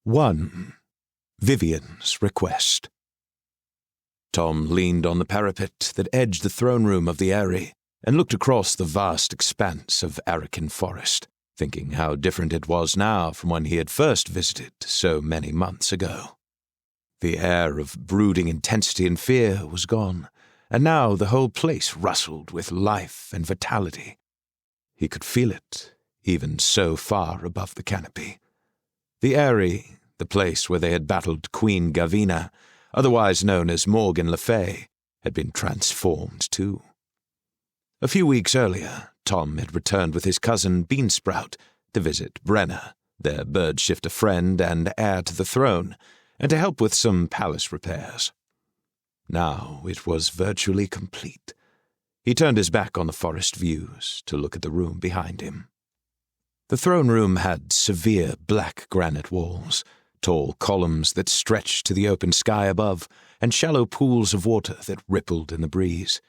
1. Vivian's Request. Tom leaned on the parapet that edged the throne room of the Eyrie and looked across the vast expanse of Awaken forest, thinking how different it was now from when he had first visited so many months ago. The air of brooding intensity and fear was gone, and now the whole place rustled with life and vitality. He could feel it, even so far above the canopy. The Eyrie, the place where they had battled Queen Gavina, otherwise known as Morgan Le Fay, had been transformed too. A few weeks earlier, Tom had returned with his cousin Beansprout to visit Brena, their bird-shifter friend and heir to the throne, and to help with some palace repairs. Now it was virtually complete. He turned his back on the forest views to look at the room behind him. The throne room had severe black granite walls, tall columns that stretched to the open sky above, and shallow pools of water that rippled in the breeze.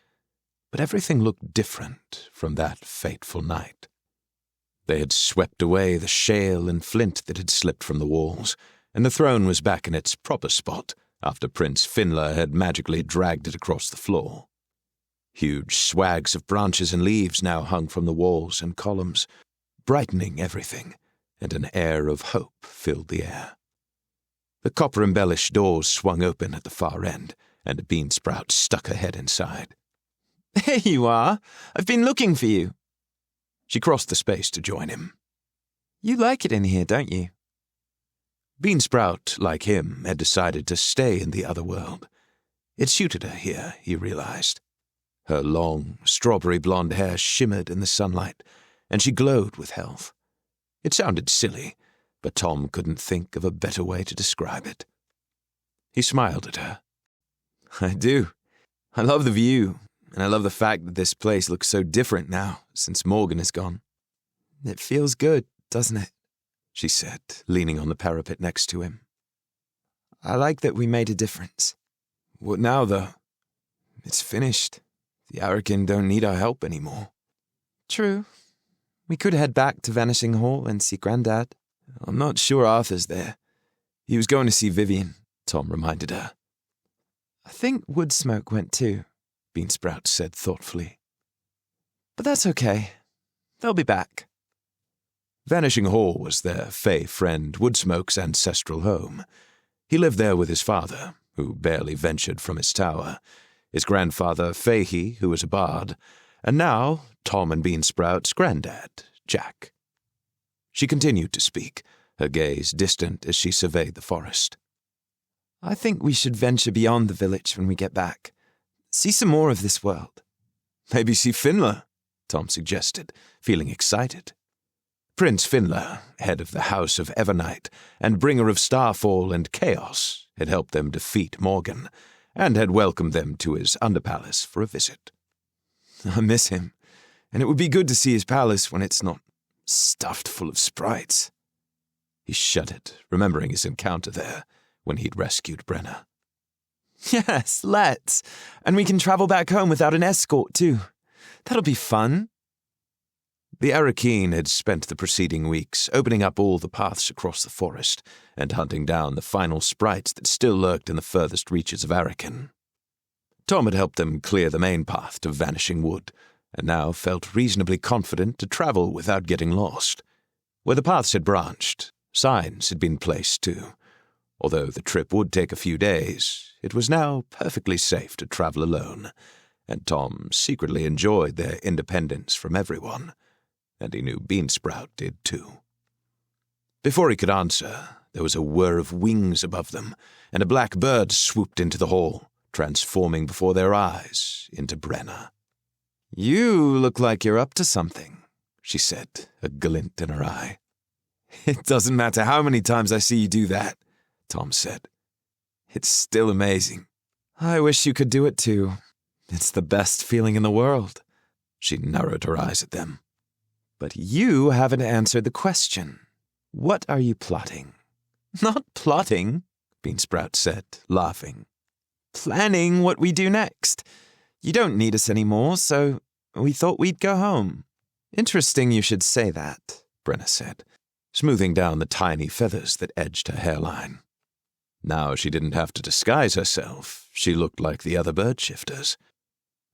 But everything looked different from that fateful night. They had swept away the shale and flint that had slipped from the walls, and the throne was back in its proper spot after Prince Finla had magically dragged it across the floor. Huge swags of branches and leaves now hung from the walls and columns, brightening everything, and an air of hope filled the air. The copper-embellished doors swung open at the far end, and Beansprout stuck her head inside. "There you are! I've been looking for you!" She crossed the space to join him. "You like it in here, don't you?" Beansprout, like him, had decided to stay in the Otherworld. It suited her here, he realized. Her long, strawberry blonde hair shimmered in the sunlight, and she glowed with health. It sounded silly, but Tom couldn't think of a better way to describe it. He smiled at her. "I do. I love the view, and I love the fact that this place looks so different now since Morgan is gone. It feels good, doesn't it?" she said, leaning on the parapet next to him. "I like that we made a difference. What now, though? It's finished. The Awaken don't need our help anymore." "True. We could head back to Vanishing Hall and see Grandad. I'm not sure Arthur's there. He was going to see Vivian," Tom reminded her. "I think Woodsmoke went too," Beansprout said thoughtfully. "But that's okay. They'll be back." Vanishing Hall was their fey friend Woodsmoke's ancestral home. He lived there with his father, who barely ventured from his tower, his grandfather Fahey, who was a bard, and now Tom and Beansprout's granddad, Jack. She continued to speak, her gaze distant as she surveyed the forest. "I think we should venture beyond the village when we get back. See some more of this world." "Maybe see Finla," Tom suggested, feeling excited. Prince Finla, head of the House of Evernight and bringer of Starfall and Chaos, had helped them defeat Morgan, and had welcomed them to his underpalace for a visit. "I miss him, and it would be good to see his palace when it's not stuffed full of sprites." He shuddered, remembering his encounter there when he'd rescued Brena. "Yes, let's. And we can travel back home without an escort, too. That'll be fun." The Arakeen had spent the preceding weeks opening up all the paths across the forest and hunting down the final sprites that still lurked in the furthest reaches of Awaken. Tom had helped them clear the main path to Vanishing Wood, and now felt reasonably confident to travel without getting lost. Where the paths had branched, signs had been placed too. Although the trip would take a few days, it was now perfectly safe to travel alone, and Tom secretly enjoyed their independence from everyone, and he knew Beansprout did too. Before he could answer, there was a whir of wings above them, and a black bird swooped into the hall, transforming before their eyes into Brena. "You look like you're up to something," she said, a glint in her eye. "It doesn't matter how many times I see you do that," Tom said. "It's still amazing. I wish you could do it too. It's the best feeling in the world." She narrowed her eyes at them. "But you haven't answered the question. What are you plotting?" "Not plotting," Beansprout said, laughing. "Planning what we do next. You don't need us anymore, so we thought we'd go home." "Interesting you should say that," Brena said. smoothing down the tiny feathers that edged her hairline. Now she didn't have to disguise herself. She looked like the other bird shifters.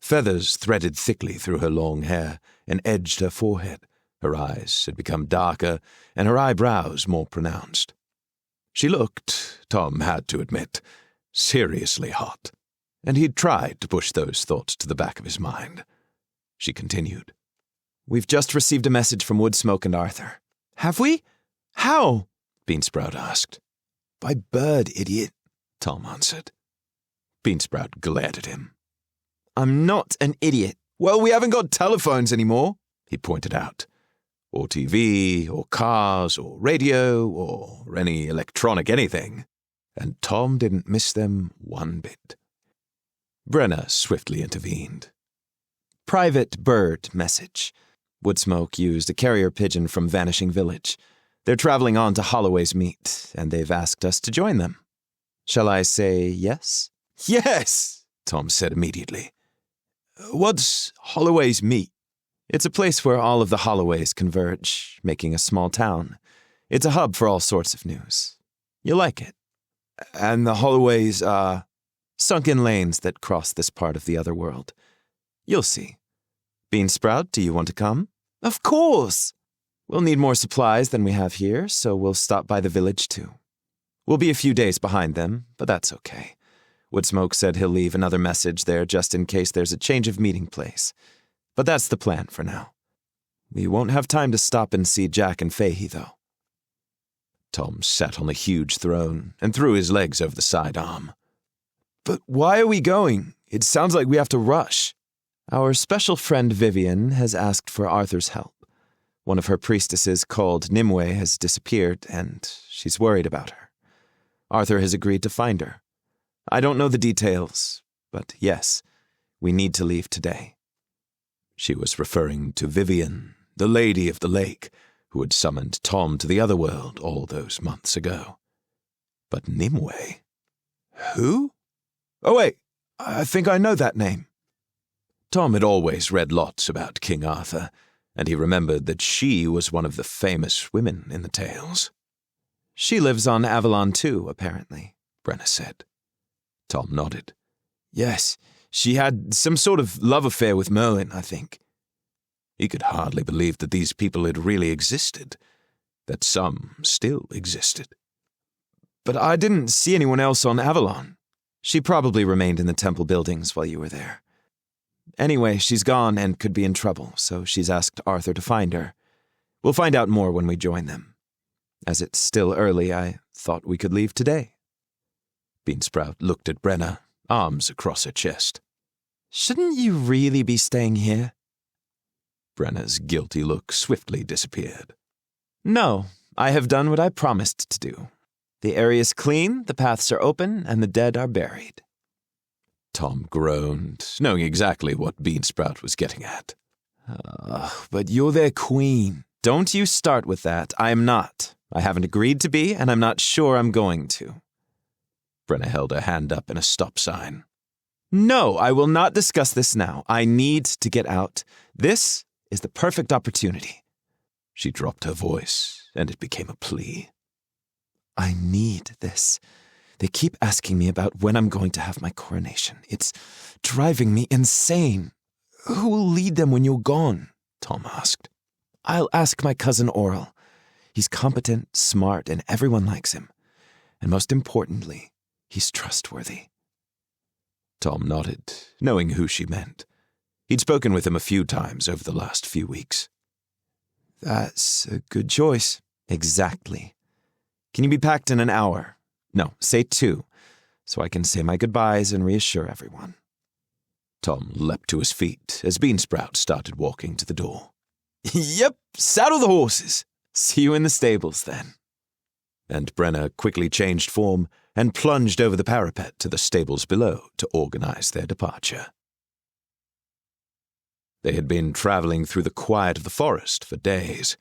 Feathers threaded thickly through her long hair and edged her forehead. Her eyes had become darker and her eyebrows more pronounced. She looked, Tom had to admit, seriously hot, and he'd tried to push those thoughts to the back of his mind. She continued. We've just received a message from Woodsmoke and Arthur. Have we? How? Beansprout asked. By bird, idiot, Tom answered. Beansprout glared at him. I'm not an idiot. Well, we haven't got telephones anymore, he pointed out. Or TV, or cars, or radio, or any electronic anything. And Tom didn't miss them one bit. Brena swiftly intervened. Private bird message. Woodsmoke used a carrier pigeon from Vanishing Village. They're traveling on to Holloways Meet, and they've asked us to join them. Shall I say yes? Yes, Tom said immediately. What's Holloways Meet? It's a place where all of the Holloways converge, making a small town. It's a hub for all sorts of news. You'll like it. And the Holloways are sunken lanes that cross this part of the Otherworld. You'll see. Beansprout, do you want to come? Of course! We'll need more supplies than we have here, so we'll stop by the village too. We'll be a few days behind them, but that's okay. Woodsmoke said he'll leave another message there just in case there's a change of meeting place. But that's the plan for now. We won't have time to stop and see Jack and Fahey, though. Tom sat on a huge throne and threw his legs over the side arm. But why are we going? It sounds like we have to rush. Our special friend Vivian has asked for Arthur's help. One of her priestesses called Nimue has disappeared, and she's worried about her. Arthur has agreed to find her. I don't know the details, but yes, we need to leave today. She was referring to Vivian, the lady of the lake, who had summoned Tom to the Otherworld all those months ago. But Nimway? Who? Oh wait, I think I know that name. Tom had always read lots about King Arthur, and he remembered that she was one of the famous women in the tales. She lives on Avalon too, apparently, Brena said. Tom nodded. Yes, she had some sort of love affair with Merlin, I think. He could hardly believe that these people had really existed, that some still existed. But I didn't see anyone else on Avalon. She probably remained in the temple buildings while you were there. Anyway, she's gone and could be in trouble, so she's asked Arthur to find her. We'll find out more when we join them. As it's still early, I thought we could leave today. Beansprout looked at Brena, arms across her chest. Shouldn't you really be staying here? Brenna's guilty look swiftly disappeared. No, I have done what I promised to do. The area's clean, the paths are open, and the dead are buried. Tom groaned, knowing exactly what Beansprout was getting at. But you're their queen. Don't you start with that. I am not. I haven't agreed to be, and I'm not sure I'm going to. Brena held her hand up in a stop sign. No, I will not discuss this now. I need to get out. This is the perfect opportunity. She dropped her voice, and it became a plea. I need this. They keep asking me about when I'm going to have my coronation. It's driving me insane. Who will lead them when you're gone? Tom asked. I'll ask my cousin Oral. He's competent, smart, and everyone likes him. And most importantly, he's trustworthy. Tom nodded, knowing who she meant. He'd spoken with him a few times over the last few weeks. That's a good choice. Exactly. Can you be packed in an hour? No, say 2, so I can say my goodbyes and reassure everyone. Tom leapt to his feet as Beansprout started walking to the door. Yep, saddle the horses. See you in the stables, then. And Brena quickly changed form and plunged over the parapet to the stables below to organize their departure. They had been traveling through the quiet of the forest for days,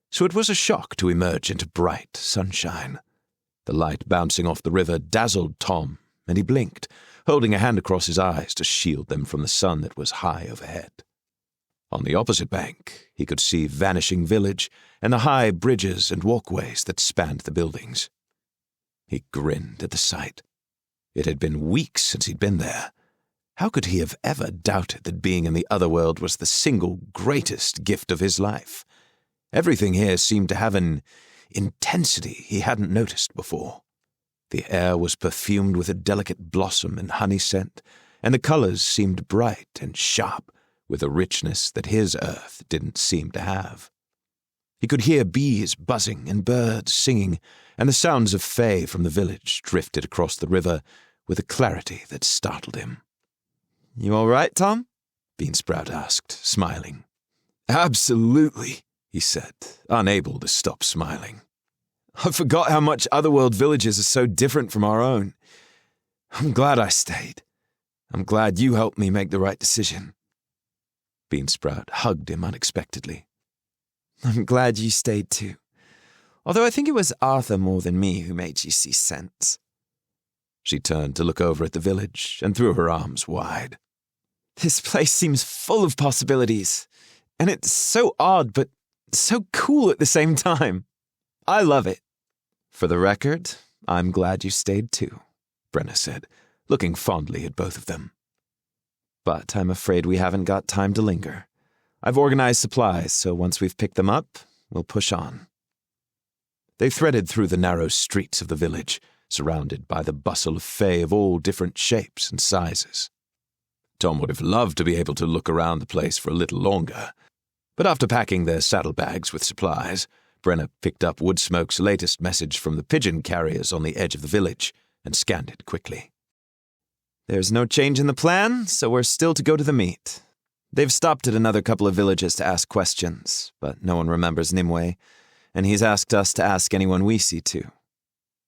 so it was a shock to emerge into bright sunshine. The light bouncing off the river dazzled Tom, and he blinked, holding a hand across his eyes to shield them from the sun that was high overhead. On the opposite bank, he could see Vanishing Village and the high bridges and walkways that spanned the buildings. He grinned at the sight. It had been weeks since he'd been there. How could he have ever doubted that being in the Otherworld was the single greatest gift of his life? Everything here seemed to have an intensity he hadn't noticed before. The air was perfumed with a delicate blossom and honey scent, and the colors seemed bright and sharp, with a richness that his earth didn't seem to have. He could hear bees buzzing and birds singing, and the sounds of Fae from the village drifted across the river with a clarity that startled him. "You all right, Tom?" Beansprout asked, smiling. "Absolutely," he said, unable to stop smiling. "I forgot how much Otherworld villages are so different from our own. I'm glad I stayed. I'm glad you helped me make the right decision." Beansprout hugged him unexpectedly. "I'm glad you stayed too. Although I think it was Arthur more than me who made you see sense." She turned to look over at the village and threw her arms wide. "This place seems full of possibilities, and it's so odd but so cool at the same time. I love it." "For the record, I'm glad you stayed too," Brena said, looking fondly at both of them. "But I'm afraid we haven't got time to linger. I've organized supplies, so once we've picked them up, we'll push on." They threaded through the narrow streets of the village, surrounded by the bustle of Fae of all different shapes and sizes. Tom would have loved to be able to look around the place for a little longer, but after packing their saddlebags with supplies, Brena picked up Woodsmoke's latest message from the pigeon carriers on the edge of the village and scanned it quickly. "There's no change in the plan, so we're still to go to the meet. They've stopped at another couple of villages to ask questions, but no one remembers Nimway, and he's asked us to ask anyone we see too."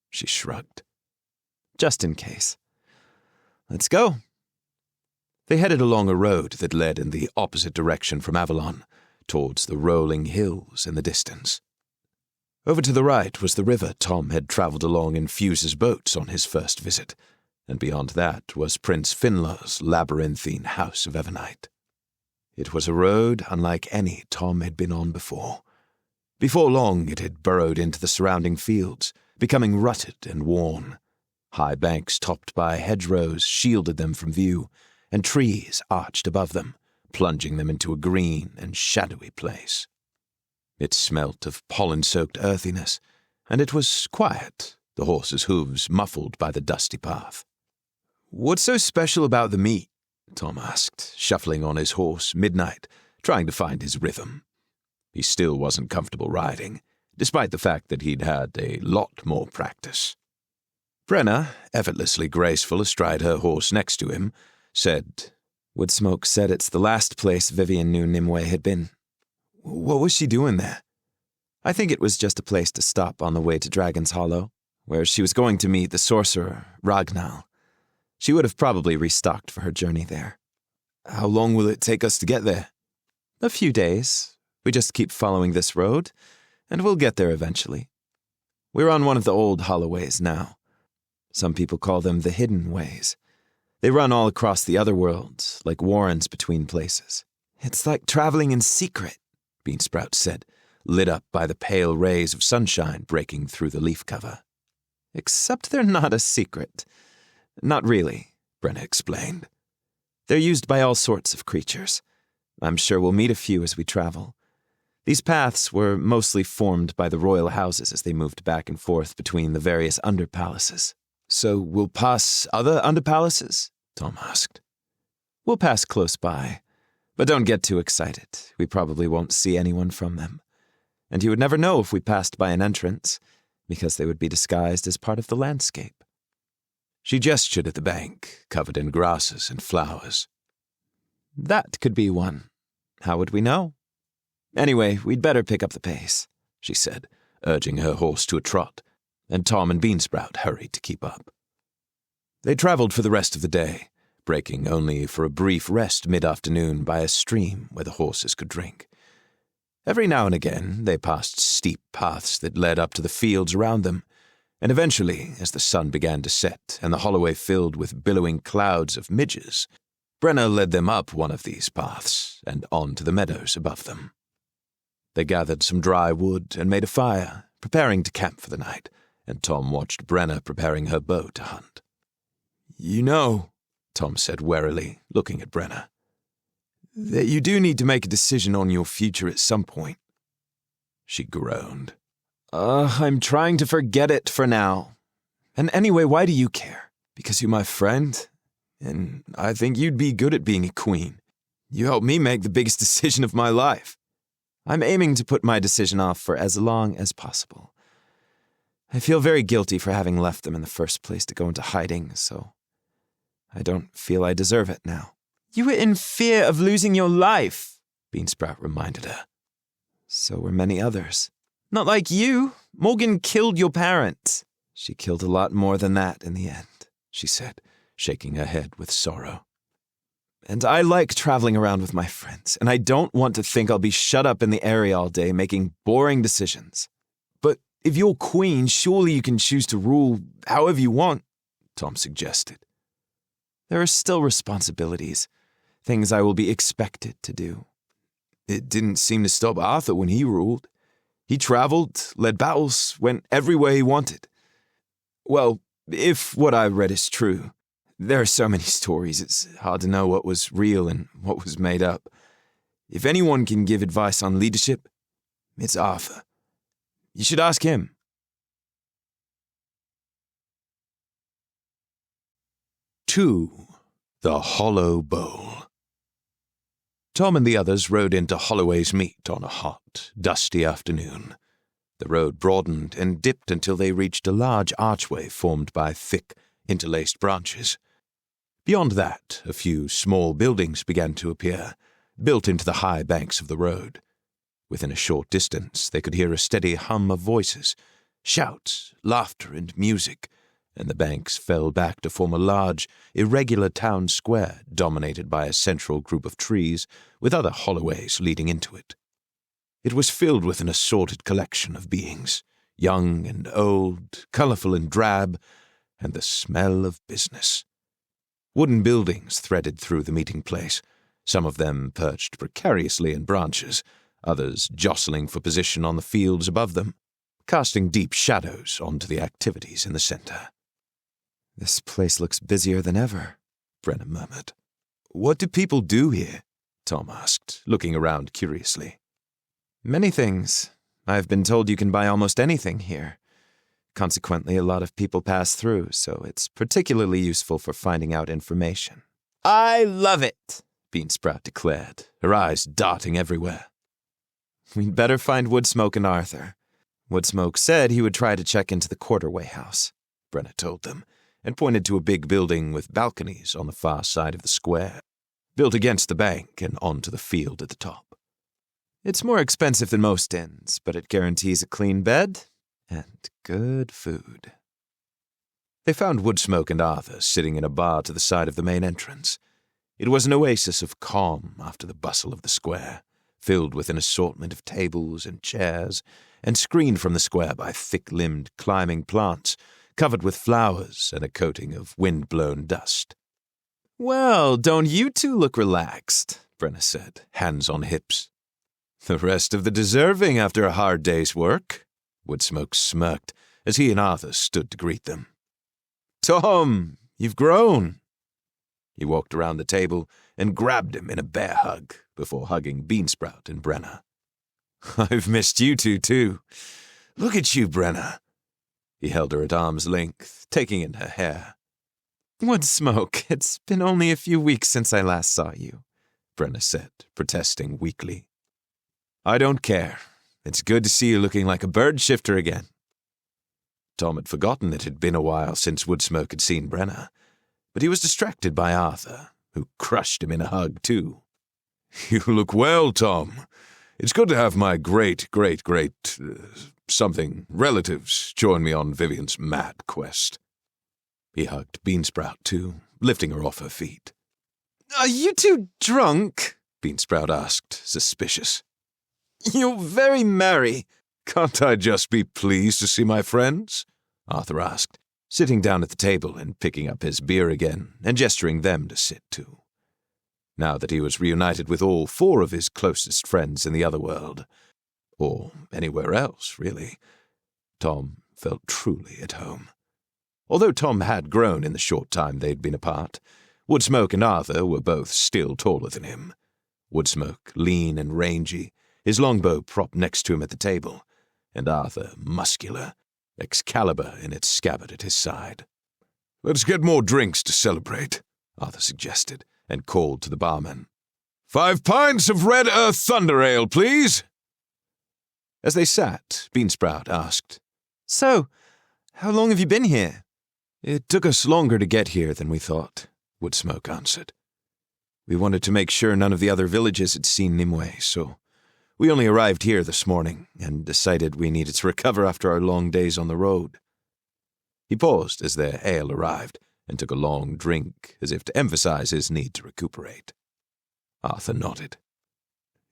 She shrugged. "Just in case. Let's go." They headed along a road that led in the opposite direction from Avalon, towards the rolling hills in the distance. Over to the right was the river Tom had travelled along in Fuse's boats on his first visit, and beyond that was Prince Finlar's labyrinthine house of Evernite. It was a road unlike any Tom had been on before. Before long it had burrowed into the surrounding fields, becoming rutted and worn. High banks topped by hedgerows shielded them from view, and trees arched above them, plunging them into a green and shadowy place. It smelt of pollen-soaked earthiness, and it was quiet, the horses' hooves muffled by the dusty path. "What's so special about the meet?" Tom asked, shuffling on his horse midnight, trying to find his rhythm. He still wasn't comfortable riding, despite the fact that he'd had a lot more practice. Brena, effortlessly graceful astride her horse next to him, said, "Woodsmoke said it's the last place Vivian knew Nimway had been. What was she doing there? I think it was just a place to stop on the way to Dragon's Hollow, where she was going to meet the sorcerer, Ragnar. She would have probably restocked for her journey there." "How long will it take us to get there?" "A few days. We just keep following this road, and we'll get there eventually. We're on one of the old Holloways now. Some people call them the hidden ways. They run all across the Otherworld, like warrens between places. It's like traveling in secret," Beansprout said, lit up by the pale rays of sunshine breaking through the leaf cover. "Except they're not a secret. Not really," Brena explained. "They're used by all sorts of creatures. I'm sure we'll meet a few as we travel. These paths were mostly formed by the royal houses as they moved back and forth between the various underpalaces." "So we'll pass other underpalaces?" Tom asked. "We'll pass close by, but don't get too excited. We probably won't see anyone from them. And you would never know if we passed by an entrance, because they would be disguised as part of the landscape." She gestured at the bank, covered in grasses and flowers. "That could be one. How would we know? Anyway, we'd better pick up the pace," she said, urging her horse to a trot, and Tom and Beansprout hurried to keep up. They traveled for the rest of the day, breaking only for a brief rest mid-afternoon by a stream where the horses could drink. Every now and again, they passed steep paths that led up to the fields around them, and eventually, as the sun began to set and the Holloway filled with billowing clouds of midges, Brena led them up one of these paths and on to the meadows above them. They gathered some dry wood and made a fire, preparing to camp for the night, and Tom watched Brena preparing her bow to hunt. "You know," Tom said warily, looking at Brena, "that you do need to make a decision on your future at some point." She groaned. I'm trying to forget it for now. And anyway, why do you care? Because you're my friend, and I think you'd be good at being a queen. You helped me make the biggest decision of my life. I'm aiming to put my decision off for as long as possible. I feel very guilty for having left them in the first place to go into hiding, so I don't feel I deserve it now. You were in fear of losing your life, Beansprout reminded her. So were many others. Not like you. Morgan killed your parents. She killed a lot more than that in the end, she said, shaking her head with sorrow. And I like traveling around with my friends, and I don't want to think I'll be shut up in the area all day making boring decisions. But if you're queen, surely you can choose to rule however you want, Tom suggested. There are still responsibilities, things I will be expected to do. It didn't seem to stop Arthur when he ruled. He traveled, led battles, went everywhere he wanted. Well, if what I read is true. There are so many stories, it's hard to know what was real and what was made up. If anyone can give advice on leadership, it's Arthur. You should ask him. 2. The Hollow Bowl. Tom and the others rode into Holloways Meet on a hot, dusty afternoon. The road broadened and dipped until they reached a large archway formed by thick, interlaced branches. Beyond that, a few small buildings began to appear, built into the high banks of the road. Within a short distance, they could hear a steady hum of voices, shouts, laughter, and music, and the banks fell back to form a large, irregular town square dominated by a central group of trees with other holloways leading into it. It was filled with an assorted collection of beings, young and old, colorful and drab, and the smell of business. Wooden buildings threaded through the meeting place, some of them perched precariously in branches, others jostling for position on the fields above them, casting deep shadows onto the activities in the center. "This place looks busier than ever," Brena murmured. "What do people do here?" Tom asked, looking around curiously. "Many things. I've been told you can buy almost anything here. Consequently, a lot of people pass through, so it's particularly useful for finding out information." "I love it," Beansprout declared, her eyes darting everywhere. "We'd better find Woodsmoke and Arthur. Woodsmoke said he would try to check into the Quarterway house," Brena told them, and pointed to a big building with balconies on the far side of the square, built against the bank and onto the field at the top. "It's more expensive than most inns, but it guarantees a clean bed and good food." They found Woodsmoke and Arthur sitting in a bar to the side of the main entrance. It was an oasis of calm after the bustle of the square, filled with an assortment of tables and chairs, and screened from the square by thick-limbed climbing plants, covered with flowers and a coating of wind-blown dust. "Well, don't you two look relaxed?" Brena said, hands on hips. "The rest of the deserving after a hard day's work," Woodsmoke smirked as he and Arthur stood to greet them. "Tom, you've grown." He walked around the table and grabbed him in a bear hug before hugging Beansprout and Brena. "I've missed you two, too. Look at you, Brena." He held her at arm's length, taking in her hair. "Woodsmoke, it's been only a few weeks since I last saw you," Brena said, protesting weakly. "I don't care. It's good to see you looking like a bird shifter again." Tom had forgotten it had been a while since Woodsmoke had seen Brena, but he was distracted by Arthur, who crushed him in a hug, too. "You look well, Tom. It's good to have my great something relatives join me on Vivian's mad quest." He hugged Beansprout, too, lifting her off her feet. "Are you two drunk?" Beansprout asked, suspicious. "You're very merry." "Can't I just be pleased to see my friends?" Arthur asked, sitting down at the table and picking up his beer again and gesturing them to sit too. Now that he was reunited with all 4 of his closest friends in the Otherworld, or anywhere else, really. Tom felt truly at home. Although Tom had grown in the short time they'd been apart, Woodsmoke and Arthur were both still taller than him. Woodsmoke, lean and rangy, his longbow propped next to him at the table, and Arthur, muscular, Excalibur in its scabbard at his side. "Let's get more drinks to celebrate," Arthur suggested, and called to the barman. 5 pints of Red Earth Thunder Ale, please." As they sat, Beansprout asked, "So, how long have you been here?" "It took us longer to get here than we thought," Woodsmoke answered. "We wanted to make sure none of the other villages had seen Nimway, so we only arrived here this morning and decided we needed to recover after our long days on the road." He paused as their ale arrived and took a long drink as if to emphasize his need to recuperate. Arthur nodded.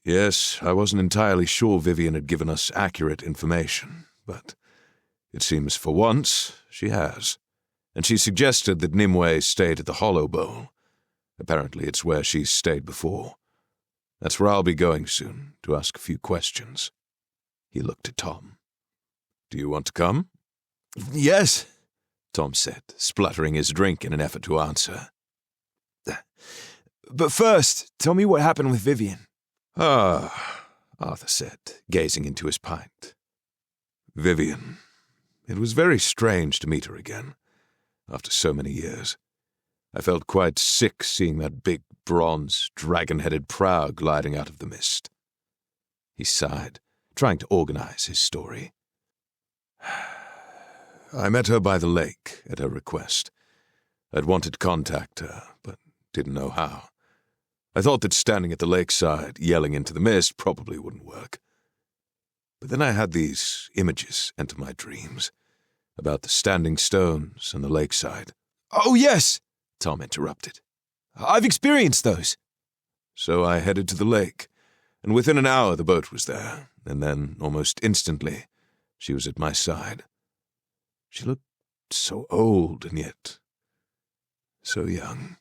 "Yes, I wasn't entirely sure Vivian had given us accurate information, but it seems for once she has. And she suggested that Nimway stayed at the Hollow Bowl. Apparently it's where she's stayed before. That's where I'll be going soon, to ask a few questions." He looked at Tom. "Do you want to come?" "Yes," Tom said, spluttering his drink in an effort to answer. "But first, tell me what happened with Vivian." "Ah," Arthur said, gazing into his pint. "Vivian. It was very strange to meet her again, after so many years. I felt quite sick seeing that big, bronze, dragon-headed prow gliding out of the mist." He sighed, trying to organize his story. "I met her by the lake, at her request. I'd wanted to contact her, but didn't know how. I thought that standing at the lakeside, yelling into the mist, probably wouldn't work. But then I had these images enter my dreams, about the standing stones and the lakeside." "Oh, yes," Tom interrupted. "I've experienced those." "So I headed to the lake, and within an hour the boat was there, and then, almost instantly, she was at my side. She looked so old and yet so young."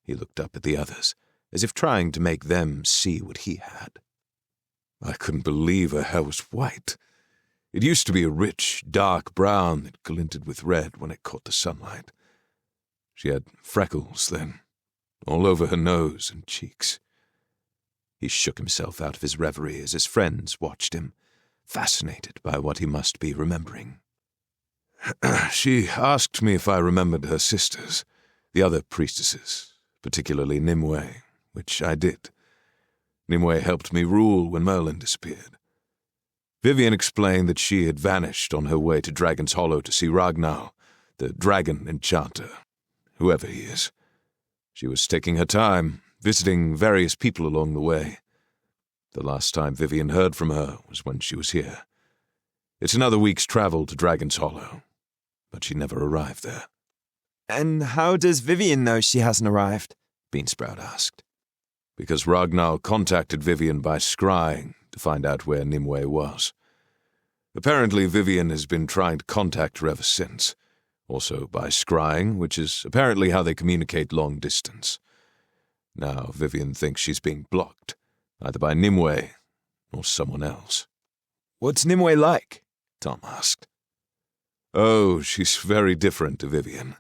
He looked up at the others, as if trying to make them see what he had. "I couldn't believe her hair was white. It used to be a rich, dark brown that glinted with red when it caught the sunlight. She had freckles then, all over her nose and cheeks." He shook himself out of his reverie as his friends watched him, fascinated by what he must be remembering. "She asked me if I remembered her sisters, the other priestesses, particularly Nimue, which I did. Nimue helped me rule when Merlin disappeared. Vivian explained that she had vanished on her way to Dragon's Hollow to see Ragnar, the dragon enchanter, whoever he is. She was taking her time, visiting various people along the way. The last time Vivian heard from her was when she was here. It's another week's travel to Dragon's Hollow, but she never arrived there." "And how does Vivian know she hasn't arrived?" Beansprout asked. "Because Ragnar contacted Vivian by scrying to find out where Nimway was. Apparently Vivian has been trying to contact her ever since, also by scrying, which is apparently how they communicate long distance. Now Vivian thinks she's being blocked, either by Nimway or someone else." "What's Nimue like?" Tom asked. "Oh, she's very different to Vivian.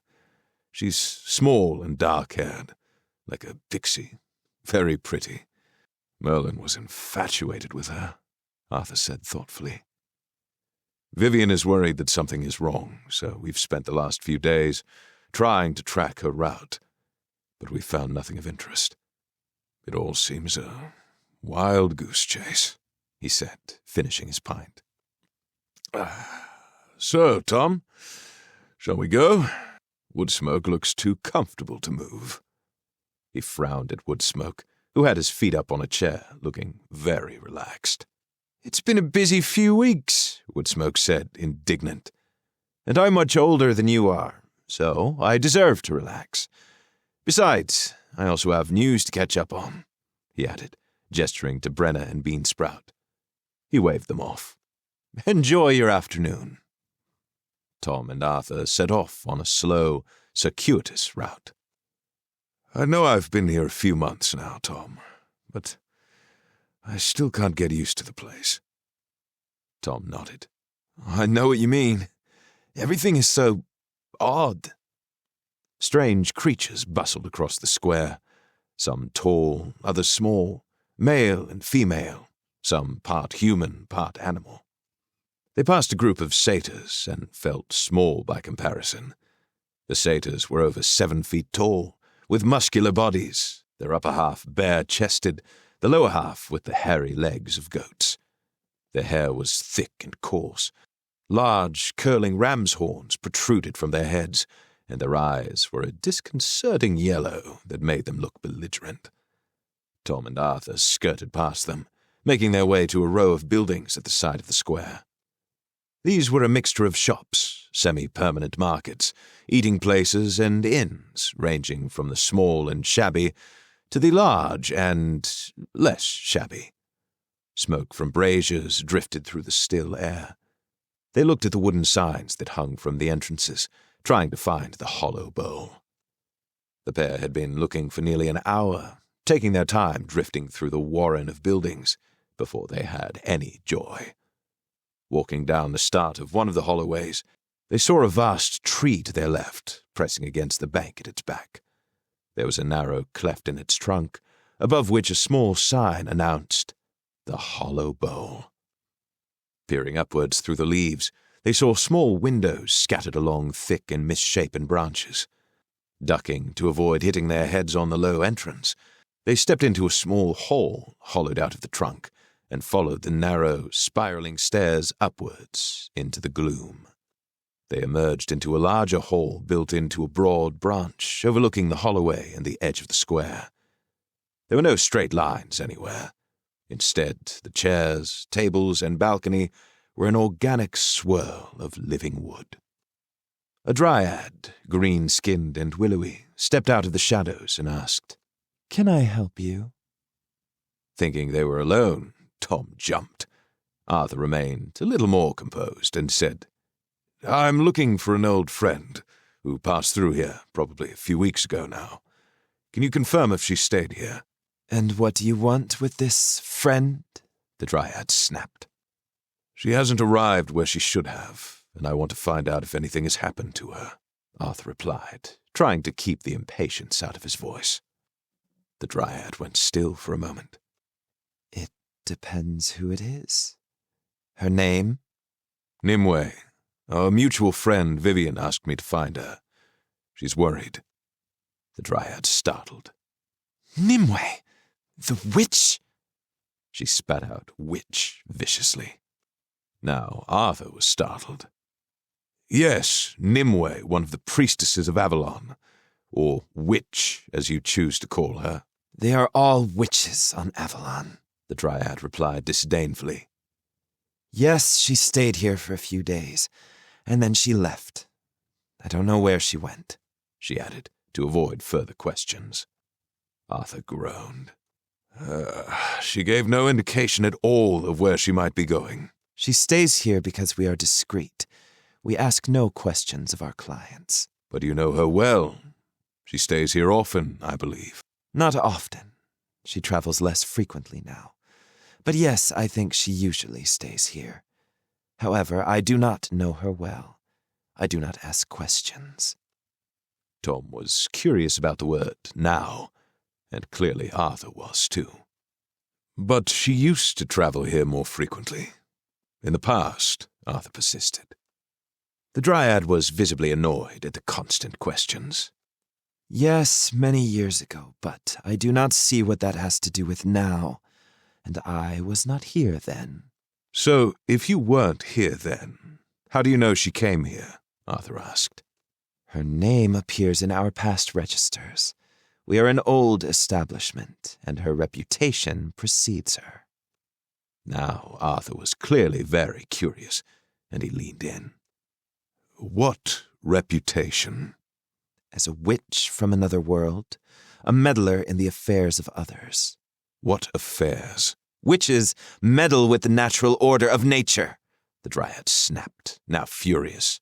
She's small and dark-haired, like a pixie, very pretty. Merlin was infatuated with her," Arthur said thoughtfully. "Vivian is worried that something is wrong, so we've spent the last few days trying to track her route, but we've found nothing of interest. It all seems a wild goose chase," he said, finishing his pint. "So, Tom, shall we go? Woodsmoke looks too comfortable to move." He frowned at Woodsmoke, who had his feet up on a chair, looking very relaxed. "It's been a busy few weeks," Woodsmoke said, indignant. "And I'm much older than you are, so I deserve to relax. Besides, I also have news to catch up on," he added, gesturing to Brena and Beansprout. He waved them off. "Enjoy your afternoon." Tom and Arthur set off on a slow, circuitous route. "I know I've been here a few months now, Tom, but I still can't get used to the place. Tom nodded. I know what you mean. Everything is so odd. Strange creatures bustled across the square, some tall, others small, male and female, some part human, part animal. They passed a group of satyrs and felt small by comparison. The satyrs were over 7 feet tall, with muscular bodies, their upper half bare-chested, the lower half with the hairy legs of goats. Their hair was thick and coarse. Large, curling ram's horns protruded from their heads, and their eyes were a disconcerting yellow that made them look belligerent. Tom and Arthur skirted past them, making their way to a row of buildings at the side of the square. These were a mixture of shops, semi-permanent markets, eating places, and inns, ranging from the small and shabby to the large and less shabby. Smoke from braziers drifted through the still air. They looked at the wooden signs that hung from the entrances, trying to find the hollow bowl. The pair had been looking for nearly an hour, taking their time drifting through the warren of buildings, before they had any joy. Walking down the start of one of the Holloways, they saw a vast tree to their left, pressing against the bank at its back. There was a narrow cleft in its trunk, above which a small sign announced, "The Hollow Bowl." Peering upwards through the leaves, they saw small windows scattered along thick and misshapen branches. Ducking to avoid hitting their heads on the low entrance, they stepped into a small hall hollowed out of the trunk and followed the narrow, spiraling stairs upwards into the gloom. They emerged into a larger hall built into a broad branch overlooking the Holloway and the edge of the square. There were no straight lines anywhere. Instead, the chairs, tables, and balcony were an organic swirl of living wood. A dryad, green-skinned and willowy, stepped out of the shadows and asked, "Can I help you?" Thinking they were alone, Tom jumped. Arthur remained a little more composed and said, "I'm looking for an old friend who passed through here probably a few weeks ago now. Can you confirm if she stayed here?" "And what do you want with this friend?" the dryad snapped. "She hasn't arrived where she should have, and I want to find out if anything has happened to her," Arthur replied, trying to keep the impatience out of his voice. The dryad went still for a moment. "It depends who it is. Her name?" "Nimway. Our mutual friend Vivian asked me to find her. She's worried." The dryad startled. "Nimway? The witch?" She spat out "witch" viciously. Now Arthur was startled. "Yes, Nimway, one of the priestesses of Avalon, or witch, as you choose to call her." "They are all witches on Avalon," the dryad replied disdainfully. "Yes, she stayed here for a few days, and then she left. I don't know where she went," she added, to avoid further questions. Arthur groaned. She gave no indication at all of where she might be going." "She stays here because we are discreet. We ask no questions of our clients." "But you know her well. She stays here often, I believe." "Not often. She travels less frequently now. But yes, I think she usually stays here. However, I do not know her well. I do not ask questions." Tom was curious about the word now, and clearly Arthur was too. "But she used to travel here more frequently. In the past," Arthur persisted. The dryad was visibly annoyed at the constant questions. "Yes, many years ago, but I do not see what that has to do with now, and I was not here then." "So, if you weren't here then, how do you know she came here?" Arthur asked. "Her name appears in our past registers. We are an old establishment, and her reputation precedes her." Now Arthur was clearly very curious, and he leaned in. "What reputation?" "As a witch from another world, a meddler in the affairs of others." "What affairs?" "Witches meddle with the natural order of nature," the dryad snapped, now furious.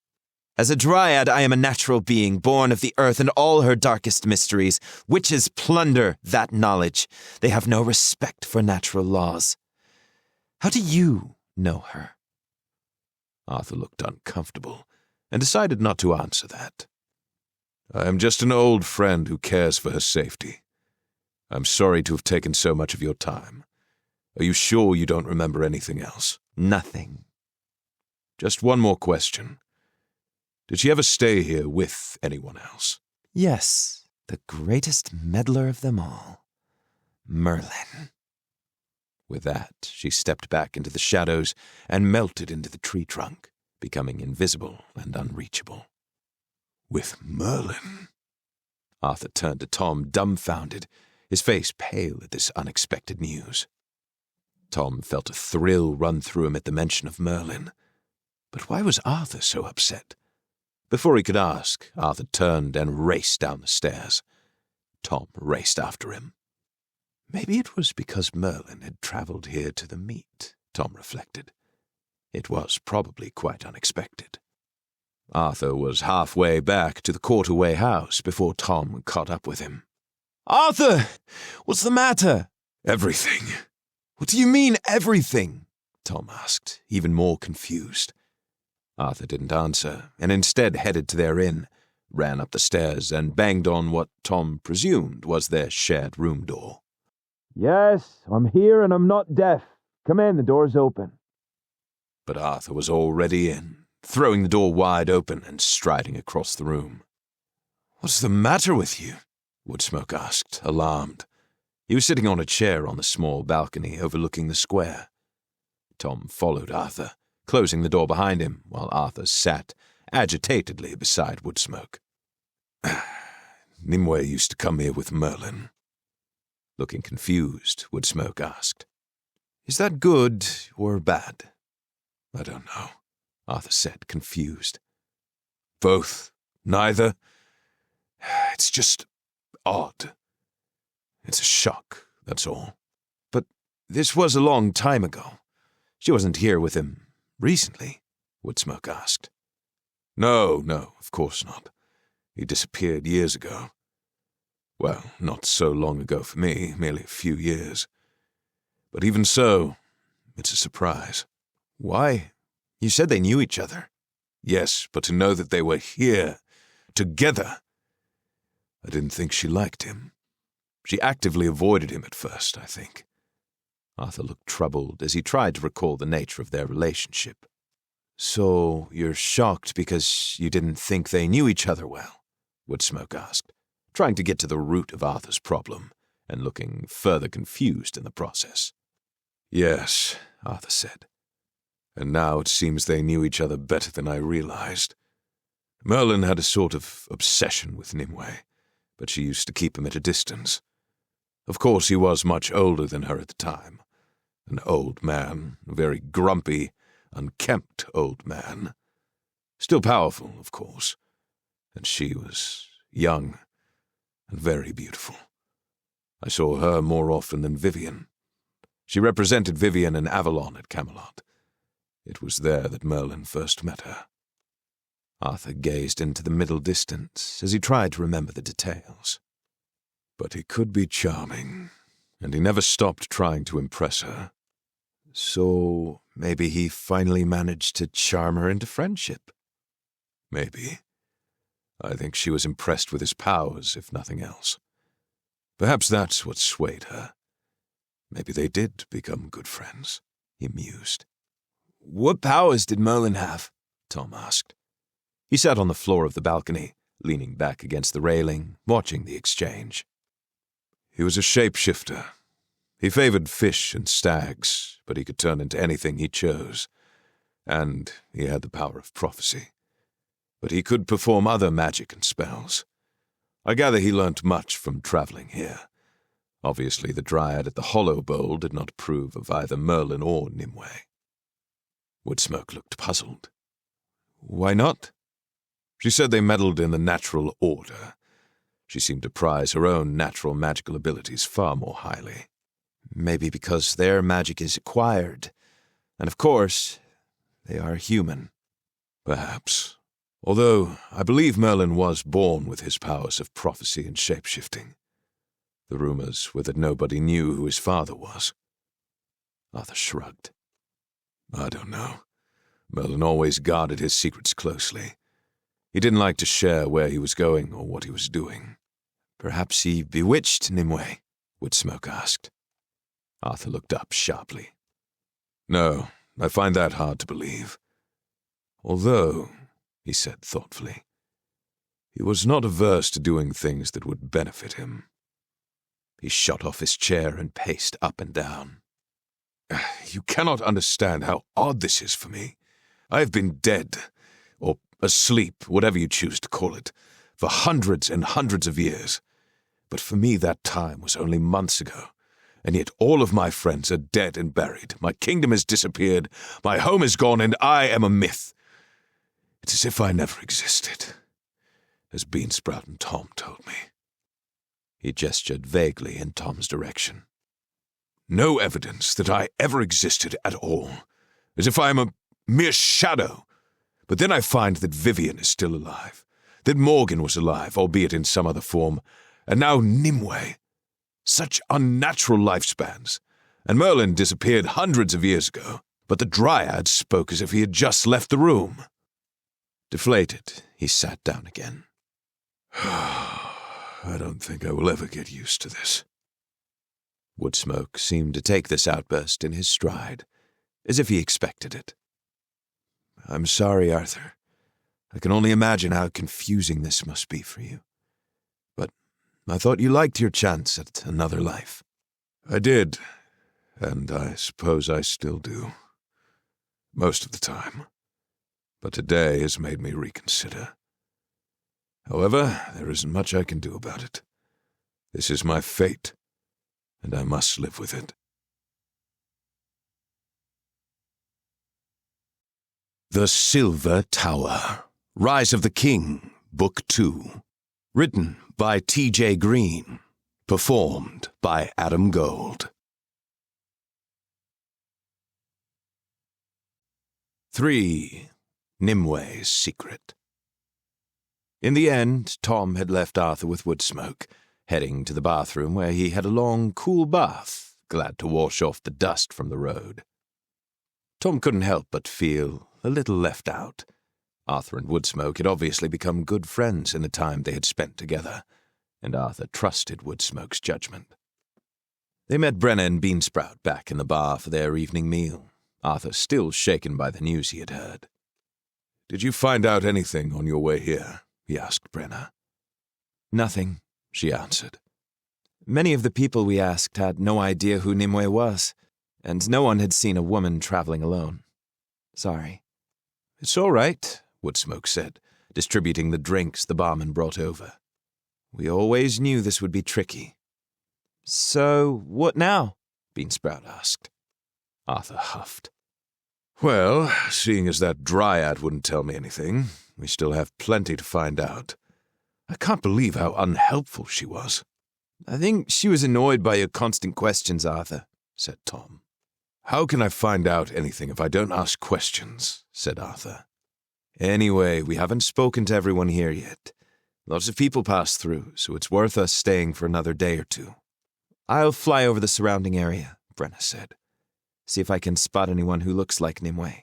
As a dryad, I am a natural being, born of the earth and all her darkest mysteries. Witches plunder that knowledge. They have no respect for natural laws. How do you know her?" Arthur looked uncomfortable and decided not to answer that. "I am just an old friend who cares for her safety. I'm sorry to have taken so much of your time. Are you sure you don't remember anything else?" "Nothing." "Just one more question. Did she ever stay here with anyone else?" "Yes, the greatest meddler of them all, Merlin." With that, she stepped back into the shadows and melted into the tree trunk, becoming invisible and unreachable. "With Merlin?" Arthur turned to Tom, dumbfounded, his face pale at this unexpected news. Tom felt a thrill run through him at the mention of Merlin. But why was Arthur so upset? Before he could ask, Arthur turned and raced down the stairs. Tom raced after him. Maybe it was because Merlin had travelled here to the meet, Tom reflected. It was probably quite unexpected. Arthur was halfway back to the Quarterway house before Tom caught up with him. "Arthur! What's the matter?" "Everything." "What do you mean, everything?" Tom asked, even more confused. Arthur didn't answer, and instead headed to their inn, ran up the stairs, and banged on what Tom presumed was their shared room door. "Yes, I'm here and I'm not deaf. Come in, the door's open." But Arthur was already in, throwing the door wide open and striding across the room. "What's the matter with you?" Woodsmoke asked, alarmed. He was sitting on a chair on the small balcony overlooking the square. Tom followed Arthur, closing the door behind him, while Arthur sat agitatedly beside Woodsmoke. "Nimue used to come here with Merlin." Looking confused, Woodsmoke asked, "Is that good or bad?" "I don't know," Arthur said, confused. "Both. Neither. It's just odd. It's a shock, that's all." "But this was a long time ago. She wasn't here with him recently?" Woodsmoke asked. No, of course not. He disappeared years ago. Well, not so long ago for me, merely a few years. But even so, it's a surprise." "Why? You said they knew each other." "Yes, but to know that they were here, together. I didn't think she liked him. She actively avoided him at first, I think." Arthur looked troubled as he tried to recall the nature of their relationship. "So you're shocked because you didn't think they knew each other well?" Woodsmoke asked, trying to get to the root of Arthur's problem and looking further confused in the process. "Yes," Arthur said. "And now it seems they knew each other better than I realized. Merlin had a sort of obsession with Nimway, but she used to keep him at a distance. Of course, he was much older than her at the time. An old man, a very grumpy, unkempt old man. Still powerful, of course. And she was young and very beautiful. I saw her more often than Vivien. She represented Vivien in Avalon at Camelot. It was there that Merlin first met her." Arthur gazed into the middle distance as he tried to remember the details. "But he could be charming, and he never stopped trying to impress her." "So maybe he finally managed to charm her into friendship?" "Maybe. I think she was impressed with his powers, if nothing else. Perhaps that's what swayed her. Maybe they did become good friends," he mused. "What powers did Merlin have?" Tom asked. He sat on the floor of the balcony, leaning back against the railing, watching the exchange. "He was a shapeshifter. He favored fish and stags, but he could turn into anything he chose. And he had the power of prophecy. But he could perform other magic and spells. I gather he learnt much from travelling here. Obviously, the dryad at the Hollowworld did not approve of either Merlin or Nimway." Woodsmoke looked puzzled. "Why not?" "She said they meddled in the natural order. She seemed to prize her own natural magical abilities far more highly." "Maybe because their magic is acquired. And of course, they are human." "Perhaps. Although I believe Merlin was born with his powers of prophecy and shape-shifting. The rumors were that nobody knew who his father was. Arthur shrugged. I don't know. Merlin always guarded his secrets closely. He didn't like to share where he was going or what he was doing. Perhaps he bewitched Nimue? Woodsmoke asked. Arthur looked up sharply. No, I find that hard to believe. Although, he said thoughtfully, he was not averse to doing things that would benefit him. He shot off his chair and paced up and down. You cannot understand how odd this is for me. I have been dead, or asleep, whatever you choose to call it, for hundreds and hundreds of years. But for me that time was only months ago, and yet all of my friends are dead and buried. My kingdom has disappeared, my home is gone, and I am a myth. It's as if I never existed, as Beansprout and Tom told me. He gestured vaguely in Tom's direction. No evidence that I ever existed at all, as if I am a mere shadow. But then I find that Vivian is still alive, that Morgan was alive, albeit in some other form, and now Nimway. Such unnatural lifespans. And Merlin disappeared hundreds of years ago, but the dryad spoke as if he had just left the room. Deflated, he sat down again. I don't think I will ever get used to this. Woodsmoke seemed to take this outburst in his stride, as if he expected it. I'm sorry, Arthur. I can only imagine how confusing this must be for you. But I thought you liked your chance at another life. I did, and I suppose I still do. Most of the time. But today has made me reconsider. However, there isn't much I can do about it. This is my fate, and I must live with it. The Silver Tower, Rise of the King, Book 2. Written by T.J. Green. Performed by Adam Gold. 3. Nimway's Secret. In the end, Tom had left Arthur with Woodsmoke, heading to the bathroom where he had a long, cool bath, glad to wash off the dust from the road. Tom couldn't help but feel a little left out. Arthur and Woodsmoke had obviously become good friends in the time they had spent together, and Arthur trusted Woodsmoke's judgment. They met Brena and Beansprout back in the bar for their evening meal, Arthur still shaken by the news he had heard. Did you find out anything on your way here? He asked Brena. Nothing, she answered. Many of the people we asked had no idea who Nimue was, and no one had seen a woman traveling alone. Sorry. It's all right, Woodsmoke said, distributing the drinks the barman brought over. We always knew this would be tricky. So, what now? Beansprout asked. Arthur huffed. Well, seeing as that dryad wouldn't tell me anything, we still have plenty to find out. I can't believe how unhelpful she was. I think she was annoyed by your constant questions, Arthur, said Tom. How can I find out anything if I don't ask questions? Said Arthur. Anyway, we haven't spoken to everyone here yet. Lots of people pass through, so it's worth us staying for another day or two. I'll fly over the surrounding area, Brena said. See if I can spot anyone who looks like Nimue.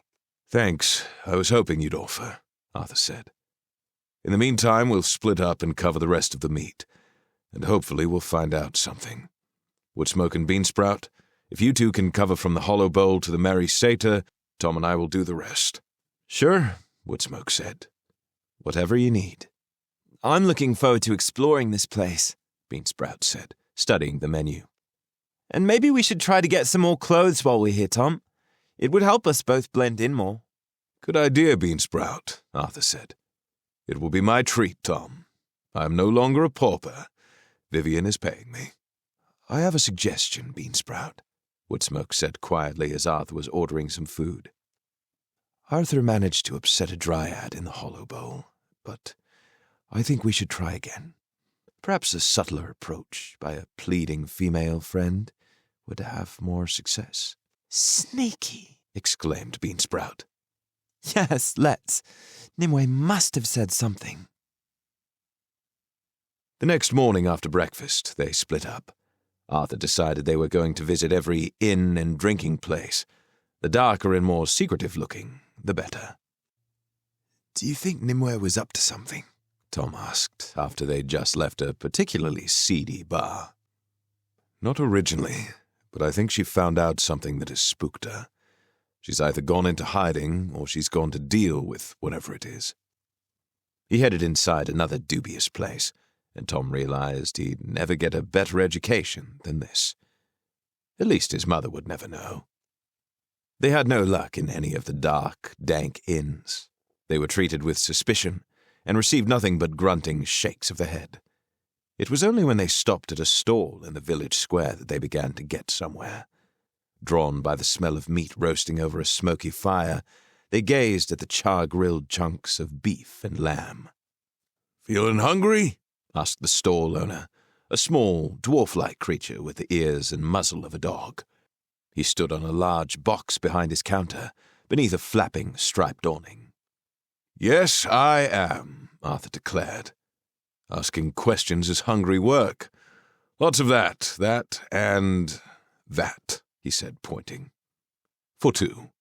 Thanks. I was hoping you'd offer, Arthur said. In the meantime, we'll split up and cover the rest of the meet, and hopefully we'll find out something. Woodsmoke and Beansprout, if you two can cover from the Hollow Bowl to the Merry Satyr, Tom and I will do the rest. Sure, Woodsmoke said. Whatever you need. I'm looking forward to exploring this place, Beansprout said, studying the menu. And maybe we should try to get some more clothes while we're here, Tom. It would help us both blend in more. Good idea, Beansprout, Arthur said. It will be my treat, Tom. I am no longer a pauper. Vivien is paying me. I have a suggestion, Beansprout, Woodsmoke said quietly as Arthur was ordering some food. Arthur managed to upset a dryad in the Hollow Bowl, but I think we should try again. Perhaps a subtler approach by a pleading female friend would have more success. Sneaky, exclaimed Beansprout. Yes, let's. Nimue must have said something. The next morning after breakfast, they split up. Arthur decided they were going to visit every inn and drinking place. The darker and more secretive-looking, the better. Do you think Nimue was up to something? Tom asked, after they'd just left a particularly seedy bar. Not originally, but I think she found out something that has spooked her. She's either gone into hiding, or she's gone to deal with whatever it is. He headed inside another dubious place, and Tom realized he'd never get a better education than this. At least his mother would never know. They had no luck in any of the dark, dank inns. They were treated with suspicion, and received nothing but grunting shakes of the head. It was only when they stopped at a stall in the village square that they began to get somewhere. Drawn by the smell of meat roasting over a smoky fire, they gazed at the char-grilled chunks of beef and lamb. "Feeling hungry?" asked the stall owner, a small, dwarf-like creature with the ears and muzzle of a dog. He stood on a large box behind his counter, beneath a flapping, striped awning. "Yes, I am," Arthur declared. "Asking questions is hungry work. Lots of that, and that," he said, pointing. "For two."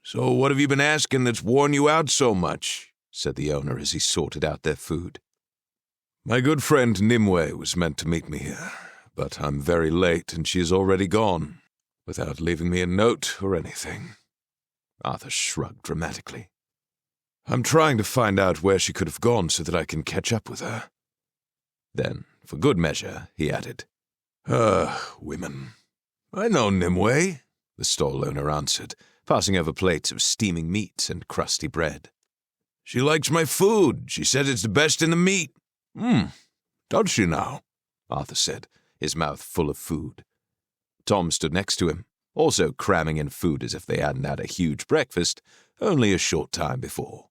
"So what have you been asking that's worn you out so much?" said the owner as he sorted out their food. "My good friend Nimue was meant to meet me here, but I'm very late and she is already gone, without leaving me a note or anything." Arthur shrugged dramatically. "I'm trying to find out where she could have gone so that I can catch up with her." Then, for good measure, he added, Women. "I know Nimway," the stall owner answered, passing over plates of steaming meat and crusty bread. "She likes my food. She said it's the best in the meat." Does she now?" Arthur said, his mouth full of food. Tom stood next to him, also cramming in food as if they hadn't had a huge breakfast only a short time before.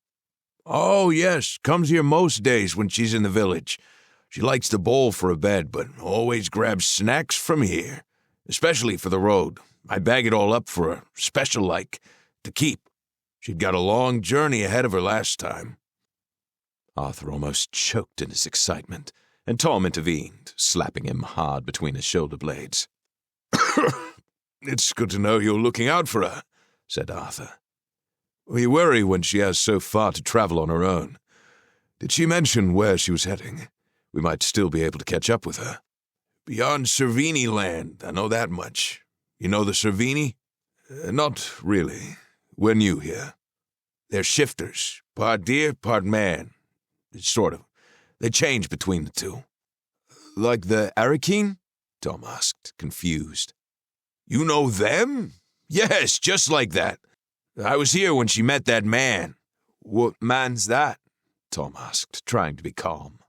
"Oh, yes, comes here most days when she's in the village. She likes to bowl for a bed, but always grabs snacks from here, especially for the road. I bag it all up for her, special-like, to keep. She'd got a long journey ahead of her last time." Arthur almost choked in his excitement, and Tom intervened, slapping him hard between his shoulder blades. "It's good to know you're looking out for her," said Arthur. "We worry when she has so far to travel on her own. Did she mention where she was heading? We might still be able to catch up with her." "Beyond Cervini land, I know that much. You know the Cervini?" "Not really. We're new here. They're shifters, part deer, part man. Sort of. They change between the two." "Like the Awaken?" Tom asked, confused. "You know them?" "Yes, just like that. I was here when she met that man." "What man's that?" Tom asked, trying to be calm.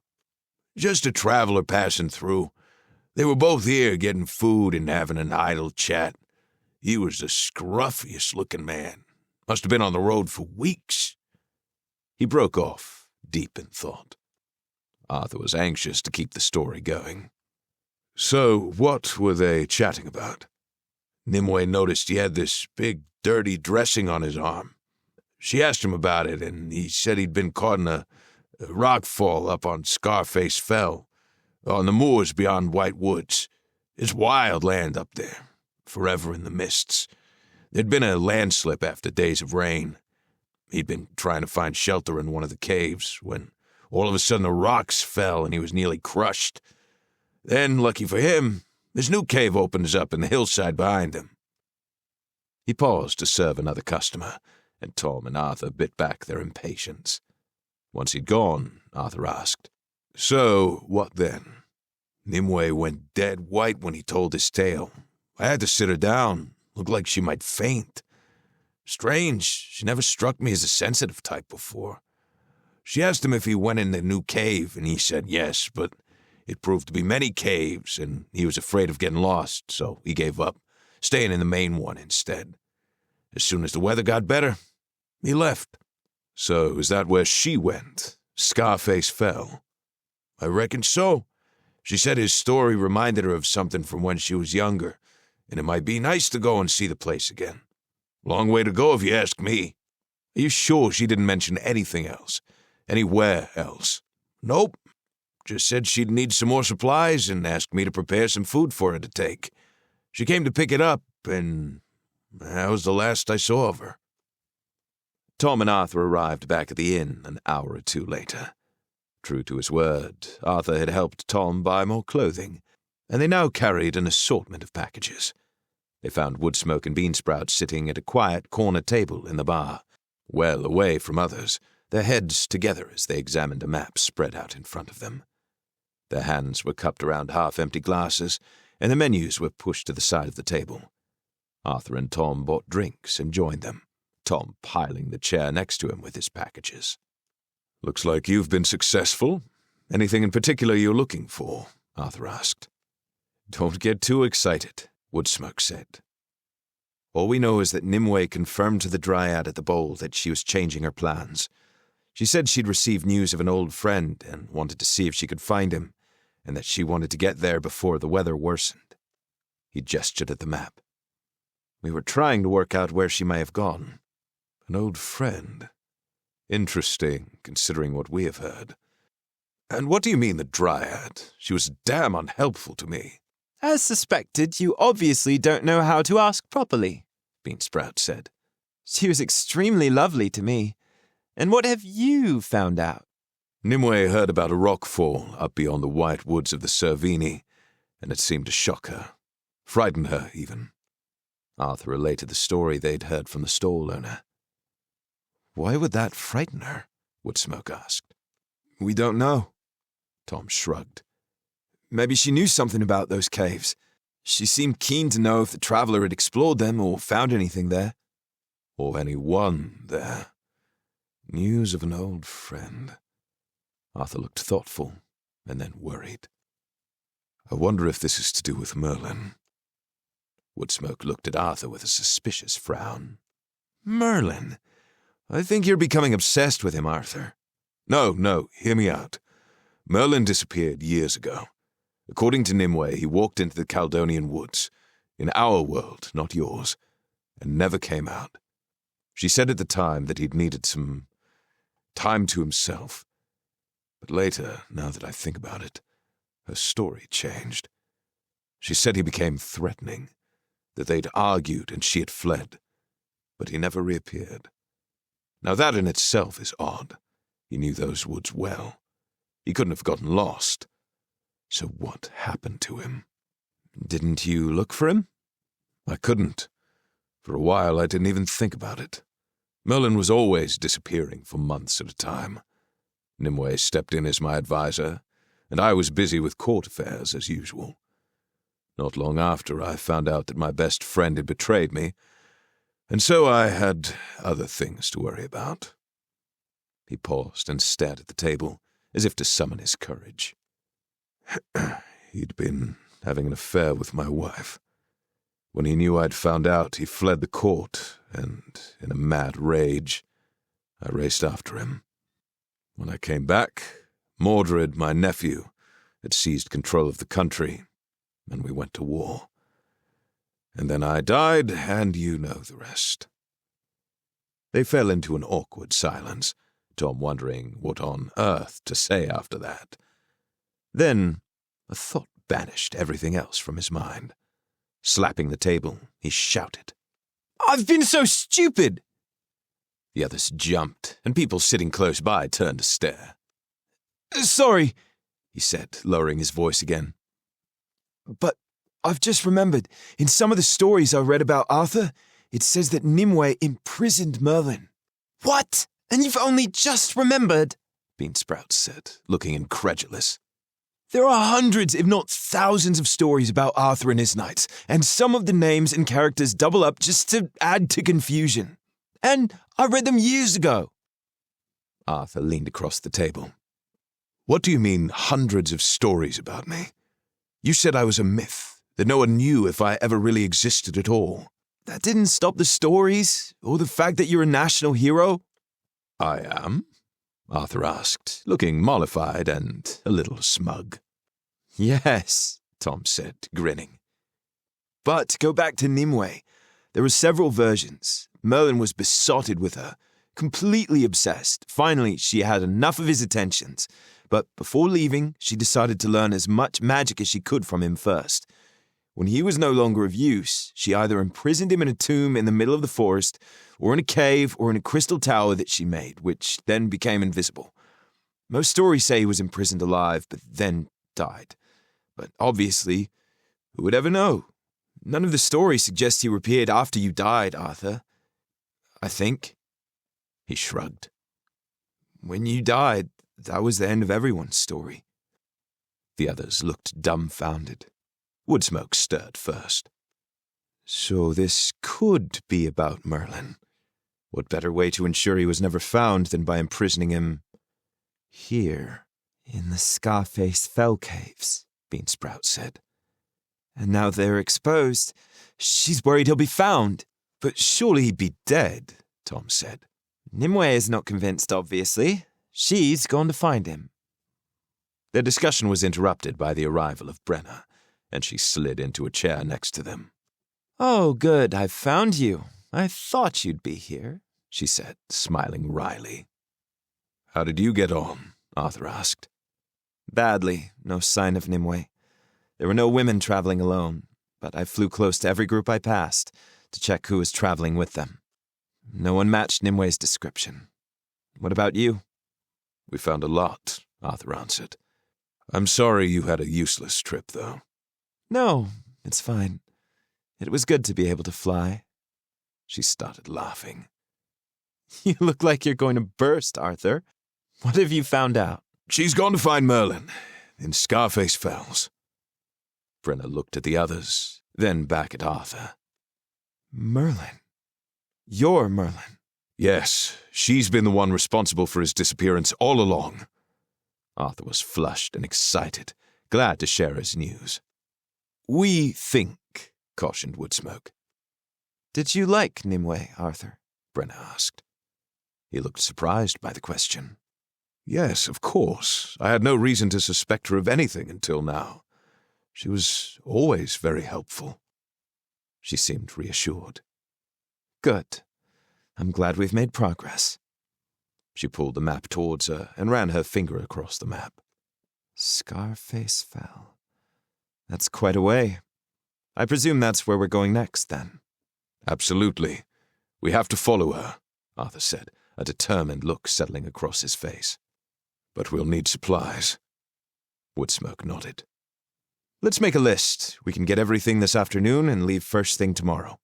"Just a traveler passing through. They were both here getting food and having an idle chat. He was the scruffiest-looking man. Must have been on the road for weeks." He broke off, deep in thought. Arthur was anxious to keep the story going. "So, what were they chatting about?" "Nimue noticed he had this big, dirty dressing on his arm. She asked him about it, and he said he'd been caught in a rockfall up on Scarface Fell, on the moors beyond White Woods. It's wild land up there, forever in the mists. There'd been a landslip after days of rain. He'd been trying to find shelter in one of the caves, when all of a sudden the rocks fell and he was nearly crushed. Then, lucky for him, this new cave opens up in the hillside behind him." He paused to serve another customer, and Tom and Arthur bit back their impatience. Once he'd gone, Arthur asked, "So, what then?" "Nimue went dead white when he told his tale. I had to sit her down. Looked like she might faint. Strange, she never struck me as a sensitive type before. She asked him if he went in the new cave, and he said yes, but it proved to be many caves, and he was afraid of getting lost, so he gave up, staying in the main one instead. As soon as the weather got better, he left." "So is that where she went? Scarface Fell?" "I reckon so. She said his story reminded her of something from when she was younger, and it might be nice to go and see the place again. Long way to go if you ask me." Are you sure she didn't mention anything else? Anywhere else? Nope. Just said she'd need some more supplies and asked me to prepare some food for her to take. She came to pick it up, and that was the last I saw of her. Tom and Arthur arrived back at the inn an hour or two later. True to his word, Arthur had helped Tom buy more clothing, and they now carried an assortment of packages. They found Woodsmoke and Beansprout sitting at a quiet corner table in the bar, well away from others, their heads together as they examined a map spread out in front of them. Their hands were cupped around half-empty glasses, and the menus were pushed to the side of the table. Arthur and Tom bought drinks and joined them, Tom piling the chair next to him with his packages. "Looks like you've been successful. Anything in particular you're looking for?" Arthur asked. "Don't get too excited," Woodsmoke said. "All we know is that Nimue confirmed to the dryad at the bowl that she was changing her plans. She said she'd received news of an old friend and wanted to see if she could find him, and that she wanted to get there before the weather worsened." He gestured at the map. "We were trying to work out where she may have gone." "An old friend. Interesting, considering what we have heard. And what do you mean, the dryad? She was damn unhelpful to me." "As suspected, you obviously don't know how to ask properly," Beansprout said. "She was extremely lovely to me. And what have you found out?" Nimue heard about a rockfall up beyond the white woods of the Cervini, and it seemed to shock her. Frightened her, even. Arthur related the story they'd heard from the stall owner. "Why would that frighten her?" Woodsmoke asked. "We don't know." Tom shrugged. "Maybe she knew something about those caves. She seemed keen to know if the traveler had explored them or found anything there." "Or anyone there. News of an old friend." Arthur looked thoughtful, and then worried. "I wonder if this is to do with Merlin." Woodsmoke looked at Arthur with a suspicious frown. "Merlin? I think you're becoming obsessed with him, Arthur." No, hear me out. Merlin disappeared years ago. According to Nimway, he walked into the Caledonian woods, in our world, not yours, and never came out. She said at the time that he'd needed some time to himself. But later, now that I think about it, her story changed. She said he became threatening, that they'd argued and she had fled, but he never reappeared. Now that in itself is odd. He knew those woods well. He couldn't have gotten lost. So what happened to him? "Didn't you look for him?" "I couldn't. For a while I didn't even think about it. Merlin was always disappearing for months at a time. Nimue stepped in as my advisor, and I was busy with court affairs as usual. Not long after, I found out that my best friend had betrayed me, and so I had other things to worry about." He paused and stared at the table, as if to summon his courage. "He'd been having an affair with my wife. When he knew I'd found out, he fled the court, and in a mad rage, I raced after him. When I came back, Mordred, my nephew, had seized control of the country, and we went to war. And then I died, and you know the rest." They fell into an awkward silence, Tom wondering what on earth to say after that. Then a thought banished everything else from his mind. Slapping the table, he shouted, "I've been so stupid!" The others jumped, and people sitting close by turned to stare. "Sorry," he said, lowering his voice again. "But I've just remembered, in some of the stories I read about Arthur, it says that Nimue imprisoned Merlin." "What? And you've only just remembered?" Beansprout said, looking incredulous. "There are hundreds, if not thousands, of stories about Arthur and his knights, and some of the names and characters double up just to add to confusion. And I read them years ago." Arthur leaned across the table. "What do you mean, hundreds of stories about me? You said I was a myth, that no one knew if I ever really existed at all." "That didn't stop the stories, or the fact that you're a national hero." "I am?" Arthur asked, looking mollified and a little smug. "Yes," Tom said, grinning. "But go back to Nimue. There are several versions. Merlin was besotted with her, completely obsessed. Finally, she had enough of his attentions. But before leaving, she decided to learn as much magic as she could from him first. When he was no longer of use, she either imprisoned him in a tomb in the middle of the forest, or in a cave, or in a crystal tower that she made, which then became invisible. Most stories say he was imprisoned alive, but then died. But obviously, who would ever know? None of the stories suggest he reappeared after you died, Arthur. I think. He shrugged. When you died, that was the end of everyone's story. The others looked dumbfounded. Woodsmoke stirred first. So this could be about Merlin. What better way to ensure he was never found than by imprisoning him here? In the Scarface fell caves, Beansprout said. And now they're exposed. She's worried he'll be found. But surely he'd be dead, Tom said. Nimue is not convinced, obviously. She's gone to find him. Their discussion was interrupted by the arrival of Brena, and she slid into a chair next to them. Oh, good, I've found you. I thought you'd be here, she said, smiling wryly. How did you get on? Arthur asked. Badly, no sign of Nimue. There were no women traveling alone, but I flew close to every group I passed to check who was traveling with them. No one matched Nimue's description. What about you? We found a lot, Arthur answered. I'm sorry you had a useless trip, though. No, it's fine. It was good to be able to fly. She started laughing. You look like you're going to burst, Arthur. What have you found out? She's gone to find Merlin in Scarface Fells. Brena looked at the others, then back at Arthur. Merlin? You're Merlin? Yes, she's been the one responsible for his disappearance all along. Arthur was flushed and excited, glad to share his news. We think, cautioned Woodsmoke. Did you like Nimue, Arthur? Brena asked. He looked surprised by the question. Yes, of course. I had no reason to suspect her of anything until now. She was always very helpful. She seemed reassured. Good. I'm glad we've made progress. She pulled the map towards her and ran her finger across the map. Scarface Fell. That's quite a way. I presume that's where we're going next, then. Absolutely. We have to follow her, Arthur said, a determined look settling across his face. But we'll need supplies. Woodsmoke nodded. Let's make a list. We can get everything this afternoon and leave first thing tomorrow.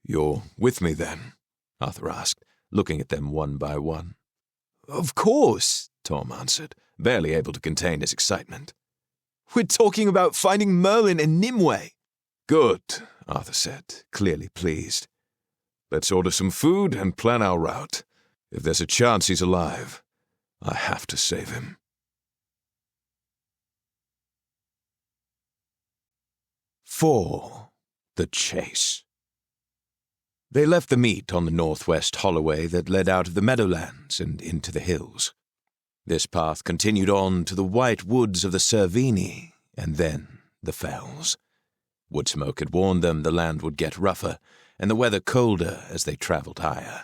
You're with me, then? Arthur asked, looking at them one by one. Of course, Tom answered, barely able to contain his excitement. We're talking about finding Merlin and Nimue. Good, Arthur said, clearly pleased. Let's order some food and plan our route. If there's a chance he's alive, I have to save him. The chase. They left the meet on the northwest Holloway that led out of the meadowlands and into the hills. This path continued on to the white woods of the Cervini, and then the fells. Woodsmoke had warned them the land would get rougher, and the weather colder as they traveled higher.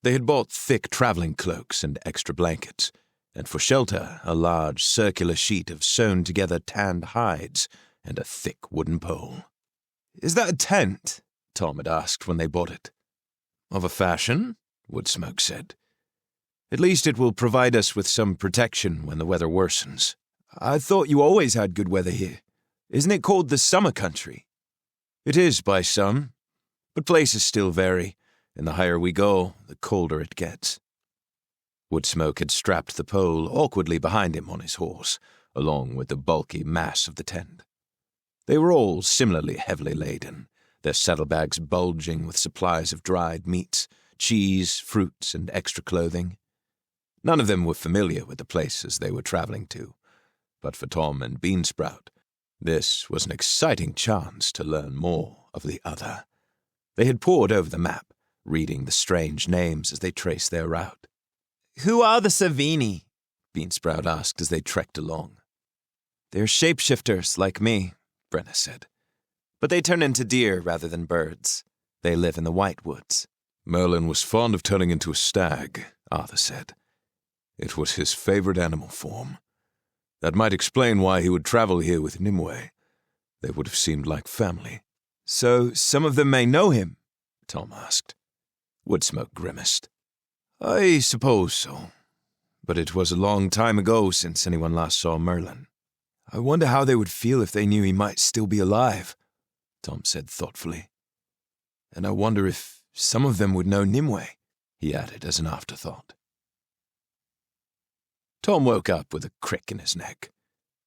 They had bought thick traveling cloaks and extra blankets, and for shelter a large circular sheet of sewn-together tanned hides and a thick wooden pole. Is that a tent? Tom had asked when they bought it. Of a fashion, Woodsmoke said. At least it will provide us with some protection when the weather worsens. I thought you always had good weather here. Isn't it called the summer country? It is by some, but places still vary, and the higher we go, the colder it gets. Woodsmoke had strapped the pole awkwardly behind him on his horse, along with the bulky mass of the tent. They were all similarly heavily laden, their saddlebags bulging with supplies of dried meats, cheese, fruits, and extra clothing. None of them were familiar with the places they were traveling to, but for Tom and Beansprout, this was an exciting chance to learn more of the other. They had pored over the map, reading the strange names as they traced their route. Who are the Cervini? Beansprout asked as they trekked along. They're shapeshifters like me, Brena said. But they turn into deer rather than birds. They live in the white woods. Merlin was fond of turning into a stag, Arthur said. It was his favorite animal form. That might explain why he would travel here with Nimue. They would have seemed like family. So some of them may know him? Tom asked. Woodsmoke grimaced. I suppose so. But it was a long time ago since anyone last saw Merlin. I wonder how they would feel if they knew he might still be alive, Tom said thoughtfully. And I wonder if some of them would know Nimue, he added as an afterthought. Tom woke up with a crick in his neck.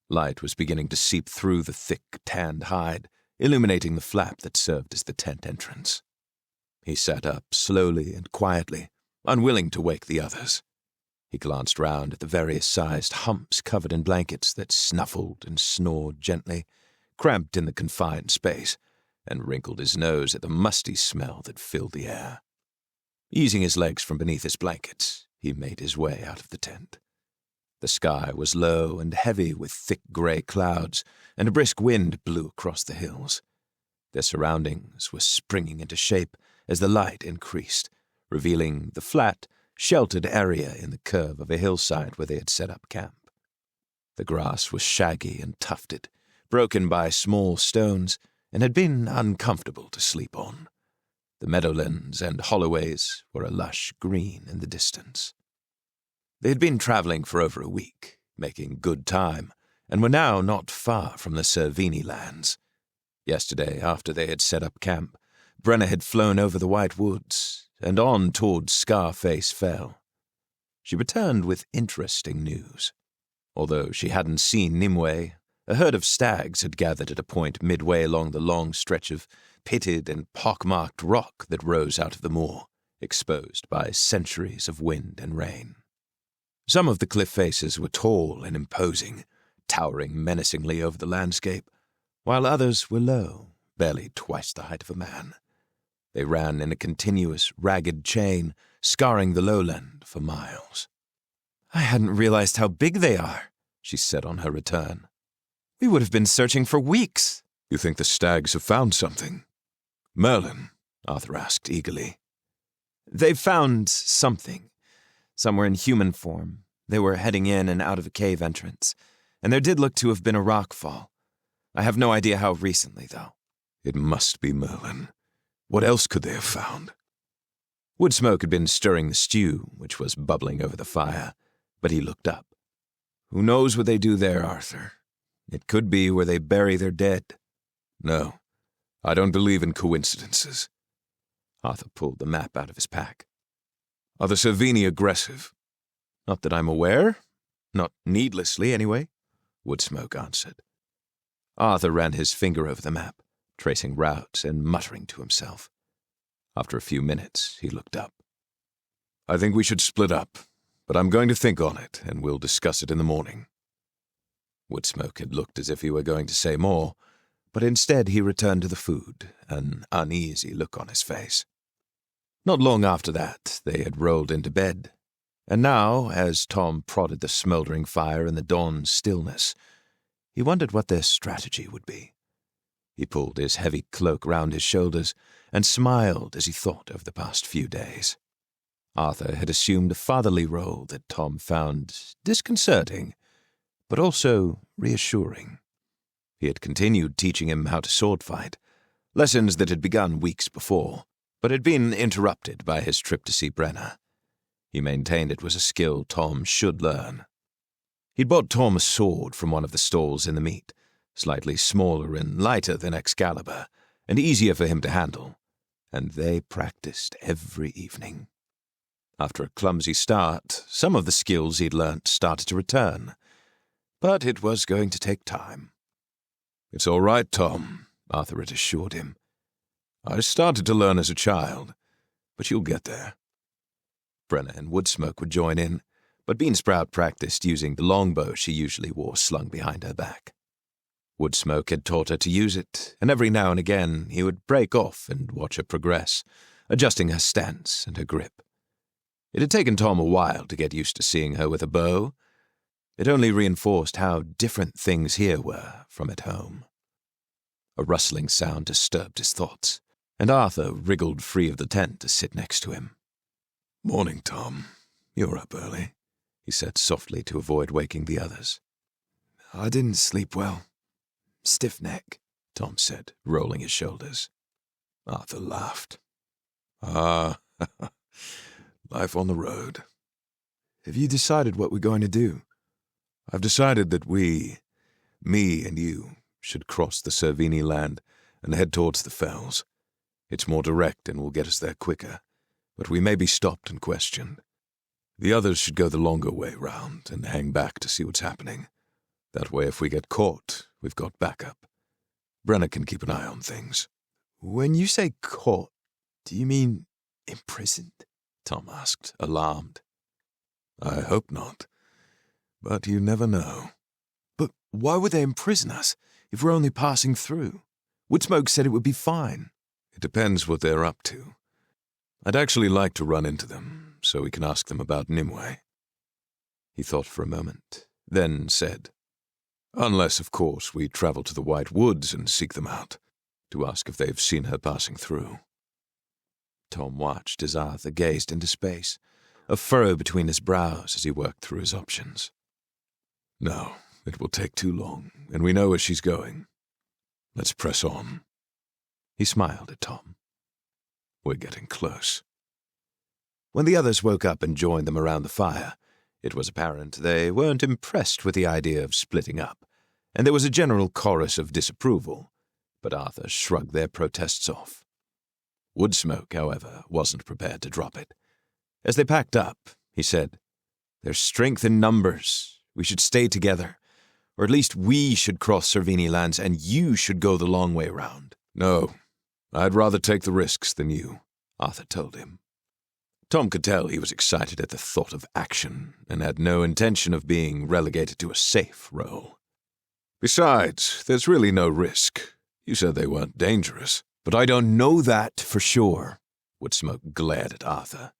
Light was beginning to seep through the thick, tanned hide, illuminating the flap that served as the tent entrance. He sat up slowly and quietly, unwilling to wake the others. He glanced round at the various-sized humps covered in blankets that snuffled and snored gently, cramped in the confined space, and wrinkled his nose at the musty smell that filled the air. Easing his legs from beneath his blankets, he made his way out of the tent. The sky was low and heavy with thick grey clouds, and a brisk wind blew across the hills. Their surroundings were springing into shape as the light increased, revealing the flat, sheltered area in the curve of a hillside where they had set up camp. The grass was shaggy and tufted, broken by small stones, and had been uncomfortable to sleep on. The meadowlands and holloways were a lush green in the distance. They had been travelling for over a week, making good time, and were now not far from the Cervini lands. Yesterday, after they had set up camp, Brena had flown over the White Woods and on towards Scarface Fell. She returned with interesting news. Although she hadn't seen Nimue, a herd of stags had gathered at a point midway along the long stretch of pitted and pockmarked rock that rose out of the moor, exposed by centuries of wind and rain. Some of the cliff faces were tall and imposing, towering menacingly over the landscape, while others were low, barely twice the height of a man. They ran in a continuous, ragged chain, scarring the lowland for miles. I hadn't realized how big they are, she said on her return. We would have been searching for weeks. You think the stags have found something? Merlin, Arthur asked eagerly. They've found something. Some were in human form. They were heading in and out of a cave entrance, and there did look to have been a rockfall. I have no idea how recently, though. It must be Merlin. What else could they have found? Woodsmoke had been stirring the stew, which was bubbling over the fire, but he looked up. Who knows what they do there, Arthur? It could be where they bury their dead. No, I don't believe in coincidences. Arthur pulled the map out of his pack. Are the Cervini aggressive? Not that I'm aware. Not needlessly, anyway, Woodsmoke answered. Arthur ran his finger over the map, tracing routes and muttering to himself. After a few minutes, he looked up. I think we should split up, but I'm going to think on it, and we'll discuss it in the morning. Woodsmoke had looked as if he were going to say more, but instead he returned to the food, an uneasy look on his face. Not long after that, they had rolled into bed, and now, as Tom prodded the smouldering fire in the dawn's stillness, he wondered what their strategy would be. He pulled his heavy cloak round his shoulders and smiled as he thought of the past few days. Arthur had assumed a fatherly role that Tom found disconcerting, but also reassuring. He had continued teaching him how to sword fight, lessons that had begun weeks before, but had been interrupted by his trip to see Brena. He maintained it was a skill Tom should learn. He'd bought Tom a sword from one of the stalls in the meet, slightly smaller and lighter than Excalibur, and easier for him to handle, and they practiced every evening. After a clumsy start, some of the skills he'd learnt started to return, but it was going to take time. It's all right, Tom, Arthur had assured him. I started to learn as a child, but you'll get there. Brena and Woodsmoke would join in, but Beansprout practiced using the longbow she usually wore slung behind her back. Woodsmoke had taught her to use it, and every now and again he would break off and watch her progress, adjusting her stance and her grip. It had taken Tom a while to get used to seeing her with a bow. It only reinforced how different things here were from at home. A rustling sound disturbed his thoughts. and Arthur wriggled free of the tent to sit next to him. "Morning, Tom. You're up early," he said softly to avoid waking the others. "I didn't sleep well. Stiff neck," Tom said, rolling his shoulders. Arthur laughed. "Ah, life on the road." "Have you decided what we're going to do?" "I've decided that me and you, should cross the Cervini land and head towards the fells. It's more direct and will get us there quicker, but we may be stopped and questioned. The others should go the longer way round and hang back to see what's happening. That way, if we get caught, we've got backup. Brena can keep an eye on things." "When you say caught, do you mean imprisoned?" Tom asked, alarmed. "I hope not, but you never know." "But why would they imprison us if we're only passing through? Woodsmoke said it would be fine." "It depends what they're up to. I'd actually like to run into them, so we can ask them about Nimway." He thought for a moment, then said, "Unless, of course, we travel to the White Woods and seek them out, to ask if they've seen her passing through." Tom watched as Arthur gazed into space, a furrow between his brows as he worked through his options. "No, it will take too long, and we know where she's going. Let's press on." He smiled at Tom. "We're getting close." When the others woke up and joined them around the fire, it was apparent they weren't impressed with the idea of splitting up, and there was a general chorus of disapproval, but Arthur shrugged their protests off. Woodsmoke, however, wasn't prepared to drop it. As they packed up, he said, "There's strength in numbers. We should stay together. Or at least we should cross Cervini lands, and you should go the long way round." "No, I'd rather take the risks than you," Arthur told him. Tom could tell he was excited at the thought of action and had no intention of being relegated to a safe role. "Besides, there's really no risk. You said they weren't dangerous." "But I don't know that for sure," Woodsmoke glared at Arthur.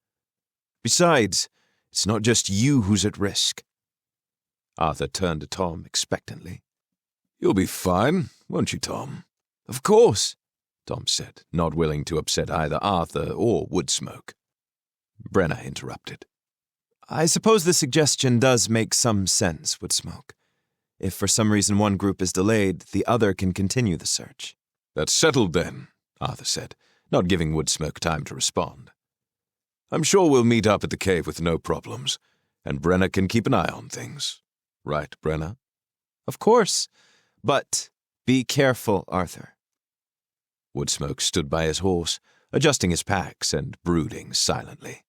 "Besides, it's not just you who's at risk." Arthur turned to Tom expectantly. "You'll be fine, won't you, Tom?" "Of course," Tom said, not willing to upset either Arthur or Woodsmoke. Brena interrupted. "I suppose the suggestion does make some sense, Woodsmoke. If for some reason one group is delayed, the other can continue the search." "That's settled then," Arthur said, not giving Woodsmoke time to respond. "I'm sure we'll meet up at the cave with no problems, and Brena can keep an eye on things. Right, Brena?" "Of course, but be careful, Arthur." Woodsmoke stood by his horse, adjusting his packs and brooding silently.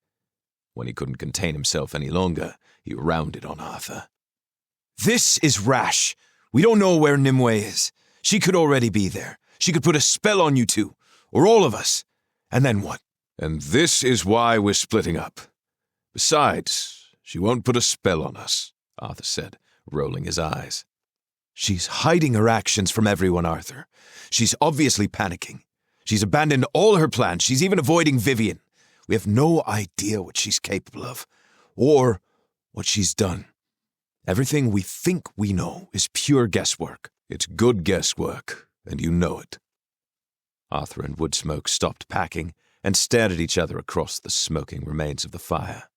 When he couldn't contain himself any longer, he rounded on Arthur. "This is rash. We don't know where Nimway is. She could already be there. She could put a spell on you two, or all of us. And then what?" "And this is why we're splitting up. Besides, she won't put a spell on us," Arthur said, rolling his eyes. "She's hiding her actions from everyone, Arthur. She's obviously panicking. She's abandoned all her plans. She's even avoiding Vivian. We have no idea what she's capable of, or what she's done. Everything we think we know is pure guesswork." "It's good guesswork, and you know it." Arthur and Woodsmoke stopped packing and stared at each other across the smoking remains of the fire.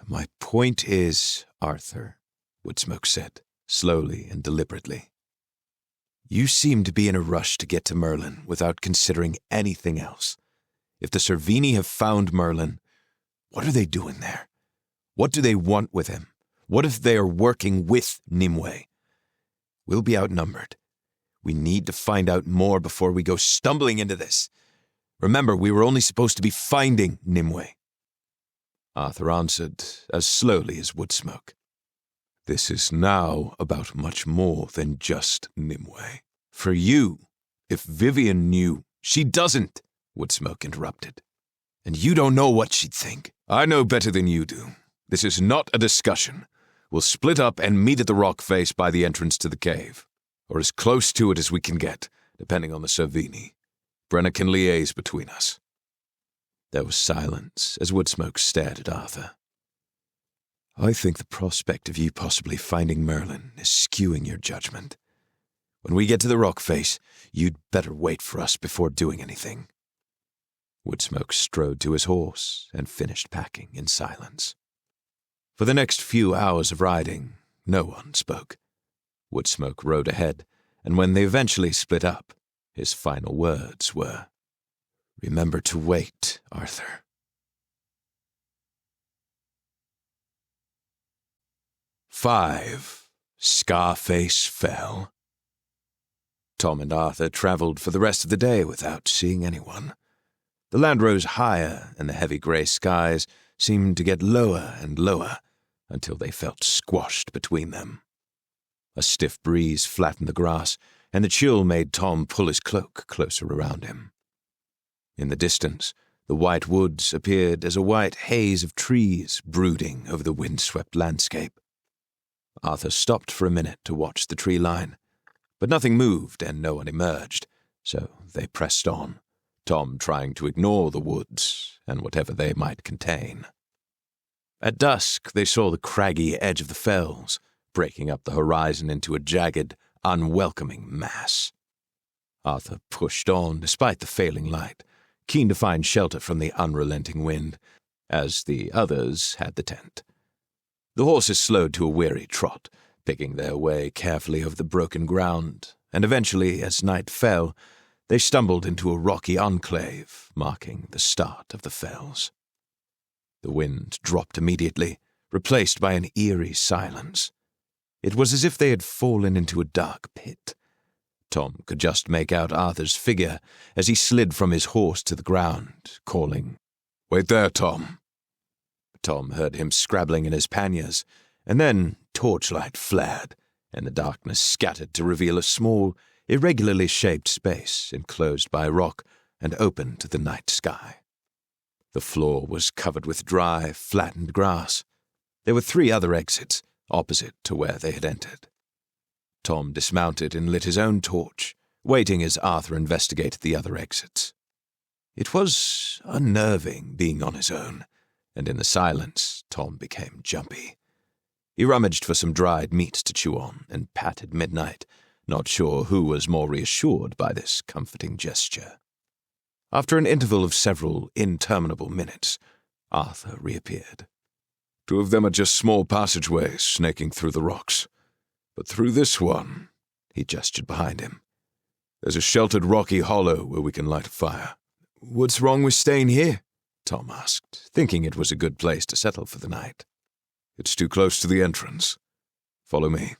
"My point is, Arthur," Woodsmoke said, slowly and deliberately, "you seem to be in a rush to get to Merlin without considering anything else. If the Cervini have found Merlin, what are they doing there? What do they want with him? What if they are working with Nimway? We'll be outnumbered. We need to find out more before we go stumbling into this. Remember, we were only supposed to be finding Nimway." Arthur answered as slowly as Woodsmoke. "This is now about much more than just Nimway. For you, if Vivian knew—" "She doesn't," Woodsmoke interrupted. "And you don't know what she'd think." "I know better than you do. This is not a discussion. We'll split up and meet at the rock face by the entrance to the cave, or as close to it as we can get, depending on the Cervini. Brena can liaise between us." There was silence as Woodsmoke stared at Arthur. "I think the prospect of you possibly finding Merlin is skewing your judgment. When we get to the rock face, you'd better wait for us before doing anything." Woodsmoke strode to his horse and finished packing in silence. For the next few hours of riding, no one spoke. Woodsmoke rode ahead, and when they eventually split up, his final words were, "Remember to wait, Arthur." 5. Scarface fell. Tom and Arthur traveled for the rest of the day without seeing anyone. The land rose higher, and the heavy grey skies seemed to get lower and lower until they felt squashed between them. A stiff breeze flattened the grass, and the chill made Tom pull his cloak closer around him. In the distance, the white woods appeared as a white haze of trees brooding over the windswept landscape. Arthur stopped for a minute to watch the tree line, but nothing moved and no one emerged, so they pressed on, Tom trying to ignore the woods and whatever they might contain. At dusk, they saw the craggy edge of the fells, breaking up the horizon into a jagged, unwelcoming mass. Arthur pushed on despite the failing light, keen to find shelter from the unrelenting wind, as the others had the tent. The horses slowed to a weary trot, picking their way carefully over the broken ground, and eventually, as night fell, they stumbled into a rocky enclave, marking the start of the fells. The wind dropped immediately, replaced by an eerie silence. It was as if they had fallen into a dark pit. Tom could just make out Arthur's figure as he slid from his horse to the ground, calling, "Wait there, Tom." Tom heard him scrabbling in his panniers, and then torchlight flared, and the darkness scattered to reveal a small, irregularly shaped space enclosed by rock and open to the night sky. The floor was covered with dry, flattened grass. There were 3 other exits, opposite to where they had entered. Tom dismounted and lit his own torch, waiting as Arthur investigated the other exits. It was unnerving being on his own, and in the silence, Tom became jumpy. He rummaged for some dried meat to chew on and patted midnight, not sure who was more reassured by this comforting gesture. After an interval of several interminable minutes, Arthur reappeared. 2 of them are just small passageways snaking through the rocks. But through this one, he gestured behind him, there's a sheltered rocky hollow where we can light a fire. "What's wrong with staying here?" Tom asked, thinking it was a good place to settle for the night. "It's too close to the entrance. Follow me."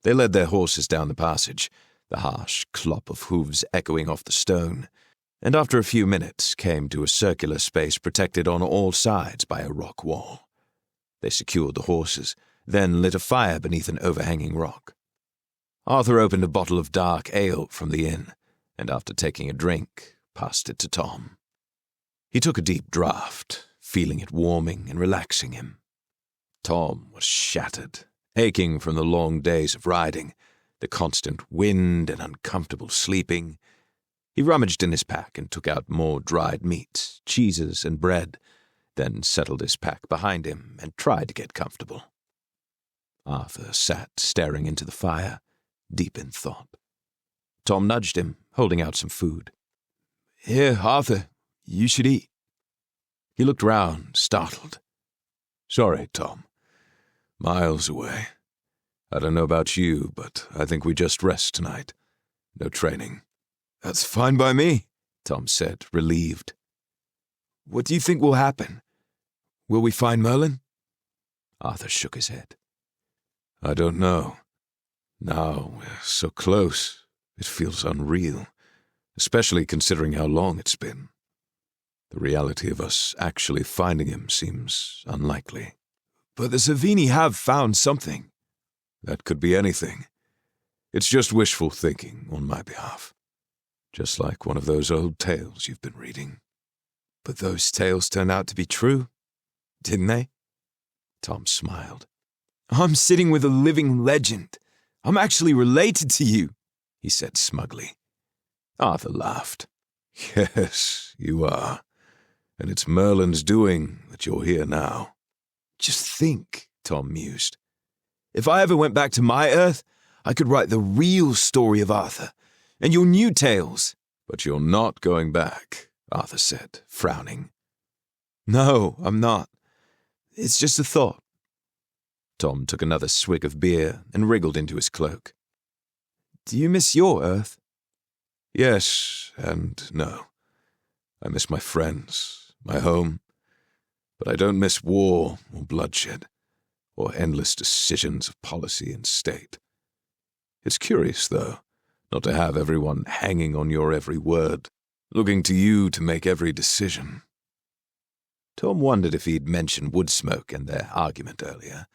They led their horses down the passage, the harsh clop of hooves echoing off the stone, and after a few minutes came to a circular space protected on all sides by a rock wall. They secured the horses, then lit a fire beneath an overhanging rock. Arthur opened a bottle of dark ale from the inn, and after taking a drink, passed it to Tom. He took a deep draught, feeling it warming and relaxing him. Tom was shattered, aching from the long days of riding, the constant wind and uncomfortable sleeping. He rummaged in his pack and took out more dried meat, cheeses, and bread, then settled his pack behind him and tried to get comfortable. Arthur sat staring into the fire, deep in thought. Tom nudged him, holding out some food. "Here, Arthur, you should eat." He looked round, startled. "Sorry, Tom. Miles away. I don't know about you, but I think we just rest tonight. No training." "That's fine by me," Tom said, relieved. "What do you think will happen? Will we find Merlin?" Arthur shook his head. "I don't know. Now we're so close, it feels unreal, especially considering how long it's been. The reality of us actually finding him seems unlikely." "But the Cini have found something." "That could be anything. It's just wishful thinking on my behalf. Just like one of those old tales you've been reading." "But those tales turned out to be true, didn't they?" Tom smiled. "I'm sitting with a living legend. I'm actually related to you," he said smugly. Arthur laughed. "Yes, you are. And it's Merlin's doing that you're here now." "Just think," Tom mused. "If I ever went back to my Earth, I could write the real story of Arthur, and your new tales. But you're not going back, Arthur said, frowning. No, I'm not. It's just a thought. Tom took another swig of beer and wriggled into his cloak. Do you miss your Earth? Yes and no. I miss my friends, my home, but I don't miss war or bloodshed, or endless decisions of policy and state. It's curious, though, not to have everyone hanging on your every word, looking to you to make every decision. Tom wondered if he'd mentioned Woodsmoke and their argument earlier,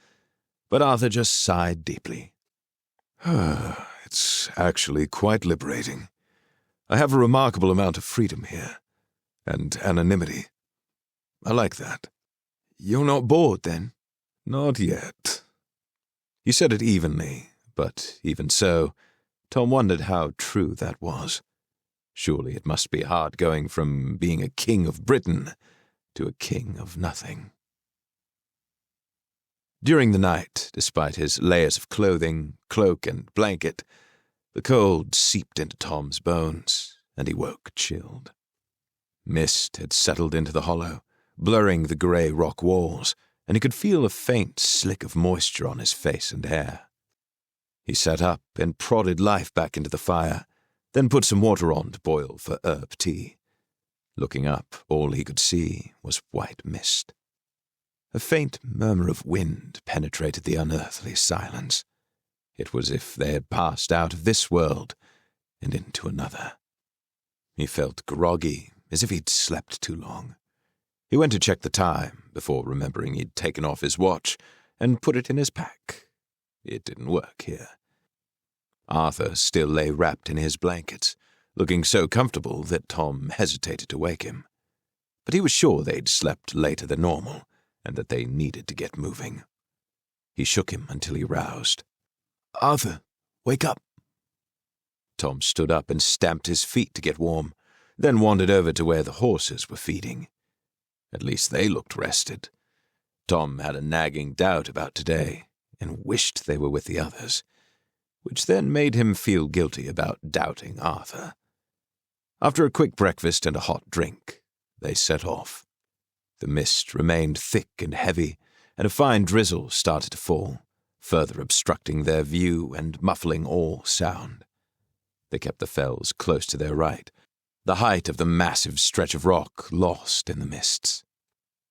but Arthur just sighed deeply. It's actually quite liberating. I have a remarkable amount of freedom here, and anonymity. I like that. You're not bored, then? Not yet. He said it evenly, but even so, Tom wondered how true that was. Surely it must be hard going from being a king of Britain to a king of nothing. During the night, despite his layers of clothing, cloak, and blanket, the cold seeped into Tom's bones, and he woke chilled. Mist had settled into the hollow, blurring the grey rock walls, and he could feel a faint slick of moisture on his face and hair. He sat up and prodded life back into the fire, then put some water on to boil for herb tea. Looking up, all he could see was white mist. A faint murmur of wind penetrated the unearthly silence. It was as if they had passed out of this world and into another. He felt groggy, as if he'd slept too long. He went to check the time, before remembering he'd taken off his watch and put it in his pack. It didn't work here. Arthur still lay wrapped in his blankets, looking so comfortable that Tom hesitated to wake him. But he was sure they'd slept later than normal, and that they needed to get moving. He shook him until he roused. Arthur, wake up. Tom stood up and stamped his feet to get warm, then wandered over to where the horses were feeding. At least they looked rested. Tom had a nagging doubt about today, and wished they were with the others, which then made him feel guilty about doubting Arthur. After a quick breakfast and a hot drink, they set off. The mist remained thick and heavy, and a fine drizzle started to fall, further obstructing their view and muffling all sound. They kept the fells close to their right, the height of the massive stretch of rock lost in the mists.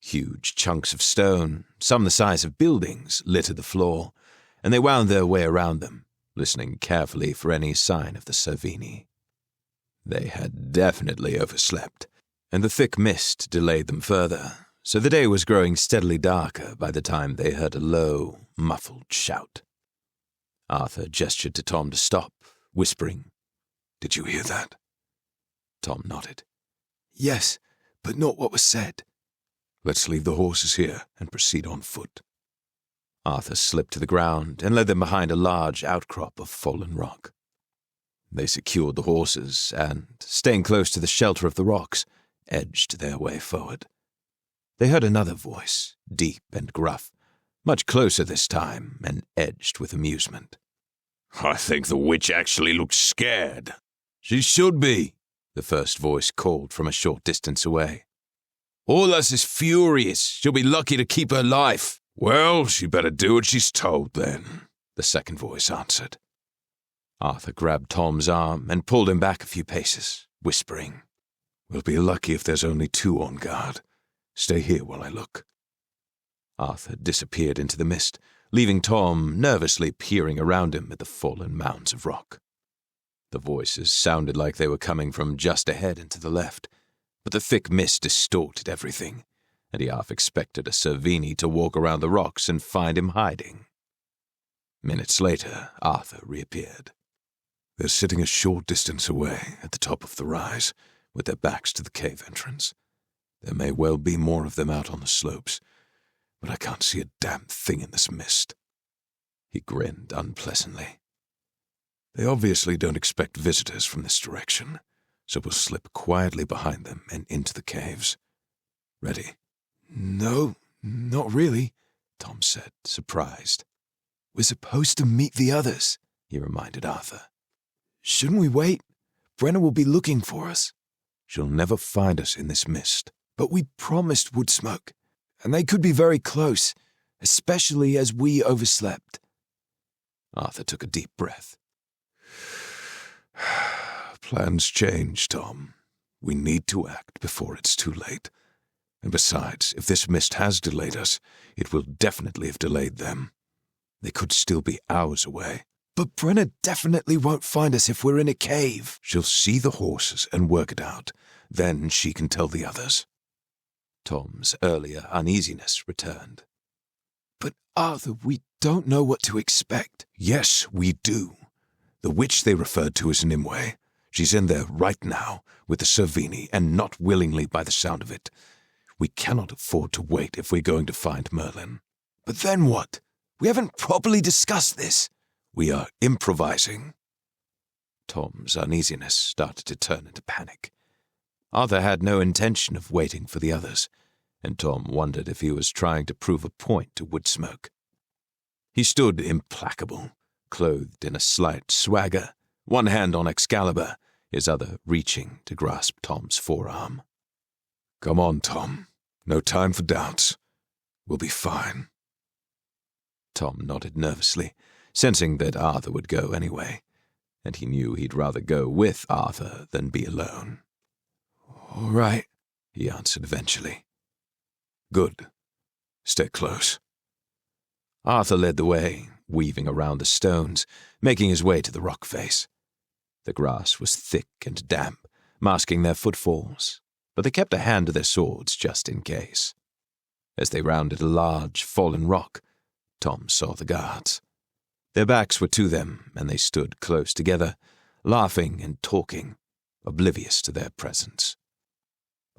Huge chunks of stone, some the size of buildings, littered the floor, and they wound their way around them, listening carefully for any sign of the Cervini. They had definitely overslept, and the thick mist delayed them further, so the day was growing steadily darker by the time they heard a low, muffled shout. Arthur gestured to Tom to stop, whispering, "Did you hear that?" Tom nodded. Yes, but not what was said. Let's leave the horses here and proceed on foot. Arthur slipped to the ground and led them behind a large outcrop of fallen rock. They secured the horses and, staying close to the shelter of the rocks, edged their way forward. They heard another voice, deep and gruff, much closer this time and edged with amusement. I think the witch actually looks scared. She should be, the first voice called from a short distance away. All us is furious. She'll be lucky to keep her life. Well, she better do what she's told then, the second voice answered. Arthur grabbed Tom's arm and pulled him back a few paces, whispering, "We'll be lucky if there's only 2 on guard. Stay here while I look." Arthur disappeared into the mist, leaving Tom nervously peering around him at the fallen mounds of rock. The voices sounded like they were coming from just ahead and to the left, but the thick mist distorted everything, and he half expected a Cervini to walk around the rocks and find him hiding. Minutes later, Arthur reappeared. They're sitting a short distance away at the top of the rise, with their backs to the cave entrance. There may well be more of them out on the slopes, but I can't see a damn thing in this mist. He grinned unpleasantly. They obviously don't expect visitors from this direction, so we'll slip quietly behind them and into the caves. Ready? No, not really, Tom said, surprised. We're supposed to meet the others. he reminded Arthur. Shouldn't we wait? Brena will be looking for us. She'll never find us in this mist. But we promised Woodsmoke, and they could be very close, especially as we overslept. Arthur took a deep breath. Plans change, Tom. We need to act before it's too late. And besides, if this mist has delayed us, it will definitely have delayed them. They could still be hours away. But Brena definitely won't find us if we're in a cave. She'll see the horses and work it out. Then she can tell the others. Tom's earlier uneasiness returned. But Arthur, we don't know what to expect. Yes, we do. The witch they referred to as Nimway. She's in there right now with the Servini, and not willingly by the sound of it. We cannot afford to wait if we're going to find Merlin. But then what? We haven't properly discussed this. We are improvising. Tom's uneasiness started to turn into panic. Arthur had no intention of waiting for the others, and Tom wondered if he was trying to prove a point to Woodsmoke. He stood implacable, clothed in a slight swagger, one hand on Excalibur, his other reaching to grasp Tom's forearm. Come on, Tom. No time for doubts. We'll be fine. Tom nodded nervously, sensing that Arthur would go anyway, and he knew he'd rather go with Arthur than be alone. All right, he answered eventually. Good. Stay close. Arthur led the way, weaving around the stones, making his way to the rock face. The grass was thick and damp, masking their footfalls, but they kept a hand to their swords just in case. As they rounded a large, fallen rock, Tom saw the guards. Their backs were to them, and they stood close together, laughing and talking, oblivious to their presence.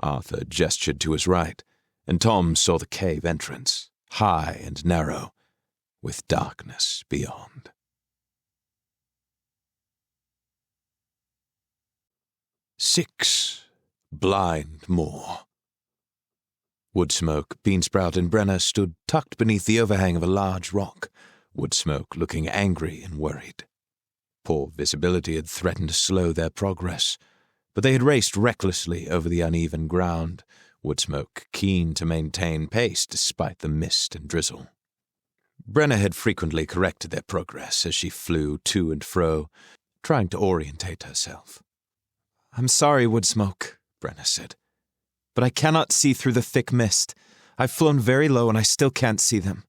Arthur gestured to his right, and Tom saw the cave entrance, high and narrow, with darkness beyond. Six blind more. Woodsmoke, Beansprout, and Brena stood tucked beneath the overhang of a large rock, Woodsmoke looking angry and worried. Poor visibility had threatened to slow their progress, but they had raced recklessly over the uneven ground, Woodsmoke keen to maintain pace despite the mist and drizzle. Brena had frequently corrected their progress as she flew to and fro, trying to orientate herself. I'm sorry, Woodsmoke, Brena said, but I cannot see through the thick mist. I've flown very low and I still can't see them.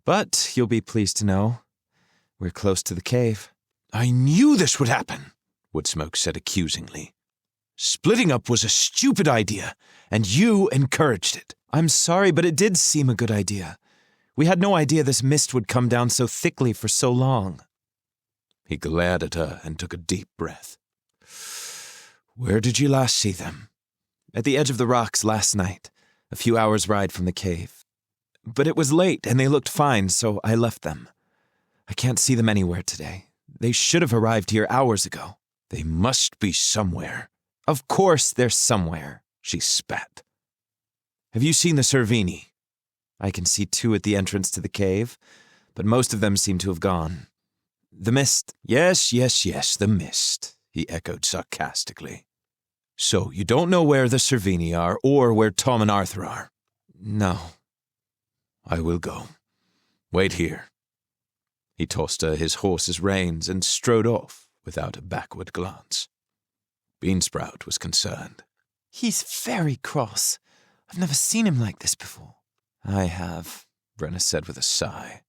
But you'll be pleased to know we're close to the cave. I knew this would happen, Woodsmoke said accusingly. Splitting up was a stupid idea, and you encouraged it. I'm sorry, but it did seem a good idea. We had no idea this mist would come down so thickly for so long. He glared at her and took a deep breath. Where did you last see them? At the edge of the rocks last night, a few hours' ride from the cave. But it was late, and they looked fine, so I left them. I can't see them anywhere today. They should have arrived here hours ago. They must be somewhere. Of course they're somewhere, she spat. Have you seen the Servini? I can see two at the entrance to the cave, but most of them seem to have gone. The mist. Yes, the mist, he echoed sarcastically. So you don't know where the Servini are or where Tom and Arthur are? No. I will go. Wait here. He tossed her his horse's reins and strode off without a backward glance. Beansprout was concerned. He's very cross. I've never seen him like this before. I have, Brena said with a sigh.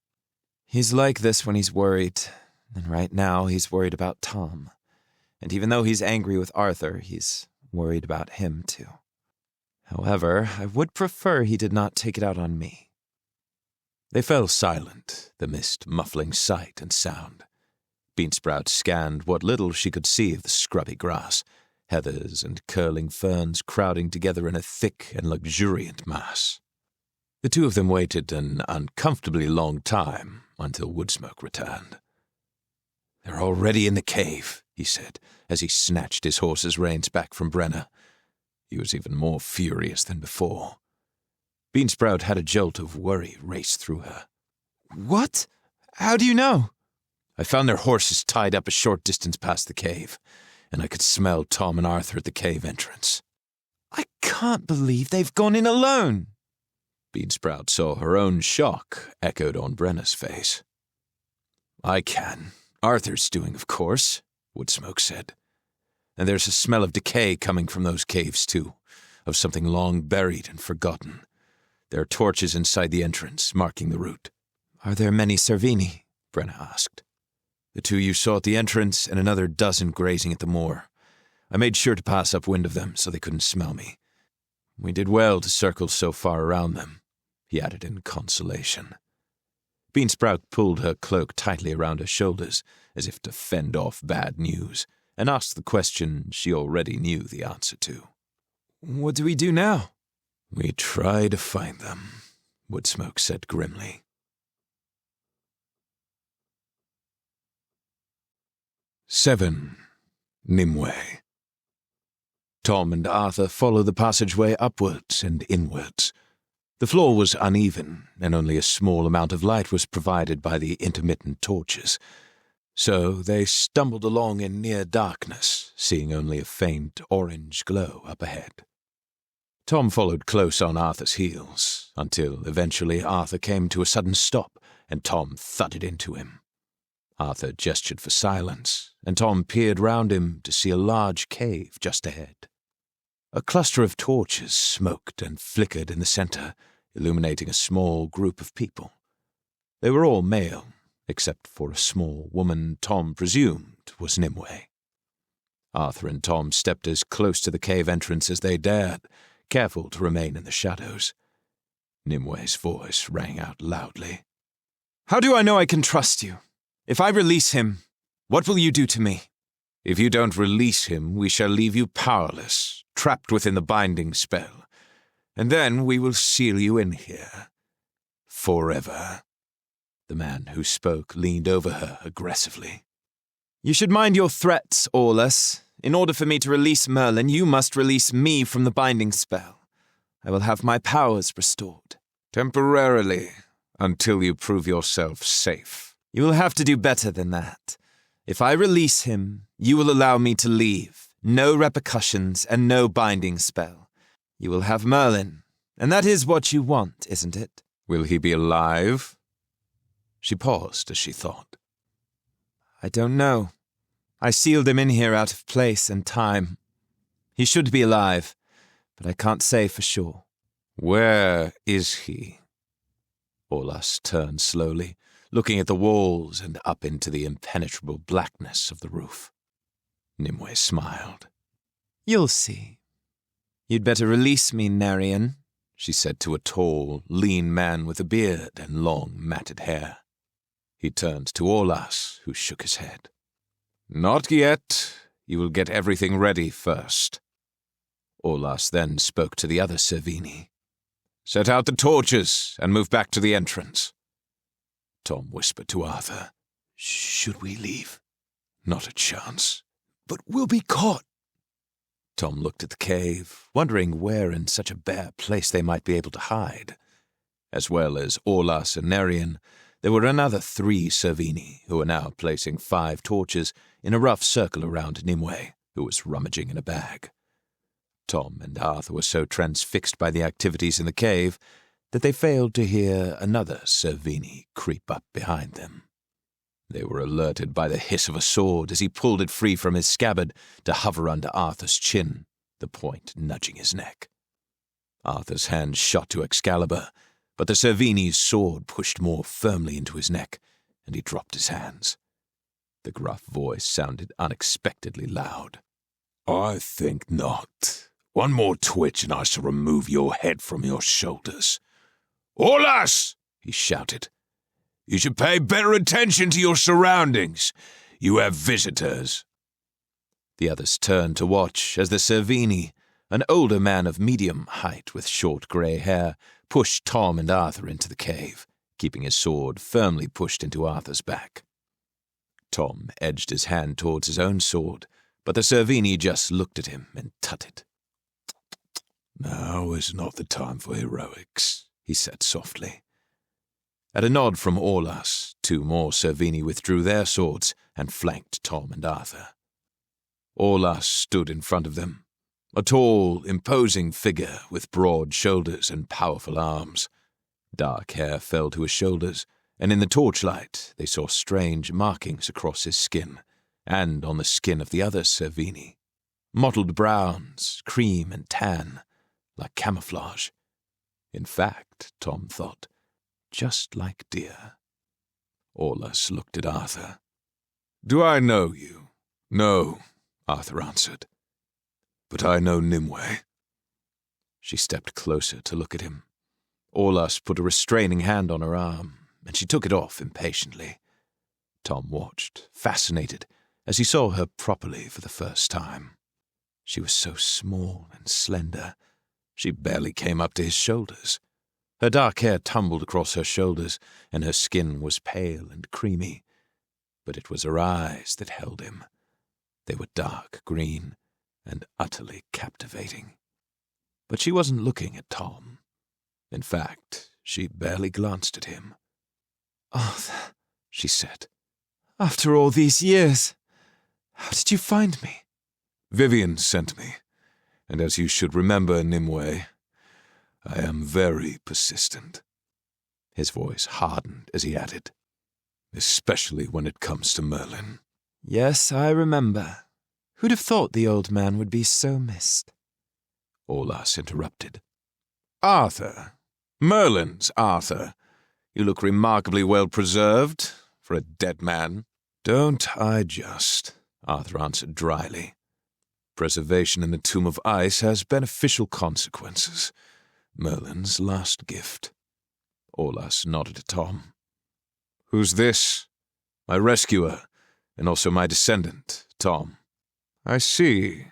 He's like this when he's worried, and right now he's worried about Tom. And even though he's angry with Arthur, he's worried about him too. However, I would prefer he did not take it out on me. They fell silent, the mist muffling sight and sound. Beansprout scanned what little she could see of the scrubby grass, heathers and curling ferns crowding together in a thick and luxuriant mass. The two of them waited an uncomfortably long time until Woodsmoke returned. They're already in the cave, he said, as he snatched his horse's reins back from Brena. He was even more furious than before. Beansprout had a jolt of worry race through her. What? How do you know? I found their horses tied up a short distance past the cave, and I could smell Tom and Arthur at the cave entrance. I can't believe they've gone in alone. Beansprout saw her own shock echoed on Brena's face. I can. Arthur's doing, of course, Woodsmoke said. And there's a smell of decay coming from those caves, too, of something long buried and forgotten. There are torches inside the entrance, marking the route. Are there many Servini? Brena asked. The 2 you saw at the entrance and another dozen grazing at the moor. I made sure to pass upwind of them so they couldn't smell me. We did well to circle so far around them, he added in consolation. Beansprout pulled her cloak tightly around her shoulders, as if to fend off bad news, and asked the question she already knew the answer to. What do we do now? We try to find them, Woodsmoke said grimly. Seven, Nimway. Tom and Arthur followed the passageway upwards and inwards. The floor was uneven, and only a small amount of light was provided by the intermittent torches. So they stumbled along in near darkness, seeing only a faint orange glow up ahead. Tom followed close on Arthur's heels, until eventually Arthur came to a sudden stop, and Tom thudded into him. Arthur gestured for silence, and Tom peered round him to see a large cave just ahead. A cluster of torches smoked and flickered in the center, illuminating a small group of people. They were all male, except for a small woman Tom presumed was Nimue. Arthur and Tom stepped as close to the cave entrance as they dared, careful to remain in the shadows. Nimwe's voice rang out loudly. How do I know I can trust you? If I release him, what will you do to me? If you don't release him, we shall leave you powerless, trapped within the binding spell, and then we will seal you in here. Forever. The man who spoke leaned over her aggressively. You should mind your threats, Aulus. In order for me to release Merlin, you must release me from the binding spell. I will have my powers restored. Temporarily, until you prove yourself safe. You will have to do better than that. If I release him, you will allow me to leave. No repercussions and no binding spell. You will have Merlin, and that is what you want, isn't it? Will he be alive? She paused as she thought. I don't know. I sealed him in here out of place and time. He should be alive, but I can't say for sure. Where is he? Aulus turned slowly, looking at the walls and up into the impenetrable blackness of the roof. Nimue smiled. You'll see. You'd better release me, Narian, she said to a tall, lean man with a beard and long, matted hair. He turned to Aulus, who shook his head. Not yet. You will get everything ready first. Aulus then spoke to the other Servini. Set out the torches and move back to the entrance. Tom whispered to Arthur. Should we leave? Not a chance. But we'll be caught. Tom looked at the cave, wondering where in such a bare place they might be able to hide. As well as Aulus and Narian, there were another 3 Servini who were now placing 5 torches in a rough circle around Nimue, who was rummaging in a bag. Tom and Arthur were so transfixed by the activities in the cave that they failed to hear another Servini creep up behind them. They were alerted by the hiss of a sword as he pulled it free from his scabbard to hover under Arthur's chin, the point nudging his neck. Arthur's hand shot to Excalibur, but the Servini's sword pushed more firmly into his neck, and he dropped his hands. The gruff voice sounded unexpectedly loud. I think not. One more twitch and I shall remove your head from your shoulders. Aulus! He shouted. You should pay better attention to your surroundings. You have visitors. The others turned to watch as the Servini, an older man of medium height with short grey hair, pushed Tom and Arthur into the cave, keeping his sword firmly pushed into Arthur's back. Tom edged his hand towards his own sword, but the Servini just looked at him and tutted. Now is not the time for heroics, he said softly. At a nod from Orlas, 2 more Servini withdrew their swords and flanked Tom and Arthur. Orlas stood in front of them, a tall, imposing figure with broad shoulders and powerful arms. Dark hair fell to his shoulders, and in the torchlight they saw strange markings across his skin, and on the skin of the other Servini. Mottled browns, cream and tan, like camouflage. In fact, Tom thought, just like deer. Orlas looked at Arthur. "Do I know you?" "No," Arthur answered. "But I know Nimway." She stepped closer to look at him. Orlas put a restraining hand on her arm, and she took it off impatiently. Tom watched, fascinated, as he saw her properly for the first time. She was so small and slender, she barely came up to his shoulders. Her dark hair tumbled across her shoulders, and her skin was pale and creamy. But it was her eyes that held him. They were dark green and utterly captivating. But she wasn't looking at Tom. In fact, she barely glanced at him. "Arthur," she said, "after all these years, how did you find me?" "Vivian sent me, and as you should remember, Nimway, I am very persistent." His voice hardened as he added, "Especially when it comes to Merlin." "Yes, I remember. Who'd have thought the old man would be so missed?" Orlas interrupted. "Arthur. Merlin's Arthur. You look remarkably well preserved for a dead man." "Don't I just," Arthur answered dryly. "Preservation in the Tomb of Ice has beneficial consequences. Merlin's last gift." Orlas nodded at Tom. "Who's this?" "My rescuer, and also my descendant, Tom." "I see."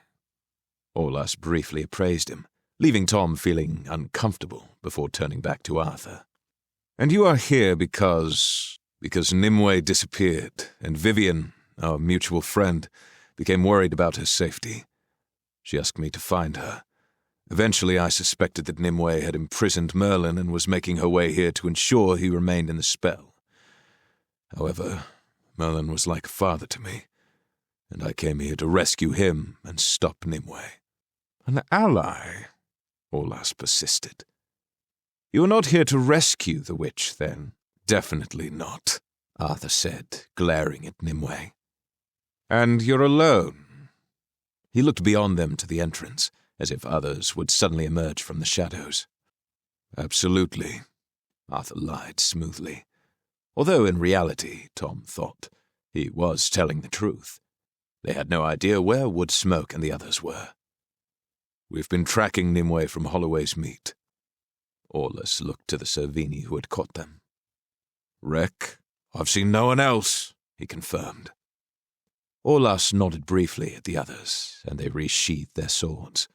Orlas briefly appraised him, leaving Tom feeling uncomfortable before turning back to Arthur. "And you are here because Nimue disappeared, and Vivian, our mutual friend, became worried about her safety. She asked me to find her. Eventually I suspected that Nimue had imprisoned Merlin and was making her way here to ensure he remained in the spell. However, Merlin was like a father to me, and I came here to rescue him and stop Nimue." "An ally?" Orlas persisted. "You are not here to rescue the witch, then?" "Definitely not," Arthur said, glaring at Nimue. "And you're alone?" He looked beyond them to the entrance, as if others would suddenly emerge from the shadows. "Absolutely," Arthur lied smoothly, although in reality, Tom thought, he was telling the truth. They had no idea where Woodsmoke and the others were. "We've been tracking Nimue from Holloways Meet." Orlas looked to the Servini who had caught them. "Wreck? I've seen no one else," he confirmed. Orlas nodded briefly at the others, and they resheathed their swords.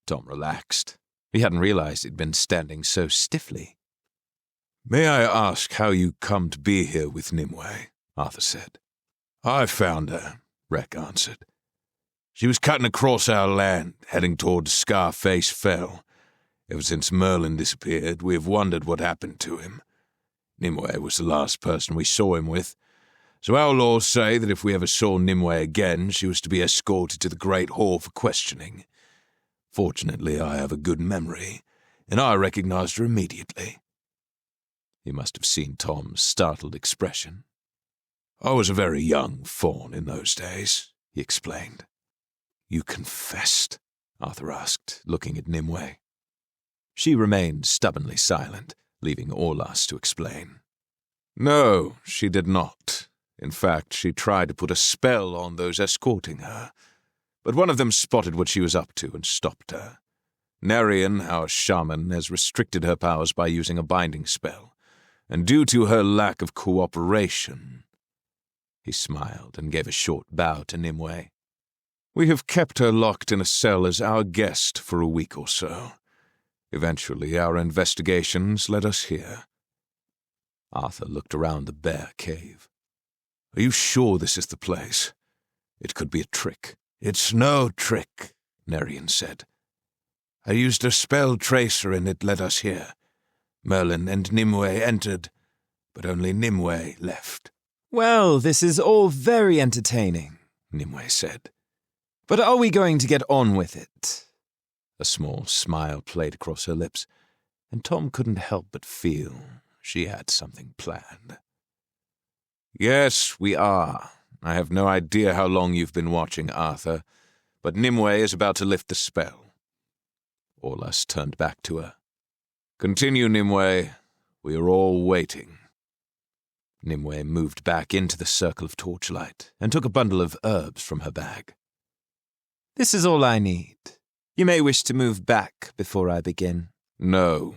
Tom relaxed. He hadn't realized he'd been standing so stiffly. "May I ask how you come to be here with Nimue?" Arthur said. "I found her," Wreck answered. "She was cutting across our land, heading towards Scarface Fell. Ever since Merlin disappeared, we have wondered what happened to him. Nimue was the last person we saw him with, so our laws say that if we ever saw Nimue again, she was to be escorted to the Great Hall for questioning. Fortunately, I have a good memory, and I recognized her immediately." He must have seen Tom's startled expression. "I was a very young fawn in those days," he explained. "You confessed?" Arthur asked, looking at Nimue. She remained stubbornly silent, leaving Orlas to explain. "No, she did not. In fact, she tried to put a spell on those escorting her, but one of them spotted what she was up to and stopped her. Narian, our shaman, has restricted her powers by using a binding spell, and due to her lack of cooperation—" He smiled and gave a short bow to Nimue. "We have kept her locked in a cell as our guest for a week or so. Eventually, our investigations led us here." Arthur looked around the bare cave. "Are you sure this is the place? It could be a trick." "It's no trick," Narian said. "I used a spell tracer and it led us here. Merlin and Nimue entered, but only Nimway left. "Well, this is all very entertaining," Nimue said. "But are we going to get on with it?" A small smile played across her lips, and Tom couldn't help but feel she had something planned. "Yes, we are. I have no idea how long you've been watching, Arthur, but Nimway is about to lift the spell." Orlas turned back to her. "Continue, Nimway. We are all waiting." Nimue moved back into the circle of torchlight and took a bundle of herbs from her bag. "This is all I need. You may wish to move back before I begin." "No."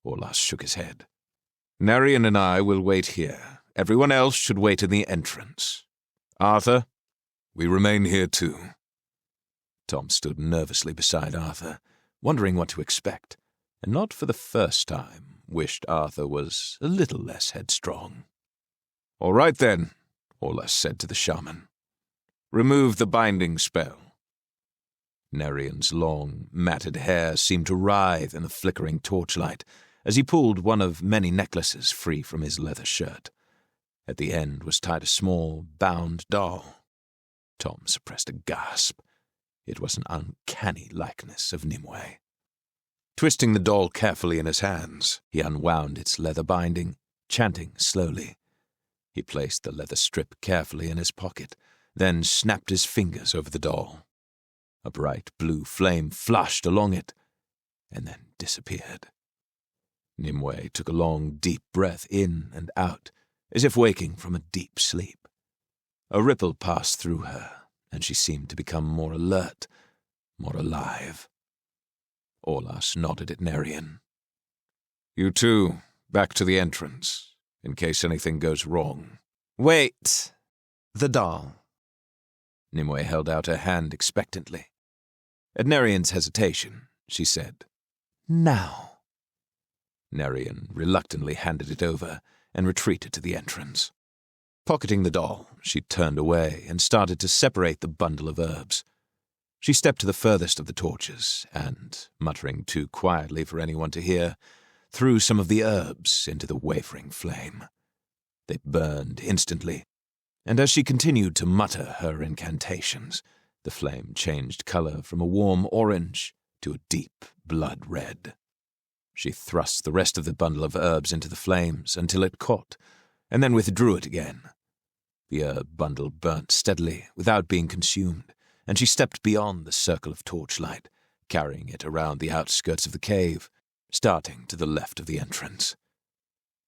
Orlas shook his head. "Narian and I will wait here. Everyone else should wait in the entrance. Arthur, we remain here too." Tom stood nervously beside Arthur, wondering what to expect, and not for the first time wished Arthur was a little less headstrong. "All right then," Orlas said to the shaman. "Remove the binding spell." Narian's long, matted hair seemed to writhe in the flickering torchlight as he pulled one of many necklaces free from his leather shirt. At the end was tied a small, bound doll. Tom suppressed a gasp. It was an uncanny likeness of Nimue. Twisting the doll carefully in his hands, he unwound its leather binding, chanting slowly. He placed the leather strip carefully in his pocket, then snapped his fingers over the doll. A bright blue flame flashed along it, and then disappeared. Nimue took a long, deep breath in and out, as if waking from a deep sleep. A ripple passed through her, and she seemed to become more alert, more alive. Orlas nodded at Narian. "You two, back to the entrance, in case anything goes wrong." "Wait. The doll." Nimue held out her hand expectantly. At Narian's hesitation, she said, "Now." Narian reluctantly handed it over and retreated to the entrance. Pocketing the doll, she turned away and started to separate the bundle of herbs. She stepped to the furthest of the torches and, muttering too quietly for anyone to hear, threw some of the herbs into the wavering flame. They burned instantly, and as she continued to mutter her incantations, the flame changed color from a warm orange to a deep blood red. She thrust the rest of the bundle of herbs into the flames until it caught, and then withdrew it again. The herb bundle burnt steadily without being consumed, and she stepped beyond the circle of torchlight, carrying it around the outskirts of the cave, starting to the left of the entrance.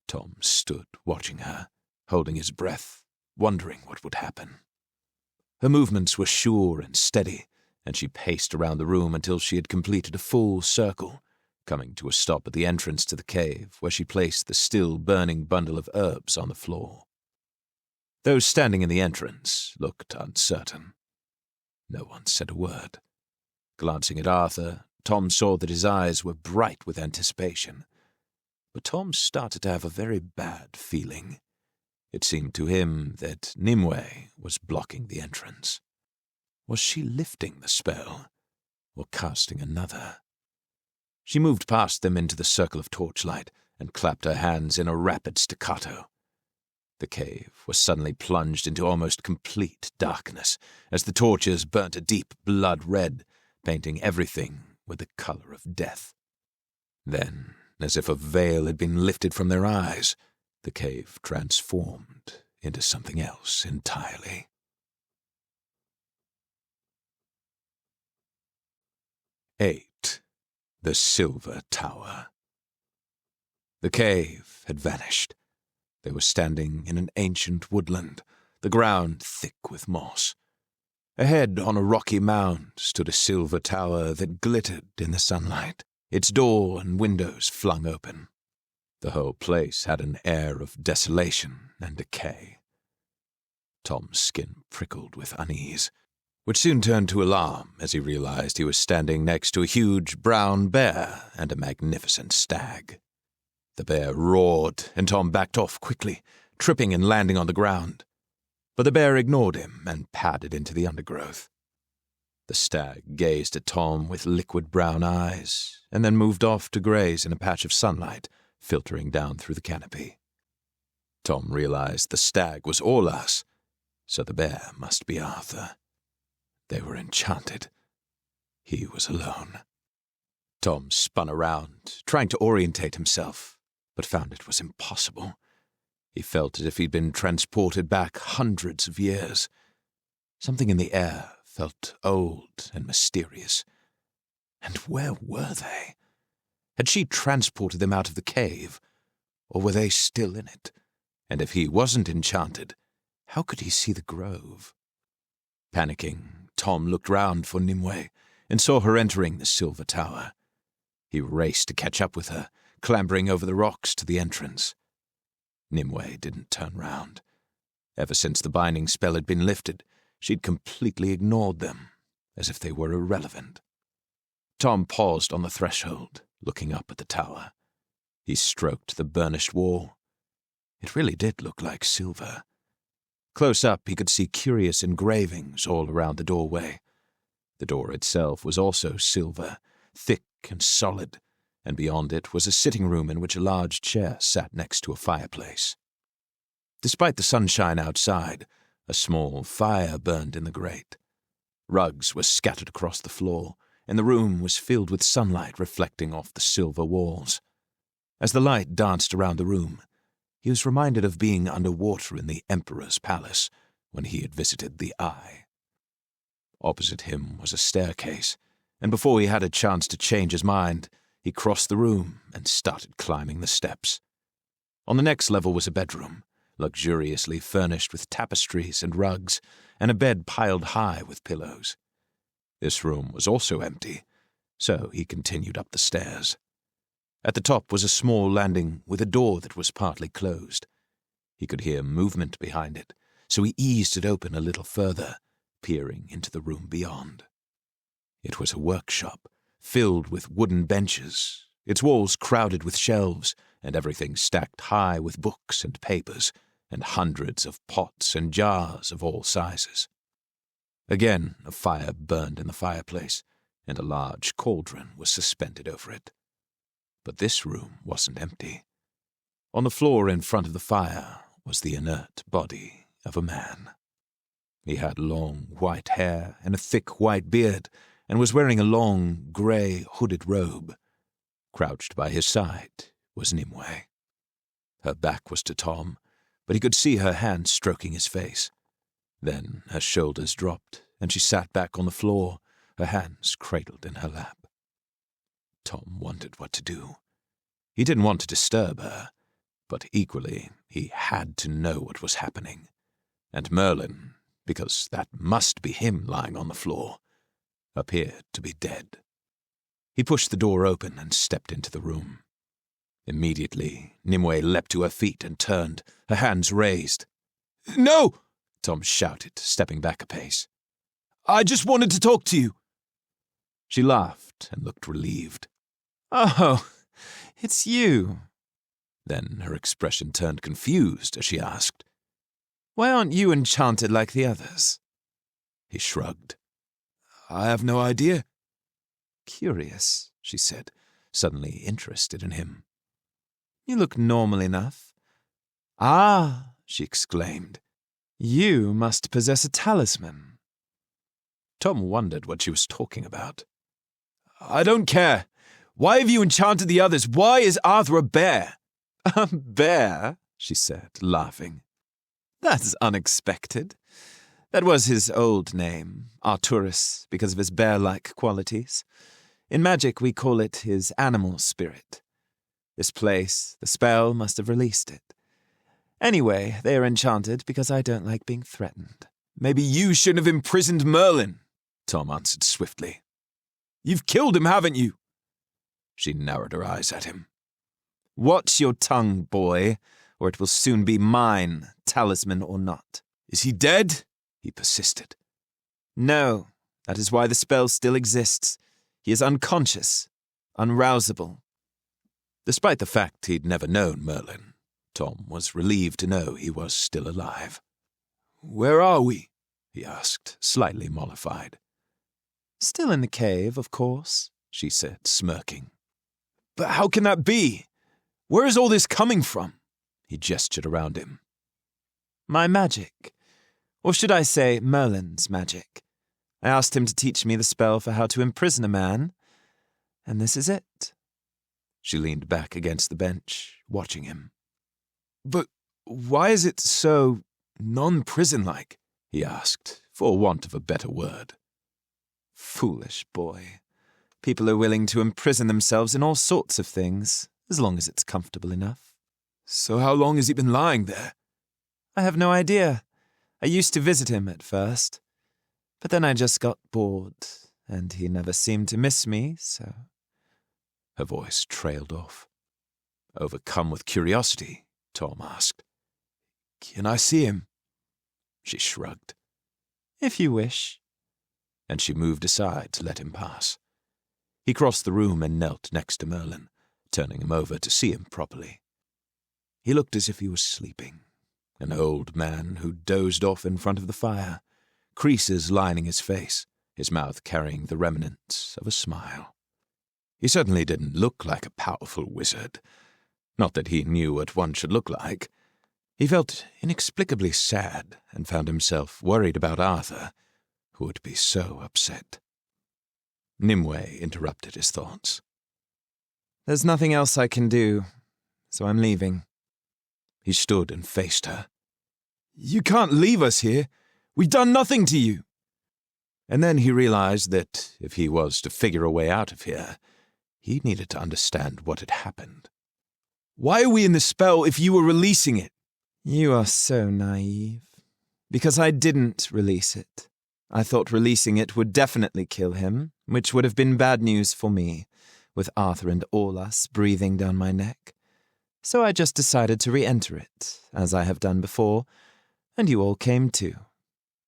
Tom stood watching her, holding his breath, wondering what would happen. Her movements were sure and steady, and she paced around the room until she had completed a full circle, coming to a stop at the entrance to the cave, where she placed the still burning bundle of herbs on the floor. Those standing in the entrance looked uncertain. No one said a word. Glancing at Arthur, Tom saw that his eyes were bright with anticipation. But Tom started to have a very bad feeling. It seemed to him that Nimue was blocking the entrance. Was she lifting the spell, or casting another? She moved past them into the circle of torchlight and clapped her hands in a rapid staccato. The cave was suddenly plunged into almost complete darkness as the torches burnt a deep blood red, painting everything with the color of death. Then, as if a veil had been lifted from their eyes, the cave transformed into something else entirely. The Silver Tower. The cave had vanished. They were standing in an ancient woodland, the ground thick with moss. Ahead on a rocky mound stood a silver tower that glittered in the sunlight, its door and windows flung open. The whole place had an air of desolation and decay. Tom's skin prickled with unease, which soon turned to alarm as he realized he was standing next to a huge brown bear and a magnificent stag. The bear roared, and Tom backed off quickly, tripping and landing on the ground. But the bear ignored him and padded into the undergrowth. The stag gazed at Tom with liquid brown eyes, and then moved off to graze in a patch of sunlight filtering down through the canopy. Tom realized the stag was all us, so the bear must be Arthur. They were enchanted. He was alone. Tom spun around, trying to orientate himself, but found it was impossible. He felt as if he'd been transported back hundreds of years. Something in the air felt old and mysterious. And where were they? Had she transported them out of the cave, or were they still in it? And if he wasn't enchanted, how could he see the grove? Panicking, Tom looked round for Nimue and saw her entering the silver tower. He raced to catch up with her, clambering over the rocks to the entrance. Nimue didn't turn round. Ever since the binding spell had been lifted, she'd completely ignored them, as if they were irrelevant. Tom paused on the threshold, looking up at the tower. He stroked the burnished wall. It really did look like silver. Close up, he could see curious engravings all around the doorway. The door itself was also silver, thick and solid, and beyond it was a sitting room in which a large chair sat next to a fireplace. Despite the sunshine outside, a small fire burned in the grate. Rugs were scattered across the floor, and the room was filled with sunlight reflecting off the silver walls. As the light danced around the room, he was reminded of being underwater in the Emperor's palace when he had visited the Eye. Opposite him was a staircase, and before he had a chance to change his mind, he crossed the room and started climbing the steps. On the next level was a bedroom, luxuriously furnished with tapestries and rugs, and a bed piled high with pillows. This room was also empty, so he continued up the stairs. At the top was a small landing with a door that was partly closed. He could hear movement behind it, so he eased it open a little further, peering into the room beyond. It was a workshop, filled with wooden benches, its walls crowded with shelves, and everything stacked high with books and papers, and hundreds of pots and jars of all sizes. Again, a fire burned in the fireplace, and a large cauldron was suspended over it. But this room wasn't empty. On the floor in front of the fire was the inert body of a man. He had long white hair and a thick white beard, and was wearing a long, grey, hooded robe. Crouched by his side was Nimue. Her back was to Tom, but he could see her hand stroking his face. Then her shoulders dropped, and she sat back on the floor, her hands cradled in her lap. Tom wondered what to do. He didn't want to disturb her, but equally he had to know what was happening. And Merlin, because that must be him lying on the floor, appeared to be dead. He pushed the door open and stepped into the room. Immediately, Nimue leapt to her feet and turned, her hands raised. "No!" Tom shouted, stepping back a pace. "I just wanted to talk to you." She laughed and looked relieved. "Oh, it's you." Then her expression turned confused as she asked, "Why aren't you enchanted like the others?" He shrugged. "I have no idea." "Curious," she said, suddenly interested in him. "You look normal enough." "Ah," she exclaimed, "you must possess a talisman." Tom wondered what she was talking about. "I don't care. Why have you enchanted the others? Why is Arthur a bear?" "A bear?" she said, laughing. "That's unexpected. That was his old name, Arturus, because of his bear-like qualities. In magic, we call it his animal spirit. This place, the spell, must have released it. Anyway, they are enchanted because I don't like being threatened." "Maybe you shouldn't have imprisoned Merlin," Tom answered swiftly. "You've killed him, haven't you?" She narrowed her eyes at him. "Watch your tongue, boy, or it will soon be mine, talisman or not." "Is he dead?" he persisted. "No, that is why the spell still exists. He is unconscious, unrousable." Despite the fact he'd never known Merlin, Tom was relieved to know he was still alive. "Where are we?" he asked, slightly mollified. "Still in the cave, of course," she said, smirking. "But how can that be? Where is all this coming from?" He gestured around him. My magic. Or should I say Merlin's magic. I asked him to teach me the spell for how to imprison a man, and this is it. She leaned back against the bench, watching him. But why is it so non-prison-like? He asked, for want of a better word. Foolish boy. People are willing to imprison themselves in all sorts of things, as long as it's comfortable enough. So how long has he been lying there? I have no idea. I used to visit him at first, but then I just got bored, and he never seemed to miss me, so... Her voice trailed off. Overcome with curiosity, Tom asked. Can I see him? She shrugged. If you wish. And she moved aside to let him pass. He crossed the room and knelt next to Merlin, turning him over to see him properly. He looked as if he was sleeping, an old man who dozed off in front of the fire, creases lining his face, his mouth carrying the remnants of a smile. He certainly didn't look like a powerful wizard. Not that he knew what one should look like. He felt inexplicably sad and found himself worried about Arthur, who would be so upset. Nimue interrupted his thoughts. There's nothing else I can do, so I'm leaving. He stood and faced her. You can't leave us here. We've done nothing to you. And then he realized that if he was to figure a way out of here, he needed to understand what had happened. Why are we in the spell if you were releasing it? You are so naive. Because I didn't release it. I thought releasing it would definitely kill him, which would have been bad news for me, with Arthur and all us breathing down my neck. So I just decided to re-enter it, as I have done before, and you all came too.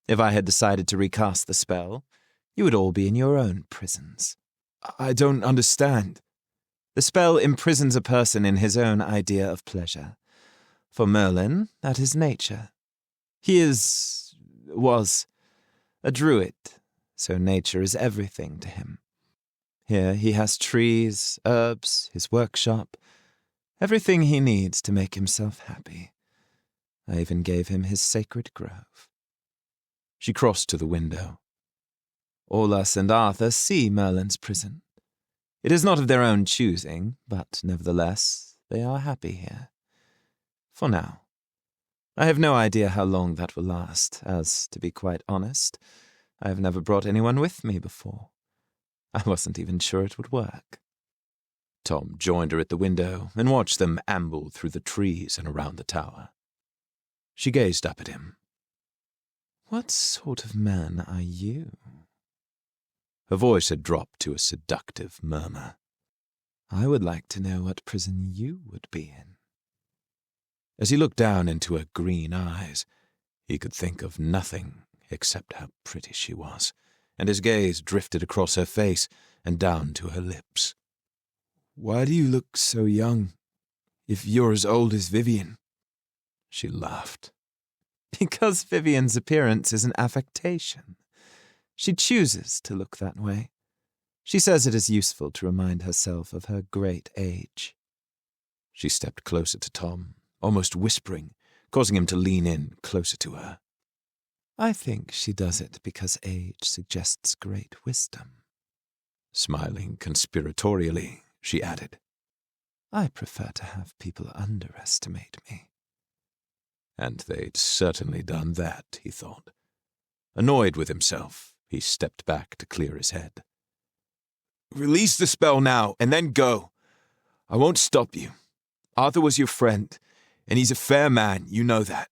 If I had decided to recast the spell, you would all be in your own prisons. I don't understand. The spell imprisons a person in his own idea of pleasure. For Merlin, that is nature. He was a druid, so nature is everything to him. Here he has trees, herbs, his workshop, everything he needs to make himself happy. I even gave him his sacred grove. She crossed to the window. Aulas and Arthur see Merlin's prison. It is not of their own choosing, but nevertheless they are happy here. For now. I have no idea how long that will last, as, to be quite honest, I have never brought anyone with me before. I wasn't even sure it would work. Tom joined her at the window and watched them amble through the trees and around the tower. She gazed up at him. What sort of man are you? Her voice had dropped to a seductive murmur. I would like to know what prison you would be in. As he looked down into her green eyes, he could think of nothing except how pretty she was, and his gaze drifted across her face and down to her lips. Why do you look so young, if you're as old as Vivien? She laughed. Because Vivian's appearance is an affectation. She chooses to look that way. She says it is useful to remind herself of her great age. She stepped closer to Tom, almost whispering, causing him to lean in closer to her. I think she does it because age suggests great wisdom. Smiling conspiratorially, she added, I prefer to have people underestimate me. And they'd certainly done that, he thought. Annoyed with himself, he stepped back to clear his head. Release the spell now, and then go. I won't stop you. Arthur was your friend, and he's a fair man, you know that.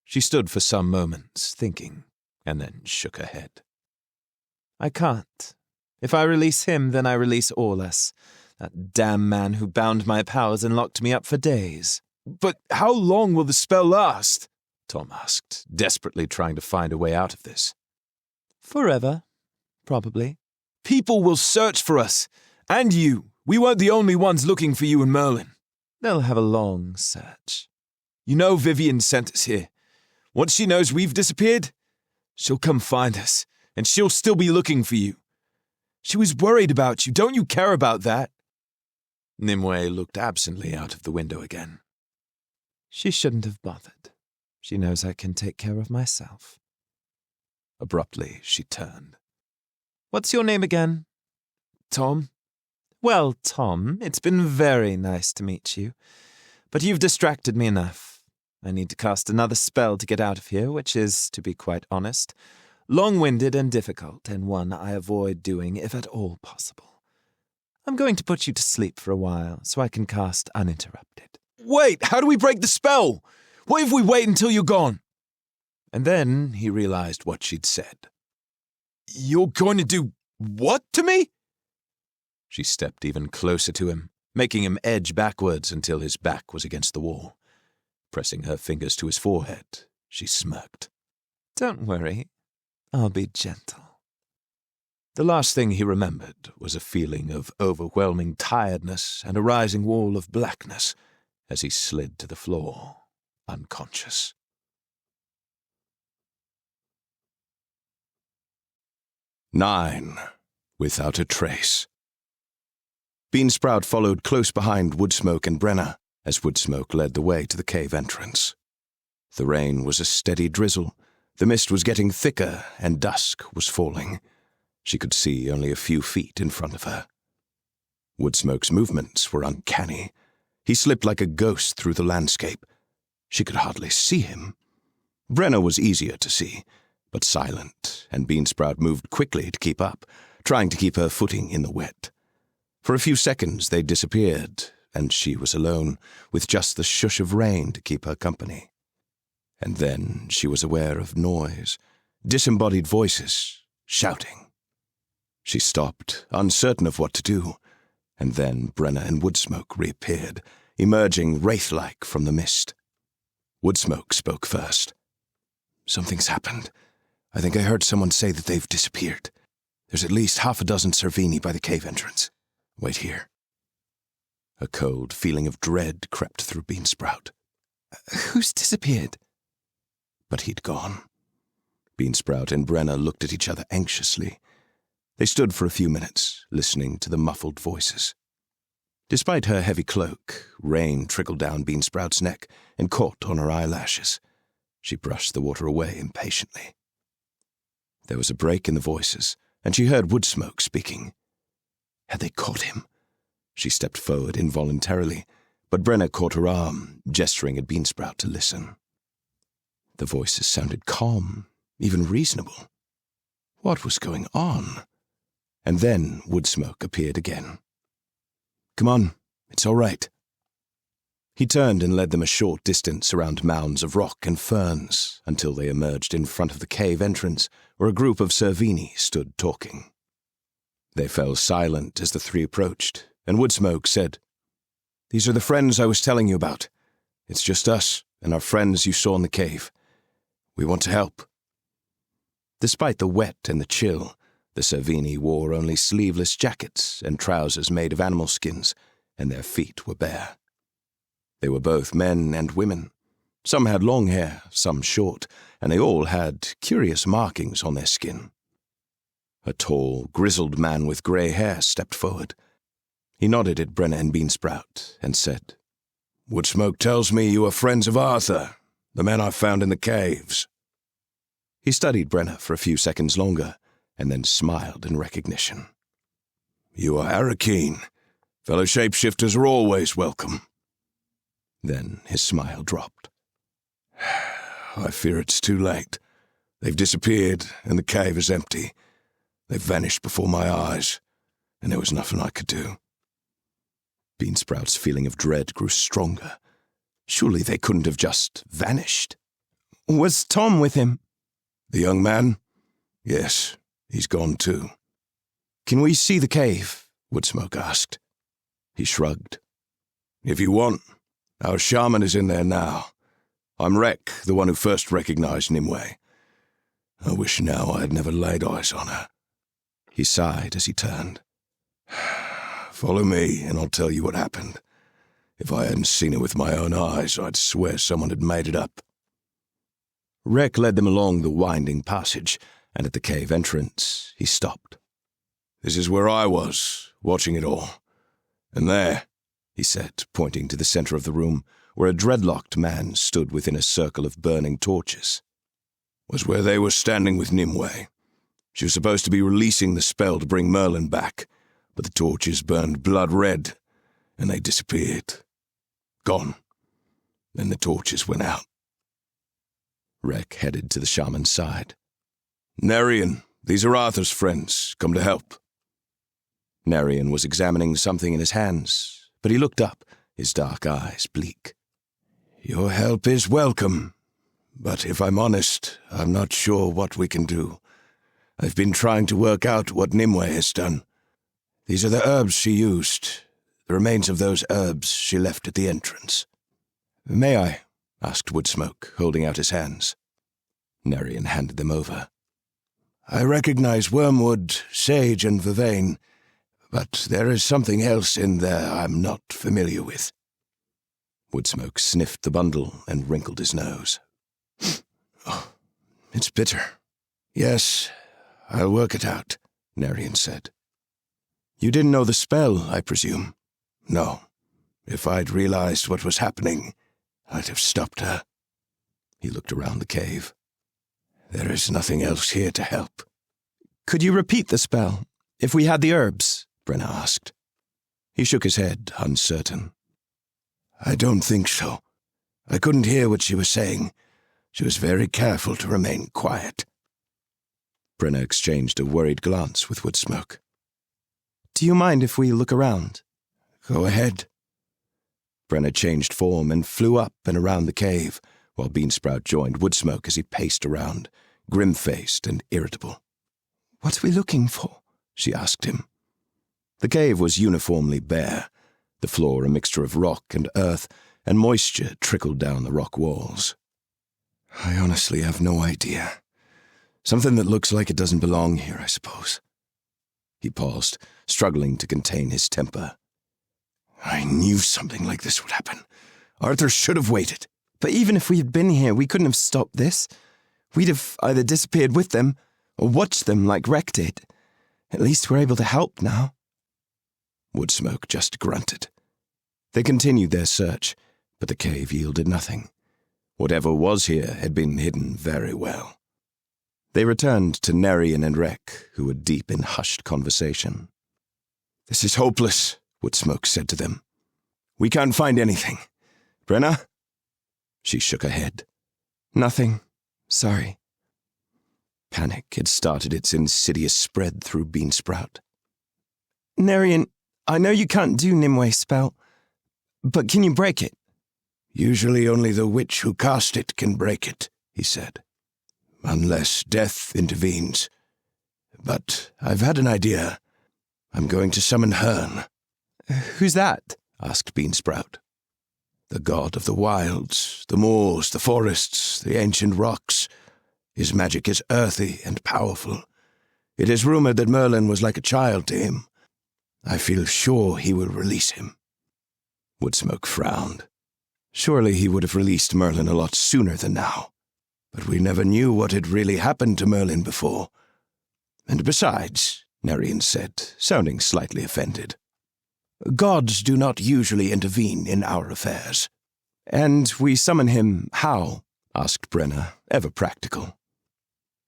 She stood for some moments, thinking, and then shook her head. I can't. If I release him, then I release Aulas, that damn man who bound my powers and locked me up for days. But how long will the spell last? Tom asked, desperately trying to find a way out of this. Forever, probably. People will search for us, and you. We weren't the only ones looking for you and Merlin. They'll have a long search. You know Vivien sent us here. Once she knows we've disappeared, she'll come find us, and she'll still be looking for you. She was worried about you. Don't you care about that? Nimue looked absently out of the window again. She shouldn't have bothered. She knows I can take care of myself. Abruptly, she turned. What's your name again? Tom? Well, Tom, it's been very nice to meet you. But you've distracted me enough. I need to cast another spell to get out of here, which is, to be quite honest, long-winded and difficult, and one I avoid doing if at all possible. I'm going to put you to sleep for a while, so I can cast uninterrupted. Wait, how do we break the spell? What if we wait until you're gone? And then he realized what she'd said. You're going to do what to me? She stepped even closer to him, making him edge backwards until his back was against the wall. Pressing her fingers to his forehead, she smirked. Don't worry, I'll be gentle. The last thing he remembered was a feeling of overwhelming tiredness and a rising wall of blackness as he slid to the floor, unconscious. Nine, without a trace. Beansprout followed close behind Woodsmoke and Brena as Woodsmoke led the way to the cave entrance. The rain was a steady drizzle, the mist was getting thicker, and dusk was falling. She could see only a few feet in front of her. Woodsmoke's movements were uncanny. He slipped like a ghost through the landscape. She could hardly see him. Brena was easier to see, but silent, and Beansprout moved quickly to keep up, trying to keep her footing in the wet. For a few seconds they disappeared, and she was alone, with just the shush of rain to keep her company. And then she was aware of noise, disembodied voices, shouting. She stopped, uncertain of what to do, and then Brena and Woodsmoke reappeared, emerging wraith-like from the mist. Woodsmoke spoke first. "Something's happened. I think I heard someone say that they've disappeared. There's at least half a dozen Cervini by the cave entrance. Wait here." A cold feeling of dread crept through Beansprout. Who's disappeared? But he'd gone. Beansprout and Brena looked at each other anxiously. They stood for a few minutes, listening to the muffled voices. Despite her heavy cloak, rain trickled down Beansprout's neck and caught on her eyelashes. She brushed the water away impatiently. There was a break in the voices, and she heard Woodsmoke speaking. Had they caught him? She stepped forward involuntarily, but Brena caught her arm, gesturing at Beansprout to listen. The voices sounded calm, even reasonable. What was going on? And then Woodsmoke appeared again. "Come on, it's all right." He turned and led them a short distance around mounds of rock and ferns until they emerged in front of the cave entrance where a group of Cervini stood talking. They fell silent as the three approached, and Woodsmoke said, "These are the friends I was telling you about. It's just us and our friends you saw in the cave. We want to help." Despite the wet and the chill, the Cervini wore only sleeveless jackets and trousers made of animal skins, and their feet were bare. They were both men and women. Some had long hair, some short, and they all had curious markings on their skin. A tall, grizzled man with grey hair stepped forward. He nodded at Brena and Beansprout and said, "Woodsmoke tells me you are friends of Arthur, the man I found in the caves." He studied Brena for a few seconds longer, and then smiled in recognition. "You are Arakeen. Fellow shapeshifters are always welcome." Then his smile dropped. "I fear it's too late. They've disappeared, and the cave is empty. They've vanished before my eyes, and there was nothing I could do." Beansprout's feeling of dread grew stronger. Surely they couldn't have just vanished. Was Tom with him? "The young man? Yes, he's gone too." "Can we see the cave?" Woodsmoke asked. He shrugged. "If you want. Our shaman is in there now. I'm Rek, the one who first recognized Nimway. I wish now I had never laid eyes on her." He sighed as he turned. "Follow me, and I'll tell you what happened. If I hadn't seen it with my own eyes, I'd swear someone had made it up." Rek led them along the winding passage, and at the cave entrance, he stopped. "This is where I was, watching it all. And there," he said, pointing to the center of the room, where a dreadlocked man stood within a circle of burning torches. Was where they were standing with Nimue. She was supposed to be releasing the spell to bring Merlin back, but the torches burned blood red, and they disappeared. Gone. Then the torches went out. Rek headed to the shaman's side. Narian, these are Arthur's friends, come to help. Narian was examining something in his hands, but he looked up, his dark eyes bleak. Your help is welcome, but if I'm honest, I'm not sure what we can do. I've been trying to work out what Nimue has done. These are the herbs she used, the remains of those herbs she left at the entrance. May I? Asked Woodsmoke, holding out his hands. Narian handed them over. I recognize wormwood, sage, and vervain, but there is something else in there I'm not familiar with. Woodsmoke sniffed the bundle and wrinkled his nose. Oh, it's bitter. Yes, I'll work it out, Narian said. You didn't know the spell, I presume? No. If I'd realized what was happening, I'd have stopped her. He looked around the cave. There is nothing else here to help. Could you repeat the spell, if we had the herbs? Brena asked. He shook his head, uncertain. I don't think so. I couldn't hear what she was saying. She was very careful to remain quiet. Brena exchanged a worried glance with Woodsmoke. Do you mind if we look around? Go ahead. Brena changed form and flew up and around the cave, while Beansprout joined Woodsmoke as he paced around, grim-faced and irritable. What are we looking for? She asked him. The cave was uniformly bare, the floor a mixture of rock and earth, and moisture trickled down the rock walls. I honestly have no idea. Something that looks like it doesn't belong here, I suppose. He paused, struggling to contain his temper. I knew something like this would happen. Arthur should have waited. But even if we had been here, we couldn't have stopped this. We'd have either disappeared with them, or watched them like Rek did. At least we're able to help now. Woodsmoke just grunted. They continued their search, but the cave yielded nothing. Whatever was here had been hidden very well. They returned to Narian and Rek, who were deep in hushed conversation. This is hopeless, Woodsmoke said to them. We can't find anything. Brena? She shook her head. Nothing. Sorry. Panic had started its insidious spread through Beansprout. Narian, I know you can't do Nimway's spell, but can you break it? Usually only the witch who cast it can break it, he said. Unless death intervenes. But I've had an idea. I'm going to summon Hearn. Who's that? Asked Beansprout. The god of the wilds, the moors, the forests, the ancient rocks. His magic is earthy and powerful. It is rumored that Merlin was like a child to him. I feel sure he will release him. Woodsmoke frowned. Surely he would have released Merlin a lot sooner than now. But we never knew what had really happened to Merlin before. And besides, Narian said, sounding slightly offended, gods do not usually intervene in our affairs. And we summon him how? Asked Brena, ever practical.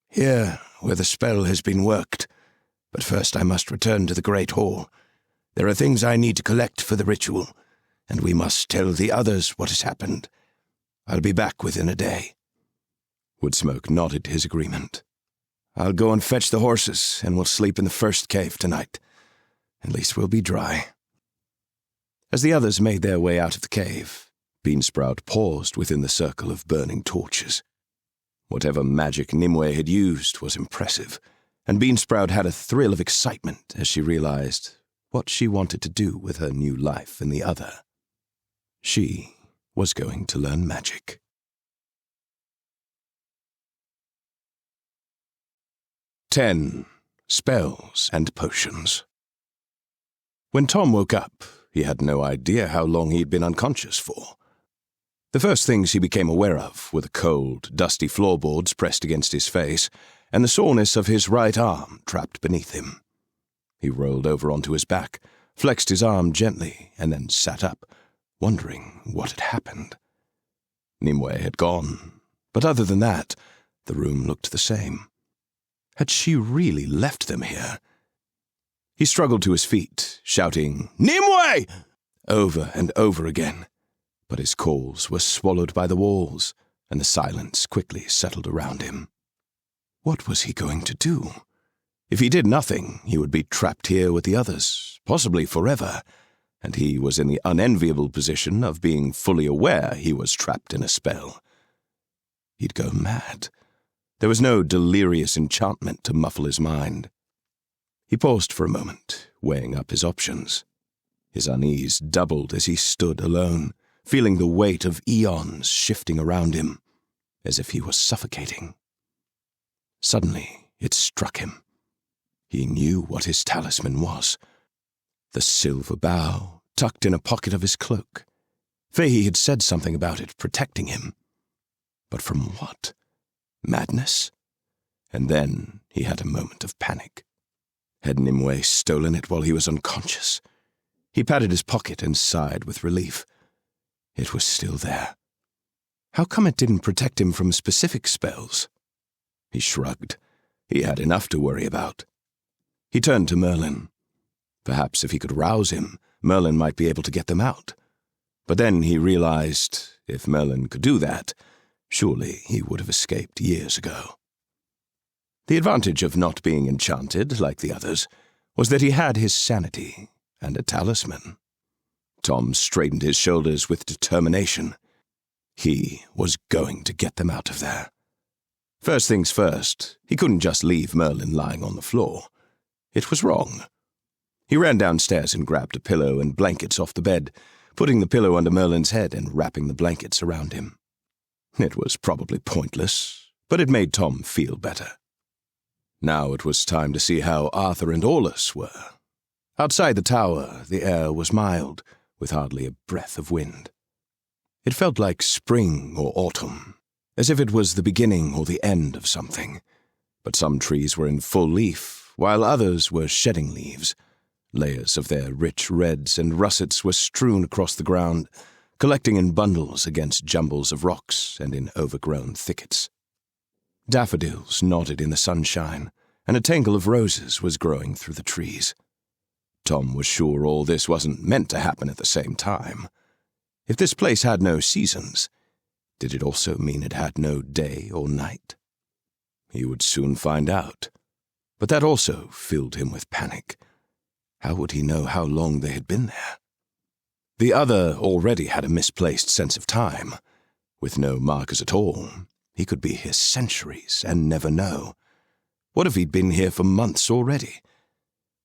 Here, where the spell has been worked. But first I must return to the Great Hall. There are things I need to collect for the ritual, and we must tell the others what has happened. I'll be back within a day. Woodsmoke nodded his agreement. I'll go and fetch the horses, and we'll sleep in the first cave tonight. At least we'll be dry. As the others made their way out of the cave, Beansprout paused within the circle of burning torches. Whatever magic Nimue had used was impressive, and Beansprout had a thrill of excitement as she realized what she wanted to do with her new life in the other. She was going to learn magic. 10. Spells and Potions. When Tom woke up, he had no idea how long he'd been unconscious for. The first things he became aware of were the cold, dusty floorboards pressed against his face and the soreness of his right arm trapped beneath him. He rolled over onto his back, flexed his arm gently, and then sat up, wondering what had happened. Nimue had gone, but other than that, the room looked the same. Had she really left them here? He struggled to his feet, shouting, "Nimue!" over and over again, but his calls were swallowed by the walls, and the silence quickly settled around him. What was he going to do? If he did nothing, he would be trapped here with the others, possibly forever, and he was in the unenviable position of being fully aware he was trapped in a spell. He'd go mad. There was no delirious enchantment to muffle his mind. He paused for a moment, weighing up his options. His unease doubled as he stood alone, feeling the weight of eons shifting around him, as if he was suffocating. Suddenly, it struck him. He knew what his talisman was. The silver bow, tucked in a pocket of his cloak. Fahey had said something about it protecting him. But from what? Madness? And then he had a moment of panic. Had Nimue stolen it while he was unconscious? He patted his pocket and sighed with relief. It was still there. How come it didn't protect him from specific spells? He shrugged. He had enough to worry about. He turned to Merlin. Perhaps if he could rouse him, Merlin might be able to get them out. But then he realized, if Merlin could do that, surely he would have escaped years ago. The advantage of not being enchanted like the others was that he had his sanity and a talisman. Tom straightened his shoulders with determination. He was going to get them out of there. First things first, he couldn't just leave Merlin lying on the floor. It was wrong. He ran downstairs and grabbed a pillow and blankets off the bed, putting the pillow under Merlin's head and wrapping the blankets around him. It was probably pointless, but it made Tom feel better. Now it was time to see how Arthur and Aulus were. Outside the tower, the air was mild, with hardly a breath of wind. It felt like spring or autumn, as if it was the beginning or the end of something. But some trees were in full leaf, while others were shedding leaves. Layers of their rich reds and russets were strewn across the ground, collecting in bundles against jumbles of rocks and in overgrown thickets. Daffodils nodded in the sunshine, and a tangle of roses was growing through the trees. Tom was sure all this wasn't meant to happen at the same time. If this place had no seasons, did it also mean it had no day or night? He would soon find out. But that also filled him with panic. How would he know how long they had been there? The other already had a misplaced sense of time. With no markers at all, he could be here centuries and never know. What if he'd been here for months already?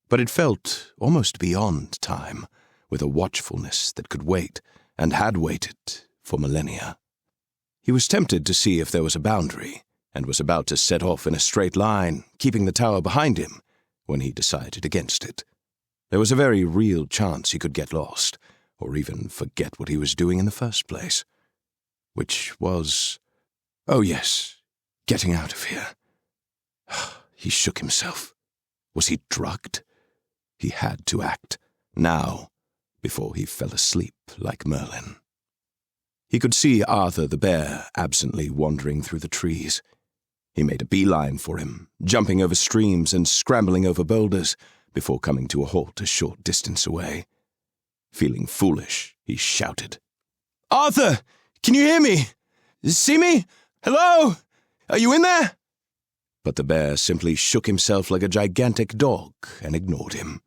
But it felt almost beyond time, with a watchfulness that could wait, and had waited, for millennia. He was tempted to see if there was a boundary, and was about to set off in a straight line, keeping the tower behind him, when he decided against it. There was a very real chance he could get lost, or even forget what he was doing in the first place. Which was... oh yes, getting out of here. He shook himself. Was he drugged? He had to act, now, before he fell asleep like Merlin. He could see Arthur the bear absently wandering through the trees. He made a beeline for him, jumping over streams and scrambling over boulders, before coming to a halt a short distance away. Feeling foolish, he shouted, "Arthur! Can you hear me? See me? Hello? Are you in there?" But the bear simply shook himself like a gigantic dog and ignored him.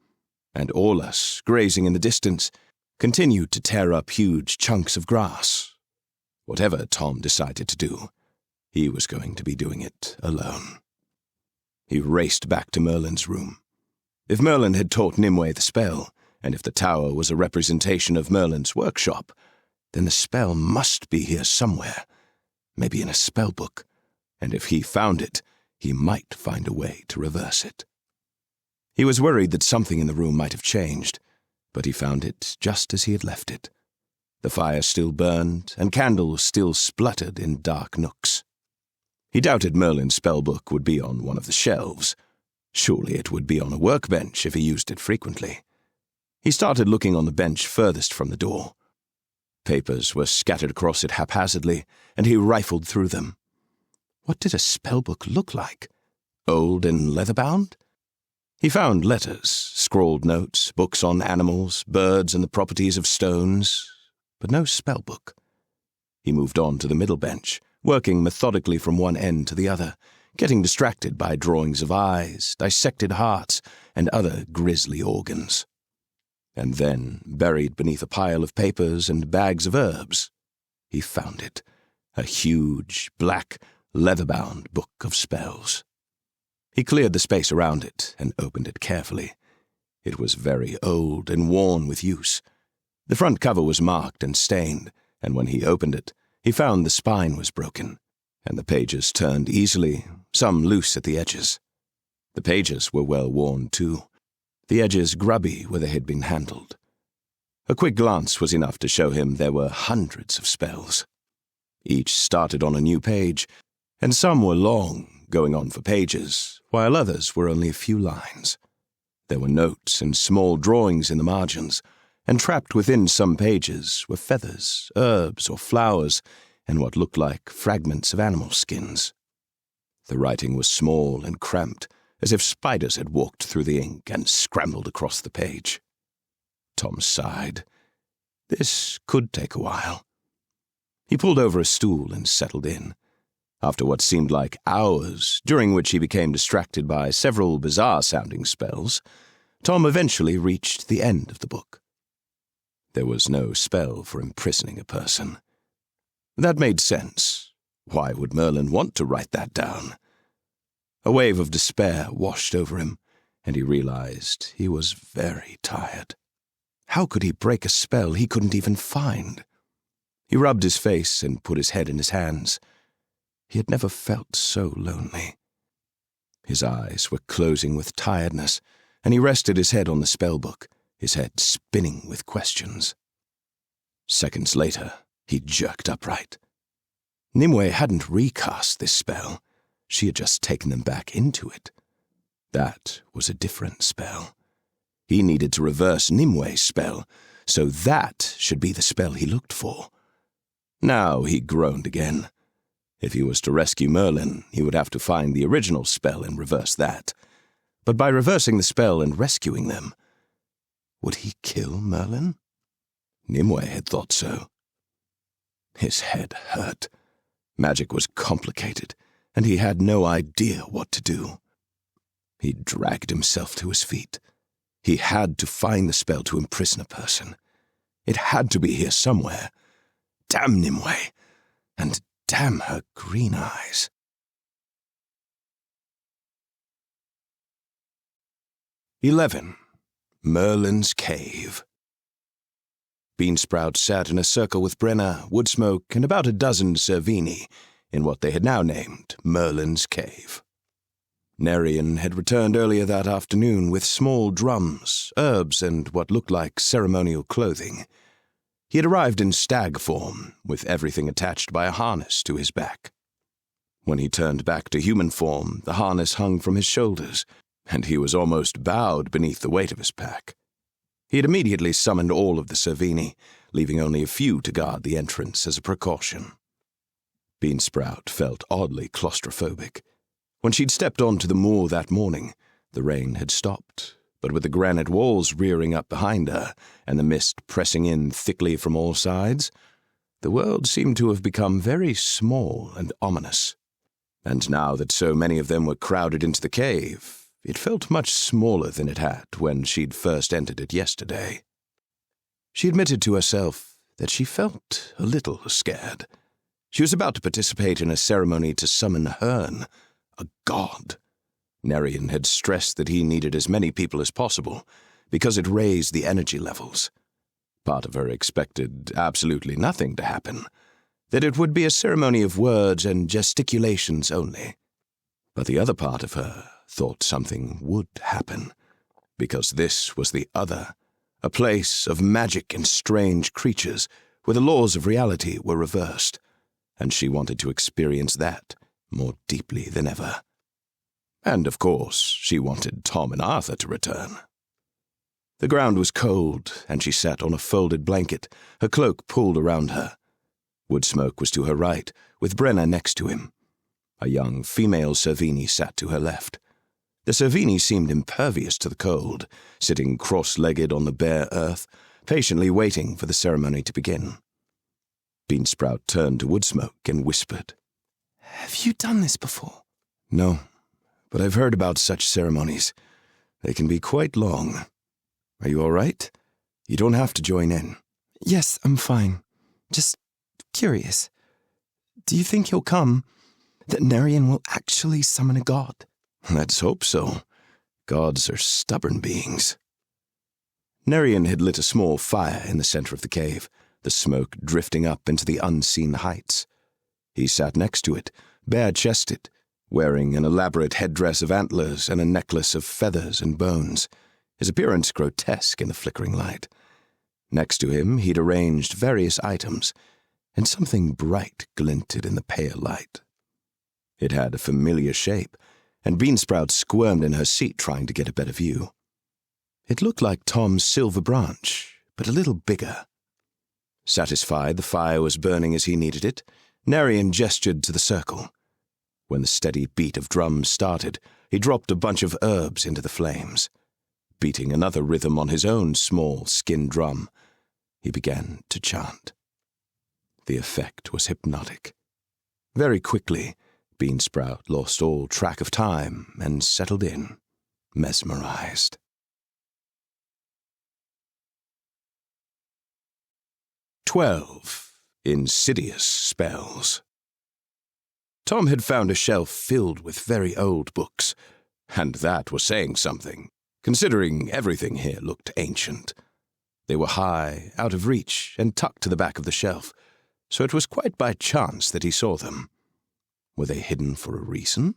And Aulus, grazing in the distance, continued to tear up huge chunks of grass. Whatever Tom decided to do, he was going to be doing it alone. He raced back to Merlin's room. If Merlin had taught Nimway the spell, and if the tower was a representation of Merlin's workshop, then the spell must be here somewhere, maybe in a spellbook, and if he found it, he might find a way to reverse it. He was worried that something in the room might have changed, but he found it just as he had left it. The fire still burned, and candles still spluttered in dark nooks. He doubted Merlin's spellbook would be on one of the shelves. Surely it would be on a workbench if he used it frequently. He started looking on the bench furthest from the door. Papers were scattered across it haphazardly, and he rifled through them. What did a spellbook look like? Old and leather-bound? He found letters, scrawled notes, books on animals, birds and the properties of stones, but no spellbook. He moved on to the middle bench, working methodically from one end to the other, getting distracted by drawings of eyes, dissected hearts, and other grisly organs. And then, buried beneath a pile of papers and bags of herbs, he found it, a huge, black, leather-bound book of spells. He cleared the space around it and opened it carefully. It was very old and worn with use. The front cover was marked and stained, and when he opened it, he found the spine was broken, and the pages turned easily, some loose at the edges. The pages were well worn, too, the edges grubby where they had been handled. A quick glance was enough to show him there were hundreds of spells. Each started on a new page, and some were long, going on for pages, while others were only a few lines. There were notes and small drawings in the margins, and trapped within some pages were feathers, herbs, or flowers, and what looked like fragments of animal skins. The writing was small and cramped, as if spiders had walked through the ink and scrambled across the page. Tom sighed. This could take a while. He pulled over a stool and settled in. After what seemed like hours, during which he became distracted by several bizarre-sounding spells, Tom eventually reached the end of the book. There was no spell for imprisoning a person. That made sense. Why would Merlin want to write that down? A wave of despair washed over him, and he realized he was very tired. How could he break a spell he couldn't even find? He rubbed his face and put his head in his hands. He had never felt so lonely. His eyes were closing with tiredness, and he rested his head on the spellbook, his head spinning with questions. Seconds later, he jerked upright. Nimue hadn't recast this spell. She had just taken them back into it. That was a different spell. He needed to reverse Nimwe's spell, so that should be the spell he looked for. Now he groaned again. If he was to rescue Merlin, he would have to find the original spell and reverse that. But by reversing the spell and rescuing them, would he kill Merlin? Nimue had thought so. His head hurt. Magic was complicated, and he had no idea what to do. He dragged himself to his feet. He had to find the spell to imprison a person. It had to be here somewhere. Damn Nimue, and damn her green eyes. Merlin's Cave. Beansprout sat in a circle with Brena, Woodsmoke, and about a dozen Servini in what they had now named Merlin's Cave. Nerian had returned earlier that afternoon with small drums, herbs, and what looked like ceremonial clothing. He had arrived in stag form, with everything attached by a harness to his back. When he turned back to human form, the harness hung from his shoulders, and he was almost bowed beneath the weight of his pack. He had immediately summoned all of the Servini, leaving only a few to guard the entrance as a precaution. Beansprout felt oddly claustrophobic. When she'd stepped onto the moor that morning, the rain had stopped, but with the granite walls rearing up behind her and the mist pressing in thickly from all sides, the world seemed to have become very small and ominous. And now that so many of them were crowded into the cave, it felt much smaller than it had when she'd first entered it yesterday. She admitted to herself that she felt a little scared. She was about to participate in a ceremony to summon Hearn, a god. Nerian had stressed that he needed as many people as possible, because it raised the energy levels. Part of her expected absolutely nothing to happen, that it would be a ceremony of words and gesticulations only. But the other part of her thought something would happen, because this was the other, a place of magic and strange creatures where the laws of reality were reversed, and she wanted to experience that more deeply than ever. And, of course, she wanted Tom and Arthur to return. The ground was cold, and she sat on a folded blanket, her cloak pulled around her. Woodsmoke was to her right, with Brena next to him. A young female Servini sat to her left. The Servini seemed impervious to the cold, sitting cross-legged on the bare earth, patiently waiting for the ceremony to begin. Beansprout turned to Woodsmoke and whispered, "Have you done this before?" "No, but I've heard about such ceremonies. They can be quite long. Are you all right? You don't have to join in." "Yes, I'm fine. Just curious. Do you think he'll come? That Nerian will actually summon a god?" "Let's hope so. Gods are stubborn beings." Nerian had lit a small fire in the center of the cave, the smoke drifting up into the unseen heights. He sat next to it, bare-chested, wearing an elaborate headdress of antlers and a necklace of feathers and bones, his appearance grotesque in the flickering light. Next to him he'd arranged various items, and something bright glinted in the pale light. It had a familiar shape, and Beansprout squirmed in her seat trying to get a better view. It looked like Tom's silver branch, but a little bigger. Satisfied the fire was burning as he needed it, Nerian gestured to the circle. When the steady beat of drums started, he dropped a bunch of herbs into the flames. Beating another rhythm on his own small skin drum, he began to chant. The effect was hypnotic. Very quickly, Beansprout lost all track of time and settled in, mesmerized. 12 Insidious Spells. Tom had found a shelf filled with very old books, and that was saying something, considering everything here looked ancient. They were high, out of reach, and tucked to the back of the shelf, so it was quite by chance that he saw them. Were they hidden for a reason?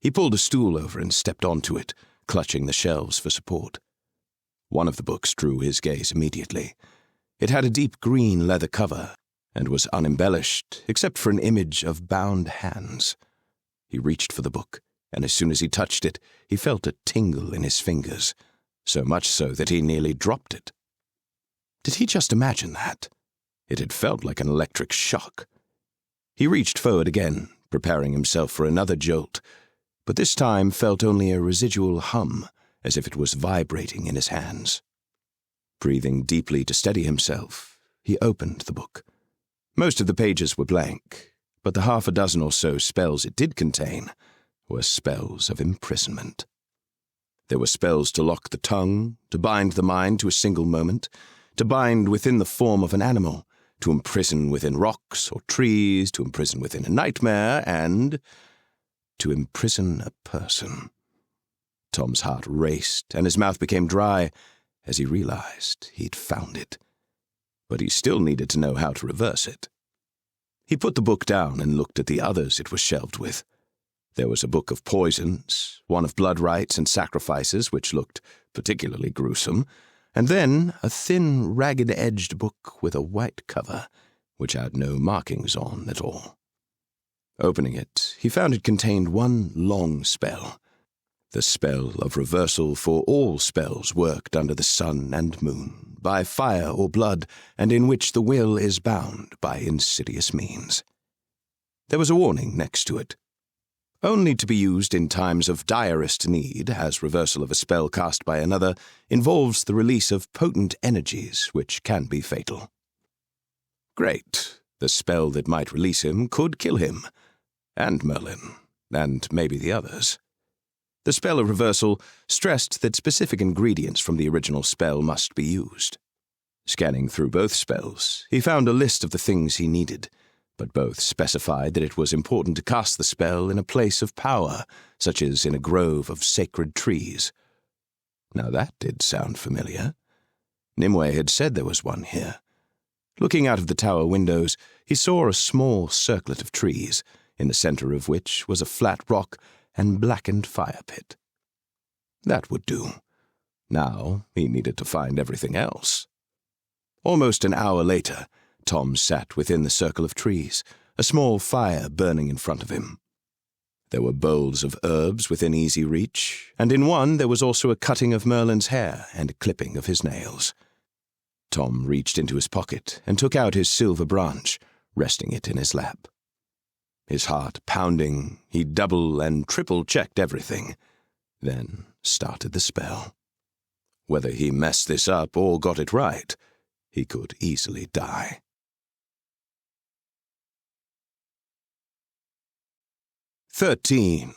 He pulled a stool over and stepped onto it, clutching the shelves for support. One of the books drew his gaze immediately. It had a deep green leather cover and was unembellished except for an image of bound hands. He reached for the book, and as soon as he touched it, he felt a tingle in his fingers, so much so that he nearly dropped it. Did he just imagine that? It had felt like an electric shock. He reached forward again, preparing himself for another jolt, but this time felt only a residual hum, as if it was vibrating in his hands. Breathing deeply to steady himself, he opened the book. Most of the pages were blank, but the half a dozen or so spells it did contain were spells of imprisonment. There were spells to lock the tongue, to bind the mind to a single moment, to bind within the form of an animal, to imprison within rocks or trees, to imprison within a nightmare, and to imprison a person. Tom's heart raced, and his mouth became dry as he realized he'd found it. But he still needed to know how to reverse it. He put the book down and looked at the others it was shelved with. There was a book of poisons, one of blood rites and sacrifices, which looked particularly gruesome, and then a thin, ragged-edged book with a white cover, which had no markings on at all. Opening it, he found it contained one long spell, the spell of reversal for all spells worked under the sun and moon, by fire or blood, and in which the will is bound by insidious means. There was a warning next to it. Only to be used in times of direst need, as reversal of a spell cast by another involves the release of potent energies which can be fatal. Great. The spell that might release him could kill him, and Merlin, and maybe the others. The spell of reversal stressed that specific ingredients from the original spell must be used. Scanning through both spells, he found a list of the things he needed, but both specified that it was important to cast the spell in a place of power, such as in a grove of sacred trees. Now that did sound familiar. Nimway had said there was one here. Looking out of the tower windows, he saw a small circlet of trees, in the center of which was a flat rock and blackened fire pit. That would do. Now he needed to find everything else. Almost an hour later, Tom sat within the circle of trees, a small fire burning in front of him. There were bowls of herbs within easy reach, and in one there was also a cutting of Merlin's hair and a clipping of his nails. Tom reached into his pocket and took out his silver branch, resting it in his lap. His heart pounding, he double and triple checked everything, then started the spell. Whether he messed this up or got it right, he could easily die. "13.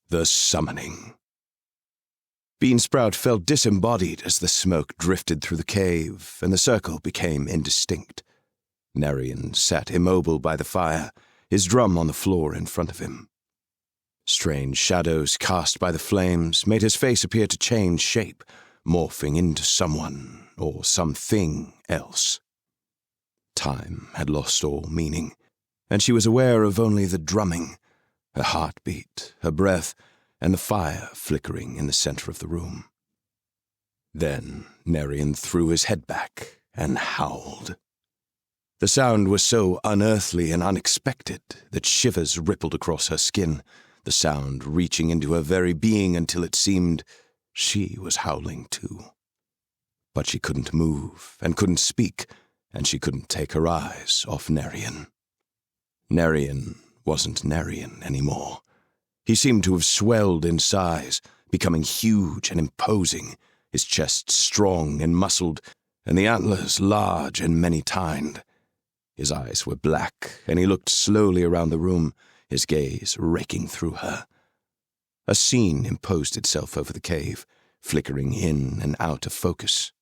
The Summoning. Beansprout felt disembodied as the smoke drifted through the cave and the circle became indistinct. Nerian sat immobile by the fire, his drum on the floor in front of him. Strange shadows cast by the flames made his face appear to change shape, morphing into someone or something else. Time had lost all meaning, and she was aware of only the drumming, her heartbeat, her breath, and the fire flickering in the center of the room. Then Nerian threw his head back and howled. The sound was so unearthly and unexpected that shivers rippled across her skin, the sound reaching into her very being until it seemed she was howling too. But she couldn't move and couldn't speak, and she couldn't take her eyes off Nerian. Nerian wasn't Nerian anymore. He seemed to have swelled in size, becoming huge and imposing, his chest strong and muscled, and the antlers large and many-tined. His eyes were black, and he looked slowly around the room, his gaze raking through her. A scene imposed itself over the cave, flickering in and out of focus.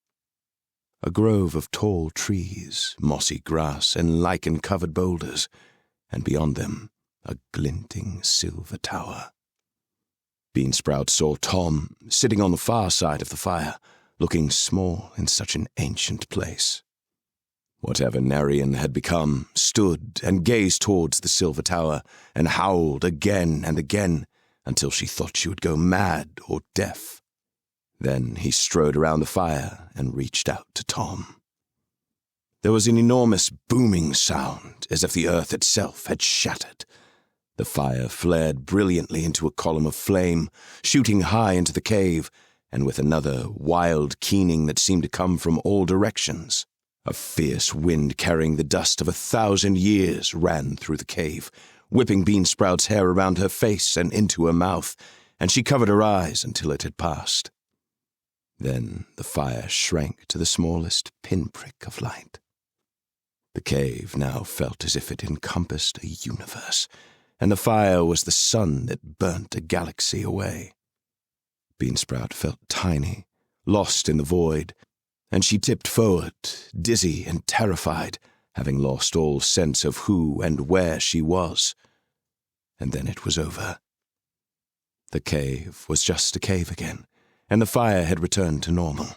A grove of tall trees, mossy grass, and lichen-covered boulders, and beyond them, a glinting silver tower. Beansprout saw Tom sitting on the far side of the fire, looking small in such an ancient place. Whatever Nerian had become stood and gazed towards the silver tower and howled again and again until she thought she would go mad or deaf. Then he strode around the fire and reached out to Tom. There was an enormous booming sound, as if the earth itself had shattered. The fire flared brilliantly into a column of flame, shooting high into the cave, and with another wild keening that seemed to come from all directions. A fierce wind carrying the dust of 1,000 years ran through the cave, whipping Beansprout's hair around her face and into her mouth, and she covered her eyes until it had passed. Then the fire shrank to the smallest pinprick of light. The cave now felt as if it encompassed a universe, and the fire was the sun that burnt a galaxy away. Beansprout felt tiny, lost in the void, and she tipped forward, dizzy and terrified, having lost all sense of who and where she was. And then it was over. The cave was just a cave again, and the fire had returned to normal.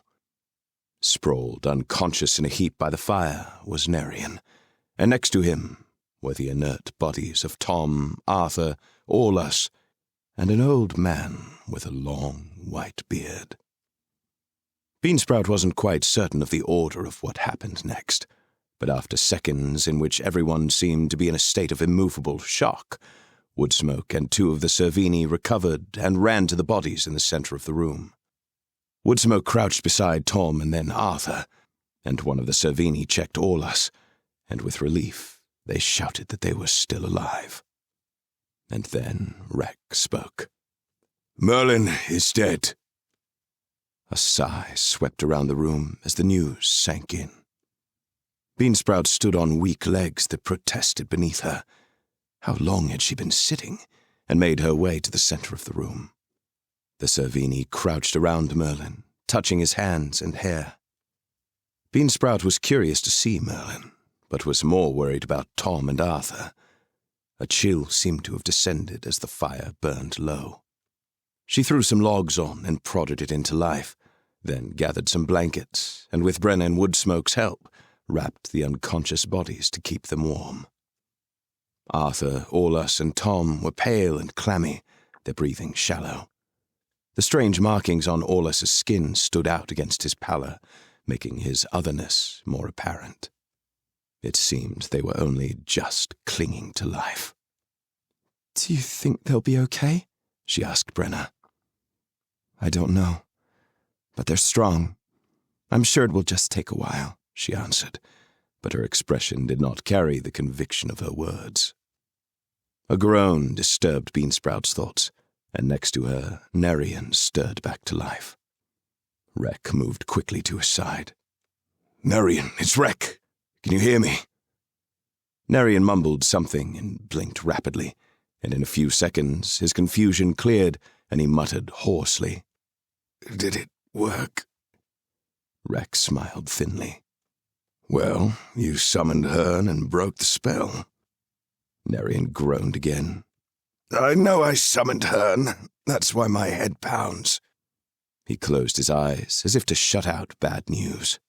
Sprawled unconscious in a heap by the fire was Nerian, and next to him were the inert bodies of Tom, Arthur, Aulus, and an old man with a long white beard. Beansprout wasn't quite certain of the order of what happened next, but after seconds in which everyone seemed to be in a state of immovable shock, Woodsmoke and 2 of the Servini recovered and ran to the bodies in the center of the room. Woodsmoke crouched beside Tom and then Arthur, and one of the Servini checked Aulus, and with relief they shouted that they were still alive. And then Rex spoke. "Merlin is dead." A sigh swept around the room as the news sank in. Beansprout stood on weak legs that protested beneath her. How long had she been sitting, and made her way to the center of the room? The Servini crouched around Merlin, touching his hands and hair. Beansprout was curious to see Merlin, but was more worried about Tom and Arthur. A chill seemed to have descended as the fire burned low. She threw some logs on and prodded it into life, then gathered some blankets, and with Brena and Woodsmoke's help, wrapped the unconscious bodies to keep them warm. Arthur, Aulus, and Tom were pale and clammy, their breathing shallow. The strange markings on Aulus's skin stood out against his pallor, making his otherness more apparent. It seemed they were only just clinging to life. Do you think they'll be okay? She asked Brena. I don't know, but they're strong. I'm sure it will just take a while, she answered, but her expression did not carry the conviction of her words. A groan disturbed Beansprout's thoughts, and next to her, Nerian stirred back to life. Rek moved quickly to his side. Nerian, it's Rek. Can you hear me? Nerian mumbled something and blinked rapidly, and in a few seconds his confusion cleared and he muttered hoarsely. Did it work? Rek smiled thinly. Well, you summoned Hearn and broke the spell. Nerian groaned again. I know I summoned Hearn. That's why my head pounds. He closed his eyes as if to shut out bad news.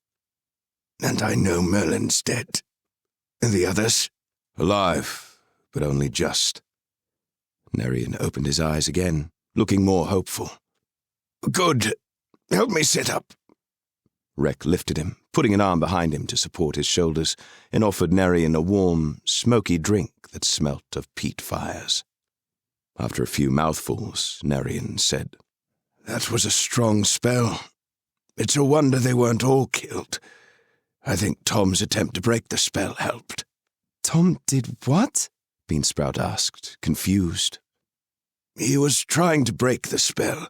And I know Merlin's dead. And the others? Alive, but only just. Nerian opened his eyes again, looking more hopeful. Good. Help me sit up. Rek lifted him, putting an arm behind him to support his shoulders, and offered Nerian a warm, smoky drink that smelt of peat fires. After a few mouthfuls, Nerian said, That was a strong spell. It's a wonder they weren't all killed. I think Tom's attempt to break the spell helped. Tom did what? Beansprout asked, confused. He was trying to break the spell.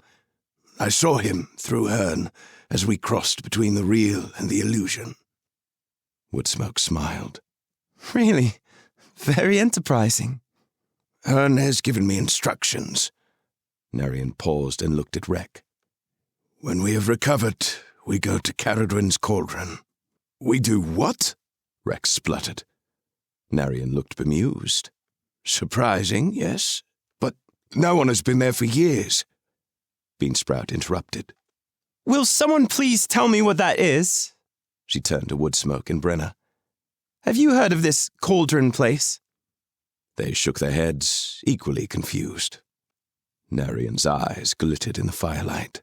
I saw him through Hearn as we crossed between the real and the illusion. Woodsmoke smiled. Really? Very enterprising. Hearn has given me instructions. Nerian paused and looked at Rek. When we have recovered, we go to Caradwin's cauldron. We do what? Rek spluttered. Nerian looked bemused. Surprising, yes, but no one has been there for years. Beansprout interrupted. Will someone please tell me what that is? She turned to Woodsmoke and Brena. Have you heard of this cauldron place? They shook their heads, equally confused. Nerian's eyes glittered in the firelight.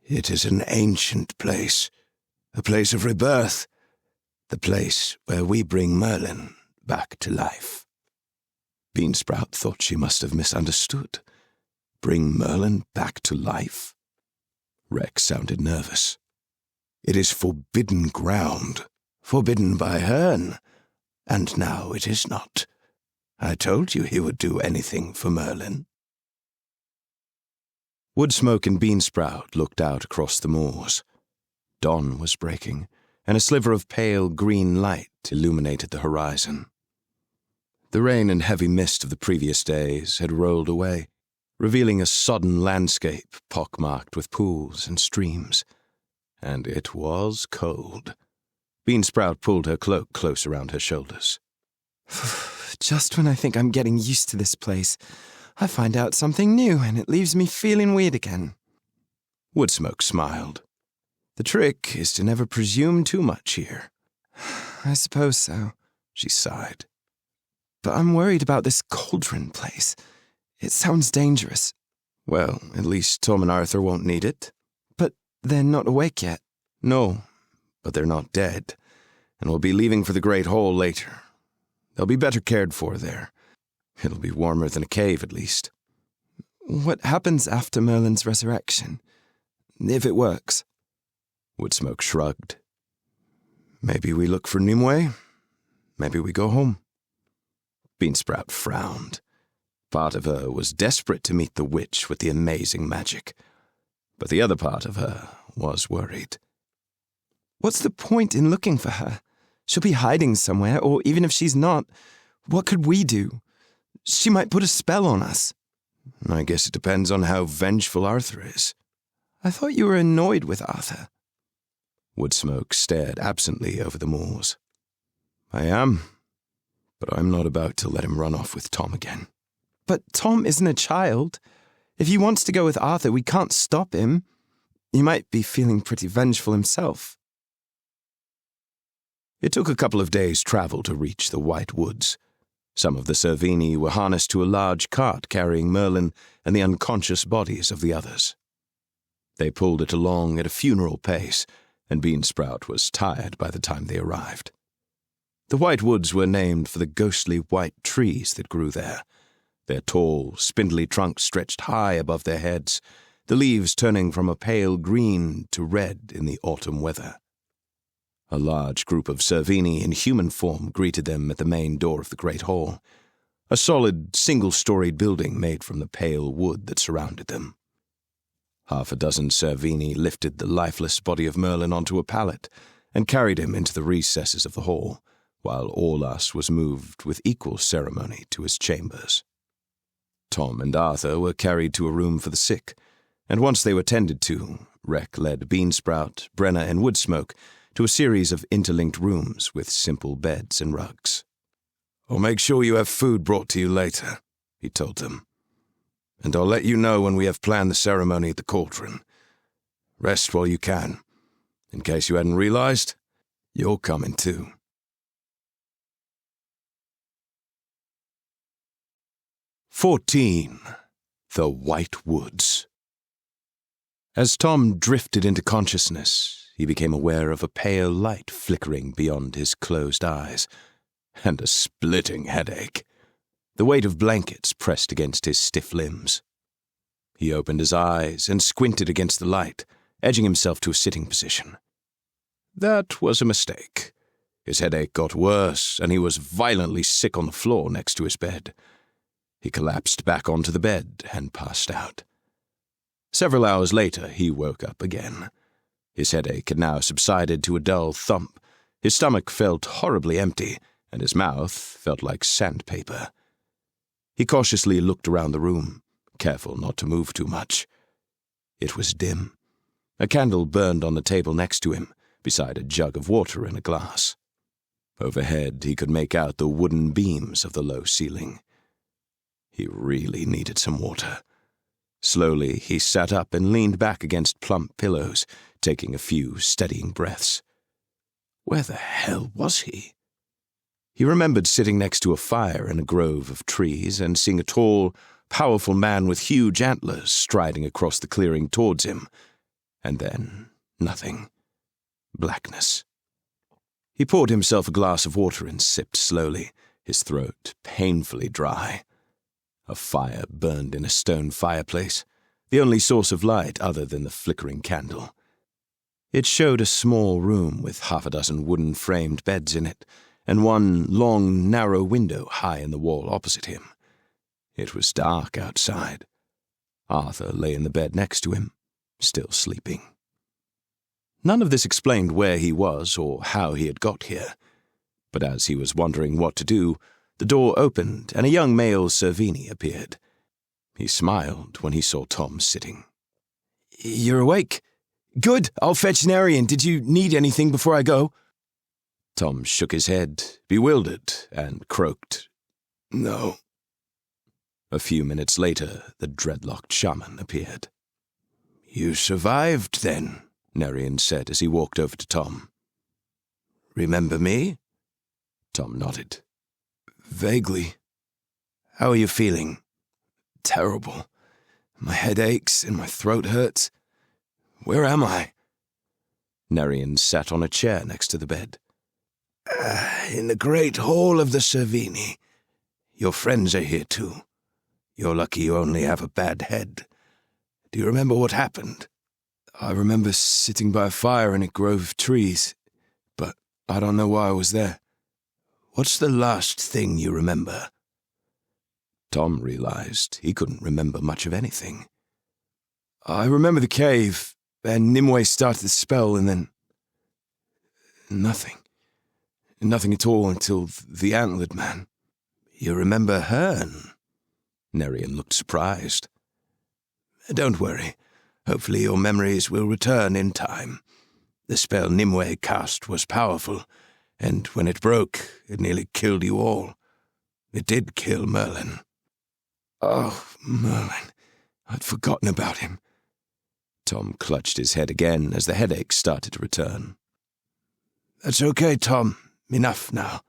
It is an ancient place, a place of rebirth, the place where we bring Merlin back to life. Beansprout thought she must have misunderstood. Bring Merlin back to life? Rek sounded nervous. It is forbidden ground, forbidden by Hearn, and now it is not. I told you he would do anything for Merlin. Woodsmoke and Beansprout looked out across the moors. Dawn was breaking, and a sliver of pale green light illuminated the horizon. The rain and heavy mist of the previous days had rolled away, revealing a sodden landscape pockmarked with pools and streams. And it was cold. Beansprout pulled her cloak close around her shoulders. Just when I think I'm getting used to this place, I find out something new and it leaves me feeling weird again. Woodsmoke smiled. The trick is to never presume too much here. I suppose so, she sighed. But I'm worried about this cauldron place. It sounds dangerous. Well, at least Tom and Arthur won't need it. But they're not awake yet. No, but they're not dead, and will be leaving for the Great Hall later. They'll be better cared for there. It'll be warmer than a cave, at least. What happens after Merlin's resurrection? If it works? Woodsmoke shrugged. Maybe we look for Nimway. Maybe we go home. Beansprout frowned. Part of her was desperate to meet the witch with the amazing magic, but the other part of her was worried. What's the point in looking for her? She'll be hiding somewhere, or even if she's not, what could we do? She might put a spell on us. I guess it depends on how vengeful Arthur is. I thought you were annoyed with Arthur. Woodsmoke stared absently over the moors. I am, but I'm not about to let him run off with Tom again. But Tom isn't a child. If he wants to go with Arthur, we can't stop him. He might be feeling pretty vengeful himself. It took a couple of days' travel to reach the White Woods. Some of the Servini were harnessed to a large cart carrying Merlin and the unconscious bodies of the others. They pulled it along at a funeral pace, and Beansprout was tired by the time they arrived. The White Woods were named for the ghostly white trees that grew there, their tall, spindly trunks stretched high above their heads, the leaves turning from a pale green to red in the autumn weather. A large group of Servini in human form greeted them at the main door of the great hall, a solid, single-storied building made from the pale wood that surrounded them. Half a dozen Servini lifted the lifeless body of Merlin onto a pallet and carried him into the recesses of the hall, while Orlas was moved with equal ceremony to his chambers. Tom and Arthur were carried to a room for the sick, and once they were tended to, Rek led Beansprout, Brena, and Woodsmoke to a series of interlinked rooms with simple beds and rugs. "I'll make sure you have food brought to you later," he told them. "And I'll let you know when we have planned the ceremony at the cauldron. Rest while you can. In case you hadn't realized, you're coming too." The White Woods. As Tom drifted into consciousness, he became aware of a pale light flickering beyond his closed eyes, and a splitting headache. The weight of blankets pressed against his stiff limbs. He opened his eyes and squinted against the light, edging himself to a sitting position. That was a mistake. His headache got worse, and he was violently sick on the floor next to his bed. He collapsed back onto the bed and passed out. Several hours later, he woke up again. His headache had now subsided to a dull thump. His stomach felt horribly empty, and his mouth felt like sandpaper. He cautiously looked around the room, careful not to move too much. It was dim. A candle burned on the table next to him, beside a jug of water in a glass. Overhead, he could make out the wooden beams of the low ceiling. He really needed some water. Slowly, he sat up and leaned back against plump pillows, taking a few steadying breaths. Where the hell was he? He remembered sitting next to a fire in a grove of trees and seeing a tall, powerful man with huge antlers striding across the clearing towards him. And then, nothing. Blackness. He poured himself a glass of water and sipped slowly, his throat painfully dry. A fire burned in a stone fireplace, the only source of light other than the flickering candle. It showed a small room with half a dozen wooden-framed beds in it, and one long, narrow window high in the wall opposite him. It was dark outside. Arthur lay in the bed next to him, still sleeping. None of this explained where he was or how he had got here, but as he was wondering what to do, the door opened and a young male Servini appeared. He smiled when he saw Tom sitting. "You're awake? Good, I'll fetch an Aryan. Did you need anything before I go?" Tom shook his head, bewildered, and croaked, "No." A few minutes later, the dreadlocked shaman appeared. "You survived, then," Nerian said as he walked over to Tom. "Remember me?" Tom nodded. "Vaguely. How are you feeling?" "Terrible. My head aches and my throat hurts. Where am I?" Nerian sat on a chair next to the bed. "In the great hall of the Servini. Your friends are here too. You're lucky you only have a bad head. Do you remember what happened?" "I remember sitting by a fire in a grove of trees, but I don't know why I was there." "What's the last thing you remember?" Tom realized he couldn't remember much of anything. "I remember the cave, and Nimway started the spell, and then... nothing. Nothing at all until the antlered man." "You remember Hearn?" Nerian looked surprised. "Don't worry. Hopefully your memories will return in time. The spell Nimway cast was powerful, and when it broke, it nearly killed you all. It did kill Merlin." "Oh, Merlin. I'd forgotten about him." Tom clutched his head again as the headache started to return. "That's okay, Tom. Enough now.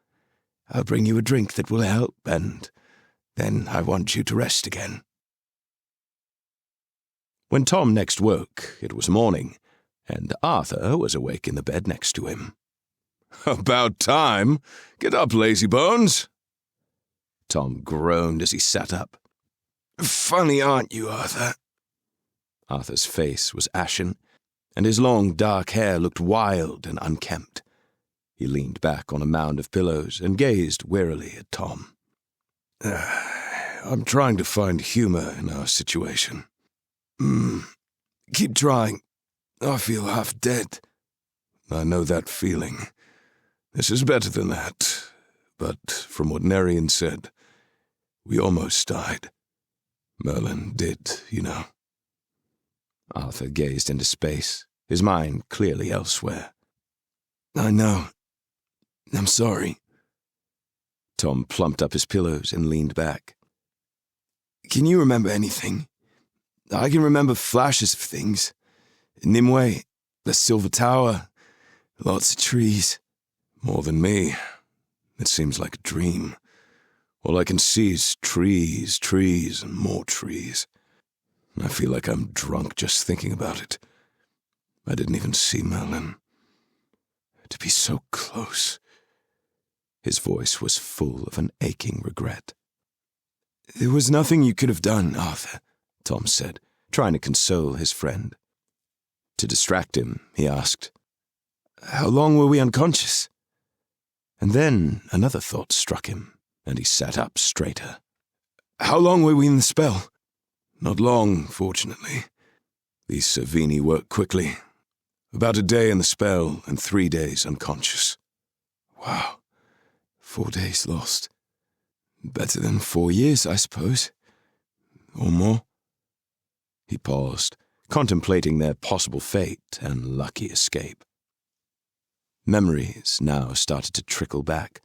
I'll bring you a drink that will help, and then I want you to rest again." When Tom next woke, it was morning, and Arthur was awake in the bed next to him. "About time. Get up, lazy bones." Tom groaned as he sat up. Funny, aren't you, Arthur? Arthur's face was ashen, and his long dark hair looked wild and unkempt. He leaned back on a mound of pillows and gazed wearily at Tom. I'm trying to find humor in our situation. Keep trying. I feel half dead. I know that feeling. This is better than that. But from what Nerian said, we almost died. Merlin did, you know. Arthur gazed into space, his mind clearly elsewhere. I know. I'm sorry. Tom plumped up his pillows and leaned back. Can you remember anything? I can remember flashes of things. Nimway, the Silver Tower, lots of trees. More than me. It seems like a dream. All I can see is trees, trees, and more trees. I feel like I'm drunk just thinking about it. I didn't even see Merlin. To be so close. His voice was full of an aching regret. There was nothing you could have done, Arthur, Tom said, trying to console his friend. To distract him, he asked, How long were we unconscious? And then another thought struck him, and he sat up straighter. How long were we in the spell? Not long, fortunately. These Servini work quickly. About a day in the spell and 3 days unconscious. Wow, 4 days lost. Better than 4 years, I suppose. Or more. He paused, contemplating their possible fate and lucky escape. Memories now started to trickle back,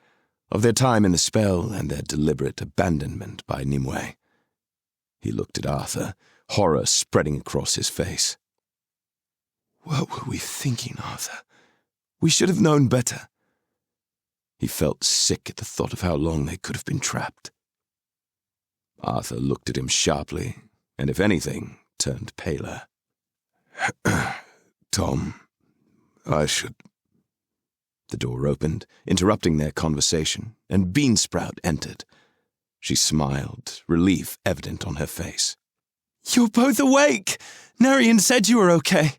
of their time in the spell and their deliberate abandonment by Nimue. He looked at Arthur, horror spreading across his face. What were we thinking, Arthur? We should have known better. He felt sick at the thought of how long they could have been trapped. Arthur looked at him sharply, and if anything, turned paler. Tom, I should... The door opened, interrupting their conversation, and Beansprout entered. She smiled, relief evident on her face. You're both awake! Nerian said you were okay.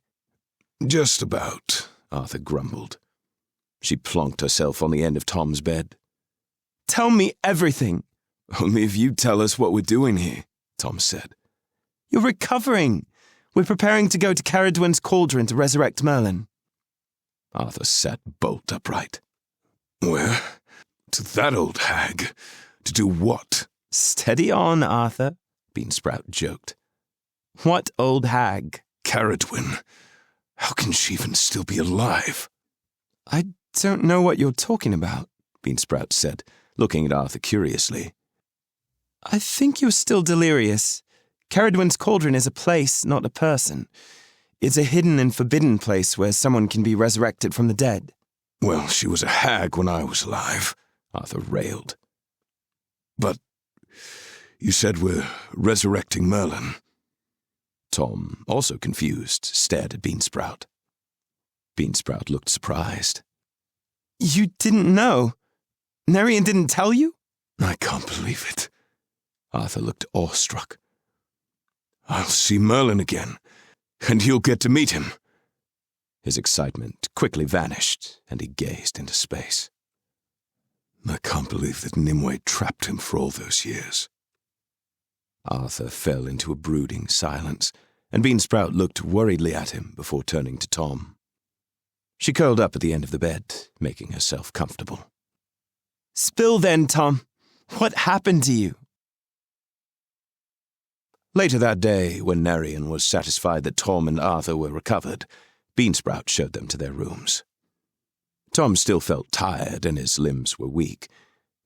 Just about, Arthur grumbled. She plonked herself on the end of Tom's bed. Tell me everything. Only if you tell us what we're doing here, Tom said. You're recovering. We're preparing to go to Caradwyn's cauldron to resurrect Merlin. Arthur sat bolt upright. Where? To that old hag? To do what? Steady on, Arthur, Beansprout joked. What old hag? Caradwyn. How can she even still be alive? I don't know what you're talking about, Beansprout said, looking at Arthur curiously. I think you're still delirious. Caradwyn's cauldron is a place, not a person. It's a hidden and forbidden place where someone can be resurrected from the dead. Well, she was a hag when I was alive, Arthur railed. But you said we're resurrecting Merlin. Tom, also confused, stared at Beansprout. Beansprout looked surprised. You didn't know? Nerian didn't tell you? I can't believe it. Arthur looked awestruck. I'll see Merlin again, and you'll get to meet him. His excitement quickly vanished, and he gazed into space. I can't believe that Nimue trapped him for all those years. Arthur fell into a brooding silence, and Beansprout looked worriedly at him before turning to Tom. She curled up at the end of the bed, making herself comfortable. Spill then, Tom. What happened to you? Later that day, when Nerian was satisfied that Tom and Arthur were recovered, Beansprout showed them to their rooms. Tom still felt tired and his limbs were weak,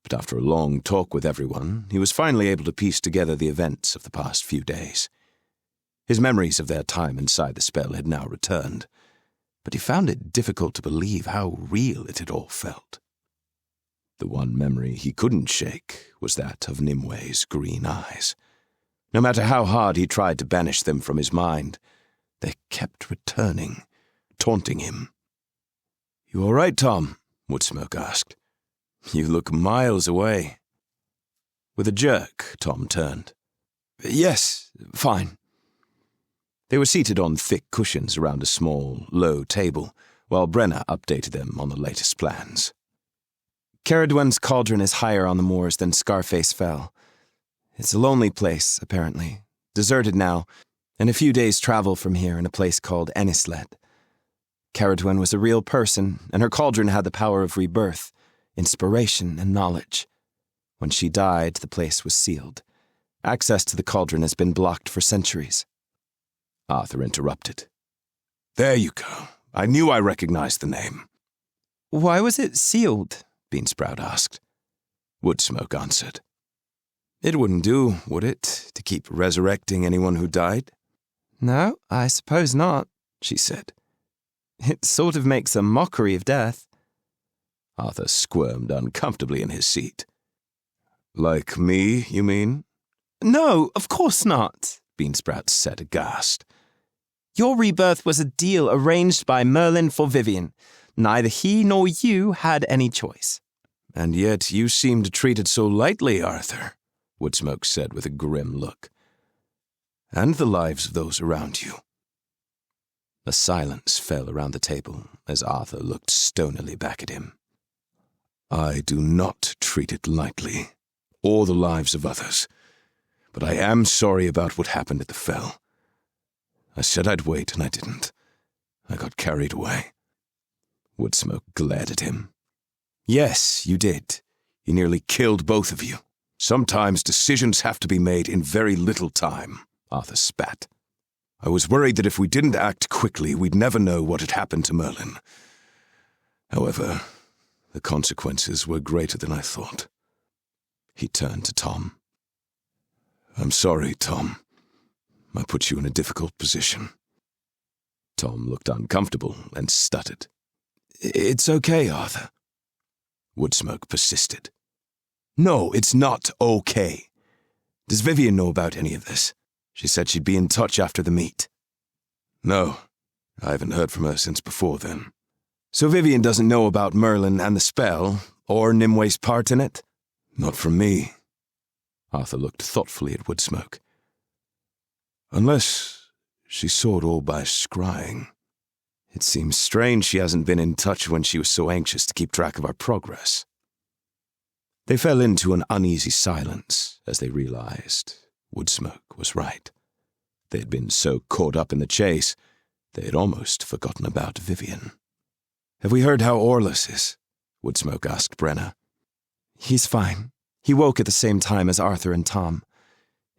but after a long talk with everyone, he was finally able to piece together the events of the past few days. His memories of their time inside the spell had now returned, but he found it difficult to believe how real it had all felt. The one memory he couldn't shake was that of Nimway's green eyes. No matter how hard he tried to banish them from his mind, they kept returning, taunting him. You all right, Tom? Woodsmoke asked. You look miles away. With a jerk, Tom turned. Yes, fine. They were seated on thick cushions around a small, low table, while Brena updated them on the latest plans. Caradwen's cauldron is higher on the moors than Scarface fell. It's a lonely place, apparently, deserted now, and a few days' travel from here in a place called Enisled. Caradwen was a real person, and her cauldron had the power of rebirth, inspiration, and knowledge. When she died, the place was sealed. Access to the cauldron has been blocked for centuries. Arthur interrupted. There you go. I knew I recognized the name. Why was it sealed? Beansprout asked. Woodsmoke answered. It wouldn't do, would it, to keep resurrecting anyone who died? No, I suppose not, she said. It sort of makes a mockery of death. Arthur squirmed uncomfortably in his seat. Like me, you mean? No, of course not, Beansprout said aghast. Your rebirth was a deal arranged by Merlin for Vivien. Neither he nor you had any choice. And yet you seem to treat it so lightly, Arthur, Woodsmoke said with a grim look. And the lives of those around you. A silence fell around the table as Arthur looked stonily back at him. I do not treat it lightly, or the lives of others, but I am sorry about what happened at the Fell. I said I'd wait, and I didn't. I got carried away. Woodsmoke glared at him. Yes, you did. You nearly killed both of you. Sometimes decisions have to be made in very little time, Arthur spat. I was worried that if we didn't act quickly, we'd never know what had happened to Merlin. However, the consequences were greater than I thought. He turned to Tom. I'm sorry, Tom. I put you in a difficult position. Tom looked uncomfortable and stuttered. It's okay, Arthur. Woodsmoke persisted. No, it's not okay. Does Vivian know about any of this? She said she'd be in touch after the meet. No, I haven't heard from her since before then. So Vivian doesn't know about Merlin and the spell, or Nimway's part in it? Not from me. Arthur looked thoughtfully at Woodsmoke. Unless she saw it all by scrying. It seems strange she hasn't been in touch when she was so anxious to keep track of our progress. They fell into an uneasy silence as they realized Woodsmoke was right. They had been so caught up in the chase, they had almost forgotten about Vivian. Have we heard how Orlus is? Woodsmoke asked Brena. He's fine. He woke at the same time as Arthur and Tom.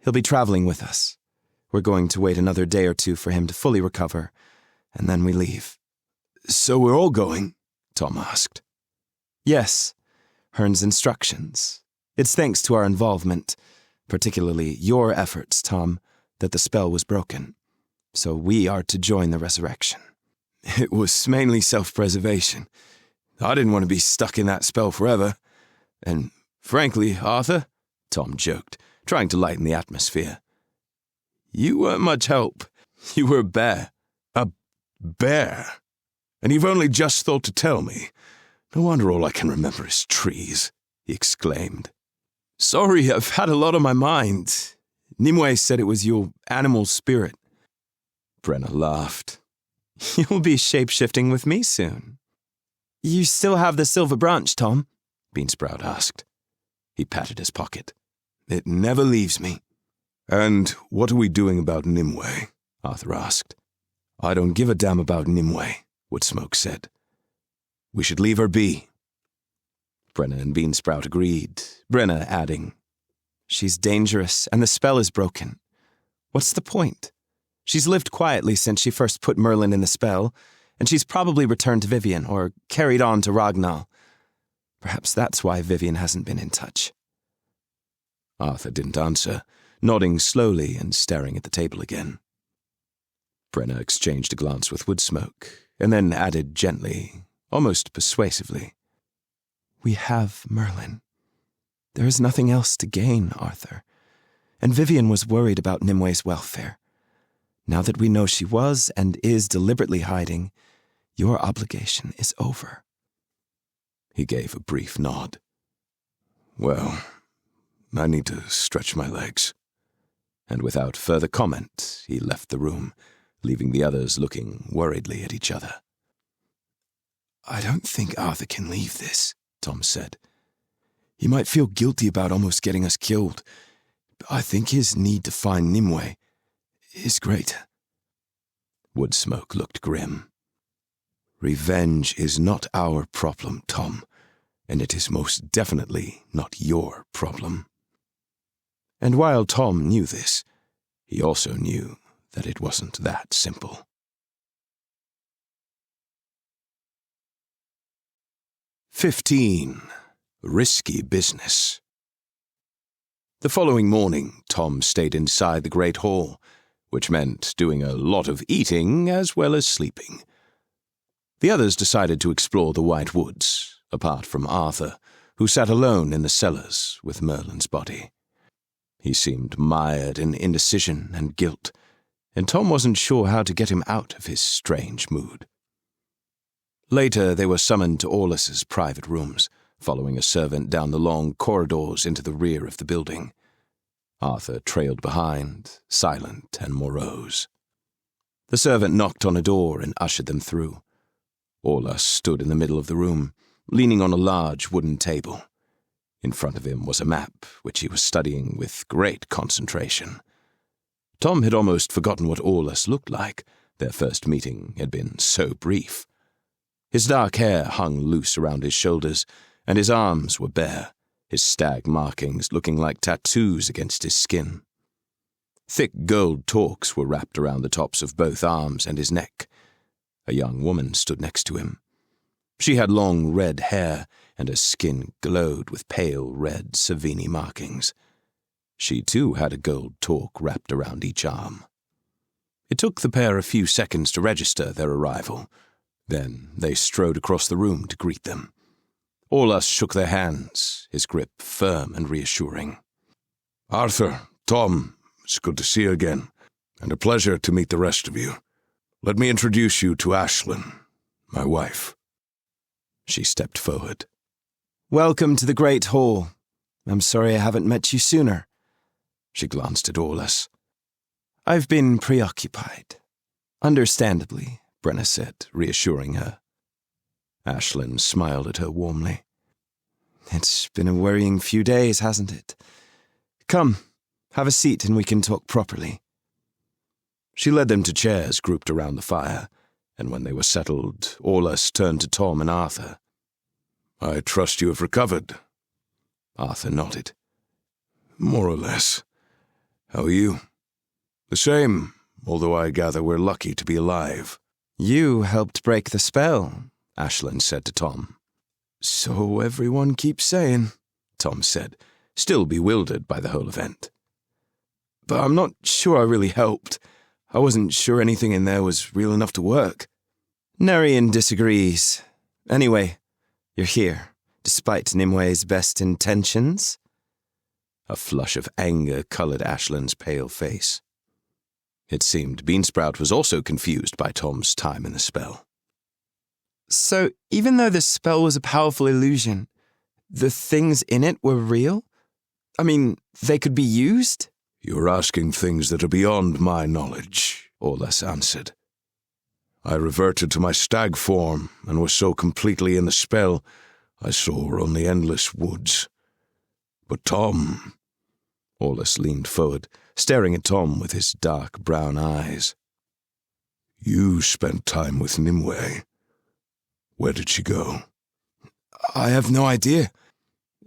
He'll be traveling with us. We're going to wait another day or two for him to fully recover, and then we leave. So we're all going? Tom asked. Yes, Hearn's instructions. It's thanks to our involvement, particularly your efforts, Tom, that the spell was broken. So we are to join the resurrection. It was mainly self-preservation. I didn't want to be stuck in that spell forever. And frankly, Arthur, Tom joked, trying to lighten the atmosphere, you weren't much help. You were a bear. A bear? And you've only just thought to tell me. No wonder all I can remember is trees, he exclaimed. Sorry, I've had a lot on my mind. Nimue said it was your animal spirit. Brena laughed. You'll be shape-shifting with me soon. You still have the silver branch, Tom? Beansprout asked. He patted his pocket. It never leaves me. And what are we doing about Nimue? Arthur asked. I don't give a damn about Nimue, Woodsmoke said. We should leave her be. Brena and Beansprout agreed, Brena adding, She's dangerous, and the spell is broken. What's the point? She's lived quietly since she first put Merlin in the spell, and she's probably returned to Vivien or carried on to Ragnar. Perhaps that's why Vivien hasn't been in touch. Arthur didn't answer, nodding slowly and staring at the table again. Brena exchanged a glance with Woodsmoke, and then added gently, almost persuasively, We have Merlin. There is nothing else to gain, Arthur, and Vivien was worried about Nimway's welfare. Now that we know she was and is deliberately hiding, your obligation is over. He gave a brief nod. Well, I need to stretch my legs. and without further comment, he left the room, leaving the others looking worriedly at each other. "I don't think Arthur can leave this," Tom said. "He might feel guilty about almost getting us killed, but I think his need to find Nimue is greater." Woodsmoke looked grim. "Revenge is not our problem, Tom, and it is most definitely not your problem." And while Tom knew this, he also knew that it wasn't that simple. 15. Risky Business. The following morning, Tom stayed inside the Great Hall, which meant doing a lot of eating as well as sleeping. The others decided to explore the White Woods, apart from Arthur, who sat alone in the cellars with Merlin's body. He seemed mired in indecision and guilt, and Tom wasn't sure how to get him out of his strange mood. Later, they were summoned to Orlus's private rooms, following a servant down the long corridors into the rear of the building. Arthur trailed behind, silent and morose. The servant knocked on a door and ushered them through. Orlus stood in the middle of the room, leaning on a large wooden table. In front of him was a map, which he was studying with great concentration. Tom had almost forgotten what Orlus looked like. Their first meeting had been so brief. His dark hair hung loose around his shoulders, and his arms were bare, his stag markings looking like tattoos against his skin. Thick gold torques were wrapped around the tops of both arms and his neck. A young woman stood next to him. She had long red hair, and her skin glowed with pale red Savini markings. She too had a gold torque wrapped around each arm. It took the pair a few seconds to register their arrival. Then they strode across the room to greet them. Orlus shook their hands, his grip firm and reassuring. "Arthur, Tom, it's good to see you again, and a pleasure to meet the rest of you. Let me introduce you to Ashlyn, my wife." She stepped forward. "Welcome to the Great Hall. I'm sorry I haven't met you sooner." She glanced at Orlus. "I've been preoccupied." "Understandably," Brena said, reassuring her. Ashlyn smiled at her warmly. "It's been a worrying few days, hasn't it? Come, have a seat and we can talk properly." She led them to chairs grouped around the fire, and when they were settled, Orlus turned to Tom and Arthur. "I trust you have recovered." Arthur nodded. "More or less. How are you?" "The same, although I gather we're lucky to be alive." "You helped break the spell," Ashlyn said to Tom. "So everyone keeps saying," Tom said, still bewildered by the whole event. "But I'm not sure I really helped. I wasn't sure anything in there was real enough to work." "Narian disagrees. Anyway, you're here, despite Nimway's best intentions." A flush of anger colored Ashlyn's pale face. It seemed Beansprout was also confused by Tom's time in the spell. "So even though the spell was a powerful illusion, the things in it were real? I mean, they could be used?" "You're asking things that are beyond my knowledge," Orlus answered. "I reverted to my stag form and was so completely in the spell I saw only endless woods. But Tom..." Orlus leaned forward, staring at Tom with his dark brown eyes. "You spent time with Nimue. Where did she go?" "I have no idea.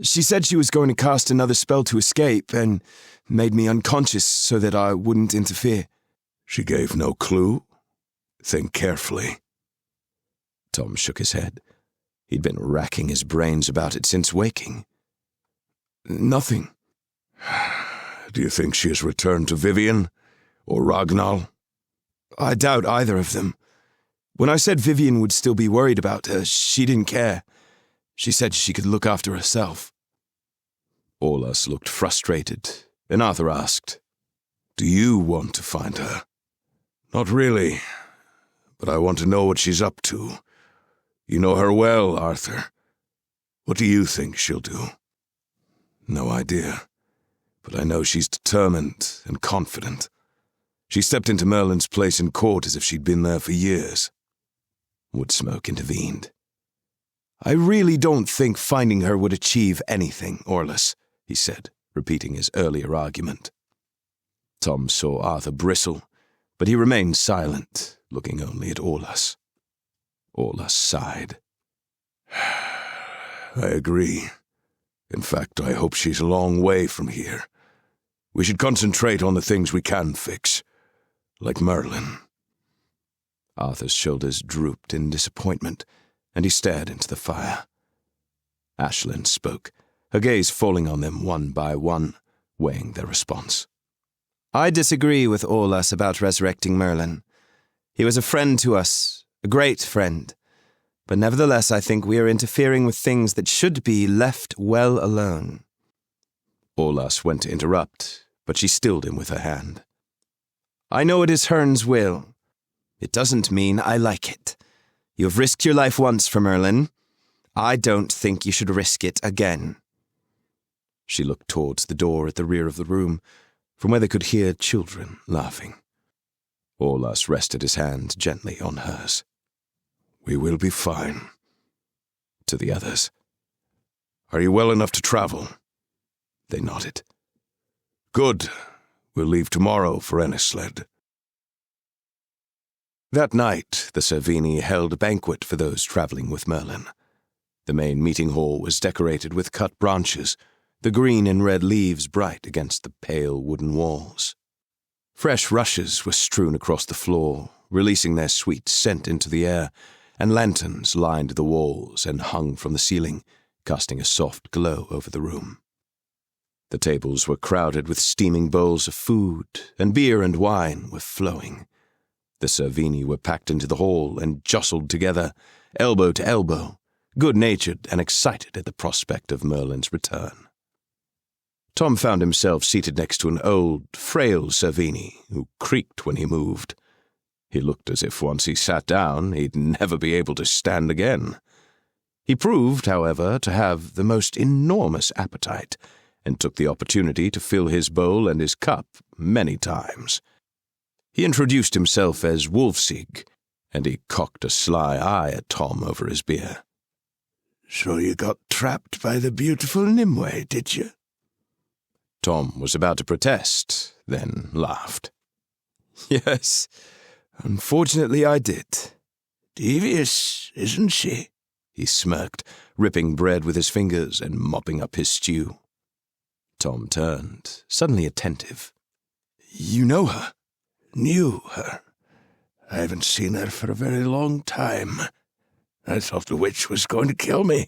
She said she was going to cast another spell to escape and made me unconscious so that I wouldn't interfere." "She gave no clue? Think carefully." Tom shook his head. He'd been racking his brains about it since waking. "Nothing." "Do you think she has returned to Vivien or Ragnar?" "I doubt either of them. When I said Vivien would still be worried about her, she didn't care. She said she could look after herself." Orlus looked frustrated, and Arthur asked, "Do you want to find her?" "Not really, but I want to know what she's up to. You know her well, Arthur. What do you think she'll do?" "No idea. but I know she's determined and confident. She stepped into Merlin's place in court as if she'd been there for years. Woodsmoke intervened. I really don't think finding her would achieve anything, Orlus, he said, repeating his earlier argument. Tom saw Arthur bristle, but he remained silent, looking only at Orlus. Orlus sighed. I agree. In fact, I hope she's a long way from here. We should concentrate on the things we can fix, like Merlin. Arthur's shoulders drooped in disappointment, and he stared into the fire. Ashlyn spoke, her gaze falling on them one by one, weighing their response. I disagree with Orlus about resurrecting Merlin. He was a friend to us, a great friend. But nevertheless, I think we are interfering with things that should be left well alone. Orlus went to interrupt, but she stilled him with her hand. I know it is Hearn's will. It doesn't mean I like it. You have risked your life once for Merlin. I don't think you should risk it again. She looked towards the door at the rear of the room, from where they could hear children laughing. Orlus rested his hand gently on hers. We will be fine. To the others. Are you well enough to travel? They nodded. Good. We'll leave tomorrow for Ennisled. That night, the Servini held a banquet for those traveling with Merlin. The main meeting hall was decorated with cut branches, the green and red leaves bright against the pale wooden walls. Fresh rushes were strewn across the floor, releasing their sweet scent into the air, and lanterns lined the walls and hung from the ceiling, casting a soft glow over the room. The tables were crowded with steaming bowls of food, and beer and wine were flowing. The Servini were packed into the hall and jostled together, elbow to elbow, good-natured and excited at the prospect of Merlin's return. Tom found himself seated next to an old, frail Servini who creaked when he moved. He looked as if once he sat down, he'd never be able to stand again. He proved, however, to have the most enormous appetite, and took the opportunity to fill his bowl and his cup many times. He introduced himself as Wulfsig, and he cocked a sly eye at Tom over his beer. So you got trapped by the beautiful Nimue, did you? Tom was about to protest, then laughed. Yes, unfortunately I did. Devious, isn't she? He smirked, ripping bread with his fingers and mopping up his stew. Tom turned, suddenly attentive. You know her? Knew her. I haven't seen her for a very long time. I thought the witch was going to kill me.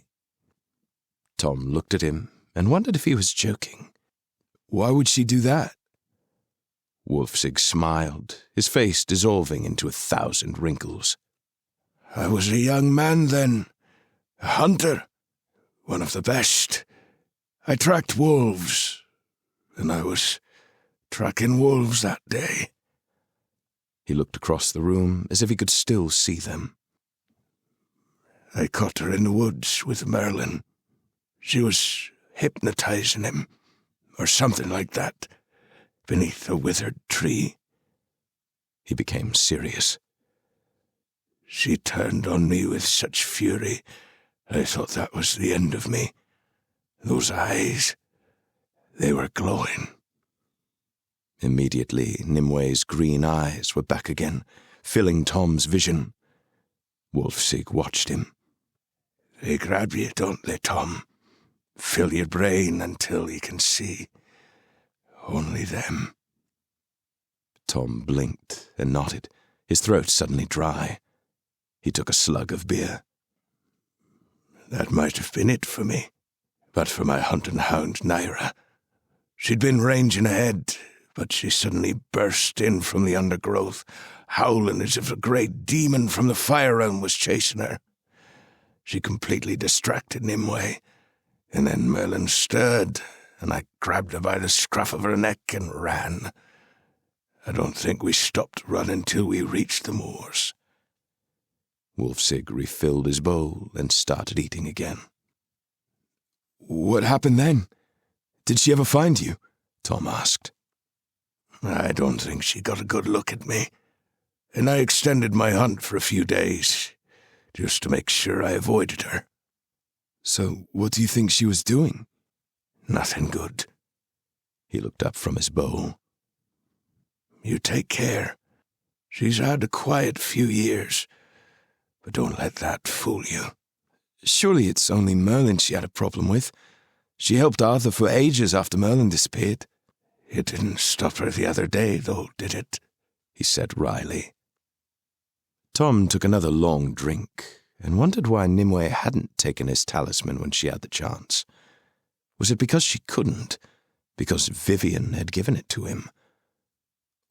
Tom looked at him and wondered if he was joking. Why would she do that? Wulfsig smiled, his face dissolving into 1,000 wrinkles. I was a young man then, a hunter, one of the best. I tracked wolves, and I was tracking wolves that day. He looked across the room as if he could still see them. I caught her in the woods with Merlin. She was hypnotizing him, or something like that, beneath a withered tree. He became serious. She turned on me with such fury, I thought that was the end of me. Those eyes, they were glowing. Immediately, Nimway's green eyes were back again, filling Tom's vision. Wulfsig watched him. They grab you, don't they, Tom? Fill your brain until you can see. Only them. Tom blinked and nodded, his throat suddenly dry. He took a slug of beer. That might have been it for me, but for my hunting hound, Naira. She'd been ranging ahead, but she suddenly burst in from the undergrowth, howling as if a great demon from the fire realm was chasing her. She completely distracted Nimway, and then Merlin stirred, and I grabbed her by the scruff of her neck and ran. I don't think we stopped running till we reached the moors. Wulfsig refilled his bowl and started eating again. What happened then? Did she ever find you? Tom asked. I don't think she got a good look at me, and I extended my hunt for a few days, just to make sure I avoided her. So what do you think she was doing? Nothing good. He looked up from his bowl. You take care. She's had a quiet few years, but don't let that fool you. Surely it's only Merlin she had a problem with. She helped Arthur for ages after Merlin disappeared. It didn't stop her the other day, though, did it? He said wryly. Tom took another long drink and wondered why Nimue hadn't taken his talisman when she had the chance. Was it because she couldn't? Because Vivian had given it to him?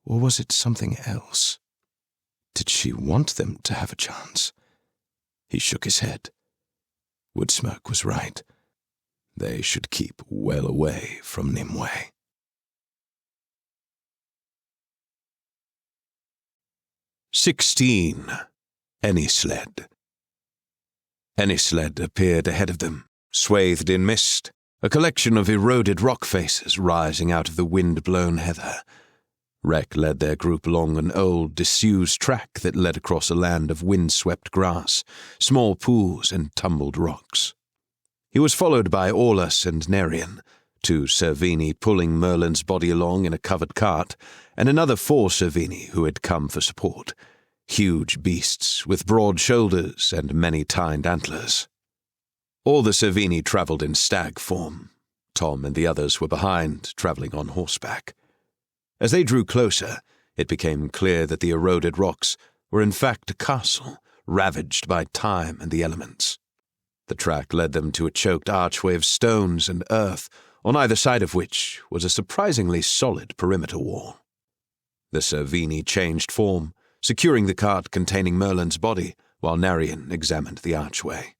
Or was it something else? Did she want them to have a chance? He shook his head. Woodsmoke was right. They should keep well away from Nimue. Anysled. Anysled appeared ahead of them, swathed in mist, a collection of eroded rock faces rising out of the wind-blown heather. Rek led their group along an old, disused track that led across a land of wind-swept grass, small pools and tumbled rocks. He was followed by Aulus and Nerian, 2 Servini pulling Merlin's body along in a covered cart, and another 4 Servini who had come for support, huge beasts with broad shoulders and many-tined antlers. All the Servini travelled in stag form. Tom and the others were behind, travelling on horseback. As they drew closer, it became clear that the eroded rocks were in fact a castle, ravaged by time and the elements. The track led them to a choked archway of stones and earth, on either side of which was a surprisingly solid perimeter wall. The Servini changed form, securing the cart containing Merlin's body, while Nerian examined the archway.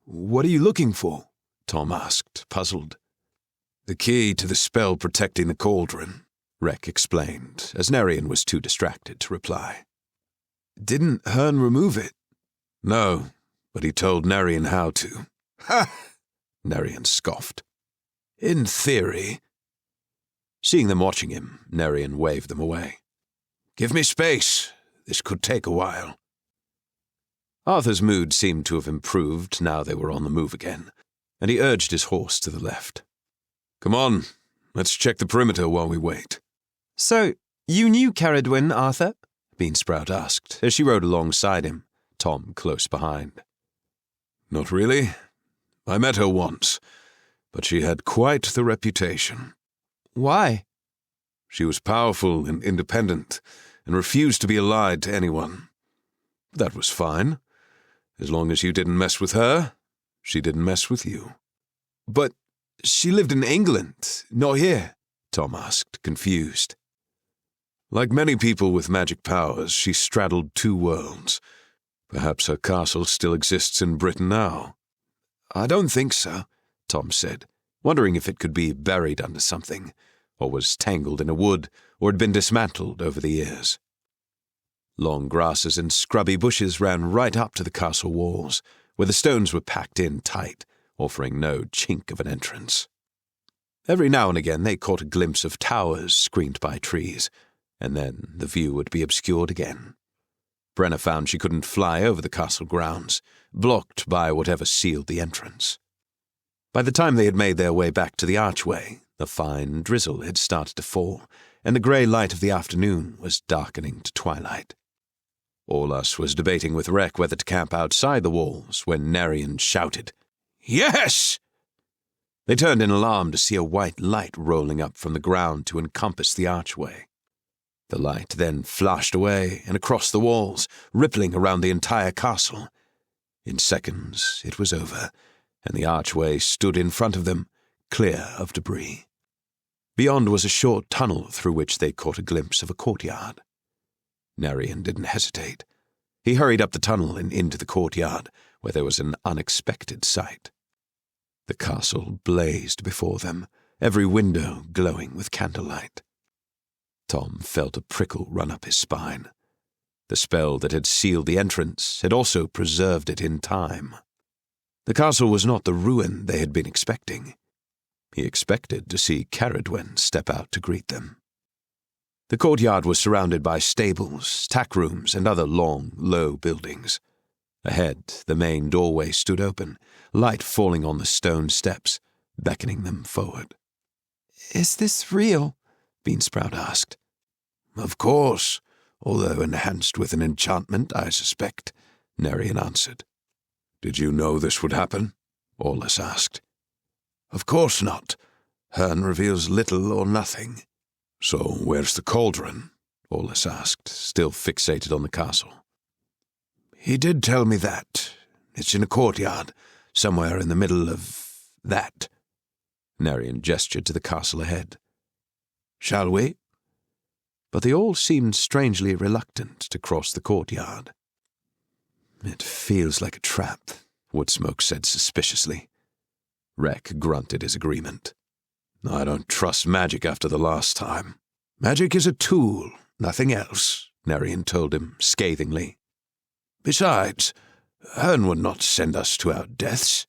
"What are you looking for?" Tom asked, puzzled. "The key to the spell protecting the cauldron," Rek explained, as Nerian was too distracted to reply. "Didn't Hearn remove it?" "No, but he told Nerian how to." "Ha!" Nerian scoffed. "In theory." Seeing them watching him, Nerian waved them away. "Give me space. This could take a while." Arthur's mood seemed to have improved now they were on the move again, and he urged his horse to the left. "Come on, let's check the perimeter while we wait." "So, you knew Caradwyn, Arthur?" Beansprout asked, as she rode alongside him, Tom close behind. "Not really. I met her once, but she had quite the reputation." "Why?" "She was powerful and independent, and refused to be allied to anyone. That was fine. As long as you didn't mess with her, she didn't mess with you." "But she lived in England, not here?" Tom asked, confused. "Like many people with magic powers, she straddled 2 worlds. Perhaps her castle still exists in Britain now." "I don't think so," Tom said, wondering if it could be buried under something, or was tangled in a wood, or had been dismantled over the years. Long grasses and scrubby bushes ran right up to the castle walls, where the stones were packed in tight, offering no chink of an entrance. Every now and again they caught a glimpse of towers screened by trees, and then the view would be obscured again. Brena found she couldn't fly over the castle grounds, blocked by whatever sealed the entrance. By the time they had made their way back to the archway, a fine drizzle had started to fall, and the grey light of the afternoon was darkening to twilight. Aulus was debating with Rek whether to camp outside the walls when Nerian shouted, "Yes!" They turned in alarm to see a white light rolling up from the ground to encompass the archway. The light then flashed away and across the walls, rippling around the entire castle. In seconds it was over, and the archway stood in front of them, clear of debris. Beyond was a short tunnel through which they caught a glimpse of a courtyard. Nerian didn't hesitate. He hurried up the tunnel and into the courtyard, where there was an unexpected sight. The castle blazed before them, every window glowing with candlelight. Tom felt a prickle run up his spine. The spell that had sealed the entrance had also preserved it in time. The castle was not the ruin they had been expecting. He expected to see Caradwen step out to greet them. The courtyard was surrounded by stables, tack rooms, and other long, low buildings. Ahead, the main doorway stood open, light falling on the stone steps, beckoning them forward. "Is this real?" Beansprout asked. "Of course, although enhanced with an enchantment, I suspect," Nerian answered. "Did you know this would happen?" Aulus asked. "Of course not. Hearn reveals little or nothing." "So where's the cauldron?" Aulus asked, still fixated on the castle. "He did tell me that. It's in a courtyard, somewhere in the middle of that." Nerian gestured to the castle ahead. "Shall we?" But they all seemed strangely reluctant to cross the courtyard. "It feels like a trap," Woodsmoke said suspiciously. Rek grunted his agreement. "I don't trust magic after the last time." "Magic is a tool, nothing else," Nerian told him scathingly. "Besides, Hearn would not send us to our deaths."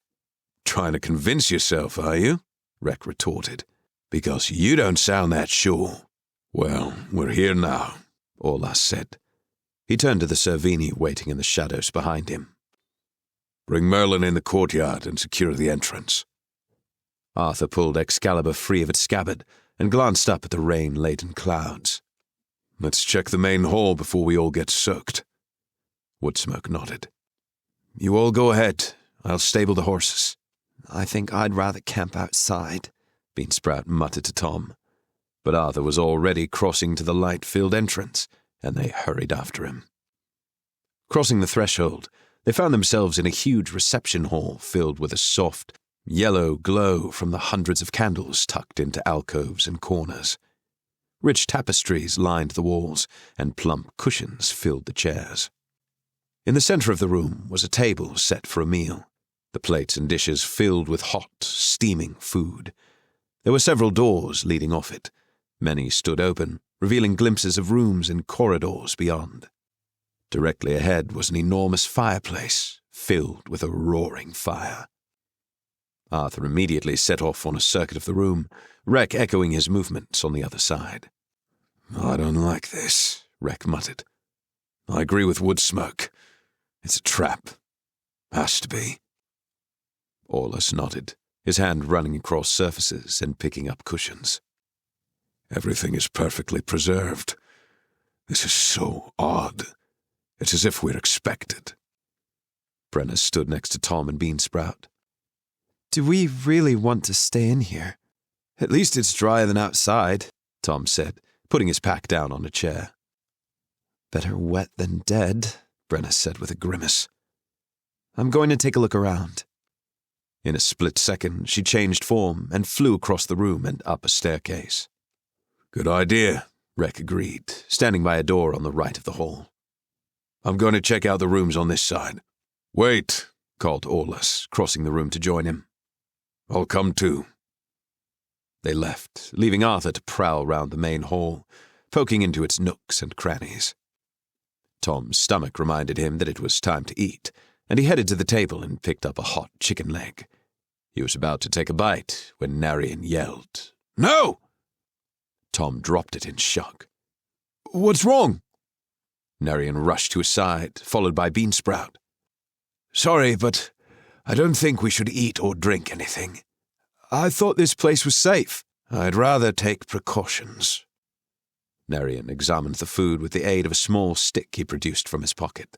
"Trying to convince yourself, are you?" Rek retorted. "Because you don't sound that sure." "Well, we're here now," Aulus said. He turned to the Servini waiting in the shadows behind him. "Bring Merlin in the courtyard and secure the entrance." Arthur pulled Excalibur free of its scabbard and glanced up at the rain-laden clouds. "Let's check the main hall before we all get soaked." Woodsmoke nodded. "You all go ahead. I'll stable the horses." "I think I'd rather camp outside," Beansprout muttered to Tom. But Arthur was already crossing to the light-filled entrance, and they hurried after him. Crossing the threshold, they found themselves in a huge reception hall filled with a soft, yellow glow from the hundreds of candles tucked into alcoves and corners. Rich tapestries lined the walls, and plump cushions filled the chairs. In the center of the room was a table set for a meal, the plates and dishes filled with hot, steaming food. There were several doors leading off it. Many stood open, revealing glimpses of rooms and corridors beyond. Directly ahead was an enormous fireplace, filled with a roaring fire. Arthur immediately set off on a circuit of the room, Rek echoing his movements on the other side. "I don't like this," Rek muttered. "I agree with Woodsmoke. It's a trap. Has to be." Aulus nodded, his hand running across surfaces and picking up cushions. "Everything is perfectly preserved. This is so odd. It's as if we're expected." Brena stood next to Tom and Beansprout. "Do we really want to stay in here?" "At least it's drier than outside," Tom said, putting his pack down on a chair. "Better wet than dead," Brena said with a grimace. "I'm going to take a look around." In a split second, she changed form and flew across the room and up a staircase. "Good idea," Rek agreed, standing by a door on the right of the hall. "I'm going to check out the rooms on this side." "Wait," called Aulus, crossing the room to join him. "I'll come too." They left, leaving Arthur to prowl round the main hall, poking into its nooks and crannies. Tom's stomach reminded him that it was time to eat, and he headed to the table and picked up a hot chicken leg. He was about to take a bite when Nerian yelled, "No!" Tom dropped it in shock. "What's wrong?" Nerian rushed to his side, followed by Beansprout. "Sorry, but I don't think we should eat or drink anything. I thought this place was safe. I'd rather take precautions." Nerian examined the food with the aid of a small stick he produced from his pocket.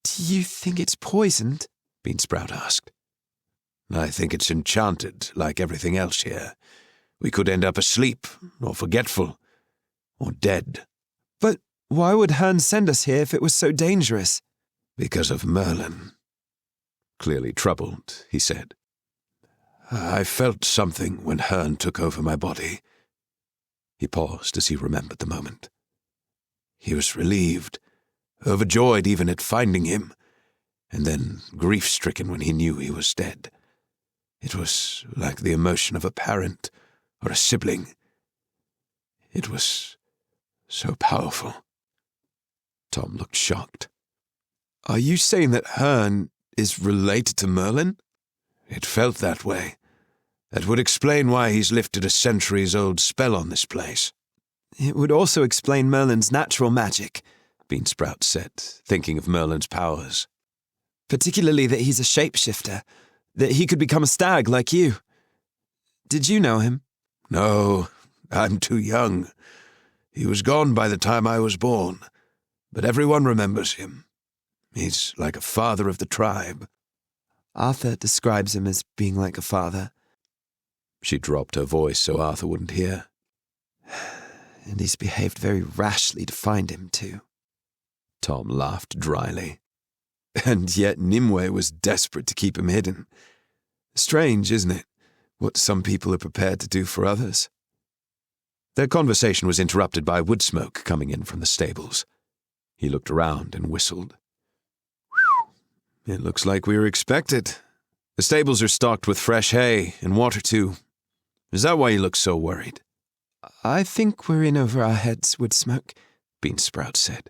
"Do you think it's poisoned?" Beansprout asked. "I think it's enchanted, like everything else here. We could end up asleep, or forgetful, or dead." "But why would Hearn send us here if it was so dangerous?" "Because of Merlin." Clearly troubled, he said. "I felt something when Hearn took over my body." He paused as he remembered the moment. He was relieved, overjoyed even at finding him, and then grief-stricken when he knew he was dead. It was like the emotion of a parent or a sibling. It was so powerful. Tom looked shocked. "Are you saying that Hearn is related to Merlin?" "It felt that way. That would explain why he's lifted a centuries-old spell on this place. It would also explain Merlin's natural magic, Beansprout said, thinking of Merlin's powers. Particularly that he's a shapeshifter, that he could become a stag like you. Did you know him? No, I'm too young. He was gone by the time I was born, but everyone remembers him. He's like a father of the tribe. Arthur describes him as being like a father. She dropped her voice so Arthur wouldn't hear. And he's behaved very rashly to find him, too. Tom laughed dryly. And yet Nimway was desperate to keep him hidden. Strange, isn't it, what some people are prepared to do for others? Their conversation was interrupted by Woodsmoke coming in from the stables. He looked around and whistled. It looks like we were expected. The stables are stocked with fresh hay and water, too. Is that why you look so worried? I think we're in over our heads, Woodsmoke, Beansprout said.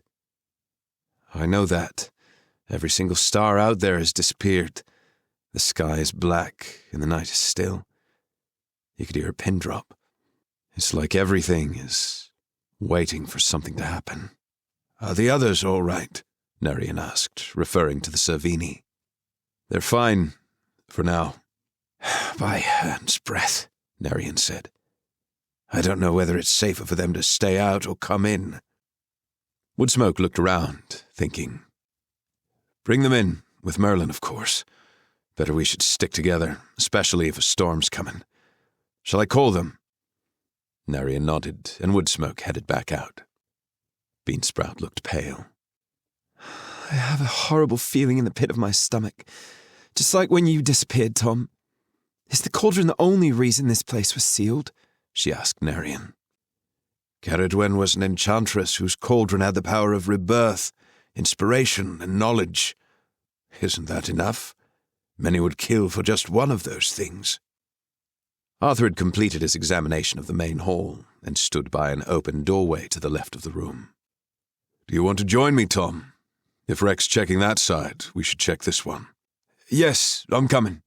I know that. Every single star out there has disappeared. The sky is black and the night is still. You could hear a pin drop. It's like everything is waiting for something to happen. Are the others all right? Nerian asked, referring to the Servini. They're fine, for now. By Hearn's breath, Nerian said. I don't know whether it's safer for them to stay out or come in. Woodsmoke looked around, thinking. Bring them in, with Merlin, of course. Better we should stick together, especially if a storm's coming. Shall I call them? Nerian nodded, and Woodsmoke headed back out. Beansprout looked pale. I have a horrible feeling in the pit of my stomach, just like when you disappeared, Tom. Is the cauldron the only reason this place was sealed? She asked Nerian. Caradwen was an enchantress whose cauldron had the power of rebirth, inspiration, and knowledge. Isn't that enough? Many would kill for just one of those things. Arthur had completed his examination of the main hall and stood by an open doorway to the left of the room. Do you want to join me, Tom? If Rex's checking that side, we should check this one. Yes, I'm coming.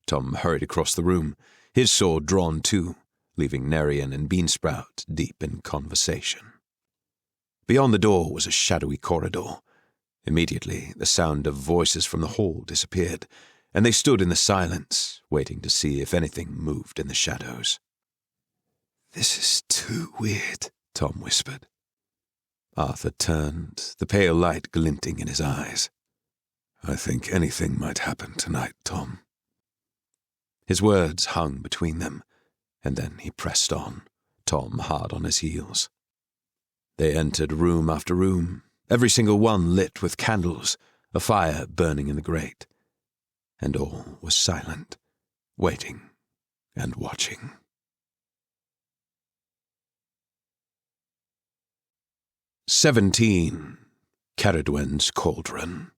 Tom hurried across the room, his sword drawn too, leaving Nerian and Beansprout deep in conversation. Beyond the door was a shadowy corridor. Immediately, the sound of voices from the hall disappeared, and they stood in the silence, waiting to see if anything moved in the shadows. This is too weird, Tom whispered. Arthur turned, the pale light glinting in his eyes. I think anything might happen tonight, Tom. His words hung between them, and then he pressed on, Tom hard on his heels. They entered room after room, every single one lit with candles, a fire burning in the grate. And all was silent, waiting and watching. 17. Caradwen's Cauldron.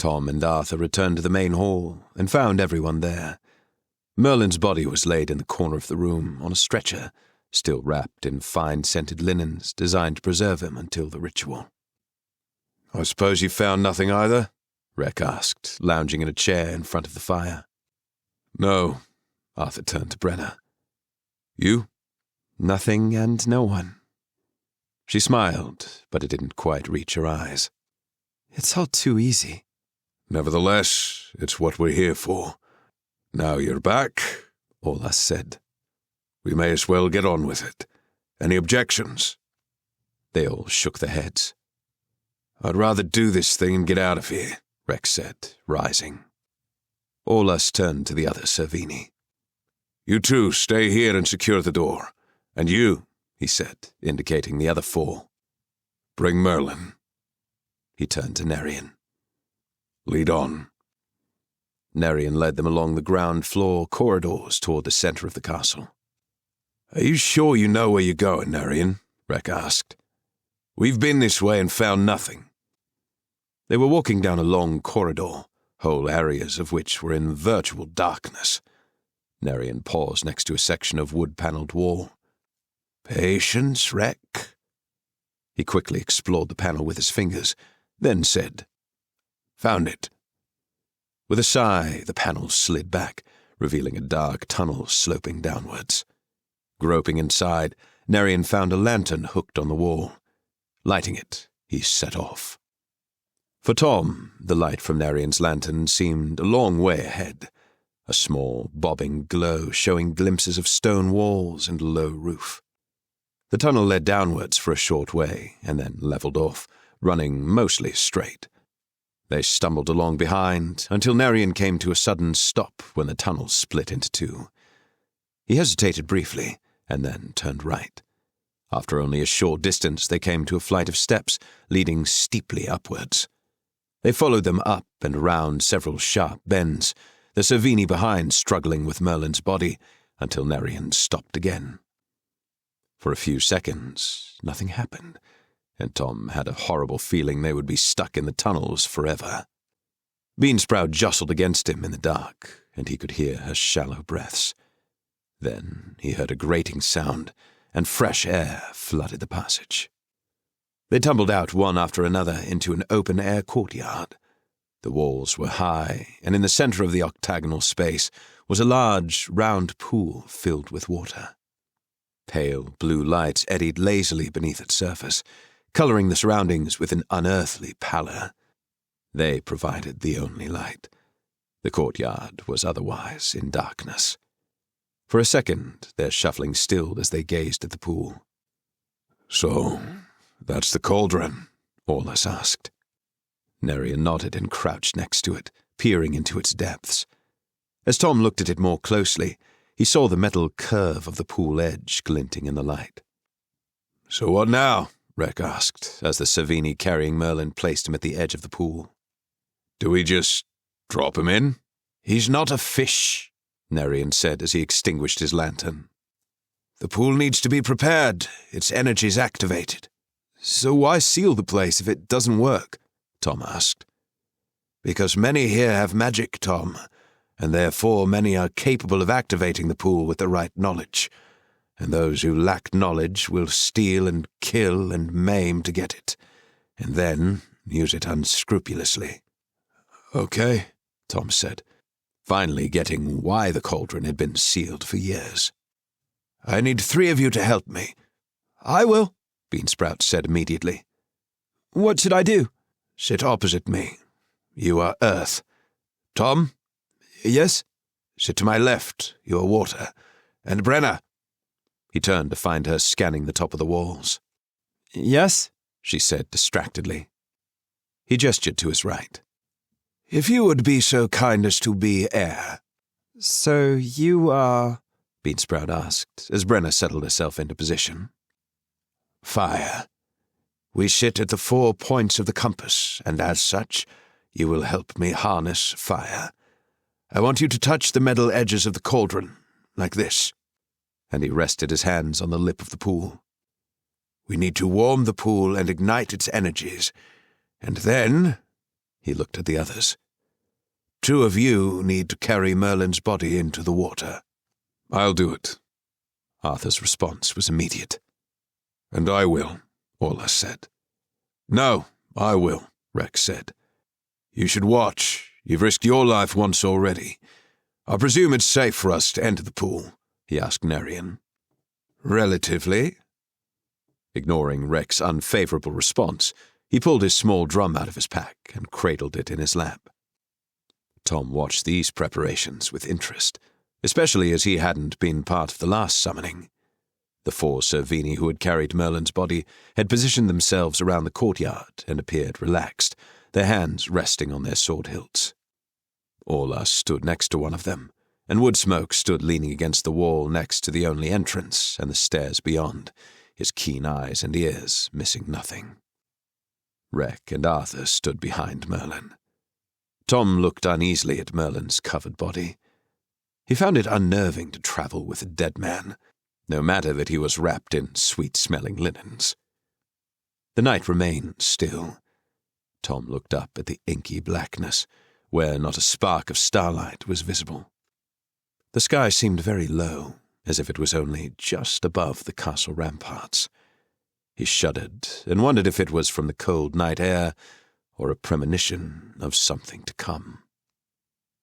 Tom and Arthur returned to the main hall and found everyone there. Merlin's body was laid in the corner of the room on a stretcher, still wrapped in fine-scented linens designed to preserve him until the ritual. I suppose you found nothing either? Rek asked, lounging in a chair in front of the fire. No. Arthur turned to Brena. You? Nothing and no one. She smiled, but it didn't quite reach her eyes. It's all too easy. Nevertheless, it's what we're here for. Now you're back, Olas said. We may as well get on with it. Any objections? They all shook their heads. I'd rather do this thing and get out of here, Rex said, rising. Olas turned to the other Servini. You two stay here and secure the door. And you, he said, indicating the other four. Bring Merlin. He turned to Nerian. Lead on. Nerian led them along the ground floor corridors toward the center of the castle. Are you sure you know where you're going, Nerian? Rek asked. We've been this way and found nothing. They were walking down a long corridor, whole areas of which were in virtual darkness. Nerian paused next to a section of wood-paneled wall. Patience, Rek. He quickly explored the panel with his fingers, then said, Found it. With a sigh, the panel slid back, revealing a dark tunnel sloping downwards. Groping inside, Nerian found a lantern hooked on the wall. Lighting it, he set off. For Tom, the light from Nerian's lantern seemed a long way ahead, a small, bobbing glow showing glimpses of stone walls and a low roof. The tunnel led downwards for a short way and then levelled off, running mostly straight. They stumbled along behind until Nerian came to a sudden stop when the tunnel split into two. He hesitated briefly and then turned right. After only a short distance, they came to a flight of steps leading steeply upwards. They followed them up and around several sharp bends, the Servini behind struggling with Merlin's body, until Nerian stopped again. For a few seconds, nothing happened, and Tom had a horrible feeling they would be stuck in the tunnels forever. Beansprout jostled against him in the dark, and he could hear her shallow breaths. Then he heard a grating sound, and fresh air flooded the passage. They tumbled out one after another into an open-air courtyard. The walls were high, and in the centre of the octagonal space was a large, round pool filled with water. Pale blue lights eddied lazily beneath its surface, colouring the surroundings with an unearthly pallor. They provided the only light. The courtyard was otherwise in darkness. For a second, their shuffling stilled as they gazed at the pool. "So, that's the cauldron?" Aulus asked. Nerian nodded and crouched next to it, peering into its depths. As Tom looked at it more closely, he saw the metal curve of the pool edge glinting in the light. "So what now?" Rek asked, as the Servini carrying Merlin placed him at the edge of the pool. "Do we just drop him in?" "He's not a fish," Nerian said as he extinguished his lantern. "The pool needs to be prepared, its energies activated." "So why seal the place if it doesn't work?" Tom asked. "Because many here have magic, Tom, and therefore many are capable of activating the pool with the right knowledge, and those who lack knowledge will steal and kill and maim to get it, and then use it unscrupulously." "Okay," Tom said, finally getting why the cauldron had been sealed for years. "I need 3 of you to help me." "I will," Beansprout said immediately. "What should I do?" "Sit opposite me. You are earth. Tom?" "Yes?" "Sit to my left. You are water. And Brena." He turned to find her scanning the top of the walls. "Yes?" she said distractedly. He gestured to his right. "If you would be so kind as to be air." "So you are—" Beansprout asked, as Brena settled herself into position. "Fire. We sit at the 4 points of the compass, and as such, you will help me harness fire. I want you to touch the metal edges of the cauldron, like this." And he rested his hands on the lip of the pool. "We need to warm the pool and ignite its energies, and then," he looked at the others, "2 of you need to carry Merlin's body into the water." "I'll do it." Arthur's response was immediate. "And I will," Aulus said. "No, I will," Rex said. "You should watch. You've risked your life once already. I presume it's safe for us to enter the pool?" he asked Nerian. "Relatively." Ignoring Rex's unfavourable response, he pulled his small drum out of his pack and cradled it in his lap. Tom watched these preparations with interest, especially as he hadn't been part of the last summoning. The 4 Servini who had carried Merlin's body had positioned themselves around the courtyard and appeared relaxed, their hands resting on their sword hilts. Aulus stood next to one of them, and Woodsmoke stood leaning against the wall next to the only entrance and the stairs beyond, his keen eyes and ears missing nothing. Rek and Arthur stood behind Merlin. Tom looked uneasily at Merlin's covered body. He found it unnerving to travel with a dead man, no matter that he was wrapped in sweet-smelling linens. The night remained still. Tom looked up at the inky blackness, where not a spark of starlight was visible. The sky seemed very low, as if it was only just above the castle ramparts. He shuddered and wondered if it was from the cold night air or a premonition of something to come.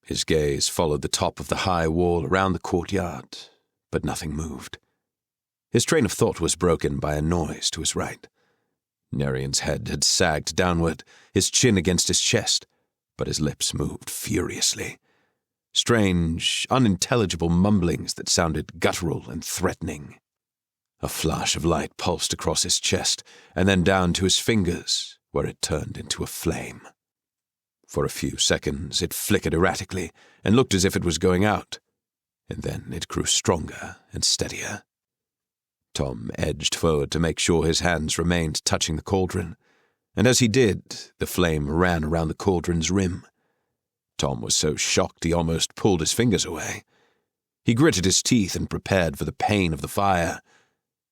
His gaze followed the top of the high wall around the courtyard, but nothing moved. His train of thought was broken by a noise to his right. Nerian's head had sagged downward, his chin against his chest, but his lips moved furiously. Strange, unintelligible mumblings that sounded guttural and threatening. A flash of light pulsed across his chest, and then down to his fingers, where it turned into a flame. For a few seconds it flickered erratically and looked as if it was going out, and then it grew stronger and steadier. Tom edged forward to make sure his hands remained touching the cauldron, and as he did, the flame ran around the cauldron's rim. Tom was so shocked he almost pulled his fingers away. He gritted his teeth and prepared for the pain of the fire,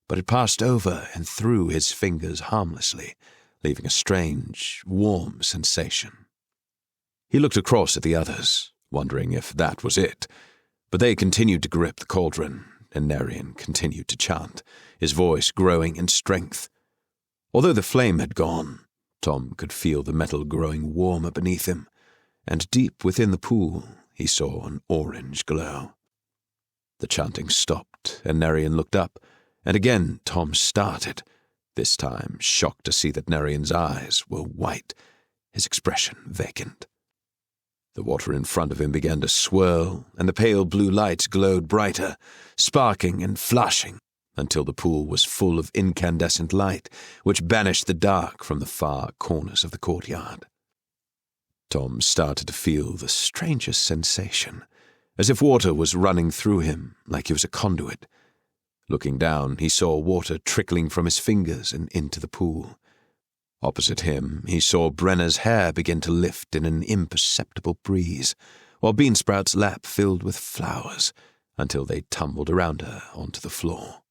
but it passed over and through his fingers harmlessly, leaving a strange, warm sensation. He looked across at the others, wondering if that was it, but they continued to grip the cauldron, and Nerian continued to chant, his voice growing in strength. Although the flame had gone, Tom could feel the metal growing warmer beneath him, and deep within the pool he saw an orange glow. The chanting stopped, and Nerian looked up, and again Tom started, this time shocked to see that Nerian's eyes were white, his expression vacant. The water in front of him began to swirl, and the pale blue lights glowed brighter, sparking and flashing, until the pool was full of incandescent light, which banished the dark from the far corners of the courtyard. Tom started to feel the strangest sensation, as if water was running through him like he was a conduit. Looking down, he saw water trickling from his fingers and into the pool. Opposite him, he saw Brena's hair begin to lift in an imperceptible breeze, while Beansprout's lap filled with flowers until they tumbled around her onto the floor.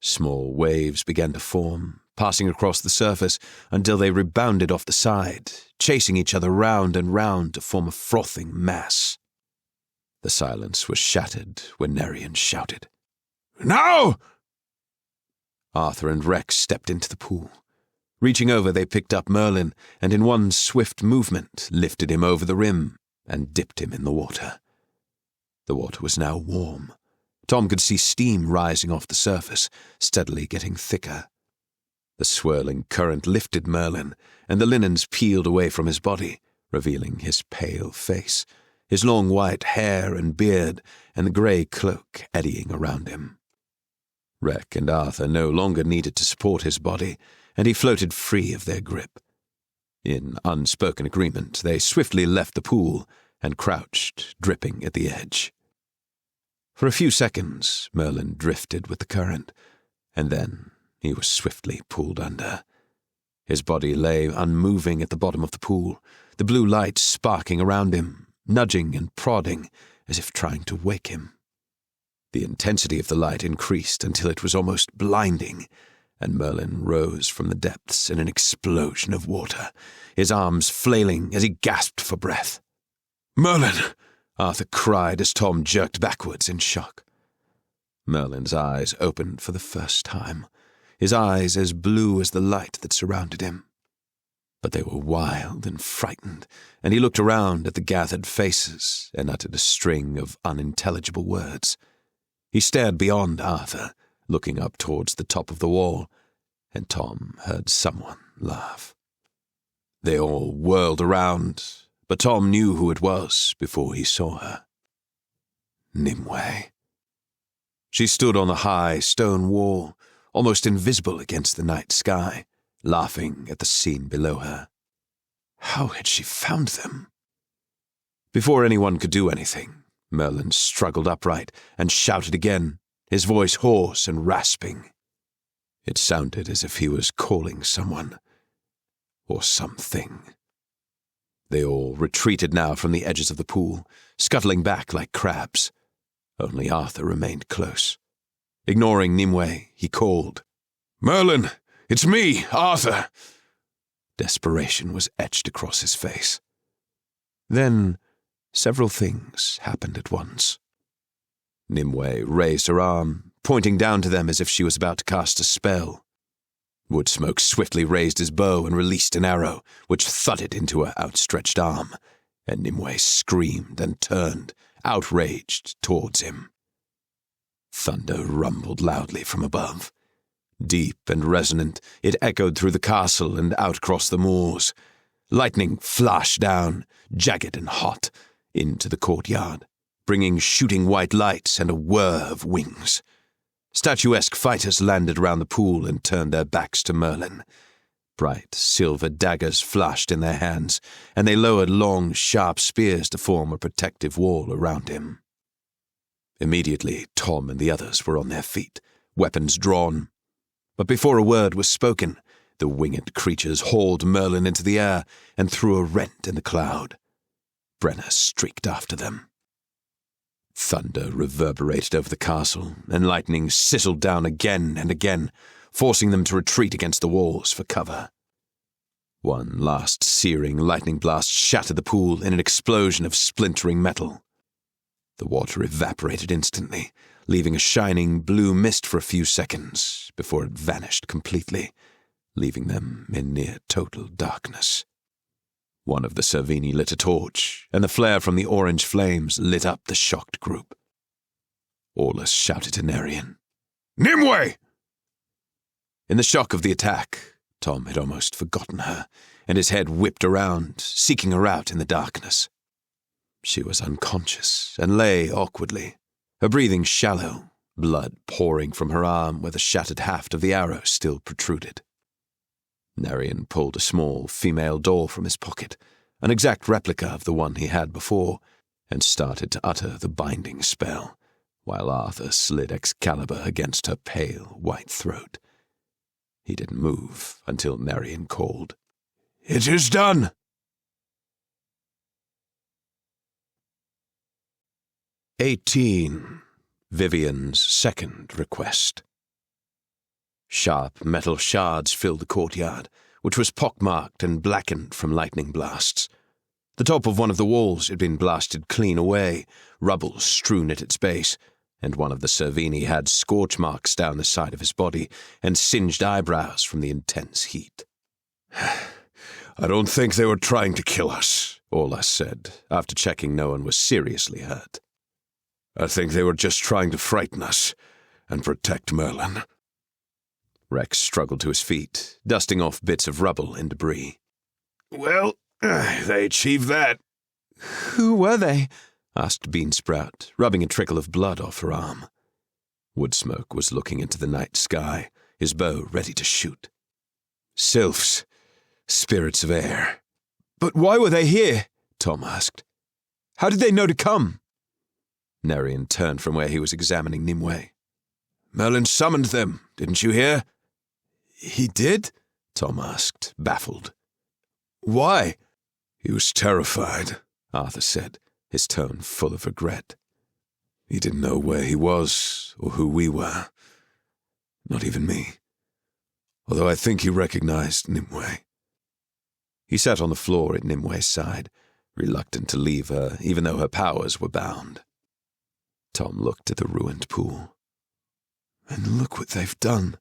Small waves began to form, passing across the surface until they rebounded off the side, chasing each other round and round to form a frothing mass. The silence was shattered when Nerian shouted, "Now!" Arthur and Rex stepped into the pool. Reaching over, they picked up Merlin and in one swift movement lifted him over the rim and dipped him in the water. The water was now warm. Tom could see steam rising off the surface, steadily getting thicker. The swirling current lifted Merlin, and the linens peeled away from his body, revealing his pale face, his long white hair and beard, and the grey cloak eddying around him. Rek and Arthur no longer needed to support his body, and he floated free of their grip. In unspoken agreement, they swiftly left the pool and crouched, dripping at the edge. For a few seconds, Merlin drifted with the current, and then he was swiftly pulled under. His body lay unmoving at the bottom of the pool, the blue light sparking around him, nudging and prodding as if trying to wake him. The intensity of the light increased until it was almost blinding, and Merlin rose from the depths in an explosion of water, his arms flailing as he gasped for breath. "Merlin!" Arthur cried as Tom jerked backwards in shock. Merlin's eyes opened for the first time, his eyes as blue as the light that surrounded him. But they were wild and frightened, and he looked around at the gathered faces and uttered a string of unintelligible words. He stared beyond Arthur, looking up towards the top of the wall, and Tom heard someone laugh. They all whirled around, but Tom knew who it was before he saw her. Nimway. She stood on the high stone wall, almost invisible against the night sky, laughing at the scene below her. How had she found them? Before anyone could do anything, Merlin struggled upright and shouted again, his voice hoarse and rasping. It sounded as if he was calling someone, or something. They all retreated now from the edges of the pool, scuttling back like crabs. Only Arthur remained close. Ignoring Nimue, he called, "Merlin, it's me, Arthur!" Desperation was etched across his face. Then several things happened at once. Nimue raised her arm, pointing down to them as if she was about to cast a spell. Woodsmoke swiftly raised his bow and released an arrow, which thudded into her outstretched arm, and Nimue screamed and turned, outraged, towards him. Thunder rumbled loudly from above. Deep and resonant, it echoed through the castle and out across the moors. Lightning flashed down, jagged and hot, into the courtyard, bringing shooting white lights and a whir of wings. Statuesque fighters landed round the pool and turned their backs to Merlin. Bright silver daggers flashed in their hands, and they lowered long, sharp spears to form a protective wall around him. Immediately, Tom and the others were on their feet, weapons drawn. But before a word was spoken, the winged creatures hauled Merlin into the air and through a rent in the cloud. Brena streaked after them. Thunder reverberated over the castle, and lightning sizzled down again and again, forcing them to retreat against the walls for cover. One last searing lightning blast shattered the pool in an explosion of splintering metal. The water evaporated instantly, leaving a shining blue mist for a few seconds before it vanished completely, leaving them in near total darkness. One of the Servini lit a torch, and the flare from the orange flames lit up the shocked group. Aulus shouted to Nerian, Nimway! In the shock of the attack, Tom had almost forgotten her, and his head whipped around, seeking her out in the darkness. She was unconscious and lay awkwardly, her breathing shallow, blood pouring from her arm where the shattered haft of the arrow still protruded. Nerian pulled a small female doll from his pocket, an exact replica of the one he had before, and started to utter the binding spell, while Arthur slid Excalibur against her pale, white throat. He didn't move until Nerian called, It is done! 18. Vivian's second request. Sharp metal shards filled the courtyard, which was pockmarked and blackened from lightning blasts. The top of one of the walls had been blasted clean away, rubble strewn at its base, and one of the Servini had scorch marks down the side of his body and singed eyebrows from the intense heat. I don't think they were trying to kill us, Aulus said, after checking no one was seriously hurt. I think they were just trying to frighten us and protect Merlin. Rex struggled to his feet, dusting off bits of rubble and debris. Well, they achieved that. Who were they? Asked Beansprout, rubbing a trickle of blood off her arm. Woodsmoke was looking into the night sky, his bow ready to shoot. Sylphs, spirits of air. But why were they here? Tom asked. How did they know to come? Nerian turned from where he was examining Nimue. Merlin summoned them, didn't you hear? He did? Tom asked, baffled. Why? He was terrified, Arthur said, his tone full of regret. He didn't know where he was or who we were. Not even me. Although I think he recognized Nimue. He sat on the floor at Nimwe's side, reluctant to leave her even though her powers were bound. Tom looked at the ruined pool. And look what they've done.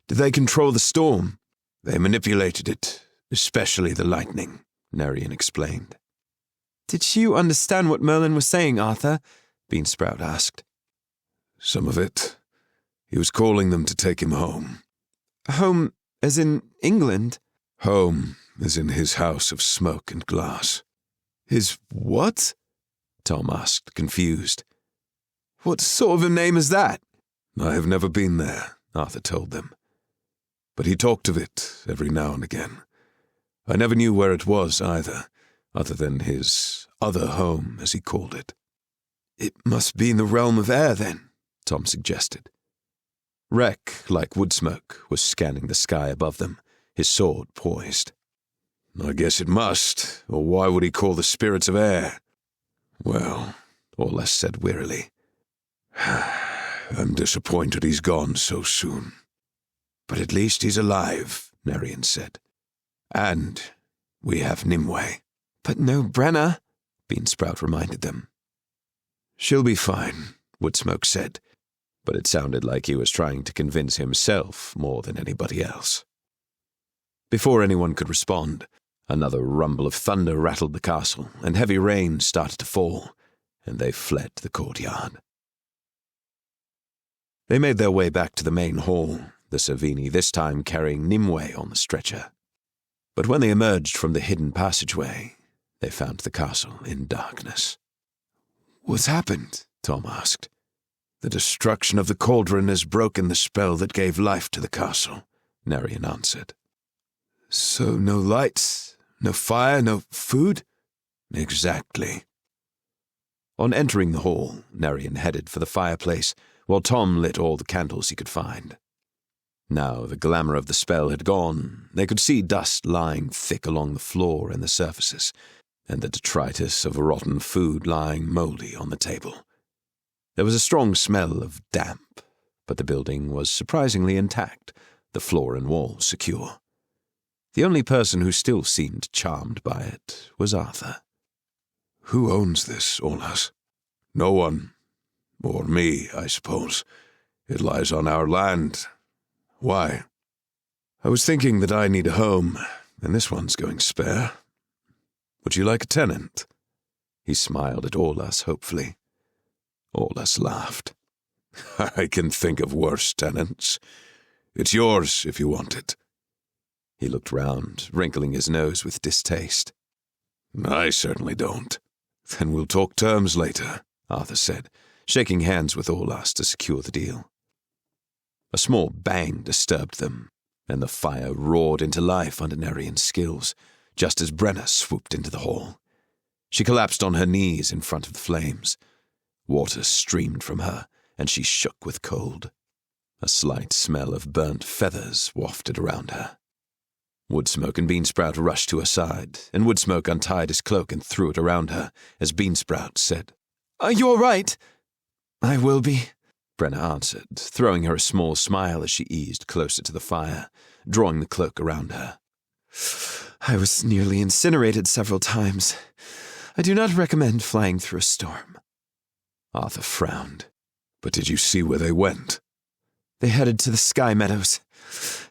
Did they control the storm? They manipulated it, especially the lightning, Nerian explained. Did you understand what Merlin was saying, Arthur? Beansprout asked. Some of it. He was calling them to take him home. Home as in England? Home as in his house of smoke and glass. His what? Tom asked, confused. What sort of a name is that? I have never been there, Arthur told them. But he talked of it every now and again. I never knew where it was either, other than his other home, as he called it. It must be in the realm of air, then, Tom suggested. Rek, like Woodsmoke, was scanning the sky above them, his sword poised. I guess it must, or why would he call the spirits of air? Well, Aulus said wearily, I'm disappointed he's gone so soon. But at least he's alive, Nerian said. And we have Nimway. But no Brena, Beansprout reminded them. She'll be fine, Woodsmoke said, but it sounded like he was trying to convince himself more than anybody else. Before anyone could respond, Another rumble of thunder rattled the castle, and heavy rain started to fall, and they fled the courtyard. They made their way back to the main hall, the Savini this time carrying Nimue on the stretcher. But when they emerged from the hidden passageway, they found the castle in darkness. "What's happened?" Tom asked. "The destruction of the cauldron has broken the spell that gave life to the castle," Narian answered. "So no lights, no fire, no food?" "Exactly." On entering the hall, Narian headed for the fireplace, while Tom lit all the candles he could find. Now the glamour of the spell had gone, they could see dust lying thick along the floor and the surfaces, and the detritus of rotten food lying mouldy on the table. There was a strong smell of damp, but the building was surprisingly intact, the floor and walls secure. The only person who still seemed charmed by it was Arthur. "Who owns this, Olas?" "No one. Or me, I suppose. It lies on our land. Why?" "I was thinking that I need a home, and this one's going spare. Would you like a tenant?" He smiled at Olas hopefully. Olas laughed. "I can think of worse tenants. It's yours if you want it." He looked round, wrinkling his nose with distaste. "I certainly don't." "Then we'll talk terms later," Arthur said, shaking hands with Olas to secure the deal. A small bang disturbed them, and the fire roared into life under Narian's skills, just as Brena swooped into the hall. She collapsed on her knees in front of the flames. Water streamed from her, and she shook with cold. A slight smell of burnt feathers wafted around her. Woodsmoke and Beansprout rushed to her side, and Woodsmoke untied his cloak and threw it around her, as Beansprout said, "Are you all right?" "I will be," Brena answered, throwing her a small smile as she eased closer to the fire, drawing the cloak around her. "I was nearly incinerated several times. I do not recommend flying through a storm." Arthur frowned. "But did you see where they went?" "They headed to the Sky Meadows,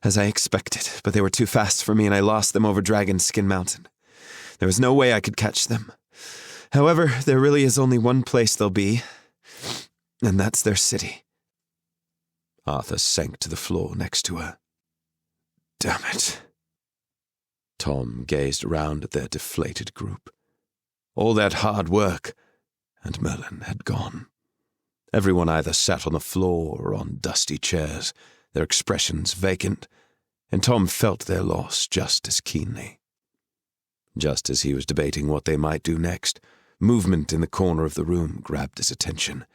as I expected, but they were too fast for me and I lost them over Dragon Skin Mountain. There was no way I could catch them. However, there really is only one place they'll be, and that's their city." Arthur sank to the floor next to her. "Damn it." Tom gazed around at their deflated group. All that hard work, and Merlin had gone. Everyone either sat on the floor or on dusty chairs, their expressions vacant, and Tom felt their loss just as keenly. Just as he was debating what they might do next, movement in the corner of the room grabbed his attention,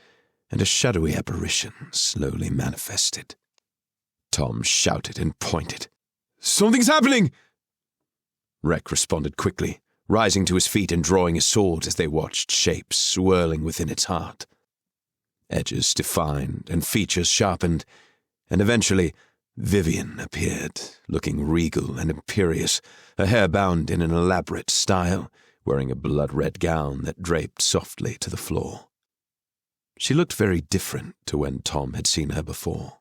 and a shadowy apparition slowly manifested. Tom shouted and pointed. "Something's happening!" Rek responded quickly, rising to his feet and drawing his sword as they watched shapes swirling within its heart. Edges defined and features sharpened, and eventually Vivien appeared, looking regal and imperious, her hair bound in an elaborate style, wearing a blood-red gown that draped softly to the floor. She looked very different to when Tom had seen her before.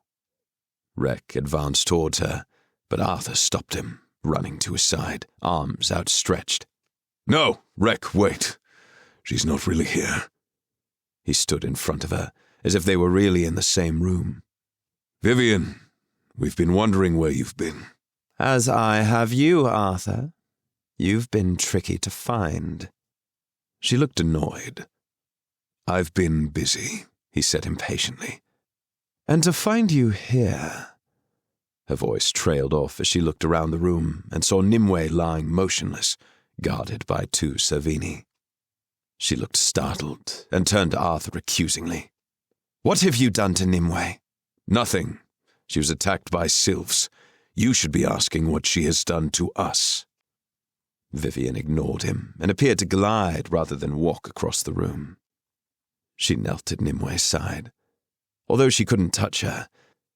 Rek advanced towards her, but Arthur stopped him, running to his side, arms outstretched. "No, Rek, wait. She's not really here." He stood in front of her, as if they were really in the same room. "Vivien, we've been wondering where you've been." "As I have you, Arthur. You've been tricky to find." She looked annoyed. "I've been busy," he said impatiently. "And to find you here..." Her voice trailed off as she looked around the room and saw Nimway lying motionless, guarded by 2 Savini. She looked startled and turned to Arthur accusingly. "What have you done to Nimway?" "Nothing. She was attacked by sylphs. You should be asking what she has done to us." Vivien ignored him and appeared to glide rather than walk across the room. She knelt at Nimway's side. Although she couldn't touch her,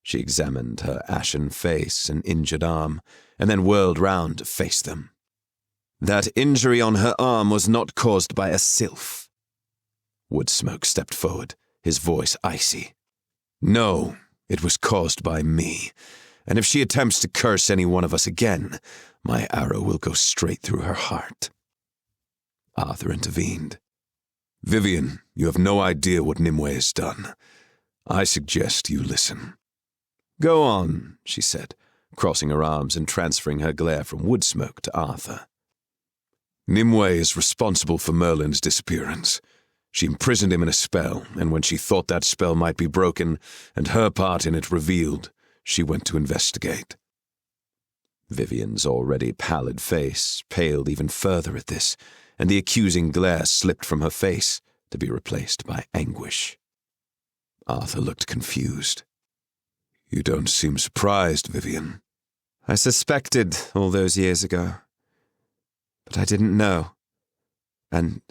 she examined her ashen face and injured arm, and then whirled round to face them. "That injury on her arm was not caused by a sylph." Woodsmoke stepped forward, his voice icy. "No, it was caused by me, and if she attempts to curse any one of us again, my arrow will go straight through her heart." Arthur intervened. "Vivian, you have no idea what Nimue has done. I suggest you listen." "Go on," she said, crossing her arms and transferring her glare from Woodsmoke to Arthur. "Nimue is responsible for Merlin's disappearance. She imprisoned him in a spell, and when she thought that spell might be broken and her part in it revealed, she went to investigate." Vivian's already pallid face paled even further at this, and the accusing glare slipped from her face to be replaced by anguish. Arthur looked confused. "You don't seem surprised, Vivian." "I suspected all those years ago, but I didn't know." And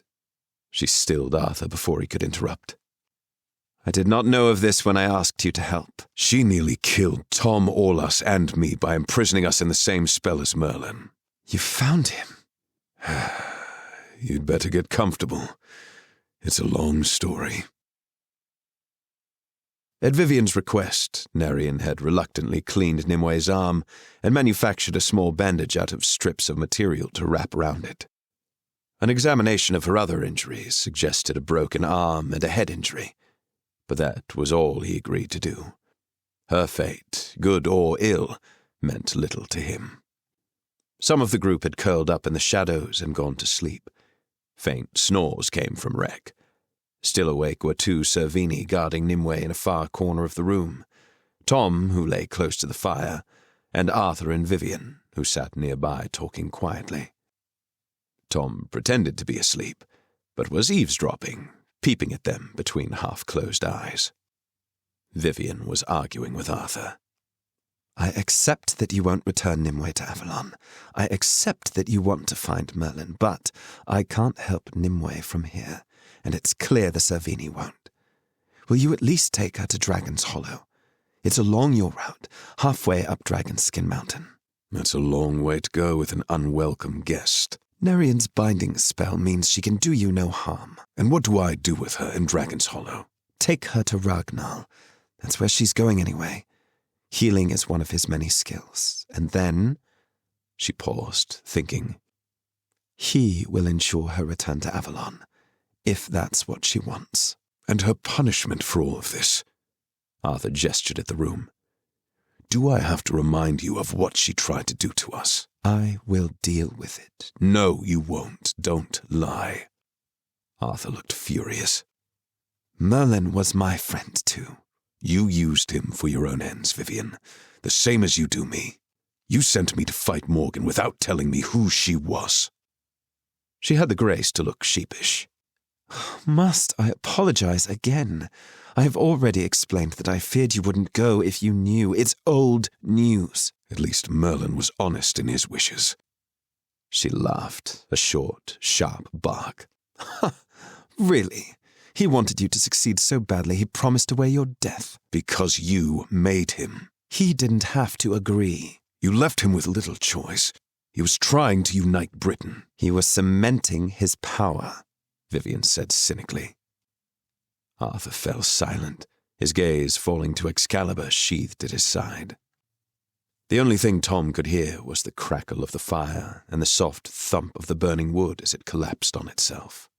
she stilled Arthur before he could interrupt. "I did not know of this when I asked you to help." "She nearly killed Tom, Orlas, and me by imprisoning us in the same spell as Merlin." "You found him?" "You'd better get comfortable. It's a long story." At Vivian's request, Nerian had reluctantly cleaned Nimway's arm and manufactured a small bandage out of strips of material to wrap around it. An examination of her other injuries suggested a broken arm and a head injury, but that was all he agreed to do. Her fate, good or ill, meant little to him. Some of the group had curled up in the shadows and gone to sleep. Faint snores came from Rek. Still awake were 2 Servini guarding Nimue in a far corner of the room, Tom, who lay close to the fire, and Arthur and Vivian, who sat nearby talking quietly. Tom pretended to be asleep, but was eavesdropping, peeping at them between half-closed eyes. Vivian was arguing with Arthur. "I accept that you won't return Nimue to Avalon. I accept that you want to find Merlin, but I can't help Nimue from here, and it's clear the Servini won't. Will you at least take her to Dragon's Hollow? It's along your route, halfway up Dragonskin Mountain." "That's a long way to go with an unwelcome guest." "Nerian's binding spell means she can do you no harm." "And what do I do with her in Dragon's Hollow?" "Take her to Ragnar. That's where she's going anyway. Healing is one of his many skills. And then," she paused, thinking, "he will ensure her return to Avalon, if that's what she wants." "And her punishment for all of this?" Arthur gestured at the room. "Do I have to remind you of what she tried to do to us?" "I will deal with it." "No, you won't. Don't lie." Arthur looked furious. "Merlin was my friend, too." "You used him for your own ends, Vivian, the same as you do me. You sent me to fight Morgan without telling me who she was." She had the grace to look sheepish. "Must I apologize again? I have already explained that I feared you wouldn't go if you knew. It's old news." "At least Merlin was honest in his wishes." She laughed, a short, sharp bark. "Really? He wanted you to succeed so badly he promised away your death." "Because you made him." "He didn't have to agree." "You left him with little choice. He was trying to unite Britain." "He was cementing his power," Vivian said cynically. Arthur fell silent, his gaze falling to Excalibur sheathed at his side. The only thing Tom could hear was the crackle of the fire and the soft thump of the burning wood as it collapsed on itself.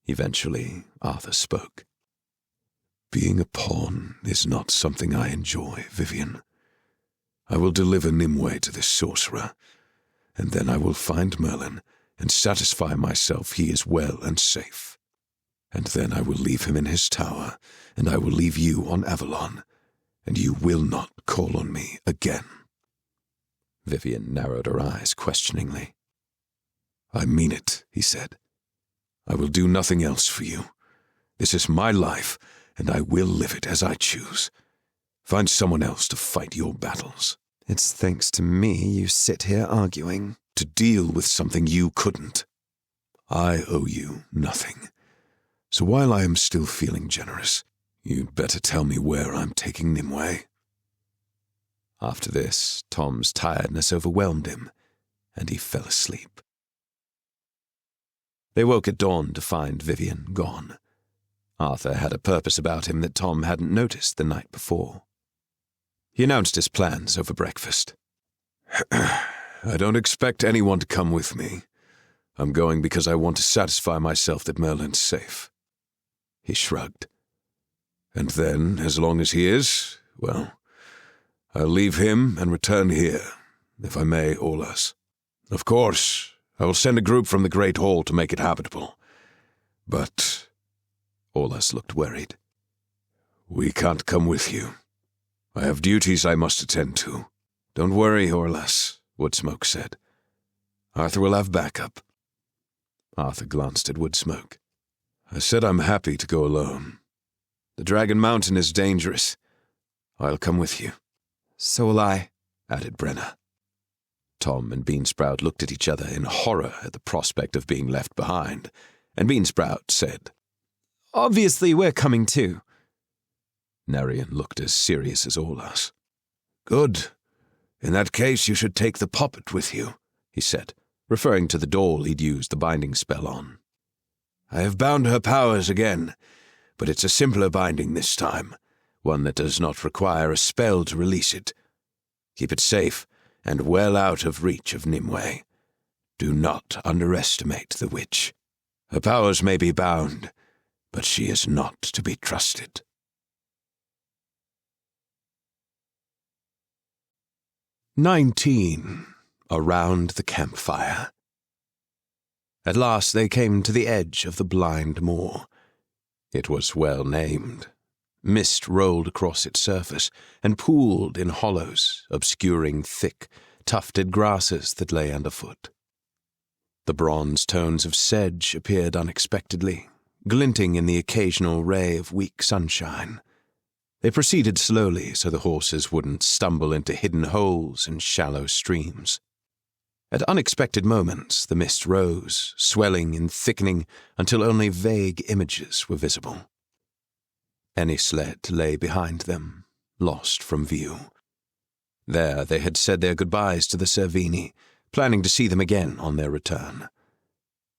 Eventually, Arthur spoke. "Being a pawn is not something I enjoy, Vivian. I will deliver Nimue to this sorcerer, and then I will find Merlin and satisfy myself he is well and safe. And then I will leave him in his tower, and I will leave you on Avalon, and you will not call on me again." Vivian narrowed her eyes questioningly. "I mean it," he said. "I will do nothing else for you. This is my life, and I will live it as I choose. Find someone else to fight your battles." "It's thanks to me you sit here arguing." "To deal with something you couldn't. I owe you nothing. So while I am still feeling generous, you'd better tell me where I'm taking Nimue." After this, Tom's tiredness overwhelmed him, and he fell asleep. They woke at dawn to find Vivian gone. Arthur had a purpose about him that Tom hadn't noticed the night before. He announced his plans over breakfast. I don't expect anyone to come with me. I'm going because I want to satisfy myself that Merlin's safe. He shrugged. And then, as long as he is, well, I'll leave him and return here, if I may, Olas. Of course, I will send a group from the Great Hall to make it habitable. But Olas looked worried. We can't come with you. I have duties I must attend to. Don't worry, Olas, Woodsmoke said. Arthur will have backup. Arthur glanced at Woodsmoke. I said I'm happy to go alone. The Dragon Mountain is dangerous. I'll come with you. So will I, added Brena. Tom and Beansprout looked at each other in horror at the prospect of being left behind, and Beansprout said, Obviously we're coming too. Narian looked as serious as Olas. Good. In that case you should take the puppet with you, he said, referring to the doll he'd used the binding spell on. I have bound her powers again, but it's a simpler binding this time, one that does not require a spell to release it. Keep it safe and well out of reach of Nimway. Do not underestimate the witch. Her powers may be bound, but she is not to be trusted. 19. Around the campfire. At last they came to the edge of the blind moor. It was well named. Mist rolled across its surface and pooled in hollows, obscuring thick, tufted grasses that lay underfoot. The bronze tones of sedge appeared unexpectedly, glinting in the occasional ray of weak sunshine. They proceeded slowly so the horses wouldn't stumble into hidden holes and shallow streams. At unexpected moments, the mist rose, swelling and thickening until only vague images were visible. Any sled lay behind them, lost from view. There they had said their goodbyes to the Servini, planning to see them again on their return.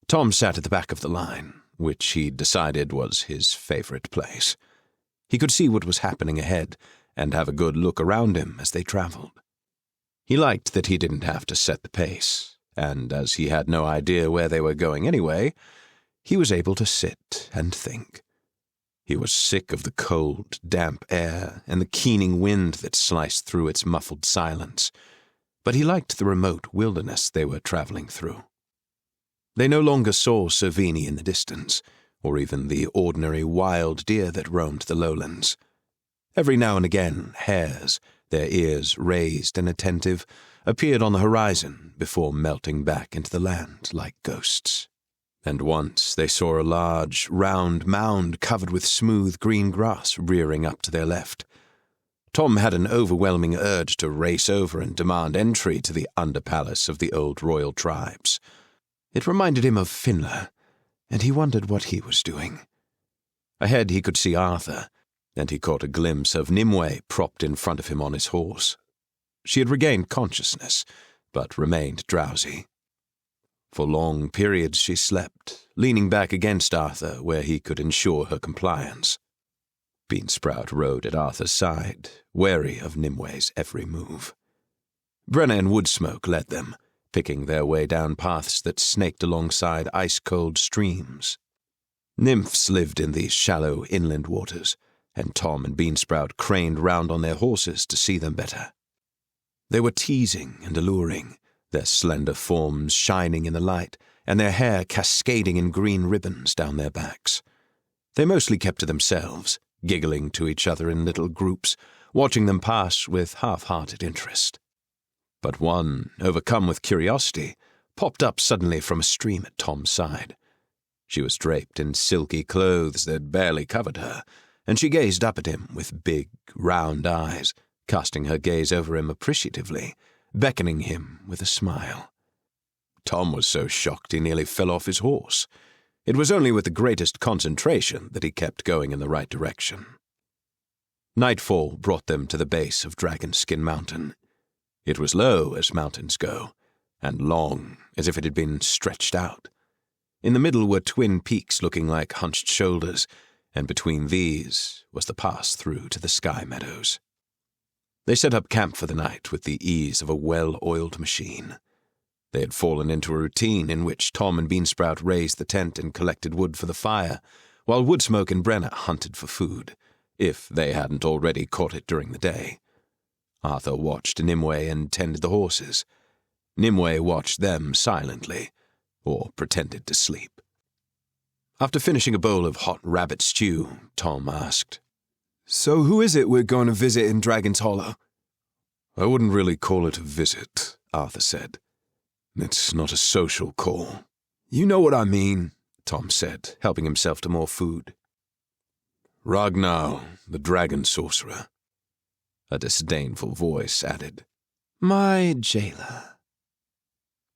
Tom sat at the back of the line, which he decided was his favorite place. He could see what was happening ahead and have a good look around him as they traveled. He liked that he didn't have to set the pace, and as he had no idea where they were going anyway, he was able to sit and think. He was sick of the cold, damp air and the keening wind that sliced through its muffled silence, but he liked the remote wilderness they were traveling through. They no longer saw Servini in the distance, or even the ordinary wild deer that roamed the lowlands. Every now and again, hares, their ears raised and attentive, appeared on the horizon before melting back into the land like ghosts. And once they saw a large, round mound covered with smooth green grass rearing up to their left. Tom had an overwhelming urge to race over and demand entry to the underpalace of the old royal tribes. It reminded him of Finla, and he wondered what he was doing. Ahead he could see Arthur, and he caught a glimpse of Nimue propped in front of him on his horse. She had regained consciousness, but remained drowsy. For long periods she slept, leaning back against Arthur where he could ensure her compliance. Beansprout rode at Arthur's side, wary of Nimwe's every move. Brena and Woodsmoke led them, picking their way down paths that snaked alongside ice-cold streams. Nymphs lived in these shallow inland waters, and Tom and Beansprout craned round on their horses to see them better. They were teasing and alluring, their slender forms shining in the light, and their hair cascading in green ribbons down their backs. They mostly kept to themselves, giggling to each other in little groups, watching them pass with half-hearted interest. But one, overcome with curiosity, popped up suddenly from a stream at Tom's side. She was draped in silky clothes that barely covered her, and she gazed up at him with big, round eyes, casting her gaze over him appreciatively, beckoning him with a smile. Tom was so shocked he nearly fell off his horse. It was only with the greatest concentration that he kept going in the right direction. Nightfall brought them to the base of Dragonskin Mountain. It was low as mountains go, and long as if it had been stretched out. In the middle were twin peaks looking like hunched shoulders, and between these was the pass through to the sky meadows. They set up camp for the night with the ease of a well-oiled machine. They had fallen into a routine in which Tom and Beansprout raised the tent and collected wood for the fire, while Woodsmoke and Brena hunted for food, if they hadn't already caught it during the day. Arthur watched Nimue and tended the horses. Nimue watched them silently, or pretended to sleep. After finishing a bowl of hot rabbit stew, Tom asked, "So who is it we're going to visit in Dragon's Hollow?" "I wouldn't really call it a visit," Arthur said. "It's not a social call." "You know what I mean," Tom said, helping himself to more food. "Ragnar, the dragon sorcerer." A disdainful voice added, "My jailer."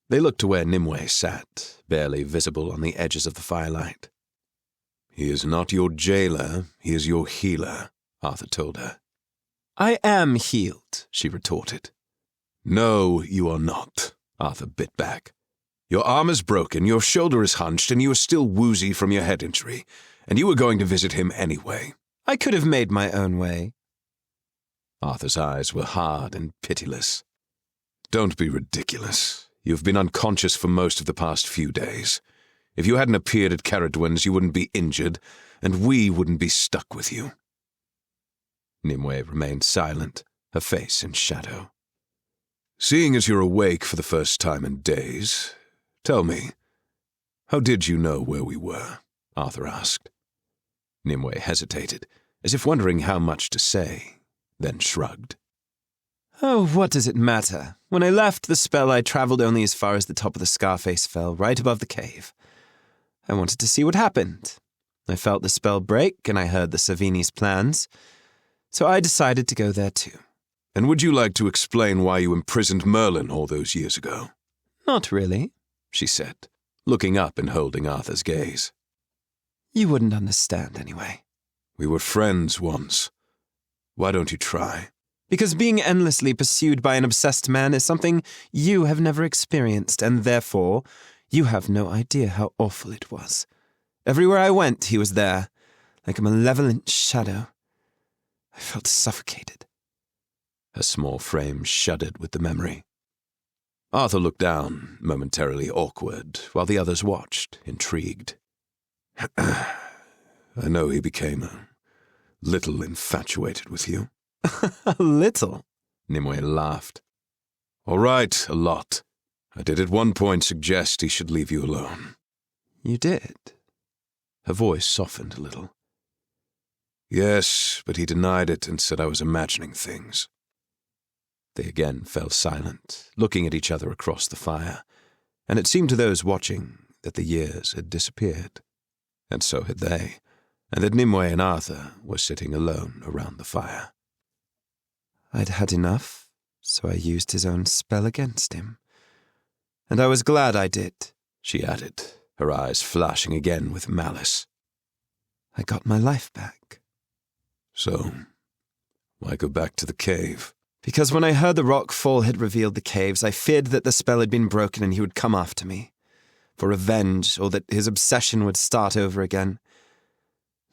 They looked to where Nimue sat, barely visible on the edges of the firelight. "He is not your jailer, he is your healer," Arthur told her. "I am healed," she retorted. "No, you are not," Arthur bit back. "Your arm is broken, your shoulder is hunched, and you are still woozy from your head injury, and you were going to visit him anyway." "I could have made my own way." Arthur's eyes were hard and pitiless. "Don't be ridiculous. You've been unconscious for most of the past few days. If you hadn't appeared at Caradwin's, you wouldn't be injured, and we wouldn't be stuck with you." Nimue remained silent, her face in shadow. "Seeing as you're awake for the first time in days, tell me, how did you know where we were?" Arthur asked. Nimue hesitated, as if wondering how much to say, then shrugged. "Oh, what does it matter? When I left the spell, I traveled only as far as the top of the Scarface fell, right above the cave. I wanted to see what happened. I felt the spell break, and I heard the Savini's plans, so I decided to go there too." "And would you like to explain why you imprisoned Merlin all those years ago?" "Not really," she said, looking up and holding Arthur's gaze. "You wouldn't understand anyway." "We were friends once. Why don't you try?" "Because being endlessly pursued by an obsessed man is something you have never experienced, and therefore you have no idea how awful it was. Everywhere I went, he was there, like a malevolent shadow. I felt suffocated." Her small frame shuddered with the memory. Arthur looked down, momentarily awkward, while the others watched, intrigued. "I know he became a little infatuated with you." "A little?" Nimue laughed. "All right, a lot. I did at one point suggest he should leave you alone." "You did?" Her voice softened a little. "Yes, but he denied it and said I was imagining things." They again fell silent, looking at each other across the fire, and it seemed to those watching that the years had disappeared, and so had they, and that Nimue and Arthur were sitting alone around the fire. "I'd had enough, so I used his own spell against him. And I was glad I did," she added, her eyes flashing again with malice. "I got my life back." "So, why go back to the cave?" "Because when I heard the rock fall had revealed the caves, I feared that the spell had been broken and he would come after me, for revenge, or that his obsession would start over again.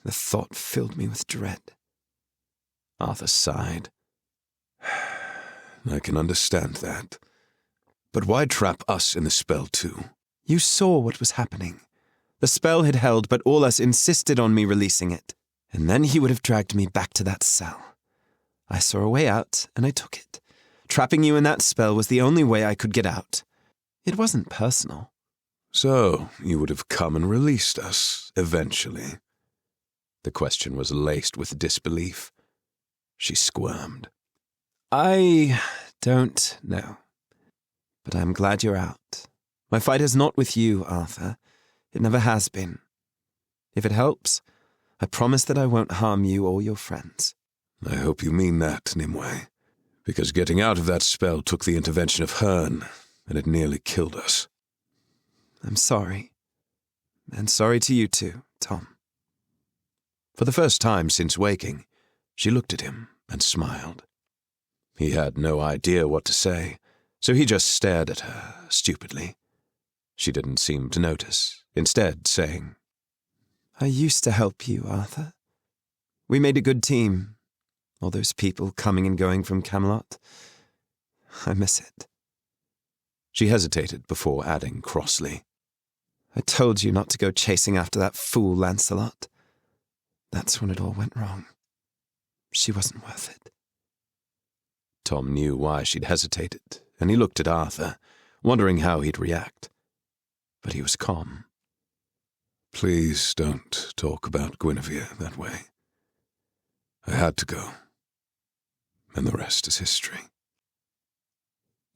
The thought filled me with dread." Arthur sighed. "I can understand that. But why trap us in the spell too?" "You saw what was happening. The spell had held, but Aulus insisted on me releasing it, and then he would have dragged me back to that cell. I saw a way out, and I took it. Trapping you in that spell was the only way I could get out. It wasn't personal." "So, you would have come and released us, eventually?" The question was laced with disbelief. She squirmed. "I don't know. But I'm glad you're out. My fight is not with you, Arthur. It never has been. If it helps, I promise that I won't harm you or your friends." "I hope you mean that, Nimue, because getting out of that spell took the intervention of Hearn, and it nearly killed us." "I'm sorry. And sorry to you too, Tom." For the first time since waking, she looked at him and smiled. He had no idea what to say, so he just stared at her stupidly. She didn't seem to notice, instead saying, "I used to help you, Arthur. We made a good team. All those people coming and going from Camelot. I miss it. She hesitated before adding crossly, I told you not to go chasing after that fool Lancelot. That's when it all went wrong. She wasn't worth it. Tom knew why she'd hesitated, and he looked at Arthur, wondering how he'd react. But he was calm. Please don't talk about Guinevere that way. I had to go, and the rest is history.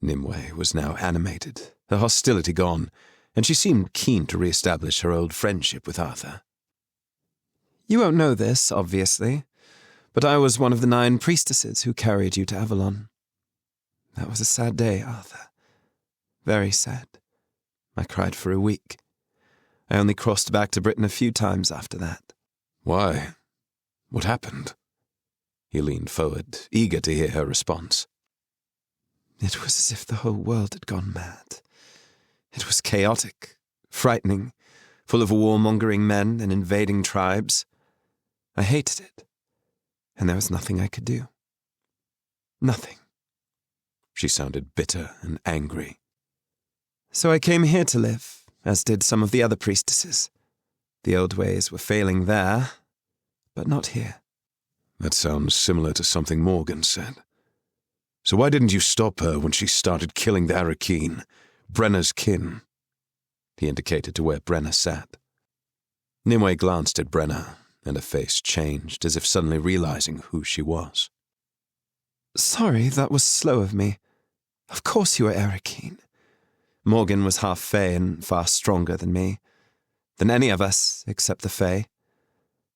Nimue was now animated, her hostility gone, and she seemed keen to re-establish her old friendship with Arthur. You won't know this, obviously, but I was one of the 9 priestesses who carried you to Avalon. That was a sad day, Arthur. Very sad. I cried for a week. I only crossed back to Britain a few times after that. Why? What happened? He leaned forward, eager to hear her response. It was as if the whole world had gone mad. It was chaotic, frightening, full of warmongering men and invading tribes. I hated it, and there was nothing I could do. Nothing. She sounded bitter and angry. So I came here to live, as did some of the other priestesses. The old ways were failing there, but not here. That sounds similar to something Morgan said. So why didn't you stop her when she started killing the Arakeen, Brena's kin? He indicated to where Brena sat. Nimue glanced at Brena, and her face changed as if suddenly realizing who she was. Sorry, that was slow of me. Of course you were Arakeen. Morgan was half Fae and far stronger than me. Than any of us, except the Fae.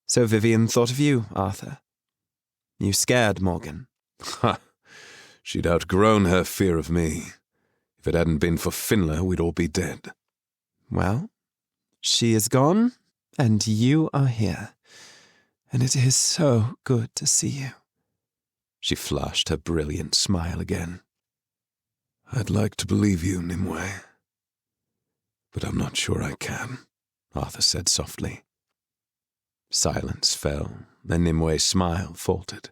So Vivien thought of you, Arthur. You scared Morgan. Ha! She'd outgrown her fear of me. If it hadn't been for Finla, we'd all be dead. Well, she is gone, and you are here. And it is so good to see you. She flashed her brilliant smile again. I'd like to believe you, Nimue. But I'm not sure I can, Arthur said softly. Silence fell, and Nimue's smile faltered,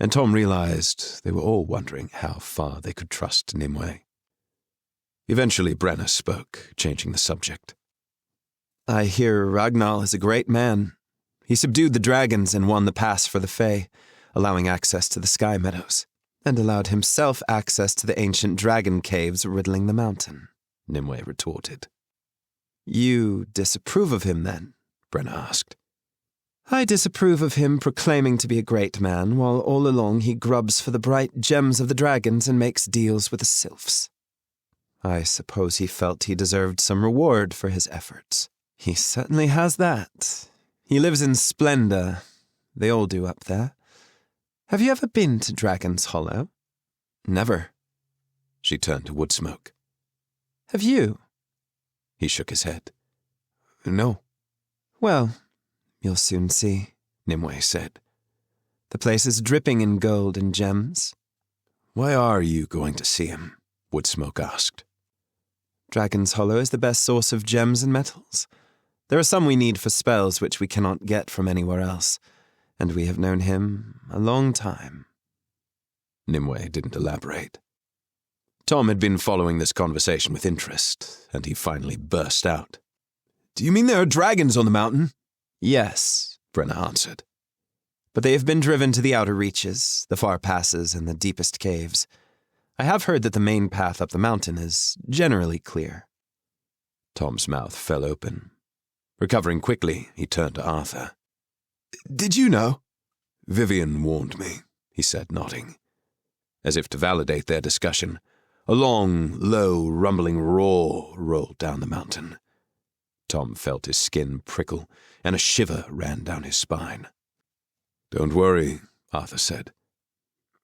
and Tom realized they were all wondering how far they could trust Nimue. Eventually Brena spoke, changing the subject. I hear Ragnar is a great man. He subdued the dragons and won the pass for the Fae, allowing access to the Sky Meadows, and allowed himself access to the ancient dragon caves riddling the mountain, Nimue retorted. You disapprove of him, then? Brena asked. I disapprove of him proclaiming to be a great man, while all along he grubs for the bright gems of the dragons and makes deals with the sylphs. I suppose he felt he deserved some reward for his efforts. He certainly has that. He lives in splendor. They all do up there. Have you ever been to Dragon's Hollow? Never. She turned to Woodsmoke. Have you? He shook his head. No. Well, you'll soon see, Nimway said. The place is dripping in gold and gems. Why are you going to see him? Woodsmoke asked. Dragon's Hollow is the best source of gems and metals. There are some we need for spells which we cannot get from anywhere else, and we have known him a long time. Nimue didn't elaborate. Tom had been following this conversation with interest, and he finally burst out. Do you mean there are dragons on the mountain? Yes, Brena answered. But they have been driven to the outer reaches, the far passes, and the deepest caves. I have heard that the main path up the mountain is generally clear. Tom's mouth fell open. Recovering quickly, he turned to Arthur. Did you know? Vivian warned me, he said, nodding. As if to validate their discussion, a long, low, rumbling roar rolled down the mountain. Tom felt his skin prickle, and a shiver ran down his spine. Don't worry, Arthur said.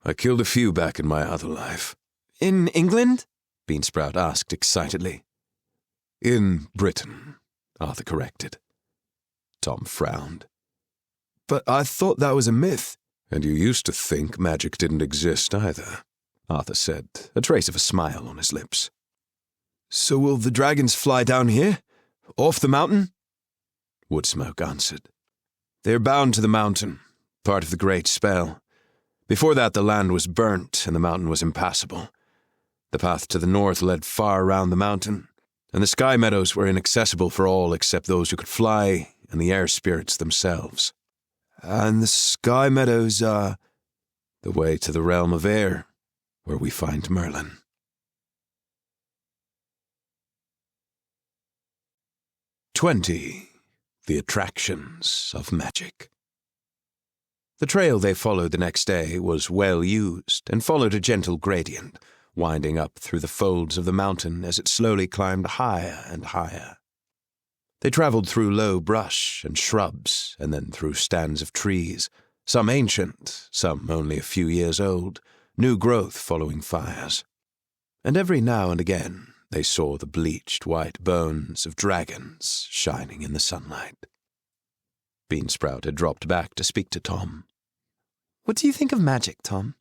I killed a few back in my other life. In England? Beansprout asked excitedly. In Britain, Arthur corrected. Tom frowned. But I thought that was a myth. And you used to think magic didn't exist either, Arthur said, a trace of a smile on his lips. So will the dragons fly down here? Off the mountain? Woodsmoke answered. They're bound to the mountain, part of the great spell. Before that, the land was burnt and the mountain was impassable. The path to the north led far around the mountain, and the sky meadows were inaccessible for all except those who could fly and the air spirits themselves. And the sky meadows are the way to the realm of air, where we find Merlin. The attractions of magic. The trail they followed the next day was well used and followed a gentle gradient, winding up through the folds of the mountain as it slowly climbed higher and higher. They traveled through low brush and shrubs, and then through stands of trees, some ancient, some only a few years old, new growth following fires. And every now and again they saw the bleached white bones of dragons shining in the sunlight. Beansprout had dropped back to speak to Tom. "What do you think of magic, Tom?"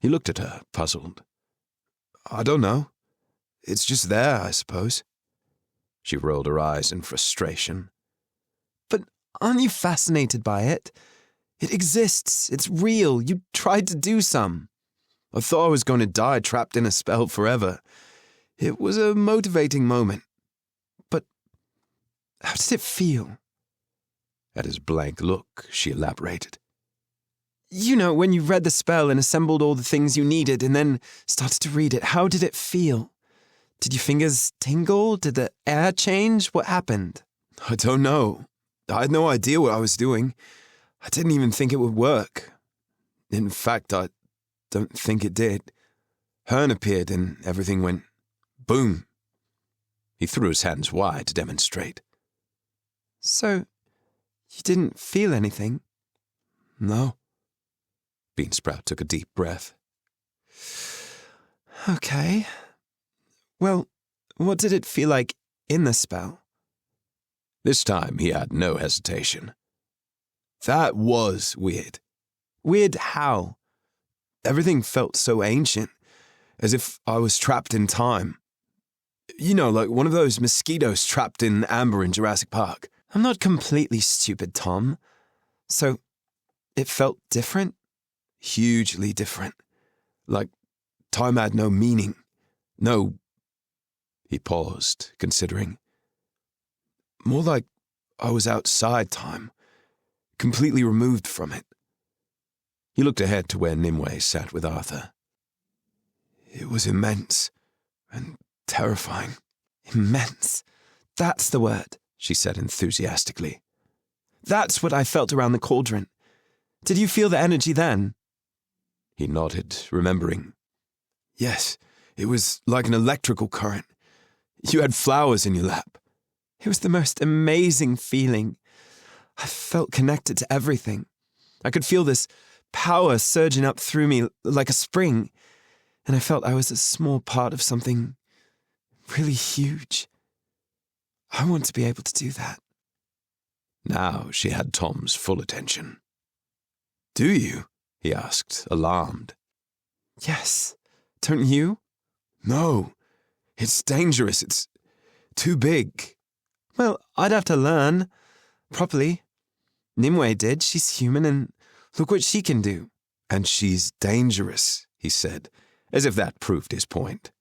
He looked at her, puzzled. "I don't know. It's just there, I suppose." She rolled her eyes in frustration. "But aren't you fascinated by it? It exists. It's real. You tried to do some." "I thought I was going to die trapped in a spell forever. It was a motivating moment." "But how did it feel?" At his blank look, she elaborated. "You know, when you read the spell and assembled all the things you needed and then started to read it, how did it feel? Did your fingers tingle? Did the air change? What happened?" "I don't know. I had no idea what I was doing. I didn't even think it would work. In fact, I don't think it did. Hearn appeared and everything went boom." He threw his hands wide to demonstrate. "So, you didn't feel anything?" "No." Beansprout took a deep breath. "Okay. Well, what did it feel like in the spell?" This time he had no hesitation. "That was weird." "Weird how?" "Everything felt so ancient, as if I was trapped in time. You know, like one of those mosquitoes trapped in amber in Jurassic Park." "I'm not completely stupid, Tom. So, it felt different?" "Hugely different. Like time had no meaning. No..." He paused, considering. "More like I was outside time, completely removed from it." He looked ahead to where Nimway sat with Arthur. "It was immense and terrifying." "Immense. That's the word," she said enthusiastically. "That's what I felt around the cauldron. Did you feel the energy then?" He nodded, remembering. "Yes, it was like an electrical current. You had flowers in your lap." "It was the most amazing feeling. I felt connected to everything. I could feel this power surging up through me like a spring, and I felt I was a small part of something really huge. I want to be able to do that." Now she had Tom's full attention. "Do you?" he asked, alarmed. "Yes. Don't you?" "No. It's dangerous. It's too big." "Well, I'd have to learn. Properly. Nimway did. She's human, and look what she can do." "And she's dangerous," he said, as if that proved his point.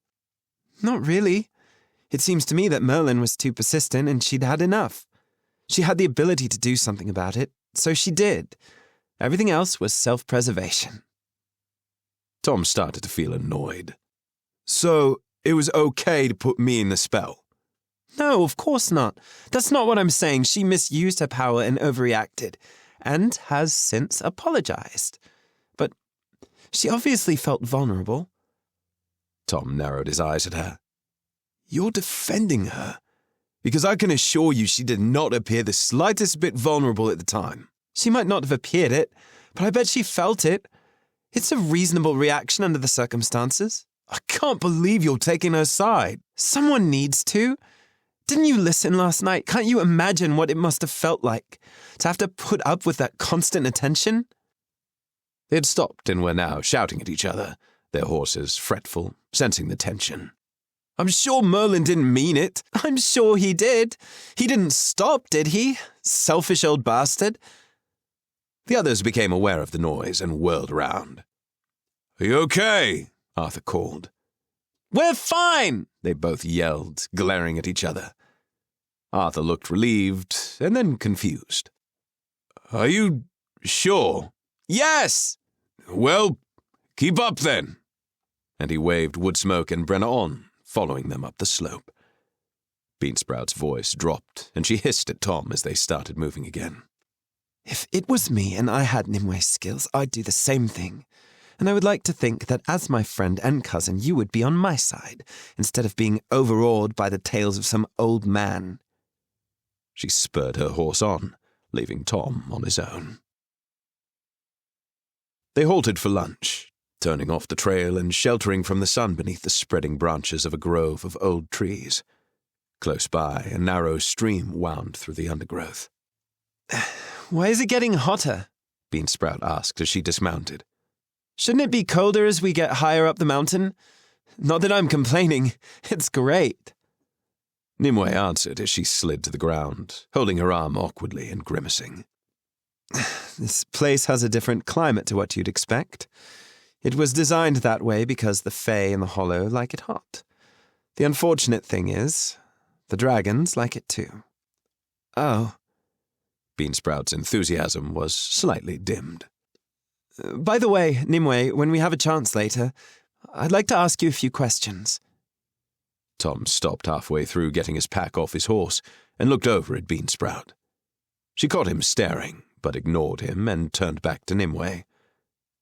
"Not really. It seems to me that Merlin was too persistent and she'd had enough. She had the ability to do something about it, so she did. Everything else was self-preservation." Tom started to feel annoyed. "So it was okay to put me in the spell?" "No, of course not. That's not what I'm saying. She misused her power and overreacted, and has since apologized. But she obviously felt vulnerable." Tom narrowed his eyes at her. "You're defending her? Because I can assure you she did not appear the slightest bit vulnerable at the time." "She might not have appeared it, but I bet she felt it. It's a reasonable reaction under the circumstances." "I can't believe you're taking her side." "Someone needs to. Didn't you listen last night? Can't you imagine what it must have felt like to have to put up with that constant attention?" They had stopped and were now shouting at each other, their horses fretful, sensing the tension. "I'm sure Merlin didn't mean it." "I'm sure he did. He didn't stop, did he? Selfish old bastard." The others became aware of the noise and whirled around. Are you okay? Arthur called. We're fine, they both yelled, glaring at each other. Arthur looked relieved and then confused. Are you sure? Yes! Well, keep up then. And he waved Woodsmoke and Brena on, following them up the slope. Beansprout's voice dropped, and she hissed at Tom as they started moving again. If it was me and I had Nimway's skills, I'd do the same thing. And I would like to think that as my friend and cousin, you would be on my side, instead of being overawed by the tales of some old man. She spurred her horse on, leaving Tom on his own. They halted for lunch, turning off the trail and sheltering from the sun beneath the spreading branches of a grove of old trees. Close by, a narrow stream wound through the undergrowth. Why is it getting hotter? Beansprout asked as she dismounted. Shouldn't it be colder as we get higher up the mountain? Not that I'm complaining. It's great. Nimue answered as she slid to the ground, holding her arm awkwardly and grimacing. This place has a different climate to what you'd expect. It was designed that way because the Fae in the Hollow like it hot. The unfortunate thing is, the dragons like it too. Oh. Beansprout's enthusiasm was slightly dimmed. By the way, Nimue, when we have a chance later, I'd like to ask you a few questions. Tom stopped halfway through getting his pack off his horse and looked over at Beansprout. She caught him staring, but ignored him and turned back to Nimue.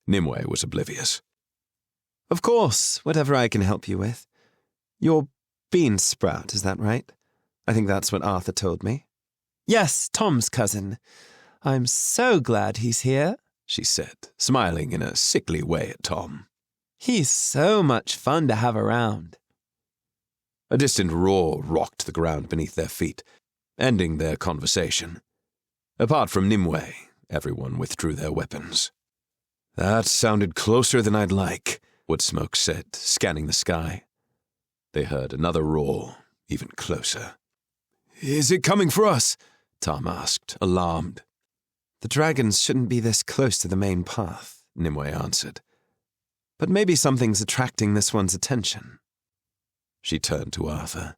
Nimue was oblivious. Of course, whatever I can help you with. You're Beansprout, is that right? I think that's what Arthur told me. Yes, Tom's cousin. I'm so glad he's here, she said, smiling in a sickly way at Tom. He's so much fun to have around. A distant roar rocked the ground beneath their feet, ending their conversation. Apart from Nimue, everyone withdrew their weapons. That sounded closer than I'd like, Woodsmoke said, scanning the sky. They heard another roar, even closer. Is it coming for us? Tom asked, alarmed. The dragons shouldn't be this close to the main path, Nimue answered. But maybe something's attracting this one's attention. She turned to Arthur.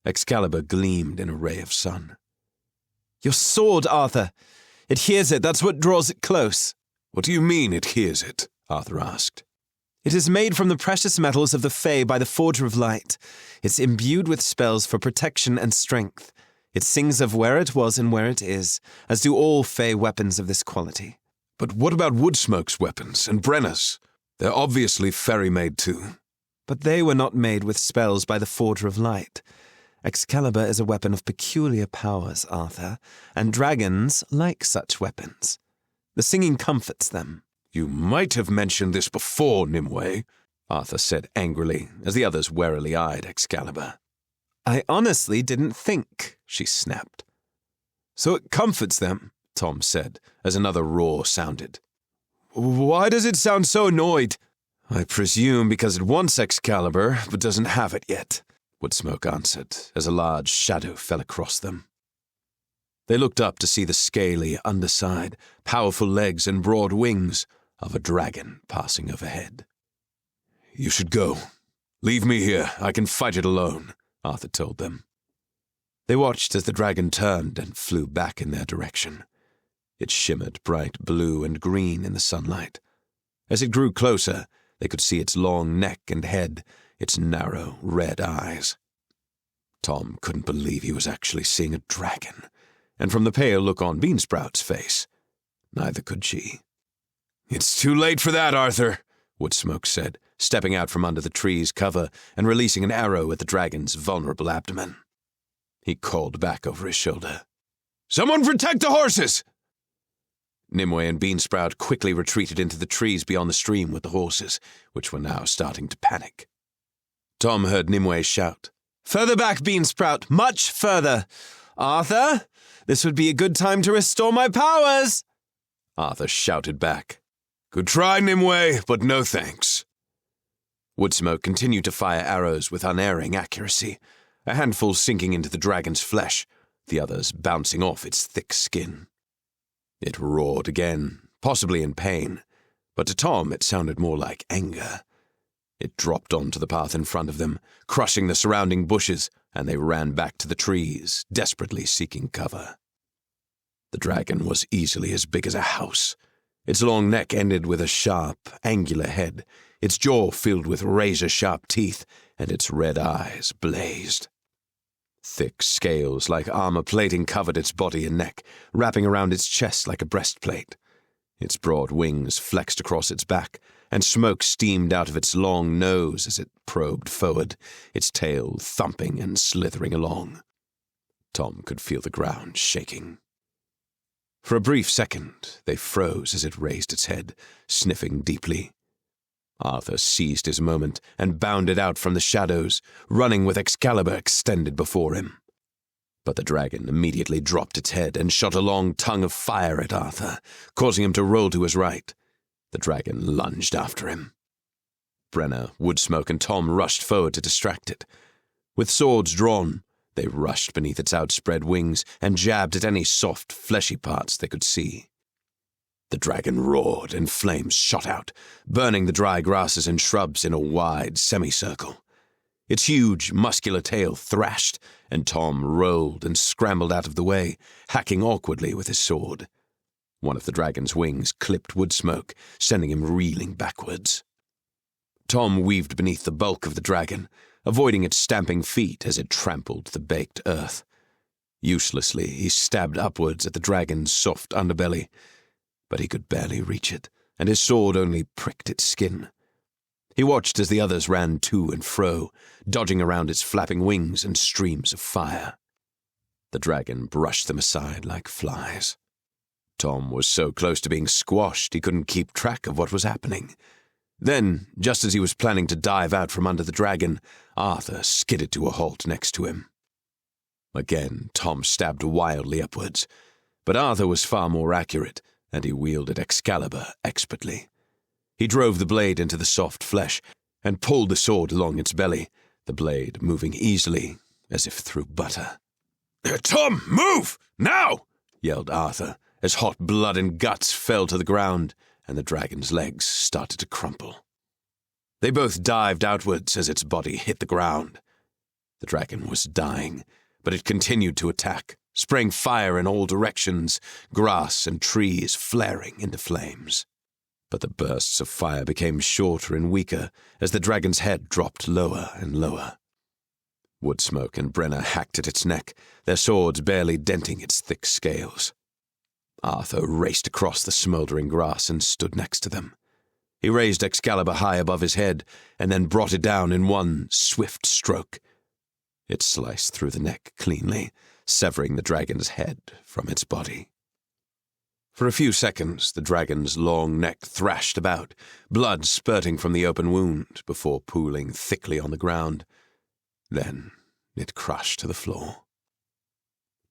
Excalibur gleamed in a ray of sun. Your sword, Arthur! It hears it, that's what draws it close. What do you mean it hears it? Arthur asked. It is made from the precious metals of the Fae by the Forger of Light. It's imbued with spells for protection and strength. It sings of where it was and where it is, as do all Fae weapons of this quality. But what about Woodsmoke's weapons and Brena's? They're obviously fairy-made too. But they were not made with spells by the Forger of Light. Excalibur is a weapon of peculiar powers, Arthur, and dragons like such weapons. The singing comforts them. You might have mentioned this before, Nimue, Arthur said angrily, as the others warily eyed Excalibur. I honestly didn't think, she snapped. So it comforts them, Tom said, as another roar sounded. Why does it sound so annoyed? I presume because it wants Excalibur, but doesn't have it yet, Woodsmoke answered, as a large shadow fell across them. They looked up to see the scaly underside, powerful legs and broad wings of a dragon passing overhead. You should go. Leave me here. I can fight it alone, Arthur told them. They watched as the dragon turned and flew back in their direction. It shimmered bright blue and green in the sunlight. As it grew closer, they could see its long neck and head, its narrow red eyes. Tom couldn't believe he was actually seeing a dragon, and from the pale look on Beansprout's face, neither could she. It's too late for that, Arthur, Woodsmoke said, stepping out from under the tree's cover and releasing an arrow at the dragon's vulnerable abdomen. He called back over his shoulder. Someone protect the horses! Nimue and Beansprout quickly retreated into the trees beyond the stream with the horses, which were now starting to panic. Tom heard Nimue shout, Further back, Beansprout, much further! Arthur, this would be a good time to restore my powers! Arthur shouted back. Good try, Nimue, but no thanks. Woodsmoke continued to fire arrows with unerring accuracy, a handful sinking into the dragon's flesh, the others bouncing off its thick skin. It roared again, possibly in pain, but to Tom it sounded more like anger. It dropped onto the path in front of them, crushing the surrounding bushes, and they ran back to the trees, desperately seeking cover. The dragon was easily as big as a house. Its long neck ended with a sharp, angular head, its jaw filled with razor-sharp teeth, and its red eyes blazed. Thick scales like armor plating covered its body and neck, wrapping around its chest like a breastplate. Its broad wings flexed across its back, and smoke steamed out of its long nose as it probed forward, its tail thumping and slithering along. Tom could feel the ground shaking. For a brief second, they froze as it raised its head, sniffing deeply. Arthur seized his moment and bounded out from the shadows, running with Excalibur extended before him. But the dragon immediately dropped its head and shot a long tongue of fire at Arthur, causing him to roll to his right. The dragon lunged after him. Brena, Woodsmoke, and Tom rushed forward to distract it. With swords drawn, they rushed beneath its outspread wings and jabbed at any soft, fleshy parts they could see. The dragon roared and flames shot out, burning the dry grasses and shrubs in a wide semicircle. Its huge, muscular tail thrashed, and Tom rolled and scrambled out of the way, hacking awkwardly with his sword. One of the dragon's wings clipped Woodsmoke, sending him reeling backwards. Tom weaved beneath the bulk of the dragon, avoiding its stamping feet as it trampled the baked earth. Uselessly, he stabbed upwards at the dragon's soft underbelly, but he could barely reach it, and his sword only pricked its skin. He watched as the others ran to and fro, dodging around its flapping wings and streams of fire. The dragon brushed them aside like flies. Tom was so close to being squashed he couldn't keep track of what was happening. Then, just as he was planning to dive out from under the dragon, Arthur skidded to a halt next to him. Again, Tom stabbed wildly upwards, but Arthur was far more accurate, and he wielded Excalibur expertly. He drove the blade into the soft flesh and pulled the sword along its belly, the blade moving easily, as if through butter. "Tom, move! Now!" yelled Arthur, as hot blood and guts fell to the ground, and the dragon's legs started to crumple. They both dived outwards as its body hit the ground. The dragon was dying, but it continued to attack, spraying fire in all directions, grass and trees flaring into flames. But the bursts of fire became shorter and weaker as the dragon's head dropped lower and lower. Woodsmoke and Brena hacked at its neck, their swords barely denting its thick scales. Arthur raced across the smouldering grass and stood next to them. He raised Excalibur high above his head and then brought it down in one swift stroke. It sliced through the neck cleanly, severing the dragon's head from its body. For a few seconds, the dragon's long neck thrashed about, blood spurting from the open wound before pooling thickly on the ground. Then it crashed to the floor.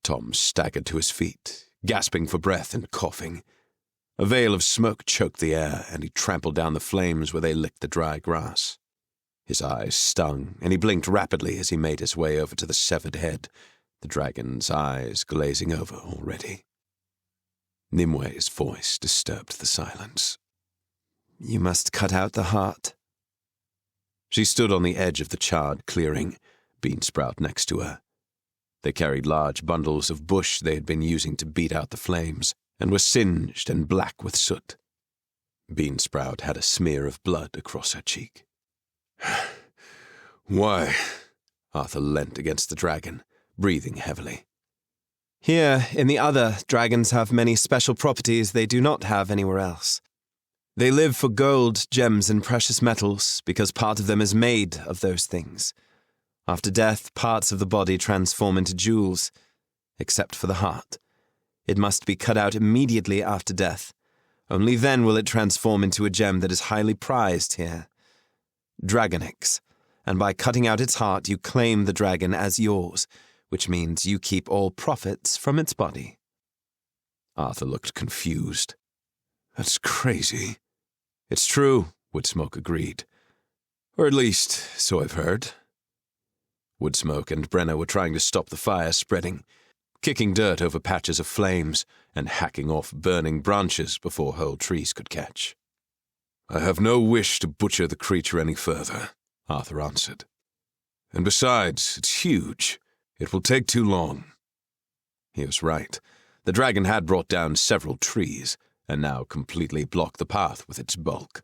Tom staggered to his feet, gasping for breath and coughing. A veil of smoke choked the air, and he trampled down the flames where they licked the dry grass. His eyes stung, and he blinked rapidly as he made his way over to the severed head, the dragon's eyes glazing over already. Nimway's voice disturbed the silence. "You must cut out the heart." She stood on the edge of the charred clearing, Beansprout next to her. They carried large bundles of bush they had been using to beat out the flames, and were singed and black with soot. Beansprout had a smear of blood across her cheek. "Why?" Arthur leant against the dragon, breathing heavily. Here, in the Other, dragons have many special properties they do not have anywhere else. They live for gold, gems, and precious metals because part of them is made of those things. After death, parts of the body transform into jewels, except for the heart. It must be cut out immediately after death. Only then will it transform into a gem that is highly prized here. Dragonix, and by cutting out its heart you claim the dragon as yours, which means you keep all profits from its body. Arthur looked confused. "That's crazy." "It's true," Woodsmoke agreed. "Or at least, so I've heard." Woodsmoke and Brena were trying to stop the fire spreading. kicking dirt over patches of flames and hacking off burning branches before whole trees could catch. "I have no wish to butcher the creature any further," Arthur answered. "And besides, it's huge. It will take too long." He was right. The dragon had brought down several trees, and now completely blocked the path with its bulk.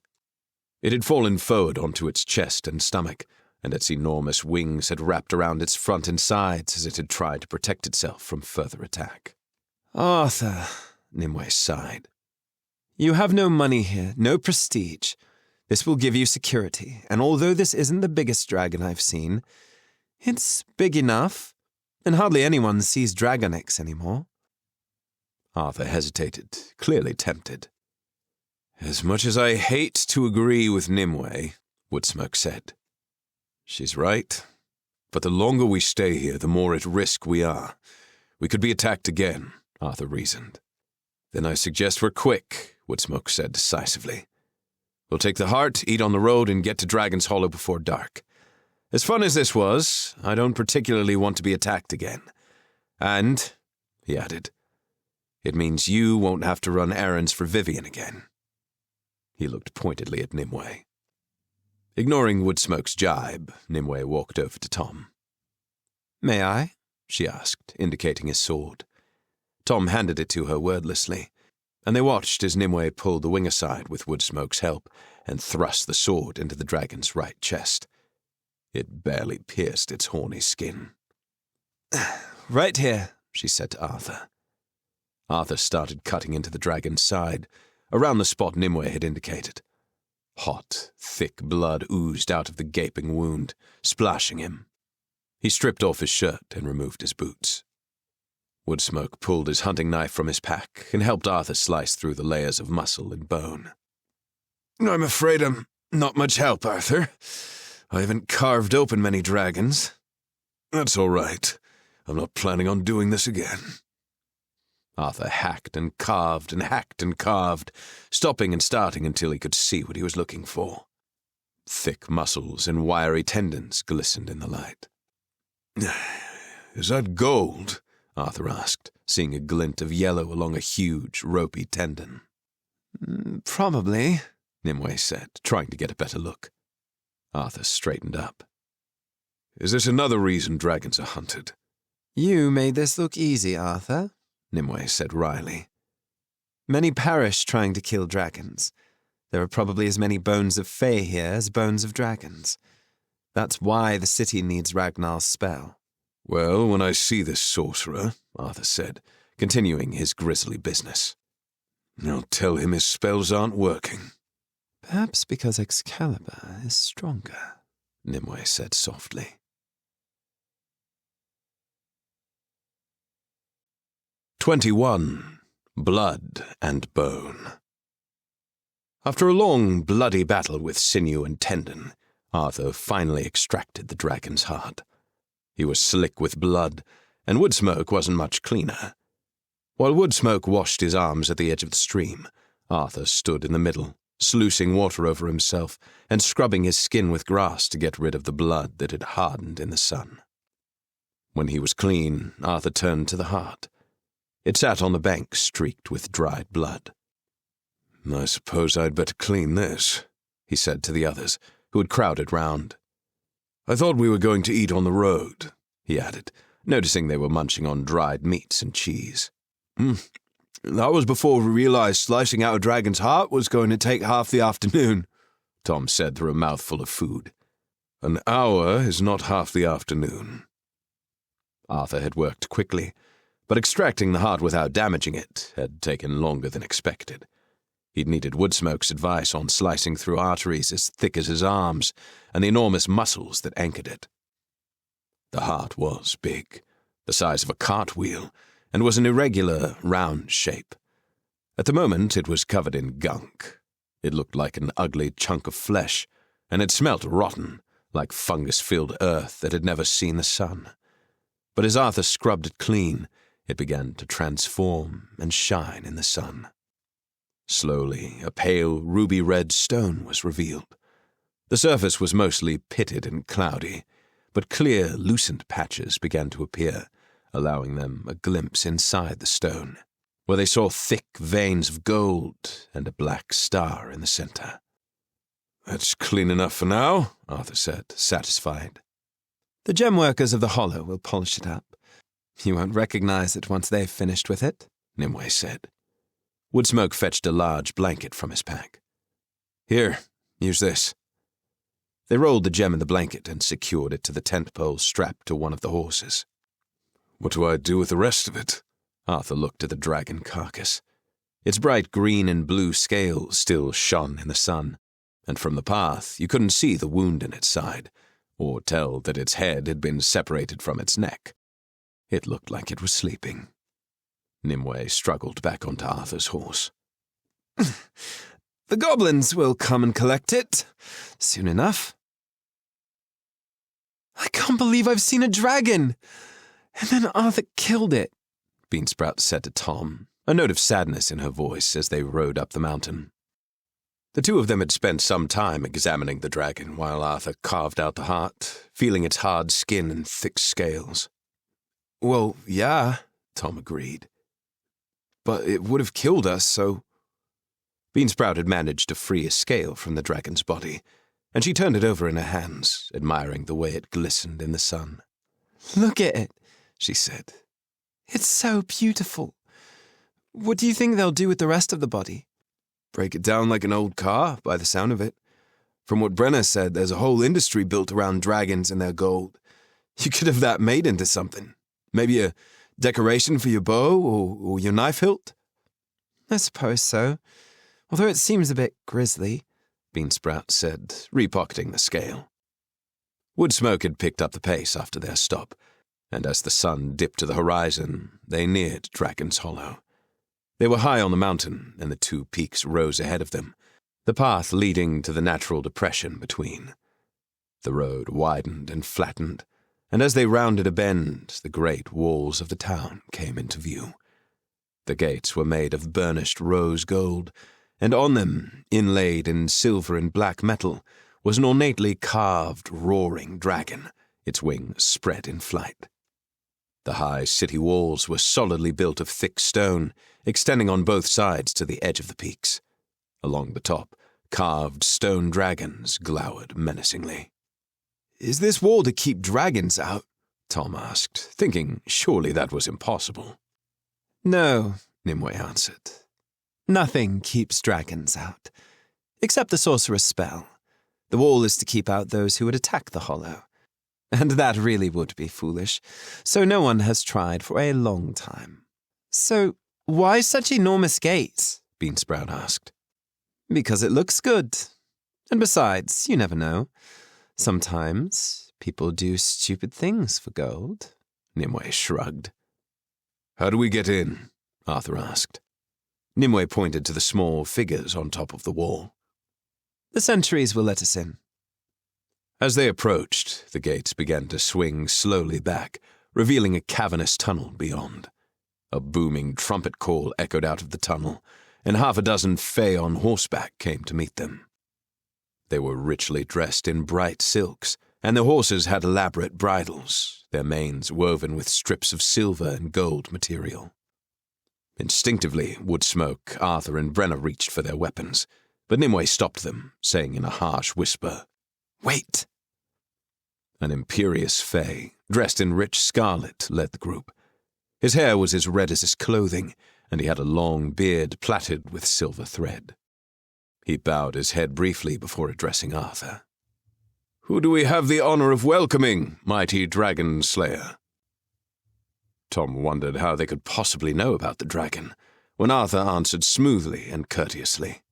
It had fallen forward onto its chest and stomach, and its enormous wings had wrapped around its front and sides as it had tried to protect itself from further attack. Arthur, Nimue sighed. You have no money here, no prestige. This will give you security, and although this isn't the biggest dragon I've seen, it's big enough, and hardly anyone sees dragonics anymore. Arthur hesitated, clearly tempted. "As much as I hate to agree with Nimway," Woodsmoke said. "She's right. But the longer we stay here, the more at risk we are. We could be attacked again," Arthur reasoned. "Then I suggest we're quick," Woodsmoke said decisively. "We'll take the heart, eat on the road, and get to Dragon's Hollow before dark. As fun as this was, I don't particularly want to be attacked again. And," he added, "it means you won't have to run errands for Vivien again." He looked pointedly at Nimue. Ignoring Woodsmoke's jibe, Nimue walked over to Tom. "May I?" she asked, indicating his sword. Tom handed it to her wordlessly, and they watched as Nimue pulled the wing aside with Woodsmoke's help and thrust the sword into the dragon's right chest. It barely pierced its horny skin. "Right here," she said to Arthur. Arthur started cutting into the dragon's side, around the spot Nimue had indicated. Hot, thick blood oozed out of the gaping wound, splashing him. He stripped off his shirt and removed his boots. Woodsmoke pulled his hunting knife from his pack and helped Arthur slice through the layers of muscle and bone. "I'm afraid I'm not much help, Arthur. I haven't carved open many dragons." "That's all right. I'm not planning on doing this again." Arthur hacked and carved and hacked and carved, stopping and starting until he could see what he was looking for. Thick muscles and wiry tendons glistened in the light. "Is that gold?" Arthur asked, seeing a glint of yellow along a huge, ropey tendon. "Probably," Nimue said, trying to get a better look. Arthur straightened up. "Is this another reason dragons are hunted?" "You made this look easy, Arthur," Nimue said wryly. "Many perish trying to kill dragons. There are probably as many bones of Fae here as bones of dragons. That's why the city needs Ragnar's spell." "Well, when I see this sorcerer," Arthur said, continuing his grisly business, "I'll tell him his spells aren't working." "Perhaps because Excalibur is stronger," Nimue said softly. 21. Blood and Bone. After a long, bloody battle with sinew and tendon, Arthur finally extracted the dragon's heart. He was slick with blood, and Woodsmoke wasn't much cleaner. While Woodsmoke washed his arms at the edge of the stream, Arthur stood in the middle, sluicing water over himself and scrubbing his skin with grass to get rid of the blood that had hardened in the sun. When he was clean, Arthur turned to the heart. It sat on the bank, streaked with dried blood. "I suppose I'd better clean this," he said to the others, who had crowded round. "I thought we were going to eat on the road," he added, noticing they were munching on dried meats and cheese. "That was before we realized slicing out a dragon's heart was going to take half the afternoon," Tom said through a mouthful of food. "An hour is not half the afternoon." Arthur had worked quickly, but extracting the heart without damaging it had taken longer than expected. He'd needed Woodsmoke's advice on slicing through arteries as thick as his arms and the enormous muscles that anchored it. The heart was big, the size of a cartwheel, and was an irregular, round shape. At the moment, it was covered in gunk. It looked like an ugly chunk of flesh, and it smelt rotten, like fungus-filled earth that had never seen the sun. But as Arthur scrubbed it clean, it began to transform and shine in the sun. Slowly, a pale, ruby-red stone was revealed. The surface was mostly pitted and cloudy, but clear, lucent patches began to appear, allowing them a glimpse inside the stone, where they saw thick veins of gold and a black star in the center. "That's clean enough for now," Arthur said, satisfied. "The gem workers of the Hollow will polish it up. You won't recognize it once they've finished with it," Nimway said. Woodsmoke fetched a large blanket from his pack. "Here, use this." They rolled the gem in the blanket and secured it to the tent pole strapped to one of the horses. "What do I do with the rest of it?" Arthur looked at the dragon carcass. Its bright green and blue scales still shone in the sun, and from the path you couldn't see the wound in its side, or tell that its head had been separated from its neck. It looked like it was sleeping. Nimway struggled back onto Arthur's horse. "The goblins will come and collect it soon enough." "I can't believe I've seen a dragon! And then Arthur killed it," Beansprout said to Tom, a note of sadness in her voice as they rode up the mountain. The two of them had spent some time examining the dragon while Arthur carved out the heart, feeling its hard skin and thick scales. "Well, yeah," Tom agreed. "But it would have killed us, so—" Beansprout had managed to free a scale from the dragon's body, and she turned it over in her hands, admiring the way it glistened in the sun. "Look at it," she said. "It's so beautiful. What do you think they'll do with the rest of the body?" "Break it down like an old car, by the sound of it. From what Brena said, there's a whole industry built around dragons and their gold. You could have that made into something. Maybe a decoration for your bow or your knife hilt?" "I suppose so, although it seems a bit grisly," Beansprout said, repocketing the scale. Woodsmoke had picked up the pace after their stop, and as the sun dipped to the horizon, they neared Dragon's Hollow. They were high on the mountain, and the two peaks rose ahead of them, the path leading to the natural depression between. The road widened and flattened, and as they rounded a bend, the great walls of the town came into view. The gates were made of burnished rose gold, and on them, inlaid in silver and black metal, was an ornately carved, roaring dragon, its wings spread in flight. The high city walls were solidly built of thick stone, extending on both sides to the edge of the peaks. Along the top, carved stone dragons glowered menacingly. "Is this wall to keep dragons out?" Tom asked, thinking surely that was impossible. "No," Nimue answered. "Nothing keeps dragons out, except the sorcerer's spell. The wall is to keep out those who would attack the Hollow, and that really would be foolish, so no one has tried for a long time." "So why such enormous gates?" Beansprout asked. "Because it looks good. And besides, you never know. Sometimes people do stupid things for gold." Nimue shrugged. "How do we get in?" Arthur asked. Nimue pointed to the small figures on top of the wall. "The sentries will let us in." As they approached, the gates began to swing slowly back, revealing a cavernous tunnel beyond. A booming trumpet call echoed out of the tunnel, and half a dozen fae on horseback came to meet them. They were richly dressed in bright silks, and their horses had elaborate bridles, their manes woven with strips of silver and gold material. Instinctively, Woodsmoke, Arthur, and Brena reached for their weapons, but Nimue stopped them, saying in a harsh whisper, "Wait!" An imperious fae, dressed in rich scarlet, led the group. His hair was as red as his clothing, and he had a long beard plaited with silver thread. He bowed his head briefly before addressing Arthur. "Who do we have the honor of welcoming, mighty dragon slayer?" Tom wondered how they could possibly know about the dragon, when Arthur answered smoothly and courteously.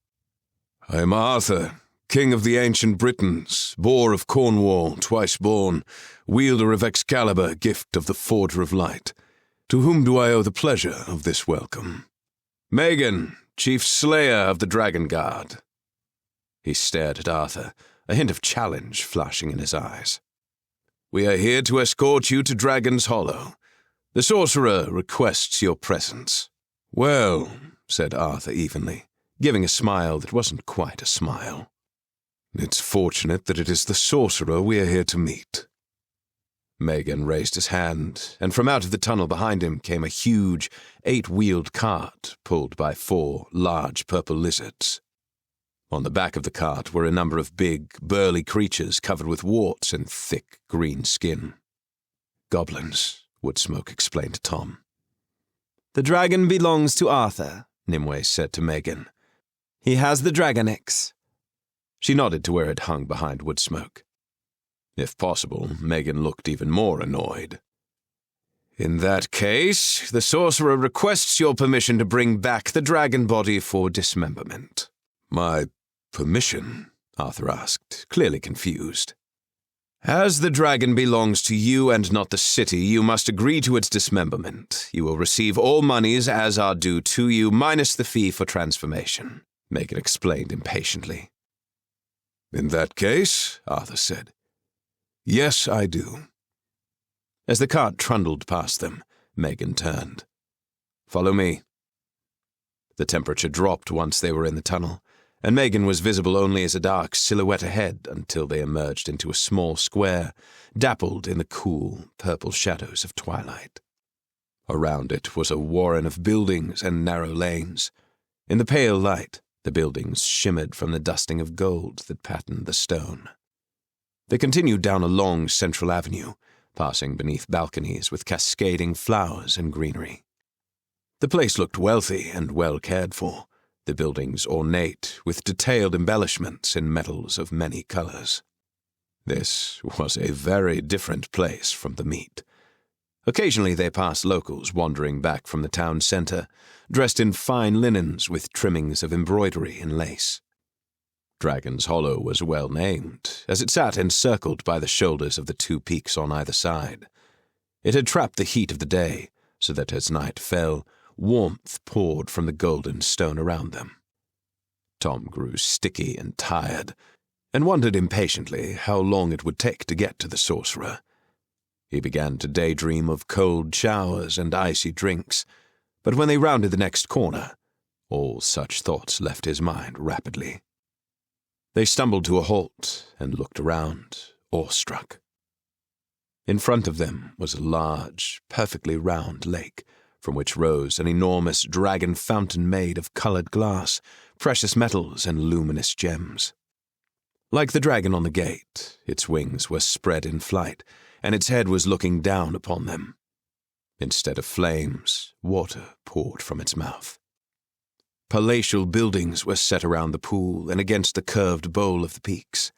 "I am Arthur, king of the ancient Britons, boar of Cornwall, twice born, wielder of Excalibur, gift of the Forger of Light. To whom do I owe the pleasure of this welcome? Megan, chief slayer of the Dragon Guard." He stared at Arthur, a hint of challenge flashing in his eyes. "We are here to escort you to Dragon's Hollow. The sorcerer requests your presence." "Well," said Arthur evenly, giving a smile that wasn't quite a smile. "It's fortunate that it is the sorcerer we are here to meet." Megan raised his hand, and from out of the tunnel behind him came a huge, 8-wheeled cart pulled by 4 large purple lizards. On the back of the cart were a number of big, burly creatures covered with warts and thick green skin. Goblins, Woodsmoke explained to Tom. The dragon belongs to Arthur, Nimway said to Megan. He has the dragonix. She nodded to where it hung behind Woodsmoke. If possible, Megan looked even more annoyed. In that case, the sorcerer requests your permission to bring back the dragon body for dismemberment. My permission? Arthur asked, clearly confused. As the dragon belongs to you and not the city, you must agree to its dismemberment. You will receive all monies as are due to you, minus the fee for transformation, Megan explained impatiently. In that case, Arthur said, yes, I do. As the cart trundled past them, Megan turned. Follow me. The temperature dropped once they were in the tunnel, and Megan was visible only as a dark silhouette ahead until they emerged into a small square, dappled in the cool, purple shadows of twilight. Around it was a warren of buildings and narrow lanes. In the pale light, the buildings shimmered from the dusting of gold that patterned the stone. They continued down a long central avenue, passing beneath balconies with cascading flowers and greenery. The place looked wealthy and well cared for, the buildings ornate with detailed embellishments in metals of many colors. This was a very different place from the meet. Occasionally they passed locals wandering back from the town center, dressed in fine linens with trimmings of embroidery and lace. Dragon's Hollow was well named, as it sat encircled by the shoulders of the 2 peaks on either side. It had trapped the heat of the day, so that as night fell, warmth poured from the golden stone around them. Tom grew sticky and tired, and wondered impatiently how long it would take to get to the sorcerer. He began to daydream of cold showers and icy drinks, but when they rounded the next corner, all such thoughts left his mind rapidly. They stumbled to a halt and looked around, awestruck. In front of them was a large, perfectly round lake, from which rose an enormous dragon fountain made of colored glass, precious metals, and luminous gems. Like the dragon on the gate, its wings were spread in flight, and its head was looking down upon them. Instead of flames, water poured from its mouth. Palatial buildings were set around the pool and against the curved bowl of the peaks.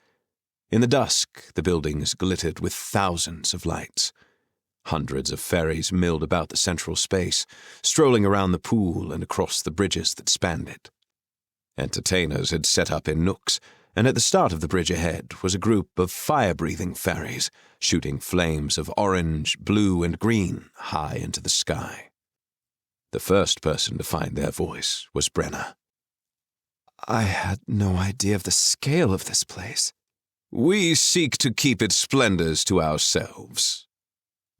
In the dusk, the buildings glittered with thousands of lights. Hundreds of fairies milled about the central space, strolling around the pool and across the bridges that spanned it. Entertainers had set up in nooks, and at the start of the bridge ahead was a group of fire-breathing fairies, shooting flames of orange, blue, and green high into the sky. The first person to find their voice was Brena. I had no idea of the scale of this place. We seek to keep its splendors to ourselves.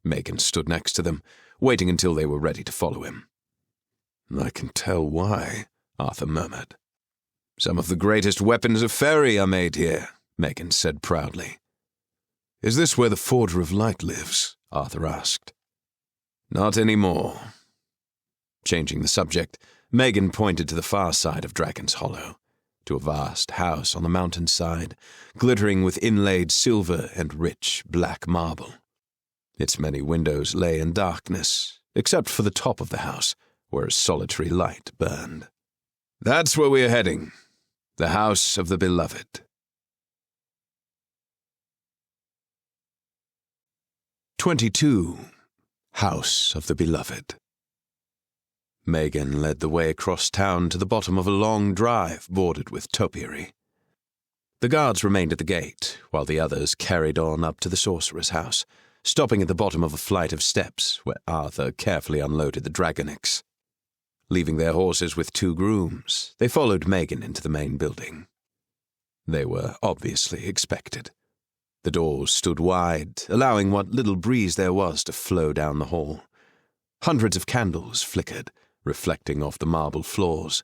Megan stood next to them, waiting until they were ready to follow him. I can tell why, Arthur murmured. Some of the greatest weapons of fairy are made here, Megan said proudly. Is this where the Forger of Light lives? Arthur asked. Not anymore. Changing the subject, Megan pointed to the far side of Dragon's Hollow, to a vast house on the mountainside, glittering with inlaid silver and rich black marble. Its many windows lay in darkness, except for the top of the house, where a solitary light burned. That's where we are heading. The House of the Beloved. 22. House of the Beloved. Megan led the way across town to the bottom of a long drive bordered with topiary. The guards remained at the gate, while the others carried on up to the sorcerer's house, stopping at the bottom of a flight of steps where Arthur carefully unloaded the dragonix. Leaving their horses with 2 grooms, they followed Megan into the main building. They were obviously expected. The doors stood wide, allowing what little breeze there was to flow down the hall. Hundreds of candles flickered, reflecting off the marble floors.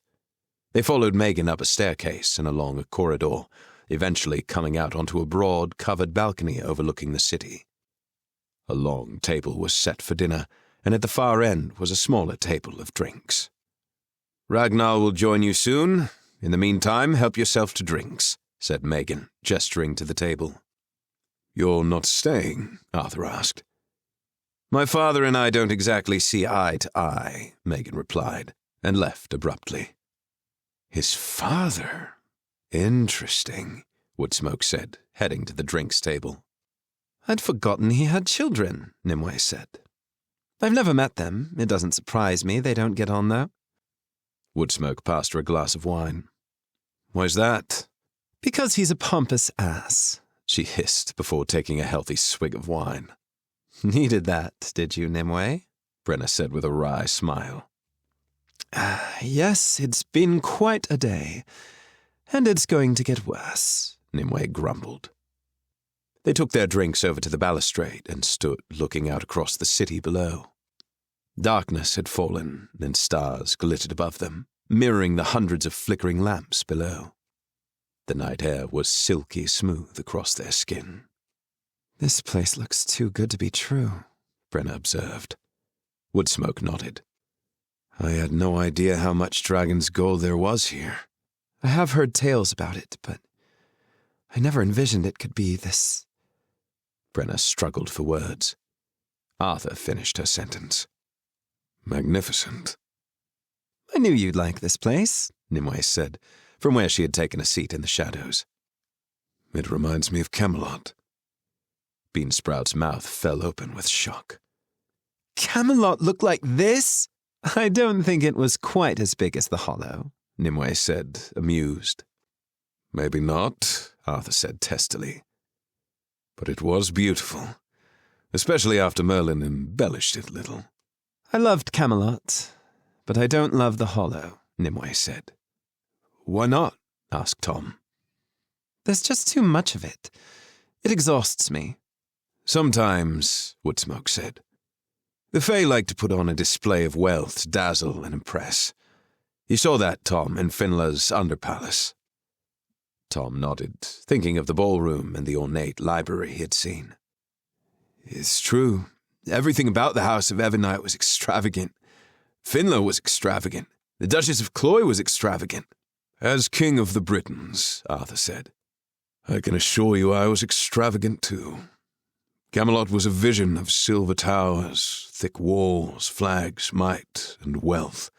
They followed Megan up a staircase and along a corridor, eventually coming out onto a broad, covered balcony overlooking the city. A long table was set for dinner, and at the far end was a smaller table of drinks. "Ragnar will join you soon. In the meantime, help yourself to drinks," said Megan, gesturing to the table. "You're not staying?" Arthur asked. "My father and I don't exactly see eye to eye," Megan replied, and left abruptly. "His father? Interesting," Woodsmoke said, heading to the drinks table. "I'd forgotten he had children," Nimue said. "I've never met them. It doesn't surprise me they don't get on, though." Woodsmoke passed her a glass of wine. "Why's that?" "Because he's a pompous ass," she hissed before taking a healthy swig of wine. "Needed that, did you, Nimway?" Brena said with a wry smile. "Yes, it's been quite a day, and it's going to get worse," Nimue grumbled. They took their drinks over to the balustrade and stood looking out across the city below. Darkness had fallen, and stars glittered above them, mirroring the hundreds of flickering lamps below. The night air was silky smooth across their skin. "This place looks too good to be true," Brena observed. Woodsmoke nodded. "I had no idea how much dragon's gold there was here." "I have heard tales about it, but I never envisioned it could be this." Brena struggled for words. Arthur finished her sentence. "Magnificent." "I knew you'd like this place," Nimue said, from where she had taken a seat in the shadows. "It reminds me of Camelot." Beansprout's mouth fell open with shock. "Camelot looked like this?" "I don't think it was quite as big as the Hollow," Nimue said, amused. "Maybe not," Arthur said testily. "But it was beautiful, especially after Merlin embellished it a little." "I loved Camelot, but I don't love the Hollow," Nimue said. "Why not?" asked Tom. "There's just too much of it. It exhausts me." "Sometimes," Woodsmoke said. "The Fae like to put on a display of wealth to dazzle and impress. You saw that, Tom, in Finla's underpalace." Tom nodded, thinking of the ballroom and the ornate library he had seen. "It's true. Everything about the House of Evernite was extravagant. Finla was extravagant. The Duchess of Cloy was extravagant." "As King of the Britons," Arthur said, "I can assure you I was extravagant too. Camelot was a vision of silver towers, thick walls, flags, might, and wealth.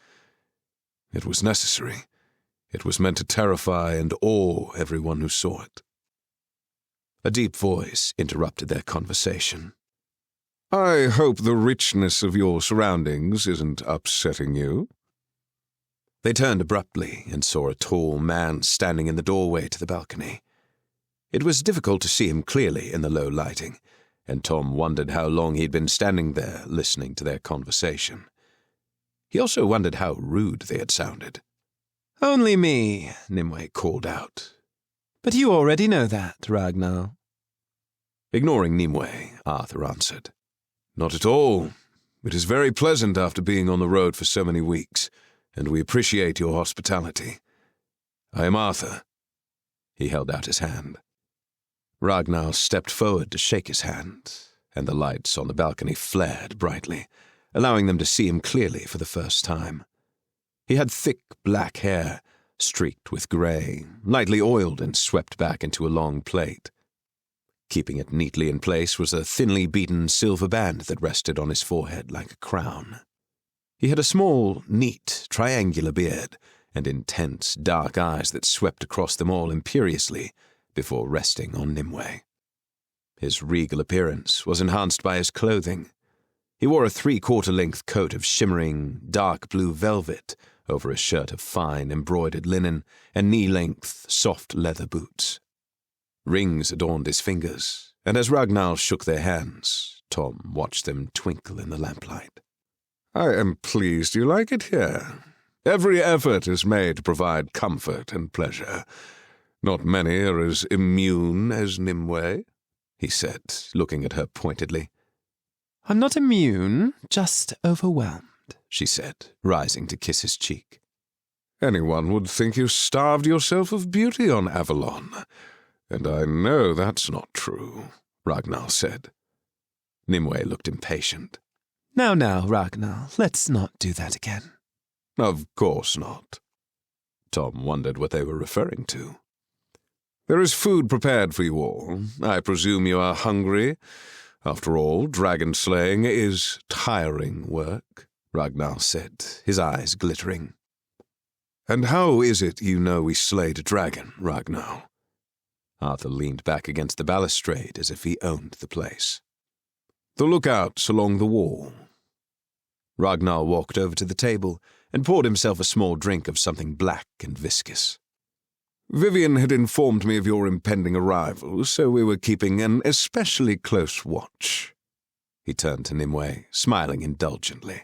It was necessary. It was meant to terrify and awe everyone who saw it." A deep voice interrupted their conversation. "I hope the richness of your surroundings isn't upsetting you." They turned abruptly and saw a tall man standing in the doorway to the balcony. It was difficult to see him clearly in the low lighting, and Tom wondered how long he'd been standing there listening to their conversation. He also wondered how rude they had sounded. "Only me," Nimue called out. "But you already know that, Ragnar." Ignoring Nimue, Arthur answered. "Not at all. It is very pleasant after being on the road for so many weeks, and we appreciate your hospitality. I am Arthur." He held out his hand. Ragnar stepped forward to shake his hand, and the lights on the balcony flared brightly, allowing them to see him clearly for the first time. He had thick black hair, streaked with grey, lightly oiled and swept back into a long plait. Keeping it neatly in place was a thinly beaten silver band that rested on his forehead like a crown. He had a small, neat, triangular beard, and intense, dark eyes that swept across them all imperiously before resting on Nimue. His regal appearance was enhanced by his clothing. He wore a 3/4-length coat of shimmering, dark blue velvet over a shirt of fine, embroidered linen and knee-length, soft leather boots. Rings adorned his fingers, and as Ragnar shook their hands, Tom watched them twinkle in the lamplight. "I am pleased you like it here. Every effort is made to provide comfort and pleasure. Not many are as immune as Nimue," he said, looking at her pointedly. "I'm not immune, just overwhelmed," she said, rising to kiss his cheek. Anyone would think you starved yourself of beauty on Avalon, and I know that's not true, Ragnar said. Nimway looked impatient. Now, Ragnar, let's not do that again. Of course not. Tom wondered what they were referring to. There is food prepared for you all. I presume you are hungry. After all, dragon slaying is tiring work, Ragnar said, his eyes glittering. And how is it you know we slayed a dragon, Ragnar? Arthur leaned back against the balustrade as if he owned the place. The lookouts along the wall. Ragnar walked over to the table and poured himself a small drink of something black and viscous. Vivien had informed me of your impending arrival, so we were keeping an especially close watch. He turned to Nimue, smiling indulgently.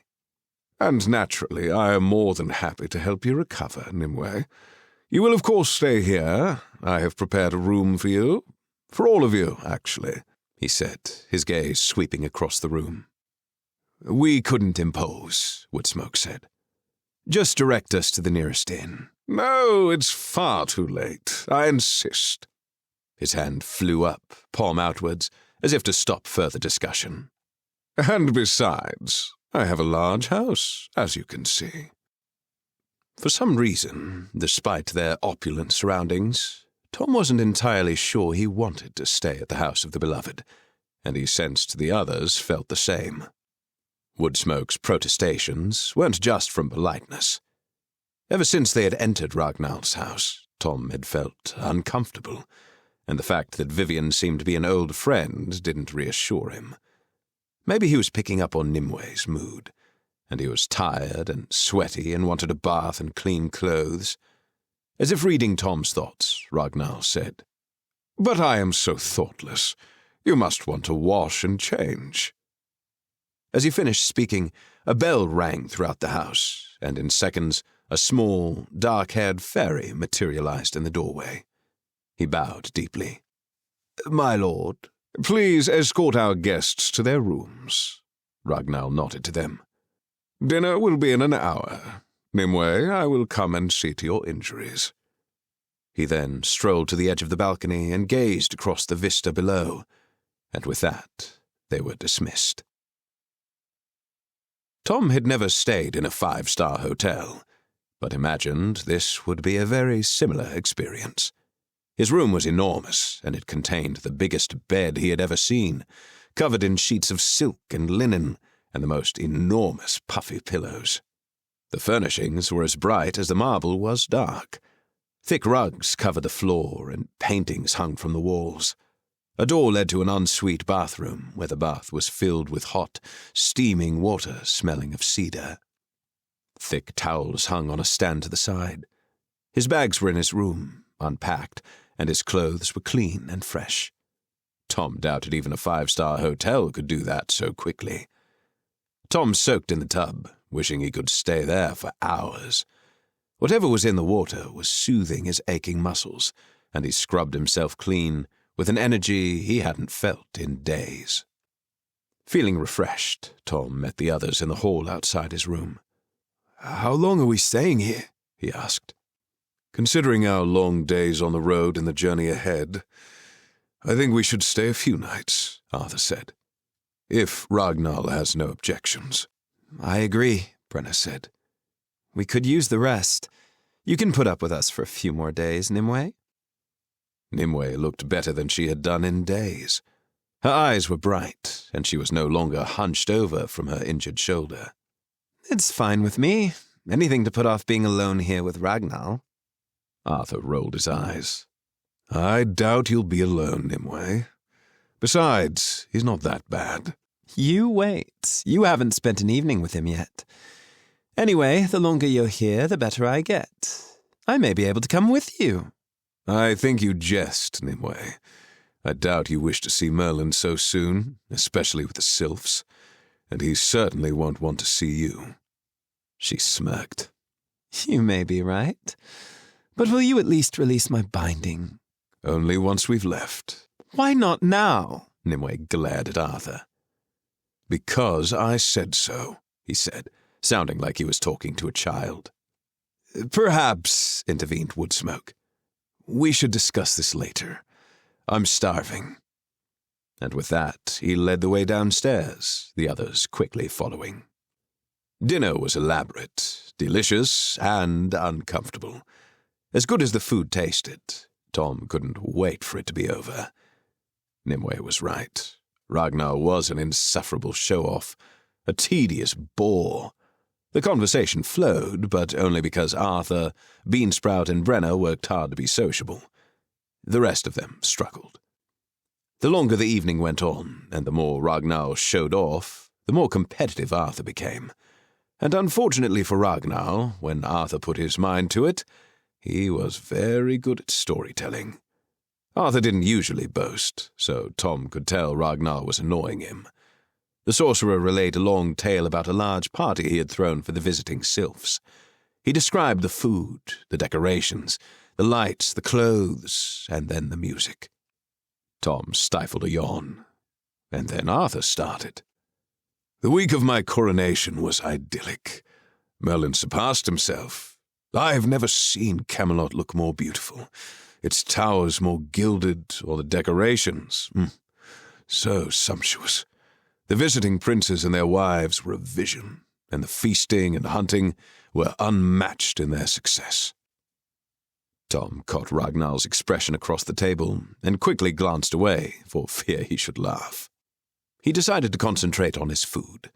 And naturally, I am more than happy to help you recover, Nimue. You will of course stay here. I have prepared a room for you. For all of you, actually, he said, his gaze sweeping across the room. We couldn't impose, Woodsmoke said. Just direct us to the nearest inn. No, it's far too late. I insist. His hand flew up, palm outwards, as if to stop further discussion. And besides, I have a large house, as you can see. For some reason, despite their opulent surroundings, Tom wasn't entirely sure he wanted to stay at the house of the beloved, and he sensed the others felt the same. Woodsmoke's protestations weren't just from politeness. Ever since they had entered Ragnar's house, Tom had felt uncomfortable, and the fact that Vivien seemed to be an old friend didn't reassure him. Maybe he was picking up on Nimway's mood, and he was tired and sweaty and wanted a bath and clean clothes. As if reading Tom's thoughts, Ragnar said, But I am so thoughtless. You must want to wash and change. As he finished speaking, a bell rang throughout the house, and in seconds, a small, dark-haired fairy materialized in the doorway. He bowed deeply. My lord, please escort our guests to their rooms. Ragnar nodded to them. Dinner will be in an hour. Nimue, I will come and see to your injuries. He then strolled to the edge of the balcony and gazed across the vista below, and with that, they were dismissed. Tom had never stayed in a 5-star hotel, but imagined this would be a very similar experience. His room was enormous, and it contained the biggest bed he had ever seen, covered in sheets of silk and linen, and the most enormous puffy pillows. The furnishings were as bright as the marble was dark. Thick rugs covered the floor, and paintings hung from the walls. A door led to an ensuite bathroom, where the bath was filled with hot, steaming water smelling of cedar. Thick towels hung on a stand to the side. His bags were in his room, unpacked, and his clothes were clean and fresh. Tom doubted even a 5-star hotel could do that so quickly. Tom soaked in the tub, wishing he could stay there for hours. Whatever was in the water was soothing his aching muscles, and he scrubbed himself clean with an energy he hadn't felt in days. Feeling refreshed, Tom met the others in the hall outside his room. How long are we staying here? He asked. Considering our long days on the road and the journey ahead, I think we should stay a few nights, Arthur said. If Ragnar has no objections. I agree, Brena said. We could use the rest. You can put up with us for a few more days, Nimue. Nimue looked better than she had done in days. Her eyes were bright, and she was no longer hunched over from her injured shoulder. It's fine with me. Anything to put off being alone here with Ragnar. Arthur rolled his eyes. I doubt you'll be alone, Nimue. Besides, he's not that bad. You wait. You haven't spent an evening with him yet. Anyway, the longer you're here, the better I get. I may be able to come with you. I think you jest, Nimue. I doubt you wish to see Merlin so soon, especially with the sylphs, and he certainly won't want to see you. She smirked. You may be right. But will you at least release my binding? Only once we've left. Why not now? Nimue glared at Arthur. Because I said so, he said, sounding like he was talking to a child. Perhaps, intervened Woodsmoke. We should discuss this later. I'm starving. And with that, he led the way downstairs, the others quickly following. Dinner was elaborate, delicious, and uncomfortable. As good as the food tasted, Tom couldn't wait for it to be over. Nimue was right. Ragnar was an insufferable show-off, a tedious bore. The conversation flowed, but only because Arthur, Beansprout, and Brena worked hard to be sociable. The rest of them struggled. The longer the evening went on, and the more Ragnar showed off, the more competitive Arthur became. And unfortunately for Ragnar, when Arthur put his mind to it, he was very good at storytelling. Arthur didn't usually boast, so Tom could tell Ragnar was annoying him. The sorcerer relayed a long tale about a large party he had thrown for the visiting sylphs. He described the food, the decorations, the lights, the clothes, and then the music. Tom stifled a yawn, and then Arthur started. The week of my coronation was idyllic. Merlin surpassed himself. I have never seen Camelot look more beautiful, its towers more gilded, or the decorations. So sumptuous. The visiting princes and their wives were a vision, and the feasting and hunting were unmatched in their success. Tom caught Ragnar's expression across the table and quickly glanced away for fear he should laugh. He decided to concentrate on his food.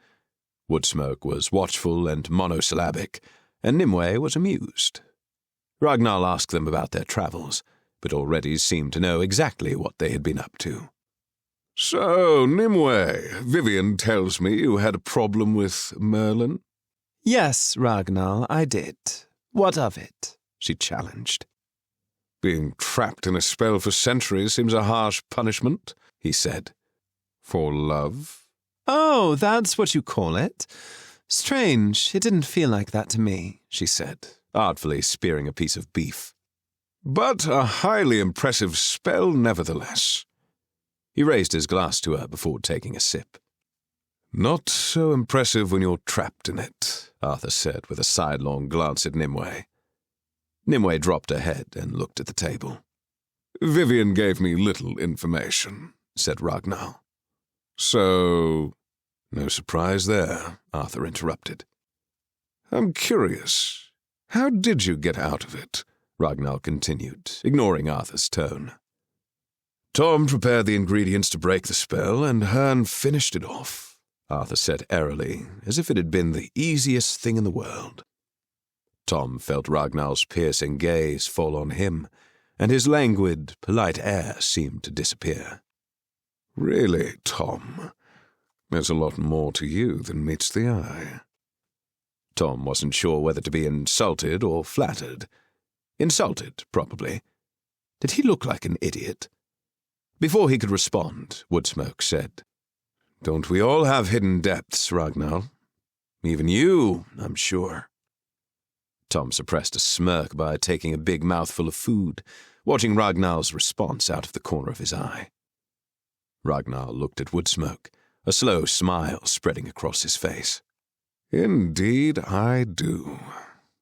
Woodsmoke was watchful and monosyllabic, and Nimway was amused. Ragnar asked them about their travels, but already seemed to know exactly what they had been up to. So, Nimue, Vivian tells me you had a problem with Merlin? Yes, Ragnar, I did. What of it? She challenged. Being trapped in a spell for centuries seems a harsh punishment, he said. For love? Oh, that's what you call it? Strange, it didn't feel like that to me, she said, artfully spearing a piece of beef. But a highly impressive spell nevertheless. He raised his glass to her before taking a sip. Not so impressive when you're trapped in it, Arthur said with a sidelong glance at Nimue. Nimue dropped her head and looked at the table. Vivian gave me little information, said Ragnar. So, no surprise there, Arthur interrupted. I'm curious. How did you get out of it? Ragnar continued, ignoring Arthur's tone. Tom prepared the ingredients to break the spell, and Hearn finished it off, Arthur said airily, as if it had been the easiest thing in the world. Tom felt Ragnar's piercing gaze fall on him, and his languid, polite air seemed to disappear. Really, Tom, there's a lot more to you than meets the eye. Tom wasn't sure whether to be insulted or flattered. Insulted, probably. Did he look like an idiot? Before he could respond, Woodsmoke said, Don't we all have hidden depths, Ragnar? Even you, I'm sure. Tom suppressed a smirk by taking a big mouthful of food, watching Ragnar's response out of the corner of his eye. Ragnar looked at Woodsmoke, a slow smile spreading across his face. Indeed I do.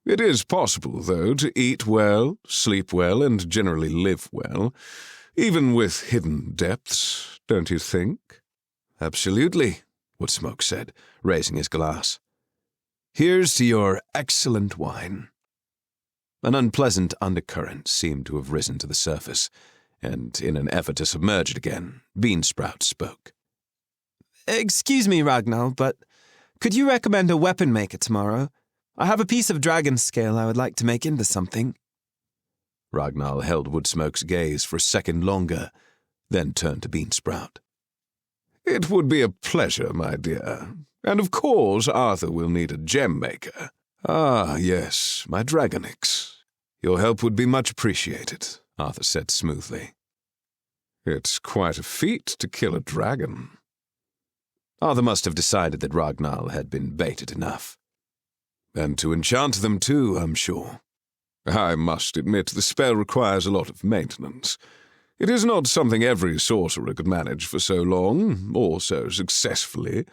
It is possible, though, to eat well, sleep well, and generally live well, even with hidden depths, don't you think? Absolutely, Woodsmoke said, raising his glass. Here's to your excellent wine. An unpleasant undercurrent seemed to have risen to the surface, and in an effort to submerge it again, Beansprout spoke. Excuse me, Ragnar, but could you recommend a weapon maker tomorrow? I have a piece of dragon scale I would like to make into something. Ragnar held Woodsmoke's gaze for a second longer, then turned to Beansprout. It would be a pleasure, my dear. And of course Arthur will need a gem maker. Ah, yes, my dragonix. Your help would be much appreciated, Arthur said smoothly. It's quite a feat to kill a dragon. Arthur must have decided that Ragnar had been baited enough. And to enchant them too, I'm sure. I must admit the spell requires a lot of maintenance. It is not something every sorcerer could manage for so long, or so successfully.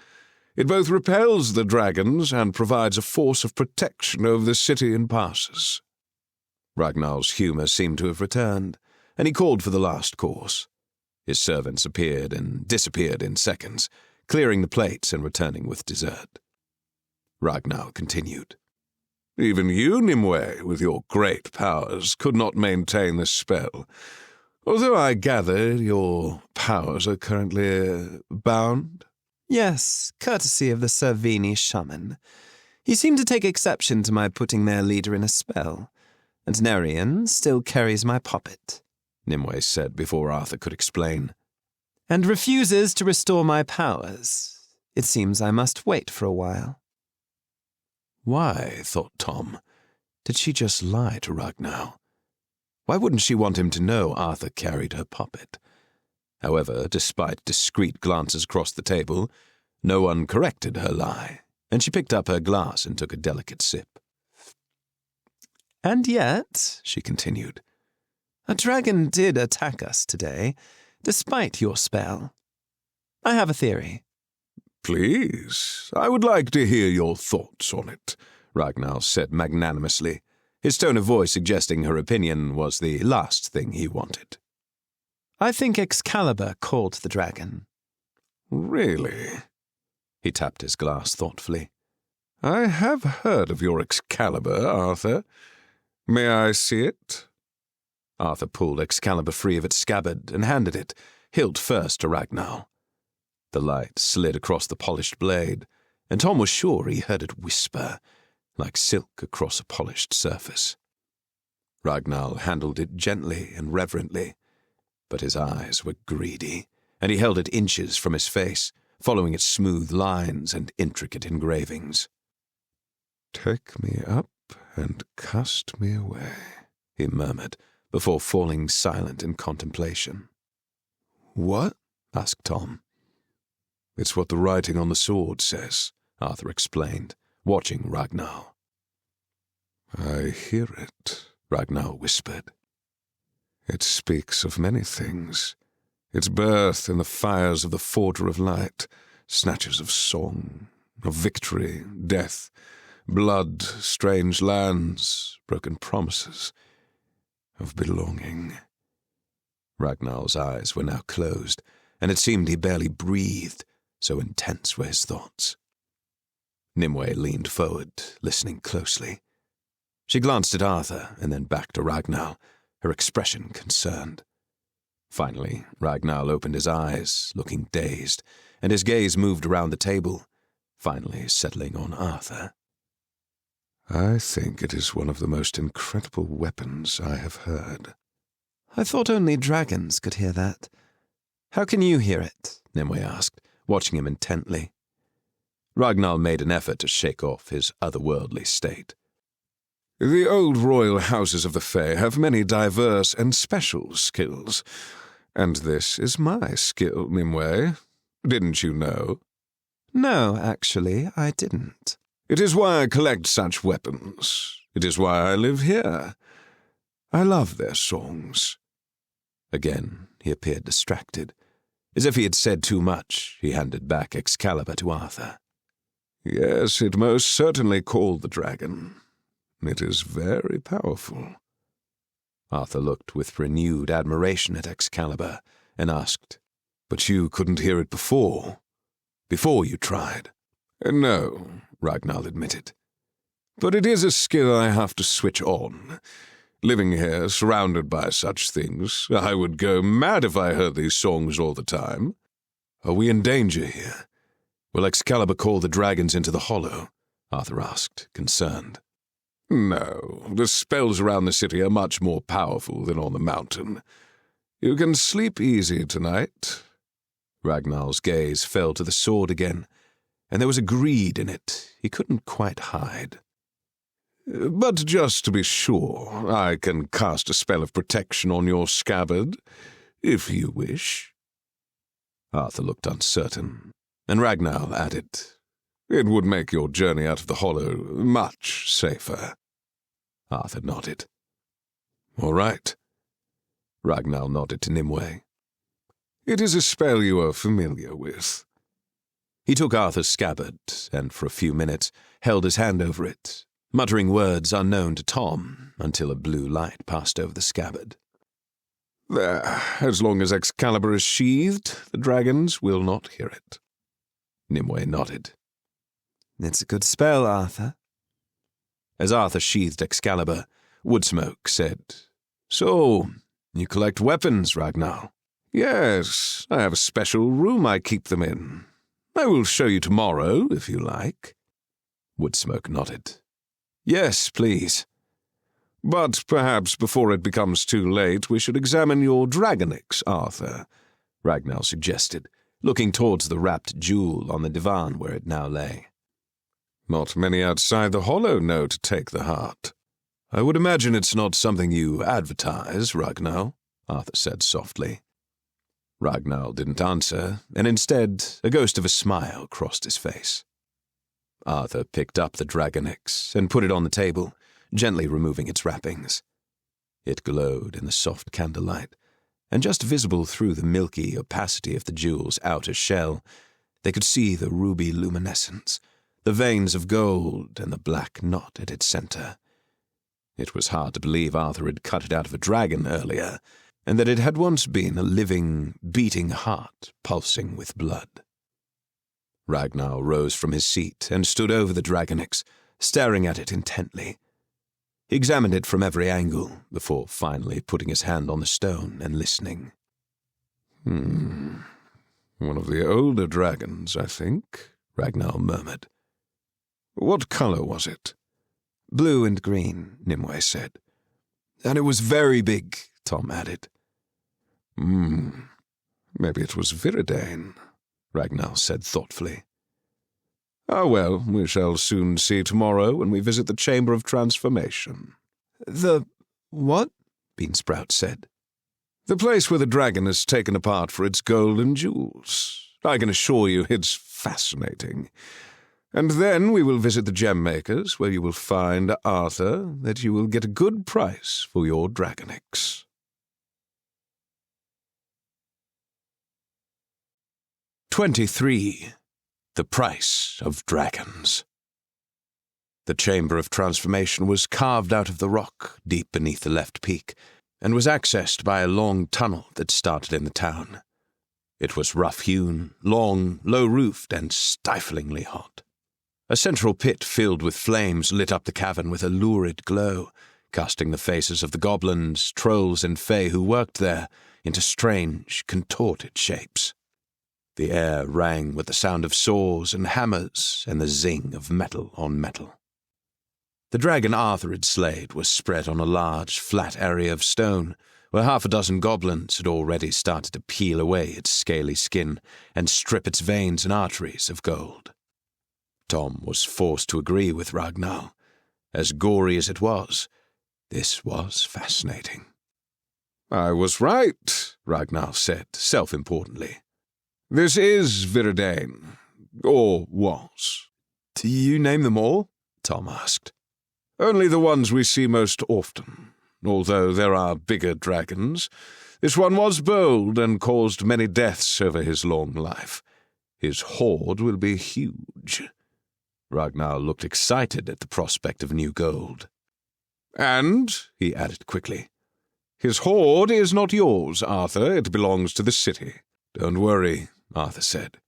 It both repels the dragons and provides a force of protection over the city and passes. Ragnar's humour seemed to have returned, and he called for the last course. His servants appeared and disappeared in seconds, clearing the plates and returning with dessert. Ragnar continued. Even you, Nimue, with your great powers, could not maintain the spell. Although I gather your powers are currently bound? Yes, courtesy of the Servini shaman. He seemed to take exception to my putting their leader in a spell, and Nerian still carries my puppet, Nimway said before Arthur could explain. and refuses to restore my powers. It seems I must wait for a while. Why, thought Tom, did she just lie to Ragnar? Why wouldn't she want him to know Arthur carried her puppet? However, despite discreet glances across the table, no one corrected her lie, and she picked up her glass and took a delicate sip. And yet, she continued, a dragon did attack us today, despite your spell. I have a theory. Please, I would like to hear your thoughts on it, Ragnar said magnanimously, his tone of voice suggesting her opinion was the last thing he wanted. I think Excalibur called the dragon. Really? He tapped his glass thoughtfully. I have heard of your Excalibur, Arthur. May I see it? Arthur pulled Excalibur free of its scabbard and handed it, hilt first, to Ragnar. The light slid across the polished blade, and Tom was sure he heard it whisper, like silk across a polished surface. Ragnar handled it gently and reverently, but his eyes were greedy, and he held it inches from his face, following its smooth lines and intricate engravings. "Take me up and cast me away," he murmured, before falling silent in contemplation. "What?" asked Tom. "It's what the writing on the sword says," Arthur explained, watching Ragnar. "I hear it," Ragnar whispered. "It speaks of many things. Its birth in the fires of the Forger of Light, snatches of song, of victory, death, blood, strange lands, broken promises, of belonging." Ragnar's eyes were now closed, and it seemed he barely breathed, so intense were his thoughts. Nimue leaned forward, listening closely. She glanced at Arthur and then back to Ragnar, her expression concerned. Finally, Ragnar opened his eyes, looking dazed, and his gaze moved around the table, finally settling on Arthur. "I think it is one of the most incredible weapons I have heard." I thought only dragons could hear that. How can you hear it? Nimue asked, watching him intently. Ragnar made an effort to shake off his otherworldly state. "The old royal houses of the Fae have many diverse and special skills, and this is my skill, Nimue. Didn't you know?" No, actually, I didn't. "It is why I collect such weapons. It is why I live here. I love their songs." Again, he appeared distracted. As if he had said too much, he handed back Excalibur to Arthur. "Yes, it most certainly called the dragon. It is very powerful." Arthur looked with renewed admiration at Excalibur and asked, "But you couldn't hear it before you tried?" "No," Ragnar admitted. "But it is a skill I have to switch on. Living here, surrounded by such things, I would go mad if I heard these songs all the time." "Are we in danger here? Will Excalibur call the dragons into the hollow?" Arthur asked, concerned. "No, the spells around the city are much more powerful than on the mountain. You can sleep easy tonight." Ragnar's gaze fell to the sword again, and there was a greed in it he couldn't quite hide. "But just to be sure, I can cast a spell of protection on your scabbard, if you wish." Arthur looked uncertain, and Ragnar added, "It would make your journey out of the hollow much safer." Arthur nodded. "All right." Ragnar nodded to Nimue. "It is a spell you are familiar with." He took Arthur's scabbard and for a few minutes held his hand over it, muttering words unknown to Tom until a blue light passed over the scabbard. There, as long as Excalibur is sheathed, the dragons will not hear it. Nimue nodded. It's a good spell, Arthur. As Arthur sheathed Excalibur, Woodsmoke said, So, you collect weapons, Ragnar? Yes, I have a special room I keep them in. I will show you tomorrow, if you like. Woodsmoke nodded. Yes, please. But perhaps before it becomes too late, we should examine your dragonix, Arthur, Ragnar suggested, looking towards the wrapped jewel on the divan where it now lay. Not many outside the Hollow know to take the heart. I would imagine it's not something you advertise, Ragnar, Arthur said softly. Ragnar didn't answer, and instead a ghost of a smile crossed his face. Arthur picked up the dragonix and put it on the table, gently removing its wrappings. It glowed in the soft candlelight, and just visible through the milky opacity of the jewel's outer shell, they could see the ruby luminescence, the veins of gold, and the black knot at its center. It was hard to believe Arthur had cut it out of a dragon earlier, and that it had once been a living, beating heart pulsing with blood. Ragnar rose from his seat and stood over the dragonix, staring at it intently. He examined it from every angle before finally putting his hand on the stone and listening. One of the older dragons, I think, Ragnar murmured. What color was it? Blue and green, Nimway said. And it was very big, Tom added. Maybe it was Viridane, Ragnar said thoughtfully. Ah, well, we shall soon see tomorrow when we visit the Chamber of Transformation. The what? Beansprout said. The place where the dragon is taken apart for its gold and jewels. I can assure you it's fascinating. And then we will visit the gem makers, where you will find, Arthur, that you will get a good price for your dragonix. "23. The Price of Dragons. The Chamber of Transformation was carved out of the rock deep beneath the left peak, and was accessed by a long tunnel that started in the town. It was rough-hewn, long, low-roofed, and stiflingly hot. A central pit filled with flames lit up the cavern with a lurid glow, casting the faces of the goblins, trolls, and fae who worked there into strange, contorted shapes. The air rang with the sound of saws and hammers and the zing of metal on metal. The dragon Arthur had slayed was spread on a large, flat area of stone, where half a dozen goblins had already started to peel away its scaly skin and strip its veins and arteries of gold. Tom was forced to agree with Ragnar. As gory as it was, this was fascinating. I was right, Ragnar said, self-importantly. This is Viridane, or was. Do you name them all? Tom asked. Only the ones we see most often, although there are bigger dragons. This one was bold and caused many deaths over his long life. His hoard will be huge. Ragnar looked excited at the prospect of new gold. And, he added quickly, his hoard is not yours, Arthur. It belongs to the city. Don't worry, Arthur said.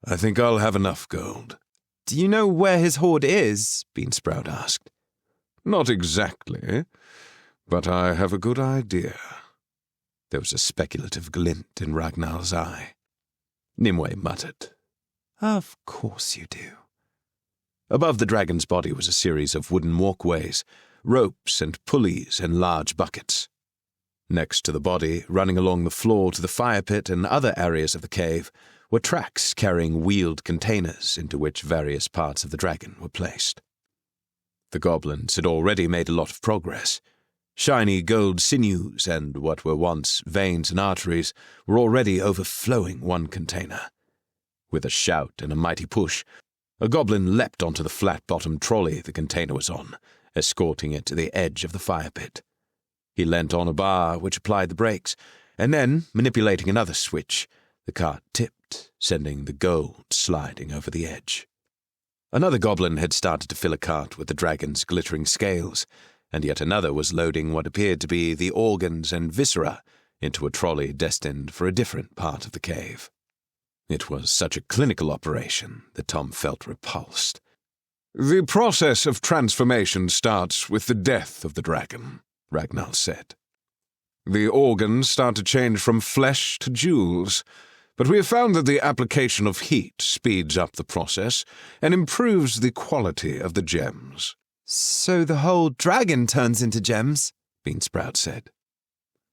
I think I'll have enough gold. Do you know where his hoard is? Beansprout asked. Not exactly, but I have a good idea. There was a speculative glint in Ragnar's eye. Nimue muttered. Of course you do. Above the dragon's body was a series of wooden walkways, ropes and pulleys and large buckets. Next to the body, running along the floor to the fire pit and other areas of the cave, were tracks carrying wheeled containers into which various parts of the dragon were placed. The goblins had already made a lot of progress. Shiny gold sinews and what were once veins and arteries were already overflowing one container. With a shout and a mighty push, a goblin leapt onto the flat-bottomed trolley the container was on, escorting it to the edge of the fire pit. He leant on a bar which applied the brakes, and then, manipulating another switch, the cart tipped, sending the gold sliding over the edge. Another goblin had started to fill a cart with the dragon's glittering scales, and yet another was loading what appeared to be the organs and viscera into a trolley destined for a different part of the cave. It was such a clinical operation that Tom felt repulsed. "The process of transformation starts with the death of the dragon," Ragnar said. "The organs start to change from flesh to jewels, but we have found that the application of heat speeds up the process and improves the quality of the gems." So the whole dragon turns into gems? Beansprout said.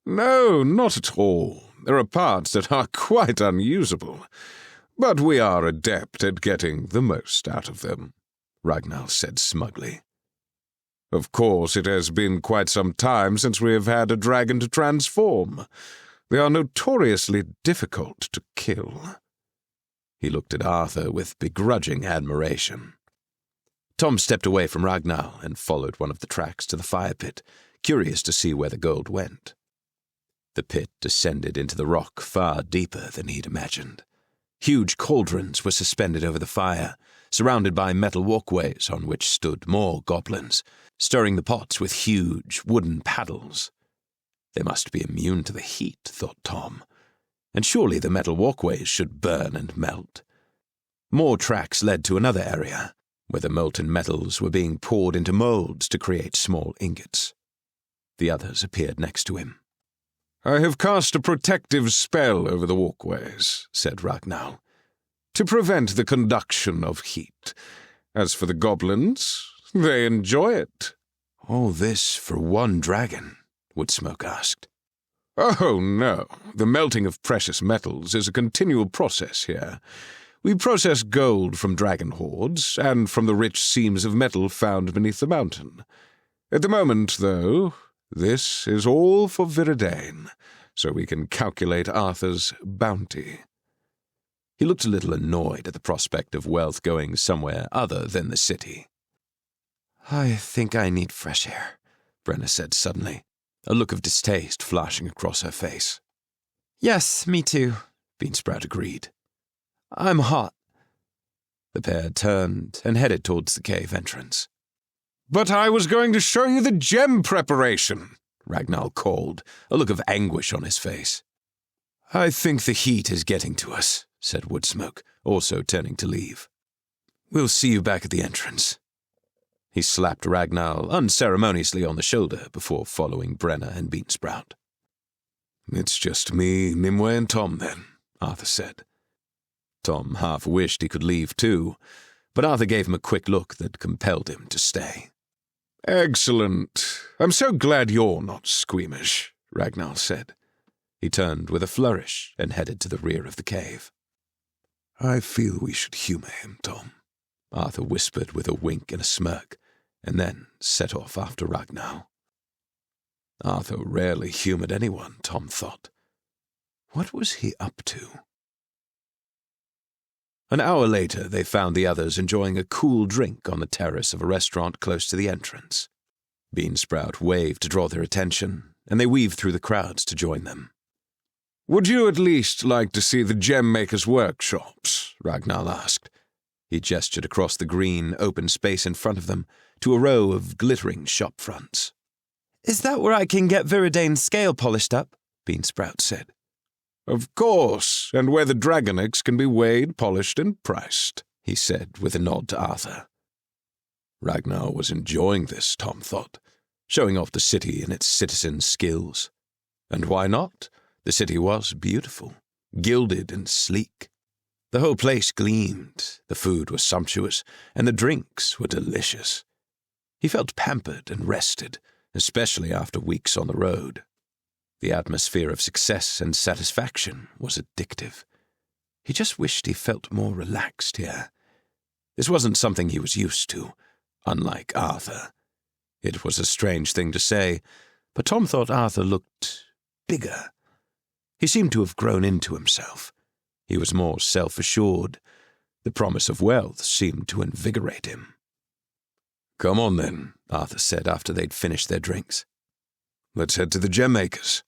"No, not at all. There are parts that are quite unusable, but we are adept at getting the most out of them," Ragnar said smugly. "Of course, it has been quite some time since we have had a dragon to transform. They are notoriously difficult to kill." He looked at Arthur with begrudging admiration. Tom stepped away from Ragnar and followed one of the tracks to the fire pit, curious to see where the gold went. The pit descended into the rock far deeper than he'd imagined. Huge cauldrons were suspended over the fire, surrounded by metal walkways on which stood more goblins, stirring the pots with huge wooden paddles. They must be immune to the heat, thought Tom, and surely the metal walkways should burn and melt. More tracks led to another area, where the molten metals were being poured into molds to create small ingots. The others appeared next to him. "I have cast a protective spell over the walkways," said Ragnar, "to prevent the conduction of heat. As for the goblins, they enjoy it." "All this for one dragon?" Woodsmoke asked. "Oh, no. The melting of precious metals is a continual process here. We process gold from dragon hoards and from the rich seams of metal found beneath the mountain. At the moment, though, this is all for Viridane, so we can calculate Arthur's bounty." He looked a little annoyed at the prospect of wealth going somewhere other than the city. "I think I need fresh air," Brena said suddenly, a look of distaste flashing across her face. "Yes, me too," Beansprout agreed. "I'm hot." The pair turned and headed towards the cave entrance. "But I was going to show you the gem preparation," Ragnar called, a look of anguish on his face. "I think the heat is getting to us," said Woodsmoke, also turning to leave. "We'll see you back at the entrance." He slapped Ragnar unceremoniously on the shoulder before following Brena and Beansprout. "It's just me, Nimue, and Tom, then," Arthur said. Tom half wished he could leave too, but Arthur gave him a quick look that compelled him to stay. "Excellent. I'm so glad you're not squeamish," Ragnar said. He turned with a flourish and headed to the rear of the cave. "I feel we should humor him, Tom," Arthur whispered with a wink and a smirk, and then set off after Ragnar. Arthur rarely humored anyone, Tom thought. What was he up to? An hour later, they found the others enjoying a cool drink on the terrace of a restaurant close to the entrance. Beansprout waved to draw their attention, and they weaved through the crowds to join them. "Would you at least like to see the gem makers' workshops?" Ragnar asked. He gestured across the green, open space in front of them to a row of glittering shop fronts. "Is that where I can get Viridane's scale polished up?" Beansprout said. "Of course, and where the dragonix can be weighed, polished, and priced," he said with a nod to Arthur. Ragnar was enjoying this, Tom thought, showing off the city and its citizens' skills. And why not? The city was beautiful, gilded and sleek. The whole place gleamed, the food was sumptuous, and the drinks were delicious. He felt pampered and rested, especially after weeks on the road. The atmosphere of success and satisfaction was addictive. He just wished he felt more relaxed here. This wasn't something he was used to, unlike Arthur. It was a strange thing to say, but Tom thought Arthur looked bigger. He seemed to have grown into himself. He was more self-assured. The promise of wealth seemed to invigorate him. "Come on, then," Arthur said after they'd finished their drinks. "Let's head to the gem makers."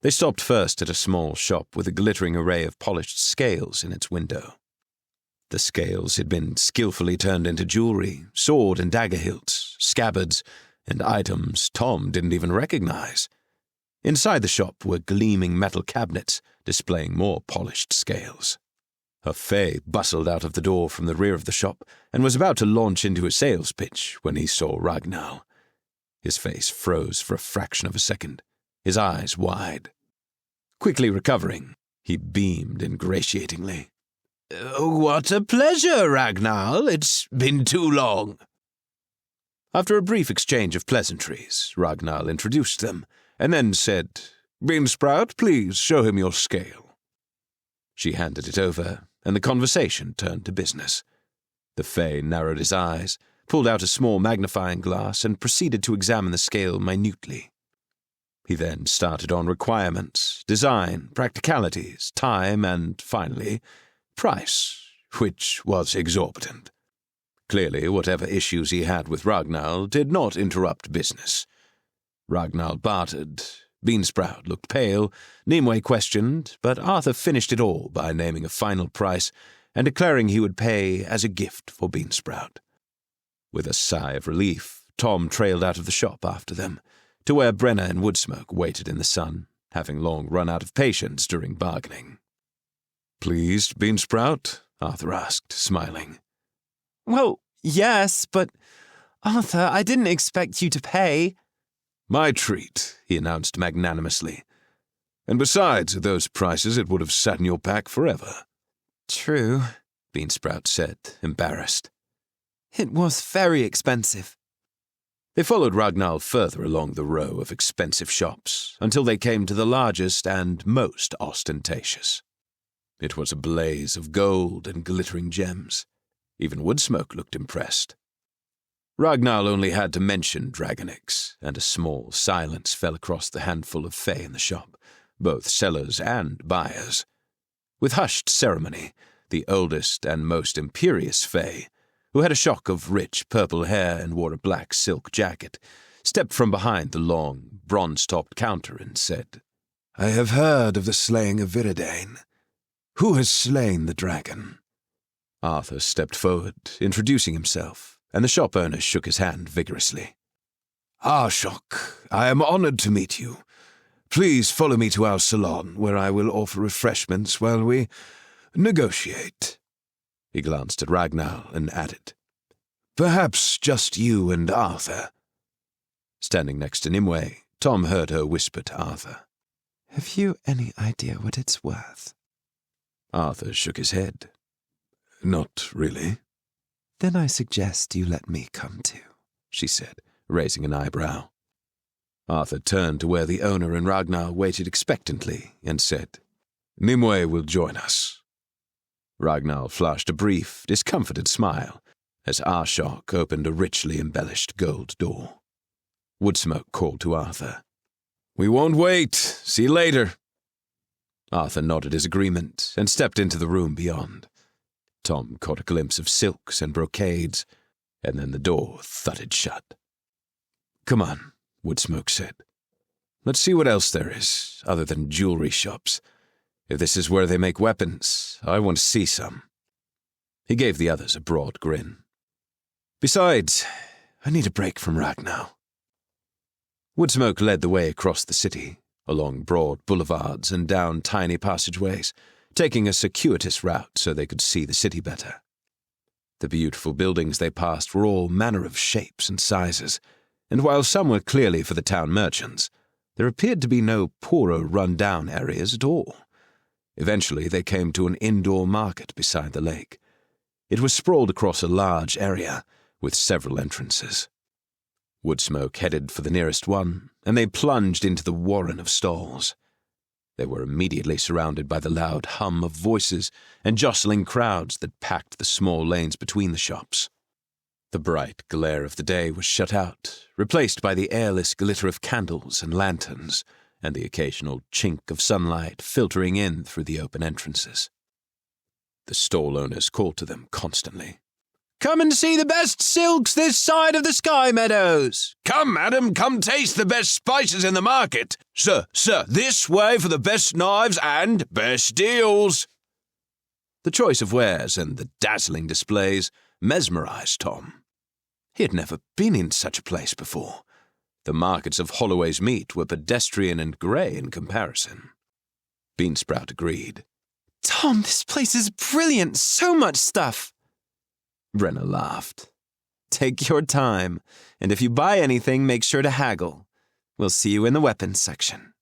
They stopped first at a small shop with a glittering array of polished scales in its window. The scales had been skillfully turned into jewelry, sword and dagger hilts, scabbards, and items Tom didn't even recognize. Inside the shop were gleaming metal cabinets displaying more polished scales. A fay bustled out of the door from the rear of the shop and was about to launch into a sales pitch when he saw Ragnar. His face froze for a fraction of a second, his eyes wide. Quickly recovering, he beamed ingratiatingly. What a pleasure, Ragnar. It's been too long. After a brief exchange of pleasantries, Ragnar introduced them, and then said, Beansprout, please show him your scale. She handed it over, and the conversation turned to business. The fay narrowed his eyes, pulled out a small magnifying glass, and proceeded to examine the scale minutely. He then started on requirements, design, practicalities, time, and, finally, price, which was exorbitant. Clearly, whatever issues he had with Ragnar did not interrupt business. Ragnar bartered, Beansprout looked pale, Nimue questioned, but Arthur finished it all by naming a final price and declaring he would pay as a gift for Beansprout. With a sigh of relief, Tom trailed out of the shop after them, to where Brena and Woodsmoke waited in the sun, having long run out of patience during bargaining. Pleased, Beansprout? Arthur asked, smiling. Well, yes, but Arthur, I didn't expect you to pay. My treat, he announced magnanimously. And besides, at those prices it would have sat in your pack forever. True, Beansprout said, embarrassed. It was very expensive. They followed Ragnar further along the row of expensive shops until they came to the largest and most ostentatious. It was a blaze of gold and glittering gems. Even Woodsmoke looked impressed. Ragnar only had to mention dragonics, and a small silence fell across the handful of fay in the shop, both sellers and buyers. With hushed ceremony, the oldest and most imperious fay, who had a shock of rich purple hair and wore a black silk jacket, stepped from behind the long, bronze-topped counter and said, I have heard of the slaying of Viridane. Who has slain the dragon? Arthur stepped forward, introducing himself, and the shop owner shook his hand vigorously. Arshok, I am honored to meet you. Please follow me to our salon, where I will offer refreshments while we negotiate. He glanced at Ragnar and added, Perhaps just you and Arthur. Standing next to Nimway, Tom heard her whisper to Arthur, Have you any idea what it's worth? Arthur shook his head. Not really. Then I suggest you let me come too, she said, raising an eyebrow. Arthur turned to where the owner and Ragnar waited expectantly and said, Nimue will join us. Ragnar flashed a brief, discomfited smile as Arshok opened a richly embellished gold door. Woodsmoke called to Arthur, We won't wait. See you later. Arthur nodded his agreement and stepped into the room beyond. Tom caught a glimpse of silks and brocades, and then the door thudded shut. Come on, Woodsmoke said. Let's see what else there is, other than jewelry shops. If this is where they make weapons, I want to see some. He gave the others a broad grin. Besides, I need a break from Ragnar. Woodsmoke led the way across the city, along broad boulevards and down tiny passageways, taking a circuitous route so they could see the city better. The beautiful buildings they passed were all manner of shapes and sizes, and while some were clearly for the town merchants, there appeared to be no poorer run-down areas at all. Eventually they came to an indoor market beside the lake. It was sprawled across a large area, with several entrances. Woodsmoke headed for the nearest one, and they plunged into the warren of stalls. They were immediately surrounded by the loud hum of voices and jostling crowds that packed the small lanes between the shops. The bright glare of the day was shut out, replaced by the airless glitter of candles and lanterns, and the occasional chink of sunlight filtering in through the open entrances. The stall owners called to them constantly. Come and see the best silks this side of the Sky Meadows. Come, madam, come taste the best spices in the market. Sir, this way for the best knives and best deals. The choice of wares and the dazzling displays mesmerized Tom. He had never been in such a place before. The markets of Holloways Meet were pedestrian and grey in comparison. Beansprout agreed. Tom, this place is brilliant. So much stuff. Brena laughed. Take your time, and if you buy anything, make sure to haggle. We'll see you in the weapons section.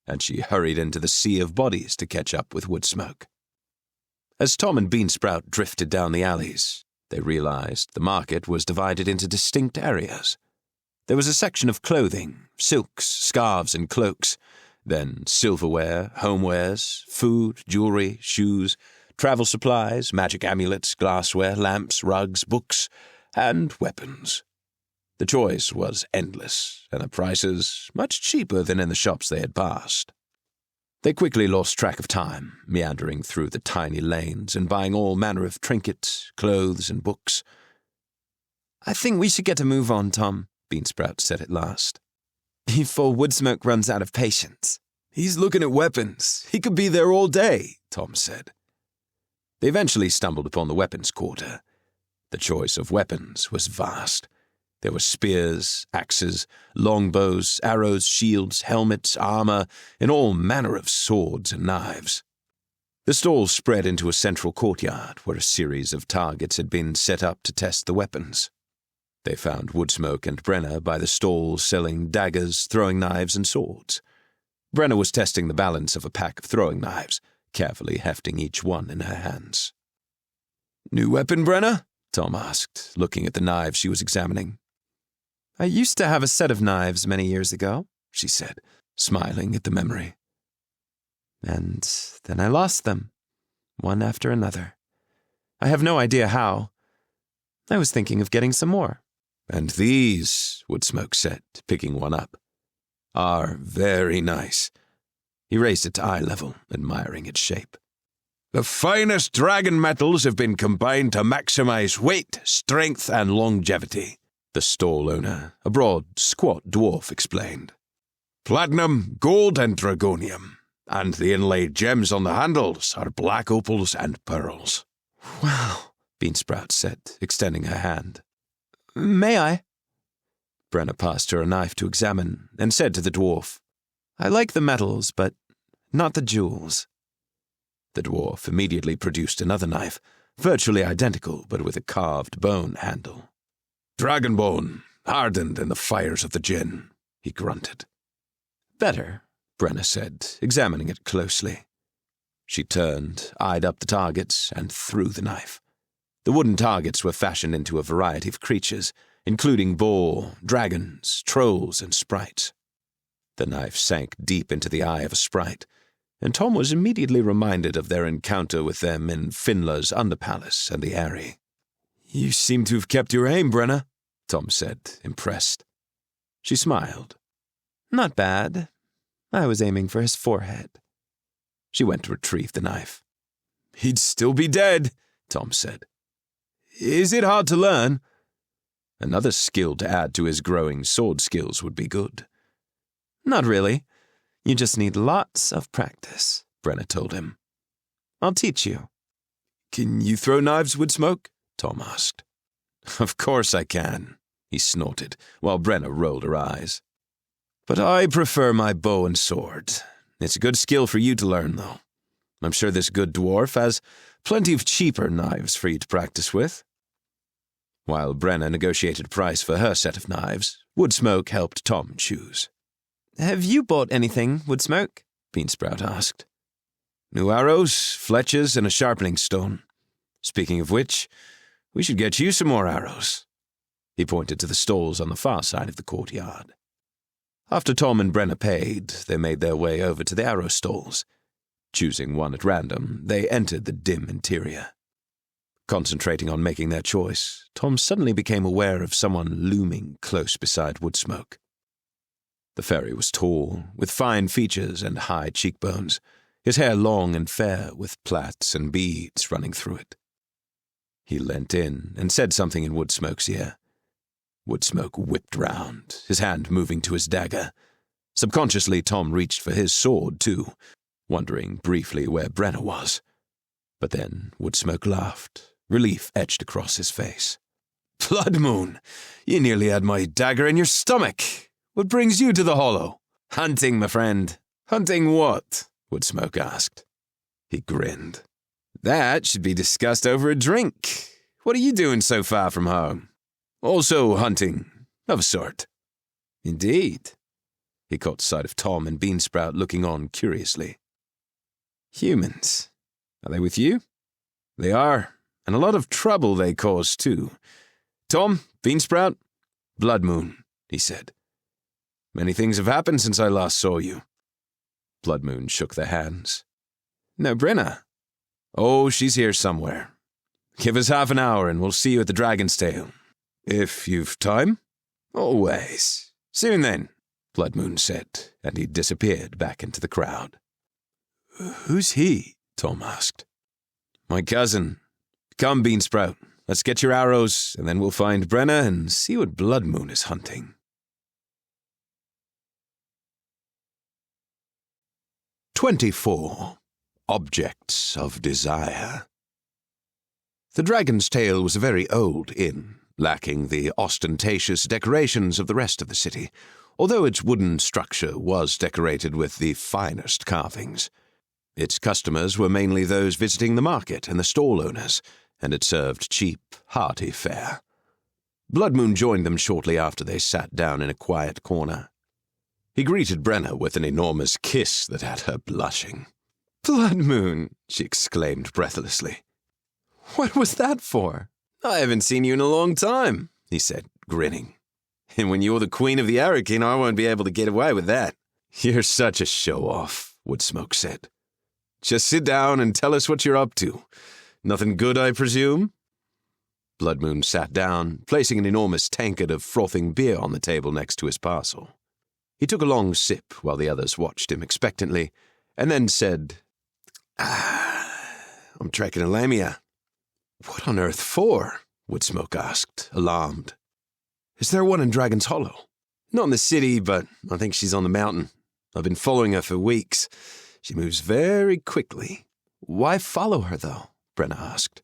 And she hurried into the sea of bodies to catch up with Woodsmoke. As Tom and Beansprout drifted down the alleys, they realized the market was divided into distinct areas. There was a section of clothing, silks, scarves, and cloaks, then silverware, homewares, food, jewelry, shoes, travel supplies, magic amulets, glassware, lamps, rugs, books, and weapons. The choice was endless, and the prices much cheaper than in the shops they had passed. They quickly lost track of time, meandering through the tiny lanes and buying all manner of trinkets, clothes, and books. I think we should get a move on, Tom, Beansprout said at last, before Woodsmoke runs out of patience. He's looking at weapons. He could be there all day, Tom said. They eventually stumbled upon the weapons quarter. The choice of weapons was vast. There were spears, axes, longbows, arrows, shields, helmets, armor, and all manner of swords and knives. The stalls spread into a central courtyard where a series of targets had been set up to test the weapons. They found Woodsmoke and Brena by the stalls selling daggers, throwing knives, and swords. Brena was testing the balance of a pack of throwing knives, carefully hefting each one in her hands. "New weapon, Brena?" Tom asked, looking at the knives she was examining. I used to have a set of knives many years ago, she said, smiling at the memory. And then I lost them, one after another. I have no idea how. I was thinking of getting some more. And these, Woodsmoke said, picking one up, are very nice. He raised it to eye level, admiring its shape. The finest dragon metals have been combined to maximize weight, strength, and longevity, the stall owner, a broad, squat dwarf, explained. Platinum, gold, and dragonium, and the inlaid gems on the handles are black opals and pearls. Wow, Beansprout said, extending her hand. May I? Brena passed her a knife to examine and said to the dwarf, I like the metals, but not the jewels. The dwarf immediately produced another knife, virtually identical but with a carved bone handle. Dragonbone, hardened in the fires of the gin, he grunted. Better, Brena said, examining it closely. She turned, eyed up the targets, and threw the knife. The wooden targets were fashioned into a variety of creatures, including boar, dragons, trolls, and sprites. The knife sank deep into the eye of a sprite, and Tom was immediately reminded of their encounter with them in Finla's Underpalace and the Eyrie. You seem to have kept your aim, Brena, Tom said, impressed. She smiled. Not bad. I was aiming for his forehead. She went to retrieve the knife. He'd still be dead, Tom said. Is it hard to learn? Another skill to add to his growing sword skills would be good. Not really. You just need lots of practice, Brena told him. I'll teach you. Can you throw knives, Woodsmoke? Tom asked. Of course I can, he snorted, while Brena rolled her eyes. But I prefer my bow and sword. It's a good skill for you to learn, though. I'm sure this good dwarf has plenty of cheaper knives for you to practice with. While Brena negotiated a price for her set of knives, Woodsmoke helped Tom choose. Have you bought anything, Woodsmoke? Beansprout asked. New arrows, fletches, and a sharpening stone. Speaking of which, we should get you some more arrows. He pointed to the stalls on the far side of the courtyard. After Tom and Brena paid, they made their way over to the arrow stalls. Choosing one at random, they entered the dim interior. Concentrating on making their choice, Tom suddenly became aware of someone looming close beside Woodsmoke. The fairy was tall, with fine features and high cheekbones, his hair long and fair with plaits and beads running through it. He leant in and said something in Woodsmoke's ear. Woodsmoke whipped round, his hand moving to his dagger. Subconsciously, Tom reached for his sword, too, wondering briefly where Brena was. But then Woodsmoke laughed, relief etched across his face. Blood Moon! You nearly had my dagger in your stomach! What brings you to the Hollow? Hunting, my friend. Hunting what? Woodsmoke asked. He grinned. That should be discussed over a drink. What are you doing so far from home? Also hunting, of a sort. Indeed. He caught sight of Tom and Beansprout looking on curiously. Humans. Are they with you? They are, and a lot of trouble they cause, too. Tom, Beansprout? Blood Moon, he said. Many things have happened since I last saw you. Blood Moon shook their hands. No, Brena. Oh, she's here somewhere. Give us half an hour and we'll see you at the Dragon's Tail. If you've time? Always. Soon then, Blood Moon said, and he disappeared back into the crowd. Who's he? Tom asked. My cousin. Come, Beansprout. Let's get your arrows, and then we'll find Brena and see what Blood Moon is hunting. 24. Objects of Desire. The Dragon's Tail was a very old inn, lacking the ostentatious decorations of the rest of the city, although its wooden structure was decorated with the finest carvings. Its customers were mainly those visiting the market and the stall owners, and it served cheap, hearty fare. Blood Moon joined them shortly after they sat down in a quiet corner. He greeted Brena with an enormous kiss that had her blushing. Blood Moon, she exclaimed breathlessly. What was that for? I haven't seen you in a long time, he said, grinning. And when you're the queen of the awaken, I won't be able to get away with that. You're such a show-off, Woodsmoke said. Just sit down and tell us what you're up to. Nothing good, I presume? Blood Moon sat down, placing an enormous tankard of frothing beer on the table next to his parcel. He took a long sip while the others watched him expectantly, and then said, I'm tracking a lamia. What on earth for? Woodsmoke asked, alarmed. Is there one in Dragon's Hollow? Not in the city, but I think she's on the mountain. I've been following her for weeks. She moves very quickly. Why follow her, though? Brena asked.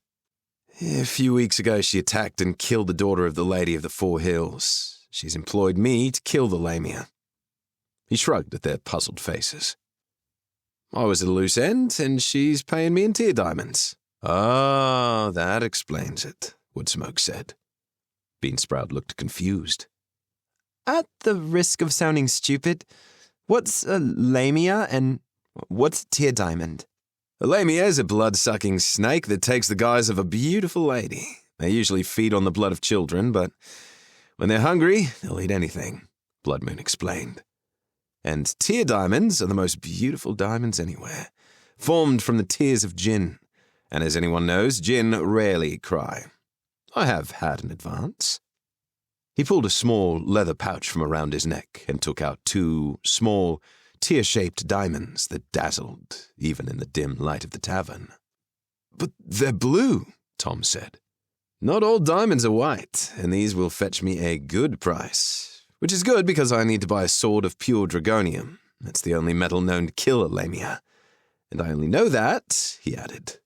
A few weeks ago, she attacked and killed the daughter of the Lady of the Four Hills. She's employed me to kill the lamia. He shrugged at their puzzled faces. I was at a loose end, and she's paying me in tear diamonds. Ah, that explains it, Woodsmoke said. Beansprout looked confused. At the risk of sounding stupid, what's a lamia and what's a tear diamond? A lamia is a blood-sucking snake that takes the guise of a beautiful lady. They usually feed on the blood of children, but when they're hungry, they'll eat anything, Blood Moon explained. And tear diamonds are the most beautiful diamonds anywhere, formed from the tears of Jinn. And as anyone knows, Jinn rarely cry. I have had an advance. He pulled a small leather pouch from around his neck and took out 2 small, tear-shaped diamonds that dazzled, even in the dim light of the tavern. But they're blue, Tom said. Not all diamonds are white, and these will fetch me a good price. Which is good because I need to buy a sword of pure dragonium. That's the only metal known to kill a lamia. And I only know that, he added,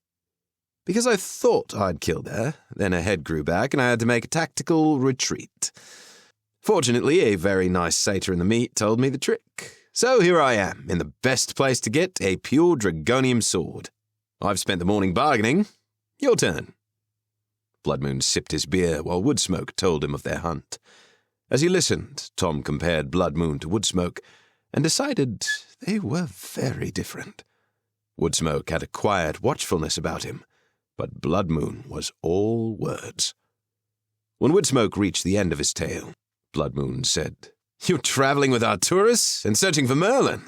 because I thought I'd killed her, then her head grew back and I had to make a tactical retreat. Fortunately, a very nice satyr in the meat told me the trick. So here I am, in the best place to get a pure dragonium sword. I've spent the morning bargaining. Your turn. Blood Moon sipped his beer while Woodsmoke told him of their hunt. As he listened, Tom compared Blood Moon to Woodsmoke and decided they were very different. Woodsmoke had a quiet watchfulness about him, but Blood Moon was all words. When Woodsmoke reached the end of his tale, Blood Moon said, You're traveling with Arthurian and searching for Merlin.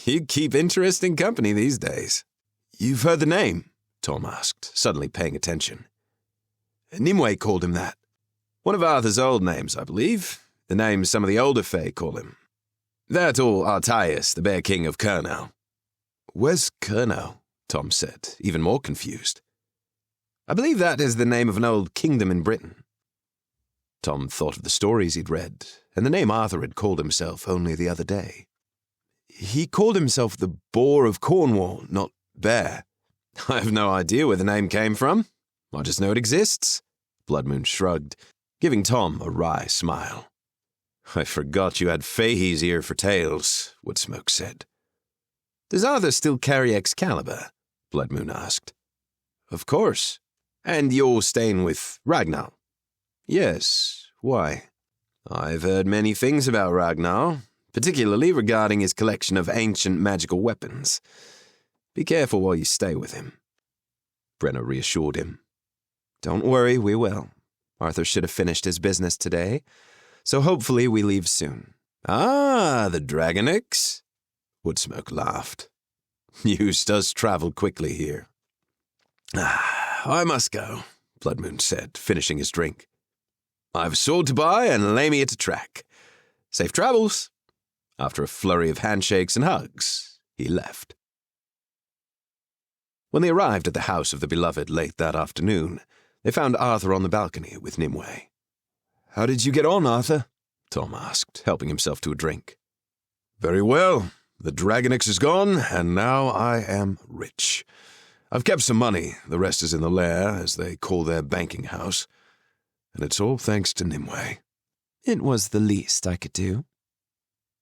You keep interesting company these days. You've heard the name? Tom asked, suddenly paying attention. Nimue called him that. One of Arthur's old names, I believe. The name some of the older Fae call him. That or Artaius, the Bear King of Kurnow. Where's Kurnow? Tom said, even more confused. I believe that is the name of an old kingdom in Britain. Tom thought of the stories he'd read, and the name Arthur had called himself only the other day. He called himself the Boar of Cornwall, not Bear. I have no idea where the name came from. I just know it exists. Blood Moon shrugged, giving Tom a wry smile. I forgot you had Fahey's ear for tails, Woodsmoke said. Does Arthur still carry Excalibur? Bloodmoon asked. Of course. And you're staying with Ragnar? Yes. Why? I've heard many things about Ragnar, particularly regarding his collection of ancient magical weapons. Be careful while you stay with him. Brena reassured him. Don't worry, we will. Arthur should have finished his business today, so hopefully we leave soon. Ah, the Dragonix? Woodsmoke laughed. News does travel quickly here. I must go, Bloodmoon said, finishing his drink. I've a sword to buy and lay me at a track. Safe travels. After a flurry of handshakes and hugs, he left. When they arrived at the house of the beloved late that afternoon, they found Arthur on the balcony with Nimway. How did you get on, Arthur? Tom asked, helping himself to a drink. Very well. The Dragonix is gone, and now I am rich. I've kept some money. The rest is in the lair, as they call their banking house. And it's all thanks to Nimway. It was the least I could do.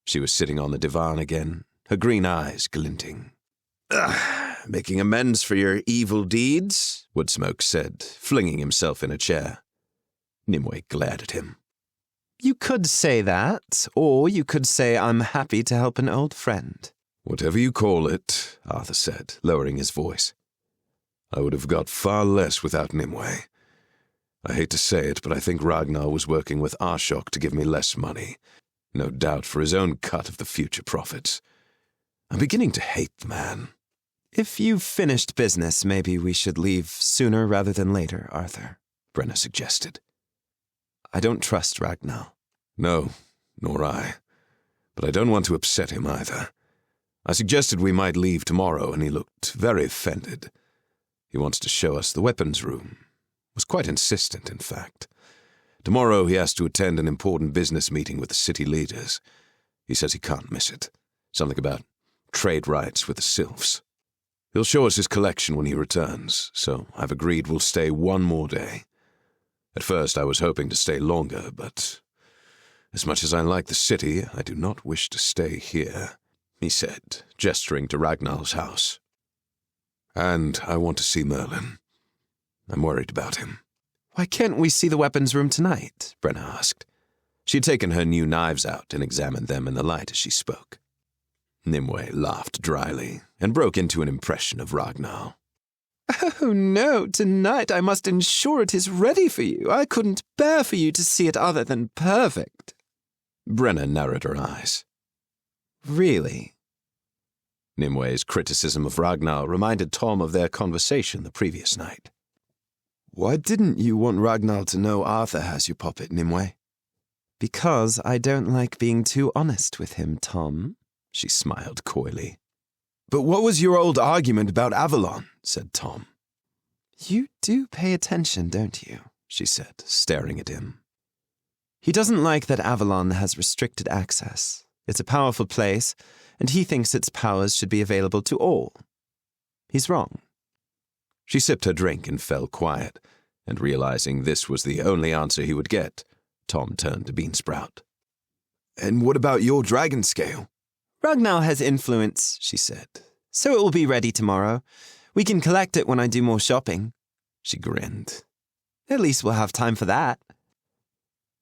She was sitting on the divan again, her green eyes glinting. Making amends for your evil deeds, Woodsmoke said, flinging himself in a chair. Nimway glared at him. You could say that, or you could say I'm happy to help an old friend. Whatever you call it, Arthur said, lowering his voice. I would have got far less without Nimway. I hate to say it, but I think Ragnar was working with Ashok to give me less money. No doubt for his own cut of the future profits. I'm beginning to hate the man. If you've finished business, maybe we should leave sooner rather than later, Arthur, Brena suggested. I don't trust Ragnar. No, nor I. But I don't want to upset him either. I suggested we might leave tomorrow, and he looked very offended. He wants to show us the weapons room. Was quite insistent, in fact. Tomorrow he has to attend an important business meeting with the city leaders. He says he can't miss it. Something about trade rights with the sylphs. He'll show us his collection when he returns, so I've agreed we'll stay one more day. At first I was hoping to stay longer, but as much as I like the city, I do not wish to stay here, he said, gesturing to Ragnar's house. And I want to see Merlin. I'm worried about him. Why can't we see the weapons room tonight? Brena asked. She had taken her new knives out and examined them in the light as she spoke. Nimue laughed dryly and broke into an impression of Ragnar. Oh no, tonight I must ensure it is ready for you. I couldn't bear for you to see it other than perfect. Brena narrowed her eyes. Really? Nimwe's criticism of Ragnar reminded Tom of their conversation the previous night. Why didn't you want Ragnar to know Arthur has your puppet, Nimue? Because I don't like being too honest with him, Tom, she smiled coyly. But what was your old argument about Avalon? Said Tom. You do pay attention, don't you? She said, staring at him. He doesn't like that Avalon has restricted access. It's a powerful place, and he thinks its powers should be available to all. He's wrong. She sipped her drink and fell quiet, and realizing this was the only answer he would get, Tom turned to Beansprout. And what about your dragon scale? Ragnar has influence, she said, so it will be ready tomorrow. We can collect it when I do more shopping. She grinned. At least we'll have time for that.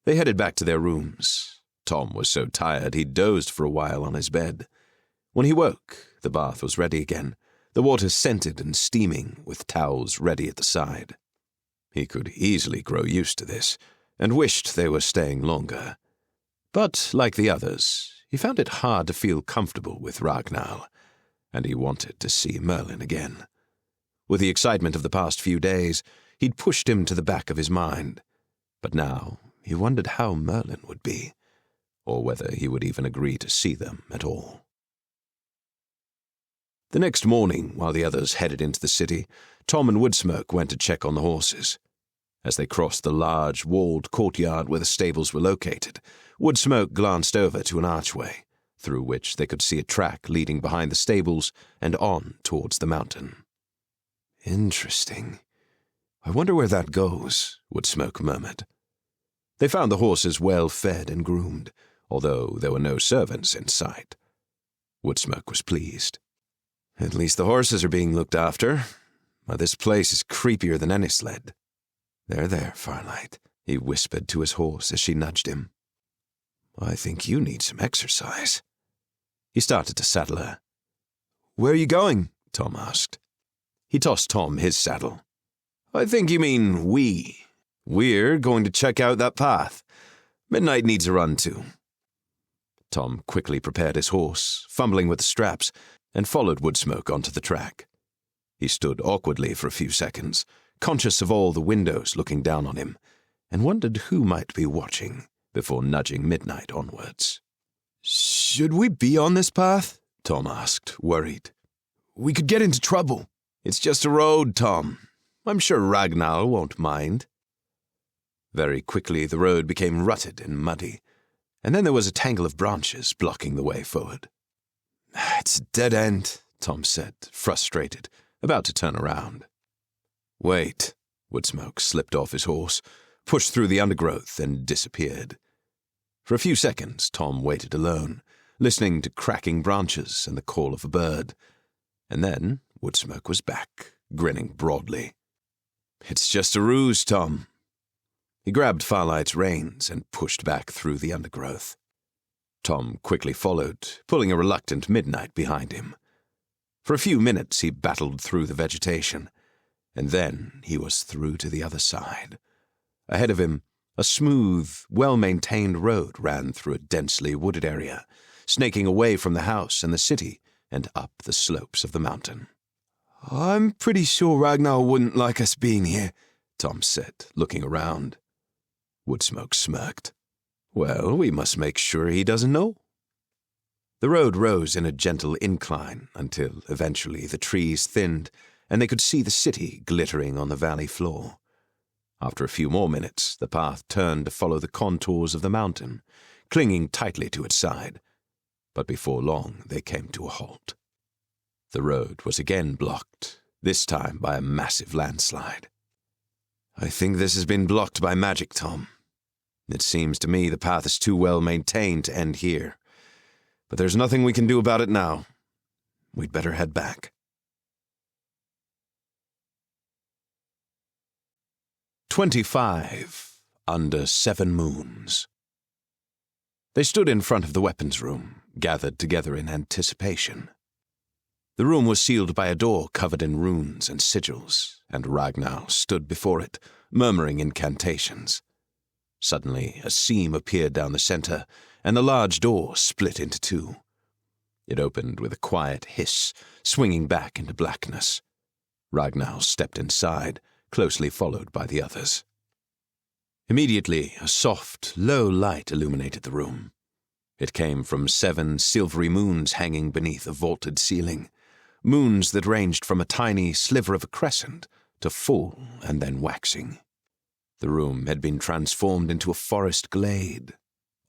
They headed back to their rooms. Tom was so tired he dozed for a while on his bed. When he woke, the bath was ready again, the water scented and steaming, with towels ready at the side. He could easily grow used to this, and wished they were staying longer. But, like the others, he found it hard to feel comfortable with Ragnar, and he wanted to see Merlin again. With the excitement of the past few days, he'd pushed him to the back of his mind, but now he wondered how Merlin would be, or whether he would even agree to see them at all. The next morning, while the others headed into the city, Tom and Woodsmoke went to check on the horses. As they crossed the large, walled courtyard where the stables were located, Woodsmoke glanced over to an archway, through which they could see a track leading behind the stables and on towards the mountain. Interesting. I wonder where that goes, Woodsmoke murmured. They found the horses well fed and groomed, although there were no servants in sight. Woodsmoke was pleased. At least the horses are being looked after. But this place is creepier than any sled. There, Firelight, he whispered to his horse as she nudged him. I think you need some exercise. He started to saddle her. Where are you going? Tom asked. He tossed Tom his saddle. I think you mean we. We're going to check out that path. Midnight needs a run too. Tom quickly prepared his horse, fumbling with the straps, and followed Woodsmoke onto the track. He stood awkwardly for a few seconds, conscious of all the windows looking down on him, and wondered who might be watching before nudging Midnight onwards. Should we be on this path? Tom asked, worried. We could get into trouble. It's just a road, Tom. I'm sure Ragnar won't mind. Very quickly the road became rutted and muddy, and then there was a tangle of branches blocking the way forward. It's a dead end, Tom said, frustrated, about to turn around. Wait. Woodsmoke slipped off his horse, pushed through the undergrowth, and disappeared. For a few seconds, Tom waited alone, listening to cracking branches and the call of a bird. And then Woodsmoke was back, grinning broadly. It's just a ruse, Tom. He grabbed Firlight's reins and pushed back through the undergrowth. Tom quickly followed, pulling a reluctant Midnight behind him. For a few minutes he battled through the vegetation, and then he was through to the other side. Ahead of him, a smooth, well-maintained road ran through a densely wooded area, snaking away from the house and the city and up the slopes of the mountain. I'm pretty sure Ragnar wouldn't like us being here, Tom said, looking around. Woodsmoke smirked. Well, we must make sure he doesn't know. The road rose in a gentle incline until eventually the trees thinned and they could see the city glittering on the valley floor. After a few more minutes, the path turned to follow the contours of the mountain, clinging tightly to its side. But before long, they came to a halt. The road was again blocked, this time by a massive landslide. I think this has been blocked by magic, Tom. It seems to me the path is too well maintained to end here. But there's nothing we can do about it now. We'd better head back. 25 Under 7 Moons. They stood in front of the weapons room, gathered together in anticipation. The room was sealed by a door covered in runes and sigils, and Ragnar stood before it, murmuring incantations. Suddenly, a seam appeared down the center, and the large door split into two. It opened with a quiet hiss, swinging back into blackness. Ragnar stepped inside, closely followed by the others. Immediately, a soft, low light illuminated the room. It came from 7 silvery moons hanging beneath a vaulted ceiling, moons that ranged from a tiny sliver of a crescent to full and then waxing. The room had been transformed into a forest glade.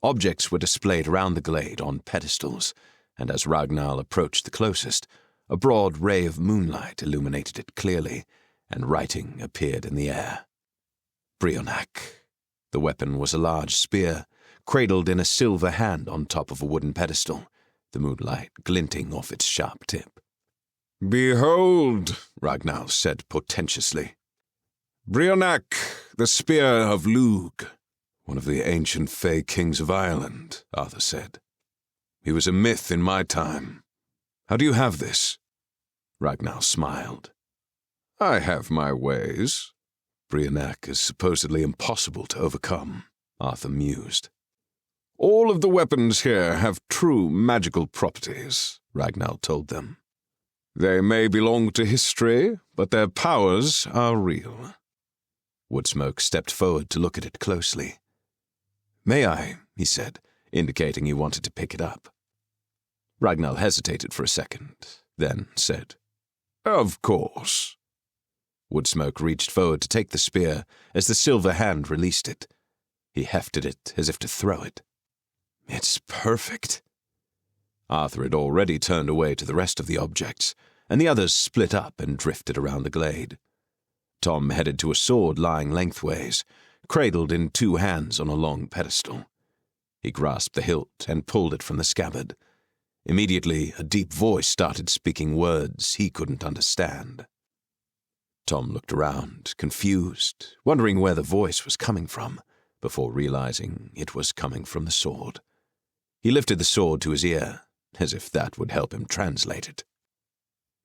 Objects were displayed around the glade on pedestals, and as Ragnar approached the closest, a broad ray of moonlight illuminated it clearly, and writing appeared in the air. Brionac. The weapon was a large spear, cradled in a silver hand on top of a wooden pedestal, the moonlight glinting off its sharp tip. Behold, Ragnar said portentously. Brionac, the spear of Lugh, one of the ancient Fey kings of Ireland, Arthur said. He was a myth in my time. How do you have this? Ragnar smiled. I have my ways. Brionac is supposedly impossible to overcome, Arthur mused. All of the weapons here have true magical properties, Ragnar told them. They may belong to history, but their powers are real. Woodsmoke stepped forward to look at it closely. May I? He said, indicating he wanted to pick it up. Ragnar hesitated for a second, then said, Of course. Woodsmoke reached forward to take the spear as the silver hand released it. He hefted it as if to throw it. It's perfect. Arthur had already turned away to the rest of the objects, and the others split up and drifted around the glade. Tom headed to a sword lying lengthways, cradled in 2 hands on a long pedestal. He grasped the hilt and pulled it from the scabbard. Immediately, a deep voice started speaking words he couldn't understand. Tom looked around, confused, wondering where the voice was coming from, before realizing it was coming from the sword. He lifted the sword to his ear, as if that would help him translate it.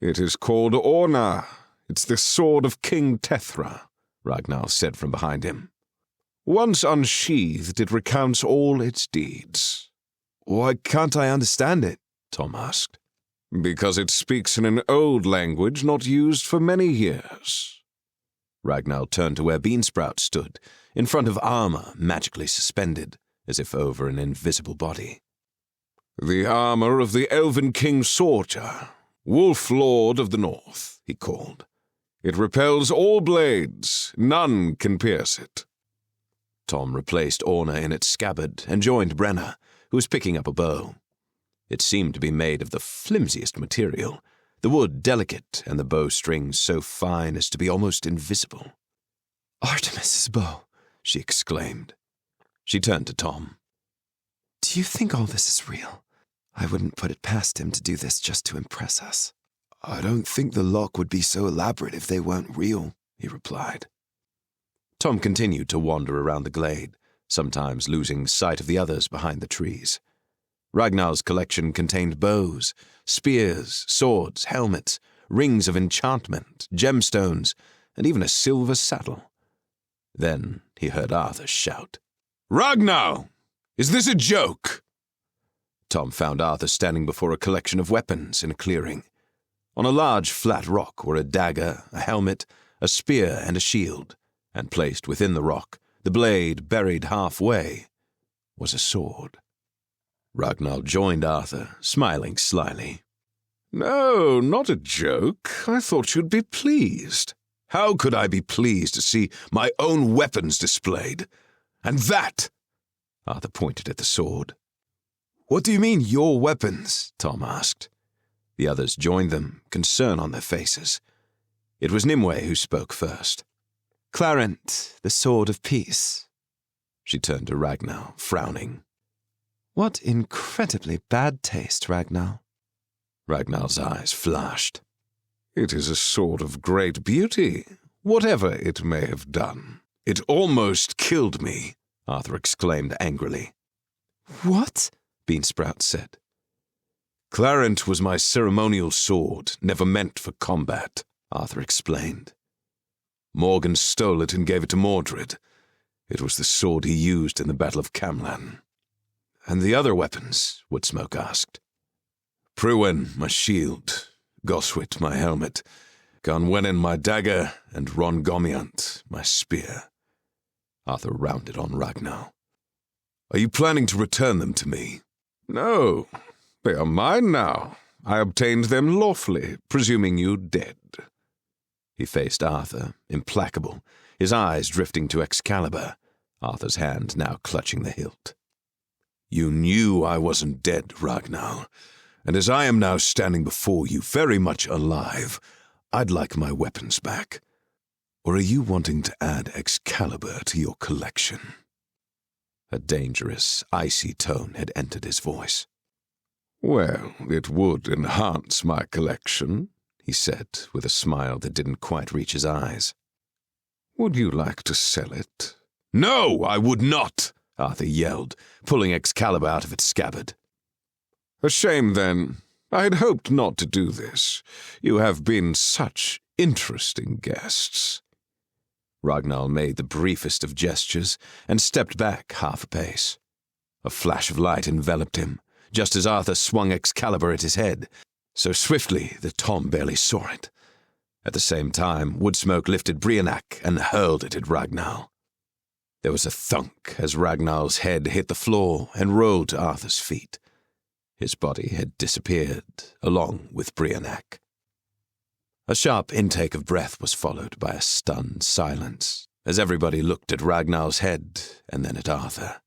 "It is called Orna. It's the sword of King Tethra," Ragnar said from behind him. "Once unsheathed, it recounts all its deeds." "Why can't I understand it?" Tom asked. "Because it speaks in an old language not used for many years." Ragnar turned to where Beansprout stood, in front of armor magically suspended, as if over an invisible body. "The armor of the Elven King Sorcha, Wolf Lord of the North," he called. "It repels all blades. None can pierce it." Tom replaced Orna in its scabbard and joined Brena, who was picking up a bow. It seemed to be made of the flimsiest material, the wood delicate and the bowstring so fine as to be almost invisible. "Artemis's bow," she exclaimed. She turned to Tom. "Do you think all this is real? I wouldn't put it past him to do this just to impress us." "I don't think the lock would be so elaborate if they weren't real," he replied. Tom continued to wander around the glade, sometimes losing sight of the others behind the trees. Ragnar's collection contained bows, spears, swords, helmets, rings of enchantment, gemstones, and even a silver saddle. Then he heard Arthur shout, "Ragnar! Is this a joke?" Tom found Arthur standing before a collection of weapons in a clearing. On a large flat rock were a dagger, a helmet, a spear, and a shield, and placed within the rock, the blade buried halfway, was a sword. Ragnar joined Arthur, smiling slyly. "No, not a joke. I thought you'd be pleased." "How could I be pleased to see my own weapons displayed? And that!" Arthur pointed at the sword. "What do you mean, your weapons?" Tom asked. The others joined them, concern on their faces. It was Nimway who spoke first. "Clarent, the sword of peace." She turned to Ragnar, frowning. "What incredibly bad taste, Ragnar." Ragnar's eyes flashed. "It is a sword of great beauty, whatever it may have done." "It almost killed me," Arthur exclaimed angrily. "What?" Beansprout said. "Clarent was my ceremonial sword, never meant for combat," Arthur explained. "Morgan stole it and gave it to Mordred. It was the sword he used in the Battle of Camlan." "And the other weapons?" Woodsmoke asked. "Pruwen, my shield, Goswit, my helmet, Ganwenin, my dagger, and Rongomiant, my spear." Arthur rounded on Ragnar. "Are you planning to return them to me?" "No, they are mine now. I obtained them lawfully, presuming you dead." He faced Arthur, implacable, his eyes drifting to Excalibur, Arthur's hand now clutching the hilt. "You knew I wasn't dead, Ragnar, and as I am now standing before you very much alive, I'd like my weapons back. Or are you wanting to add Excalibur to your collection?" A dangerous, icy tone had entered his voice. "Well, it would enhance my collection," he said, with a smile that didn't quite reach his eyes. "Would you like to sell it?" "No, I would not!" Arthur yelled, pulling Excalibur out of its scabbard. "A shame, then. I had hoped not to do this. You have been such interesting guests." Ragnar made the briefest of gestures and stepped back half a pace. A flash of light enveloped him, just as Arthur swung Excalibur at his head, so swiftly that Tom barely saw it. At the same time, Woodsmoke lifted Brena and hurled it at Ragnar. There was a thunk as Ragnar's head hit the floor and rolled to Arthur's feet. His body had disappeared, along with Brena. A sharp intake of breath was followed by a stunned silence, as everybody looked at Ragnar's head and then at Arthur.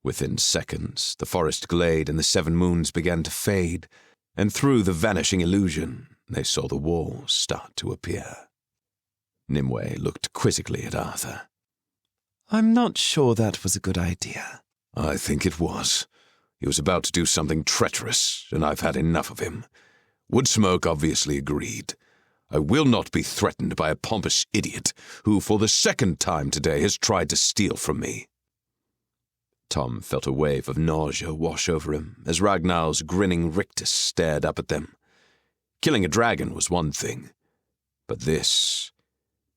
Within seconds, the forest glade and the 7 moons began to fade, and through the vanishing illusion, they saw the walls start to appear. Nimway looked quizzically at Arthur. "I'm not sure that was a good idea." I think it was. He was about to do something treacherous, and I've had enough of him. Woodsmoke obviously agreed. I will not be threatened by a pompous idiot who, for the second time today, has tried to steal from me. Tom felt a wave of nausea wash over him as Ragnar's grinning rictus stared up at them. Killing a dragon was one thing, but this...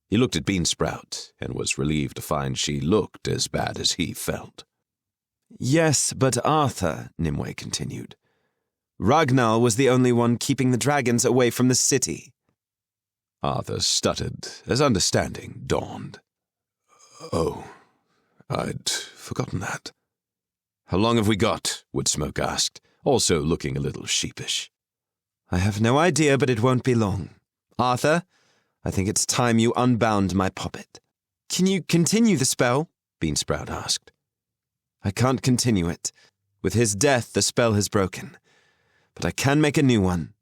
He looked at Beansprout and was relieved to find she looked as bad as he felt. Yes, but Arthur, Nimway continued. Ragnar was the only one keeping the dragons away from the city. Arthur stuttered as understanding dawned. Oh, I'd forgotten that. How long have we got? Woodsmoke asked, also looking a little sheepish. I have no idea, but it won't be long. Arthur, I think it's time you unbound my puppet. Can you continue the spell? Beansprout asked. I can't continue it. With his death, the spell has broken. But I can make a new one.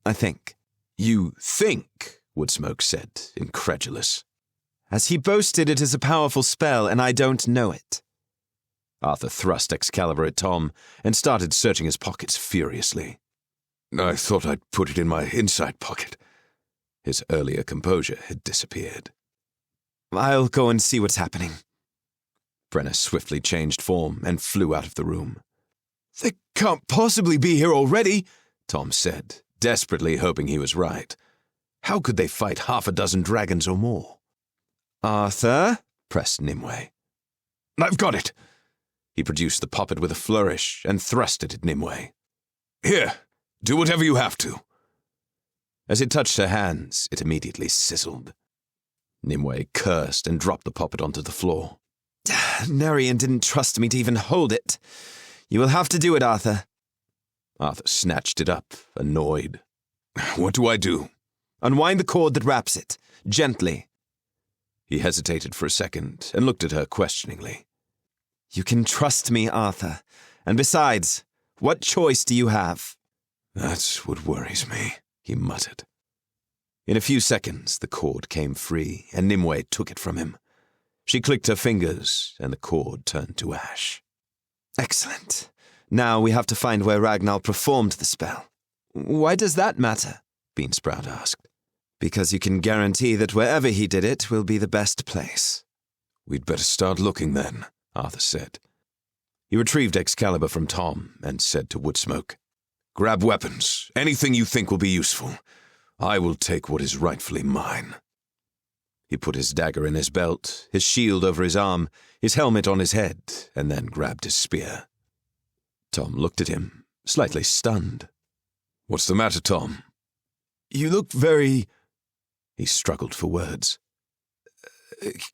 I think. You think? Woodsmoke said, incredulous. As he boasted, it is a powerful spell, and I don't know it. Arthur thrust Excalibur at Tom and started searching his pockets furiously. I thought I'd put it in my inside pocket. His earlier composure had disappeared. I'll go and see what's happening. Brena swiftly changed form and flew out of the room. They can't possibly be here already, Tom said, desperately hoping he was right. How could they fight 6 dragons or more? Arthur? Pressed Nimue. I've got it. He produced the puppet with a flourish and thrust it at Nimue. Here, do whatever you have to. As it touched her hands, it immediately sizzled. Nimue cursed and dropped the puppet onto the floor. Narian didn't trust me to even hold it. You will have to do it, Arthur. Arthur snatched it up, annoyed. What do I do? Unwind the cord that wraps it, gently. He hesitated for a second and looked at her questioningly. You can trust me, Arthur. And besides, what choice do you have? That's what worries me, he muttered. In a few seconds, the cord came free, and Nimue took it from him. She clicked her fingers, and the cord turned to ash. Excellent. Now we have to find where Ragnar performed the spell. Why does that matter? Beansprout asked. Because you can guarantee that wherever he did it will be the best place. We'd better start looking then, Arthur said. He retrieved Excalibur from Tom and said to Woodsmoke, Grab weapons, anything you think will be useful. I will take what is rightfully mine. He put his dagger in his belt, his shield over his arm, his helmet on his head, and then grabbed his spear. Tom looked at him, slightly stunned. What's the matter, Tom? You look very... He struggled for words.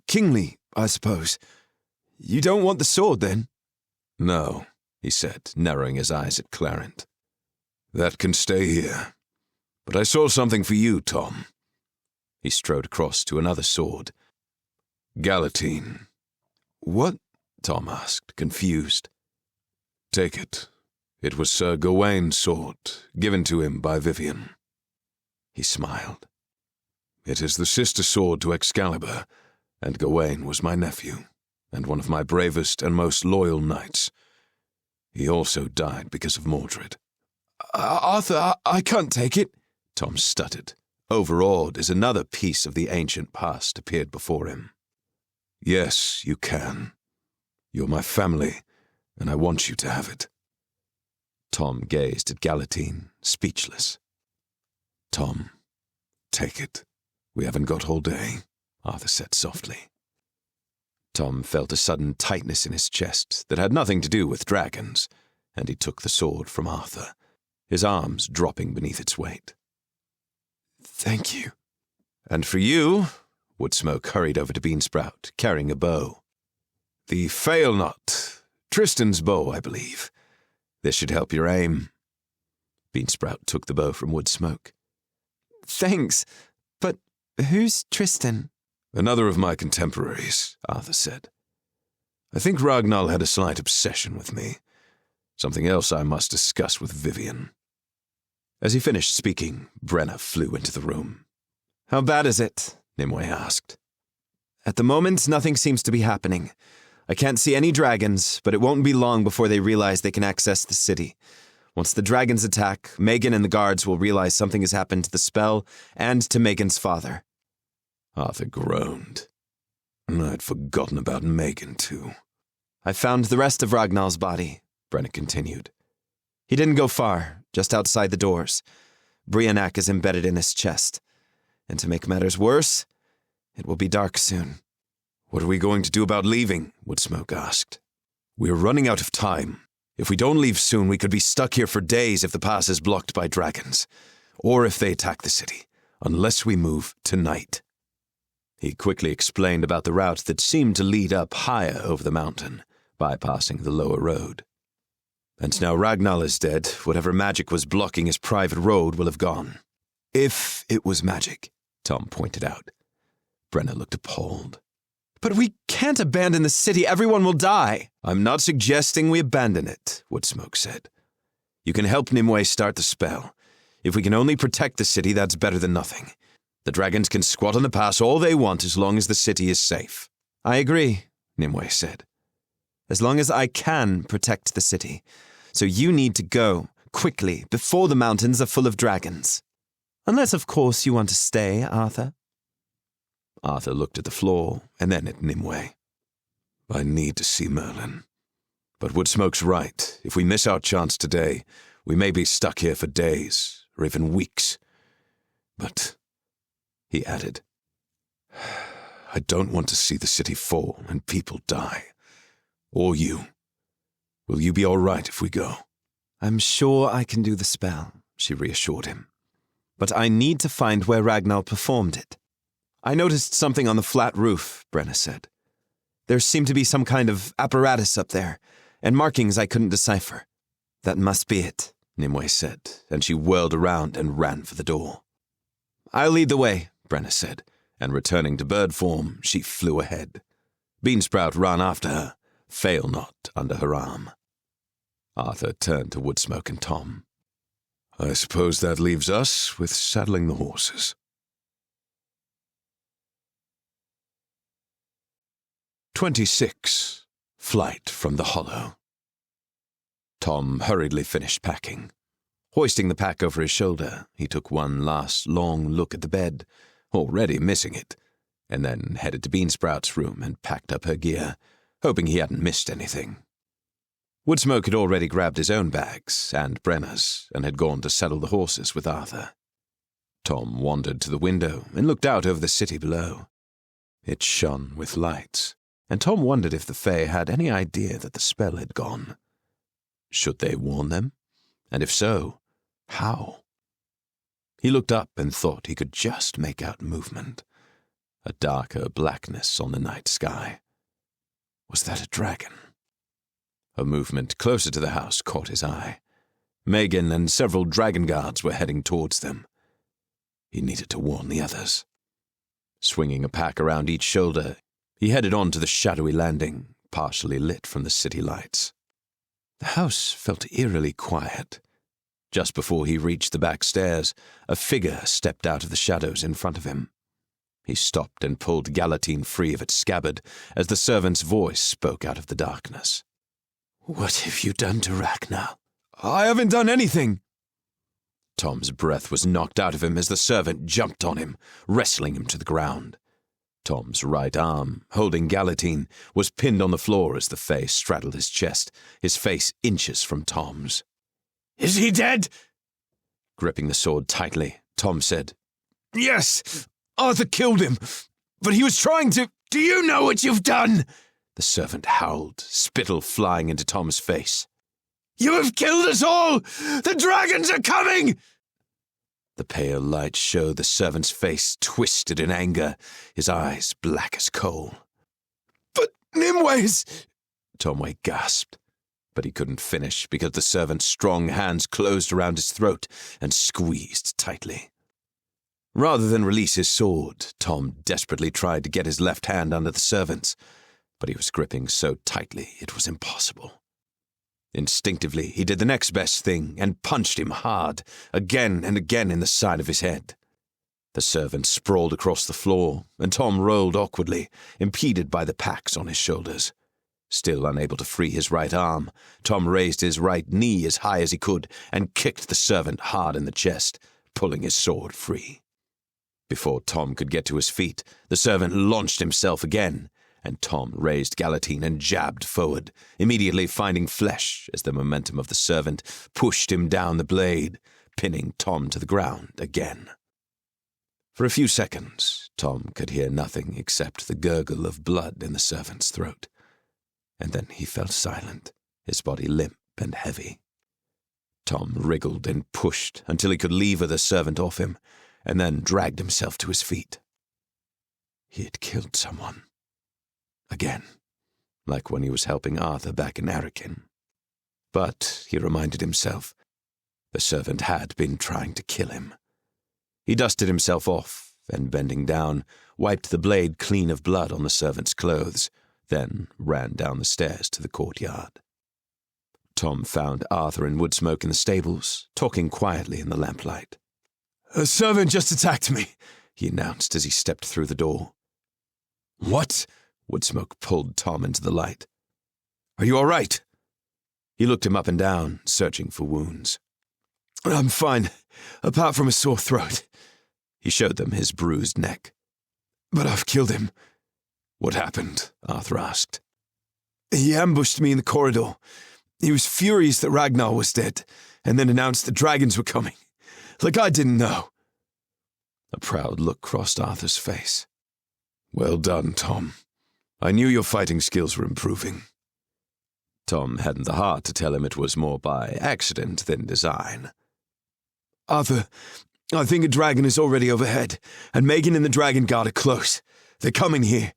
Kingly, I suppose. You don't want the sword, then? No, he said, narrowing his eyes at Clarent. That can stay here. But I saw something for you, Tom. He strode across to another sword. Galatine. What? Tom asked, confused. Take it. It was Sir Gawain's sword, given to him by Vivien. He smiled. It is the sister sword to Excalibur, and Gawain was my nephew, and one of my bravest and most loyal knights. He also died because of Mordred. Arthur, I can't take it, Tom stuttered, overawed as another piece of the ancient past appeared before him. Yes, you can. You're my family, and I want you to have it. Tom gazed at Galatine, speechless. Tom, take it. We haven't got all day, Arthur said softly. Tom felt a sudden tightness in his chest that had nothing to do with dragons, and he took the sword from Arthur, his arms dropping beneath its weight. Thank you. And for you, Woodsmoke hurried over to Beansprout, carrying a bow. The fail-not, Tristan's bow, I believe. This should help your aim. Beansprout took the bow from Woodsmoke. Thanks, but who's Tristan? Another of my contemporaries, Arthur said. I think Ragnar had a slight obsession with me. Something else I must discuss with Vivien. As he finished speaking, Brena flew into the room. How bad is it? Nimway asked. At the moment, nothing seems to be happening. I can't see any dragons, but it won't be long before they realize they can access the city. Once the dragons attack, Megan and the guards will realize something has happened to the spell and to Megan's father. Arthur groaned. I'd forgotten about Megan, too. I found the rest of Ragnar's body, Brena continued. He didn't go far, just outside the doors. Brena is embedded in his chest. And to make matters worse, it will be dark soon. What are we going to do about leaving? Woodsmoke asked. We're running out of time. If we don't leave soon, we could be stuck here for days if the pass is blocked by dragons, or if they attack the city, unless we move tonight. He quickly explained about the route that seemed to lead up higher over the mountain, bypassing the lower road. And now Ragnar is dead, whatever magic was blocking his private road will have gone. If it was magic, Tom pointed out. Brena looked appalled. But we can't abandon the city. Everyone will die. I'm not suggesting we abandon it, Woodsmoke said. You can help Nimue start the spell. If we can only protect the city, that's better than nothing. The dragons can squat on the pass all they want as long as the city is safe. I agree, Nimue said. As long as I can protect the city. So you need to go, quickly, before the mountains are full of dragons. Unless, of course, you want to stay, Arthur. Arthur looked at the floor and then at Nimue. I need to see Merlin. But Woodsmoke's right. If we miss our chance today, we may be stuck here for days, or even weeks. But, he added, I don't want to see the city fall and people die. Or you. Will you be all right if we go? I'm sure I can do the spell, she reassured him. But I need to find where Ragnar performed it. I noticed something on the flat roof, Brena said. There seemed to be some kind of apparatus up there, and markings I couldn't decipher. That must be it, Nimue said, and she whirled around and ran for the door. I'll lead the way, Brena said, and returning to bird form, she flew ahead. Beansprout ran after her, fail not under her arm. Arthur turned to Woodsmoke and Tom. I suppose that leaves us with saddling the horses. 26. Flight from the Hollow. Tom hurriedly finished packing. Hoisting the pack over his shoulder, he took one last long look at the bed, already missing it, and then headed to Beansprout's room and packed up her gear, hoping he hadn't missed anything. Woodsmoke had already grabbed his own bags and Brena's and had gone to saddle the horses with Arthur. Tom wandered to the window and looked out over the city below. It shone with lights, and Tom wondered if the Fae had any idea that the spell had gone. Should they warn them? And if so, how? He looked up and thought he could just make out movement. A darker blackness on the night sky. Was that a dragon? A movement closer to the house caught his eye. Megan and several dragon guards were heading towards them. He needed to warn the others. Swinging a pack around each shoulder, he headed on to the shadowy landing, partially lit from the city lights. The house felt eerily quiet. Just before he reached the back stairs, a figure stepped out of the shadows in front of him. He stopped and pulled Galatine free of its scabbard as the servant's voice spoke out of the darkness. "What have you done to Ragnar?" "I haven't done anything." Tom's breath was knocked out of him as the servant jumped on him, wrestling him to the ground. Tom's right arm, holding Galatine, was pinned on the floor as the Fae straddled his chest, his face inches from Tom's. "Is he dead?" Gripping the sword tightly, Tom said, "Yes, Arthur killed him, but he was trying to—" "Do you know what you've done?" The servant howled, spittle flying into Tom's face. "You have killed us all! The dragons are coming!" The pale light showed the servant's face twisted in anger, his eyes black as coal. "But Nimway's—" Tomway gasped, but he couldn't finish because the servant's strong hands closed around his throat and squeezed tightly. Rather than release his sword, Tom desperately tried to get his left hand under the servant's, but he was gripping so tightly it was impossible. Instinctively, he did the next best thing and punched him hard, again and again in the side of his head. The servant sprawled across the floor, and Tom rolled awkwardly, impeded by the packs on his shoulders. Still unable to free his right arm, Tom raised his right knee as high as he could and kicked the servant hard in the chest, pulling his sword free. Before Tom could get to his feet, the servant launched himself again, and Tom raised Galatine and jabbed forward, immediately finding flesh as the momentum of the servant pushed him down the blade, pinning Tom to the ground again. For a few seconds, Tom could hear nothing except the gurgle of blood in the servant's throat, and then he fell silent, his body limp and heavy. Tom wriggled and pushed until he could lever the servant off him, and then dragged himself to his feet. He had killed someone. Again, like when he was helping Arthur back in Awaken. But, he reminded himself, the servant had been trying to kill him. He dusted himself off, and bending down, wiped the blade clean of blood on the servant's clothes, then ran down the stairs to the courtyard. Tom found Arthur and Woodsmoke in the stables, talking quietly in the lamplight. "A servant just attacked me," he announced as he stepped through the door. "What?" Woodsmoke pulled Tom into the light. "Are you all right?" He looked him up and down, searching for wounds. "I'm fine, apart from a sore throat." He showed them his bruised neck. "But I've killed him." "What happened?" Arthur asked. "He ambushed me in the corridor. He was furious that Ragnar was dead, and then announced the dragons were coming. Like I didn't know." A proud look crossed Arthur's face. "Well done, Tom. I knew your fighting skills were improving." Tom hadn't the heart to tell him it was more by accident than design. "Arthur, I think a dragon is already overhead, and Megan and the dragon guard are close. They're coming here."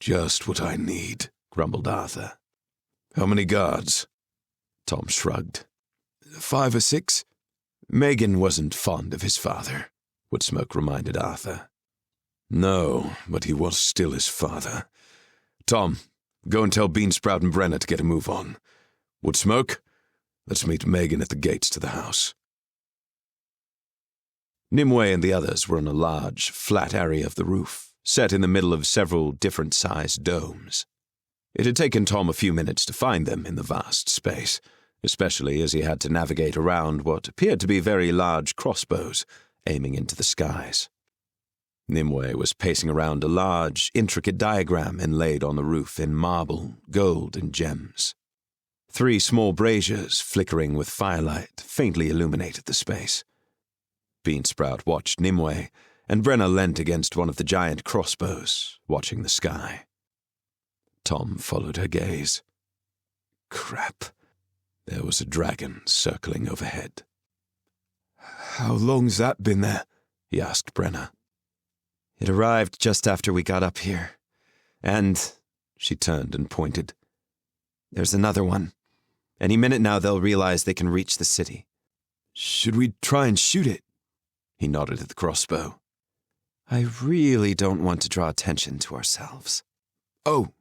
"Just what I need," grumbled Arthur. "How many guards?" Tom shrugged. 5 or 6. Megan wasn't fond of his father, Woodsmoke reminded Arthur. No, but he was still his father. Tom, go and tell Beansprout and Brena to get a move on. Woodsmoke, let's meet Megan at the gates to the house. Nimway and the others were on a large, flat area of the roof, set in the middle of several different-sized domes. It had taken Tom a few minutes to find them in the vast space, especially as he had to navigate around what appeared to be very large crossbows, aiming into the skies. Nimway was pacing around a large, intricate diagram inlaid on the roof in marble, gold, and gems. 3 small braziers, flickering with firelight, faintly illuminated the space. Beansprout watched Nimue, and Brena leant against one of the giant crossbows, watching the sky. Tom followed her gaze. Crap. There was a dragon circling overhead. "How long's that been there?" he asked Brena. "It arrived just after we got up here. And," she turned and pointed, "there's another one. Any minute now they'll realize they can reach the city." "Should we try and shoot it?" He nodded at the crossbow. "I really don't want to draw attention to ourselves." "Oh,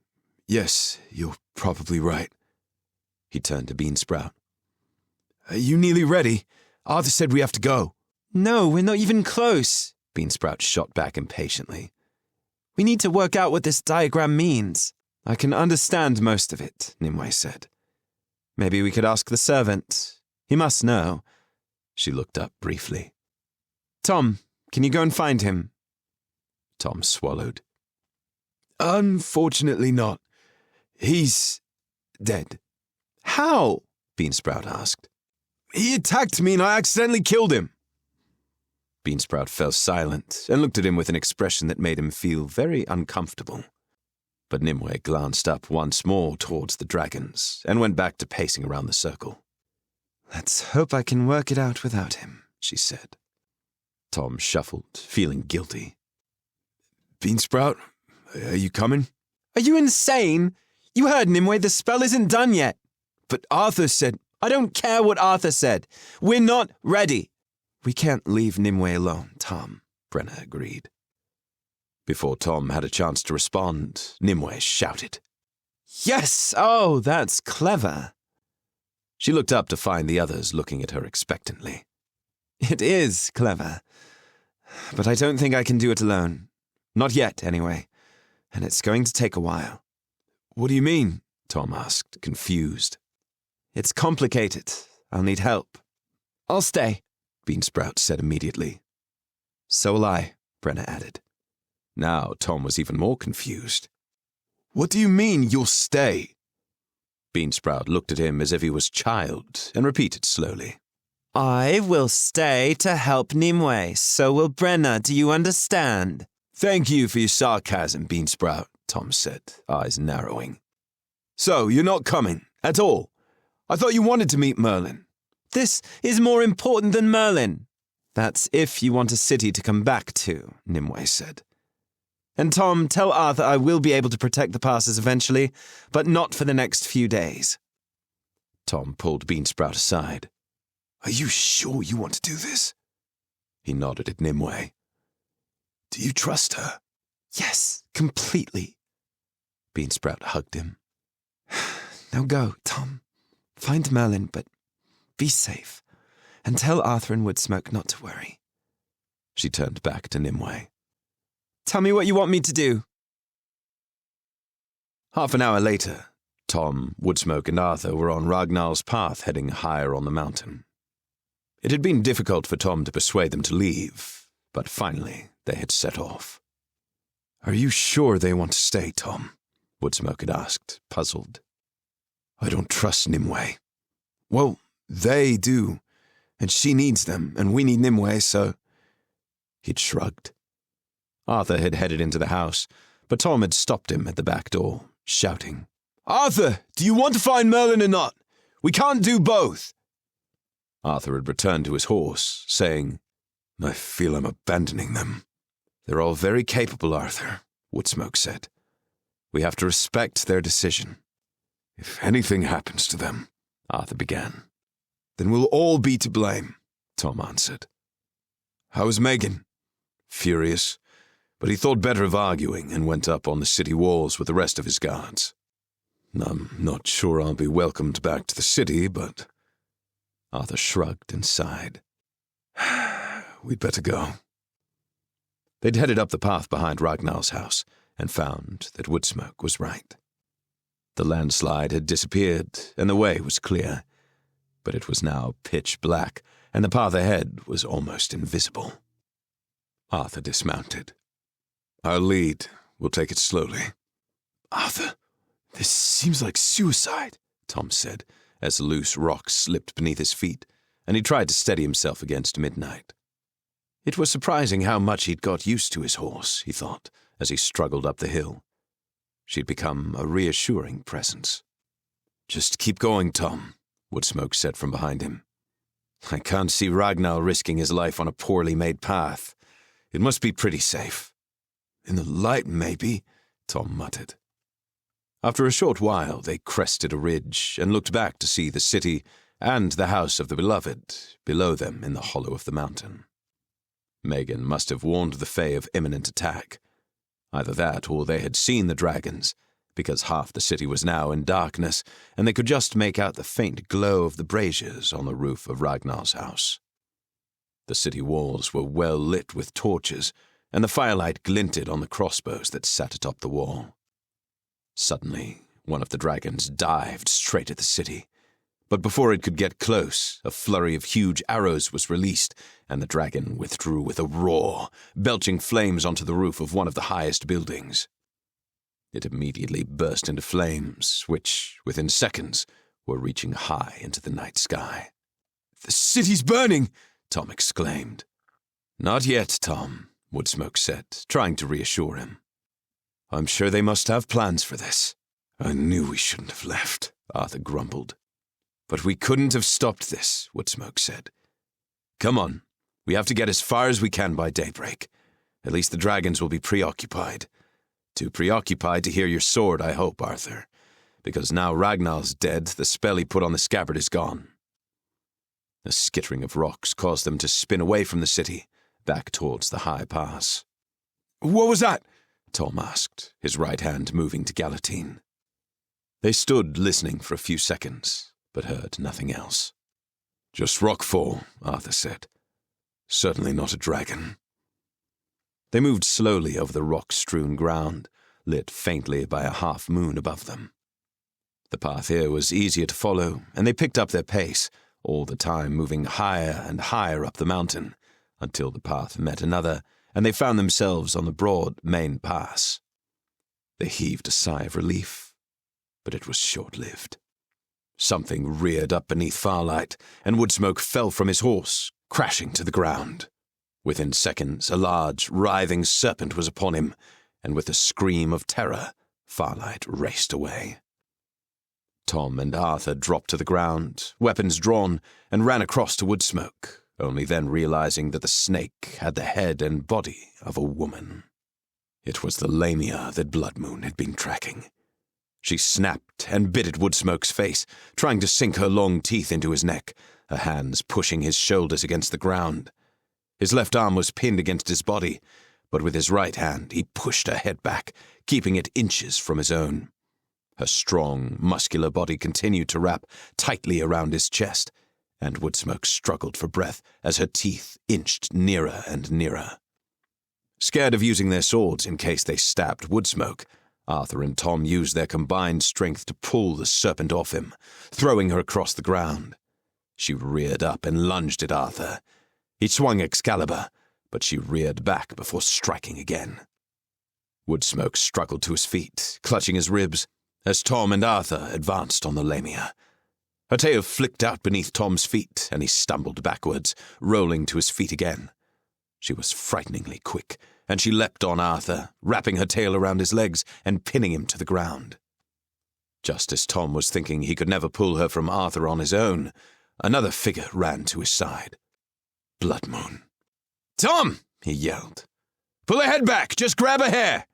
yes, you're probably right." He turned to Beansprout. "Are you nearly ready? Arthur said we have to go." "No, we're not even close," Beansprout shot back impatiently. "We need to work out what this diagram means." "I can understand most of it," Nimway said. "Maybe we could ask the servant. He must know." She looked up briefly. "Tom, can you go and find him?" Tom swallowed. "Unfortunately not. He's dead." "How?" Beansprout asked. "He attacked me and I accidentally killed him." Beansprout fell silent and looked at him with an expression that made him feel very uncomfortable. But Nimue glanced up once more towards the dragons and went back to pacing around the circle. "Let's hope I can work it out without him," she said. Tom shuffled, feeling guilty. "Beansprout, are you coming?" "Are you insane? You heard, Nimue, the spell isn't done yet." "But Arthur said—" "I don't care what Arthur said. We're not ready." "We can't leave Nimue alone, Tom," Brena agreed. Before Tom had a chance to respond, Nimue shouted. "Yes! Oh, that's clever." She looked up to find the others looking at her expectantly. "It is clever. But I don't think I can do it alone. Not yet, anyway. And it's going to take a while." "What do you mean?" Tom asked, confused. It's complicated. I'll need help. I'll stay, Beansprout said immediately. So will I, Brena added. Now Tom was even more confused. What do you mean, you'll stay? Beansprout looked at him as if he was a child and repeated slowly. I will stay to help Nimue, so will Brena, do you understand? Thank you for your sarcasm, Beansprout, Tom said, eyes narrowing. So, you're not coming, at all? I thought you wanted to meet Merlin. This is more important than Merlin. That's if you want a city to come back to, Nimway said. And Tom, tell Arthur I will be able to protect the passes eventually, but not for the next few days. Tom pulled Beansprout aside. Are you sure you want to do this? He nodded at Nimway. Do you trust her? Yes, completely. Beansprout hugged him. Now go, Tom. Find Merlin, but be safe. And tell Arthur and Woodsmoke not to worry. She turned back to Nimway. Tell me what you want me to do. Half an hour later, Tom, Woodsmoke, and Arthur were on Ragnar's path heading higher on the mountain. It had been difficult for Tom to persuade them to leave, but finally they had set off. Are you sure they want to stay, Tom? Woodsmoke had asked, puzzled. I don't trust Nimue. Well, they do, and she needs them, and we need Nimue, so... He'd shrugged. Arthur had headed into the house, but Tom had stopped him at the back door, shouting, Arthur, do you want to find Merlin or not? We can't do both. Arthur had returned to his horse, saying, I feel I'm abandoning them. They're all very capable, Arthur, Woodsmoke said. We have to respect their decision. If anything happens to them, Arthur began. Then we'll all be to blame, Tom answered. How is Megan? Furious, but he thought better of arguing and went up on the city walls with the rest of his guards. I'm not sure I'll be welcomed back to the city, but... Arthur shrugged and sighed. We'd better go. They'd headed up the path behind Ragnar's house and found that Woodsmoke was right. The landslide had disappeared and the way was clear, but it was now pitch black and the path ahead was almost invisible. Arthur dismounted. I'll lead. We'll take it slowly. Arthur, this seems like suicide, Tom said, as loose rocks slipped beneath his feet, and he tried to steady himself against midnight. It was surprising how much he'd got used to his horse, he thought, as he struggled up the hill. She'd become a reassuring presence. Just keep going, Tom, Woodsmoke said from behind him. I can't see Ragnar risking his life on a poorly made path. It must be pretty safe. In the light, maybe, Tom muttered. After a short while, they crested a ridge and looked back to see the city and the house of the beloved below them in the hollow of the mountain. Megan must have warned the Fae of imminent attack. Either that or they had seen the dragons, because half the city was now in darkness, and they could just make out the faint glow of the braziers on the roof of Ragnar's house. The city walls were well lit with torches, and the firelight glinted on the crossbows that sat atop the wall. Suddenly, one of the dragons dived straight at the city, but before it could get close, a flurry of huge arrows was released, and the dragon withdrew with a roar, belching flames onto the roof of one of the highest buildings. It immediately burst into flames, which, within seconds, were reaching high into the night sky. The city's burning! Tom exclaimed. Not yet, Tom, Woodsmoke said, trying to reassure him. I'm sure they must have plans for this. I knew we shouldn't have left, Arthur grumbled. But we couldn't have stopped this, Woodsmoke said. Come on, we have to get as far as we can by daybreak. At least the dragons will be preoccupied. Too preoccupied to hear your sword, I hope, Arthur. Because now Ragnar's dead, the spell he put on the scabbard is gone. A skittering of rocks caused them to spin away from the city, back towards the high pass. What was that? Tom asked, his right hand moving to Galatine. They stood listening for a few seconds, but heard nothing else. Just rockfall, Arthur said. Certainly not a dragon. They moved slowly over the rock-strewn ground, lit faintly by a half-moon above them. The path here was easier to follow, and they picked up their pace, all the time moving higher and higher up the mountain, until the path met another, and they found themselves on the broad main pass. They heaved a sigh of relief, but it was short-lived. Something reared up beneath firelight, and Woodsmoke fell from his horse, crashing to the ground. Within seconds, a large, writhing serpent was upon him, and with a scream of terror, Firelight raced away. Tom and Arthur dropped to the ground, weapons drawn, and ran across to Woodsmoke, only then realizing that the snake had the head and body of a woman. It was the lamia that Bloodmoon had been tracking. She snapped and bit at Woodsmoke's face, trying to sink her long teeth into his neck, her hands pushing his shoulders against the ground. His left arm was pinned against his body, but with his right hand he pushed her head back, keeping it inches from his own. Her strong, muscular body continued to wrap tightly around his chest, and Woodsmoke struggled for breath as her teeth inched nearer and nearer. Scared of using their swords in case they stabbed Woodsmoke, Arthur and Tom used their combined strength to pull the serpent off him, throwing her across the ground. She reared up and lunged at Arthur. He swung Excalibur, but she reared back before striking again. Woodsmoke struggled to his feet, clutching his ribs, as Tom and Arthur advanced on the lamia. Her tail flicked out beneath Tom's feet, and he stumbled backwards, rolling to his feet again. She was frighteningly quick, and she leapt on Arthur, wrapping her tail around his legs and pinning him to the ground. Just as Tom was thinking he could never pull her from Arthur on his own, another figure ran to his side. Bloodmoon. "Tom!" he yelled. "Pull her head back! Just grab her hair!"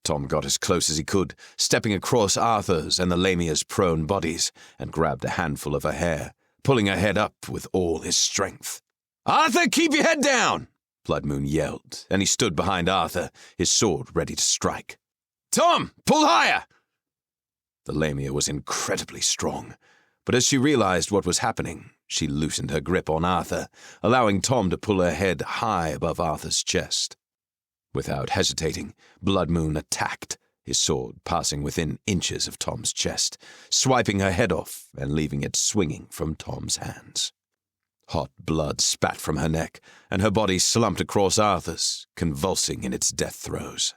Tom got as close as he could, stepping across Arthur's and the lamia's prone bodies, and grabbed a handful of her hair, pulling her head up with all his strength. "Arthur, keep your head down!" Bloodmoon yelled, and he stood behind Arthur, his sword ready to strike. "Tom, pull higher!" The lamia was incredibly strong, but as she realized what was happening, she loosened her grip on Arthur, allowing Tom to pull her head high above Arthur's chest. Without hesitating, Bloodmoon attacked, his sword passing within inches of Tom's chest, swiping her head off and leaving it swinging from Tom's hands. Hot blood spat from her neck, and her body slumped across Arthur's, convulsing in its death throes.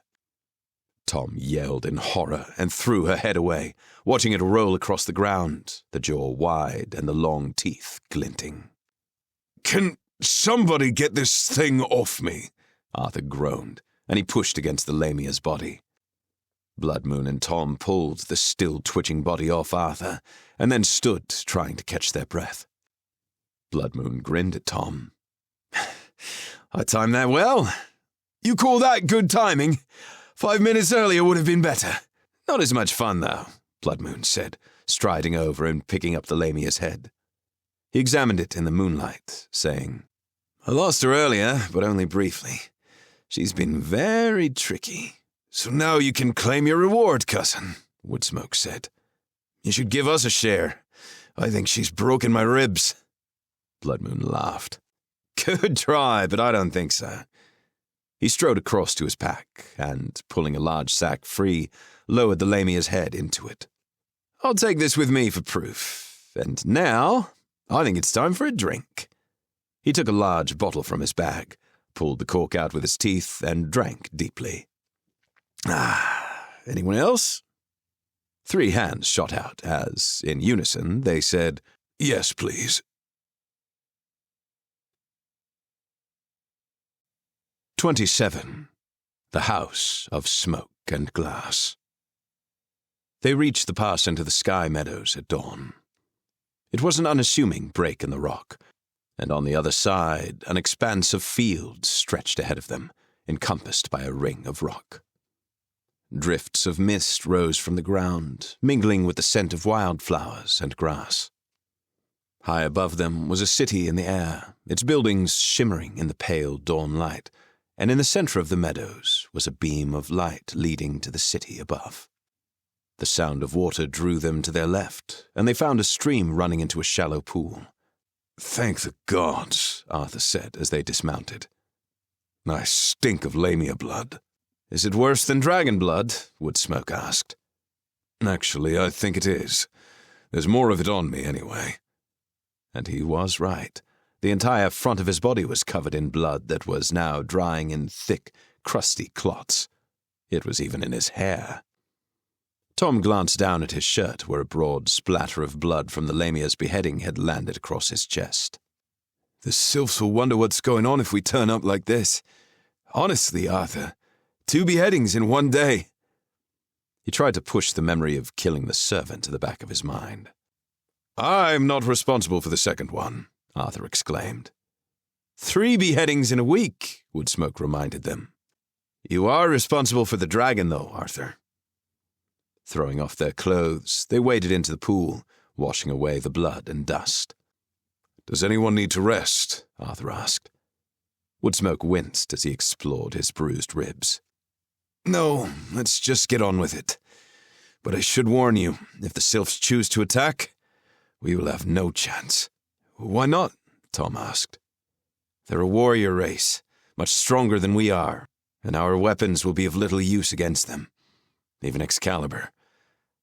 Tom yelled in horror and threw her head away, watching it roll across the ground, the jaw wide and the long teeth glinting. "Can somebody get this thing off me?" Arthur groaned, and he pushed against the lamia's body. Bloodmoon and Tom pulled the still-twitching body off Arthur, and then stood trying to catch their breath. Bloodmoon grinned at Tom. "I timed that well. You call that good timing? 5 minutes earlier would have been better. Not as much fun, though," Bloodmoon said, striding over and picking up the lamia's head. He examined it in the moonlight, saying, "I lost her earlier, but only briefly. She's been very tricky." "So now you can claim your reward, cousin," Woodsmoke said. "You should give us a share. I think she's broken my ribs." Bloodmoon laughed. "Good try, but I don't think so." He strode across to his pack and, pulling a large sack free, lowered the lamia's head into it. "I'll take this with me for proof. And now, I think it's time for a drink." He took a large bottle from his bag, pulled the cork out with his teeth, and drank deeply. Anyone else?" 3 hands shot out as, in unison, they said, "Yes, please." 27. The House of Smoke and Glass. They reached the pass into the sky meadows at dawn. It was an unassuming break in the rock, and on the other side an expanse of field stretched ahead of them, encompassed by a ring of rock. Drifts of mist rose from the ground, mingling with the scent of wildflowers and grass. High above them was a city in the air, its buildings shimmering in the pale dawn light, and in the center of the meadows was a beam of light leading to the city above. The sound of water drew them to their left, and they found a stream running into a shallow pool. "Thank the gods," Arthur said as they dismounted. "I stink of lamia blood." "Is it worse than dragon blood?" Woodsmoke asked. Actually, I think it is. There's more of it on me, anyway. And he was right. The entire front of his body was covered in blood that was now drying in thick, crusty clots. It was even in his hair. Tom glanced down at his shirt, where a broad splatter of blood from the Lamia's beheading had landed across his chest. The sylphs will wonder what's going on if we turn up like this. Honestly, Arthur, 2 beheadings in one day. He tried to push the memory of killing the servant to the back of his mind. I'm not responsible for the second one, Arthur exclaimed. 3 beheadings in a week, Woodsmoke reminded them. You are responsible for the dragon, though, Arthur. Throwing off their clothes, they waded into the pool, washing away the blood and dust. Does anyone need to rest? Arthur asked. Woodsmoke winced as he explored his bruised ribs. No, let's just get on with it. But I should warn you, if the sylphs choose to attack, we will have no chance. Why not? Tom asked. They're a warrior race, much stronger than we are, and our weapons will be of little use against them. Even Excalibur.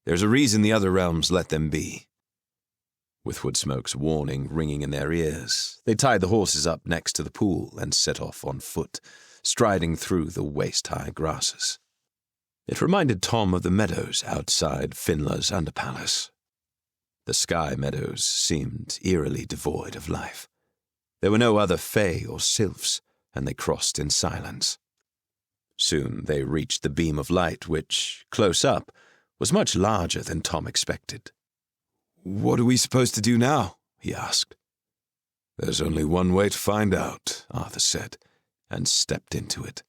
There's a reason the other realms let them be. With Woodsmoke's warning ringing in their ears, they tied the horses up next to the pool and set off on foot, striding through the waist-high grasses. It reminded Tom of the meadows outside Finla's underpalace. The sky meadows seemed eerily devoid of life. There were no other fae or sylphs, and they crossed in silence. Soon they reached the beam of light which, close up, was much larger than Tom expected. What are we supposed to do now? He asked. There's only one way to find out, Arthur said, and stepped into it.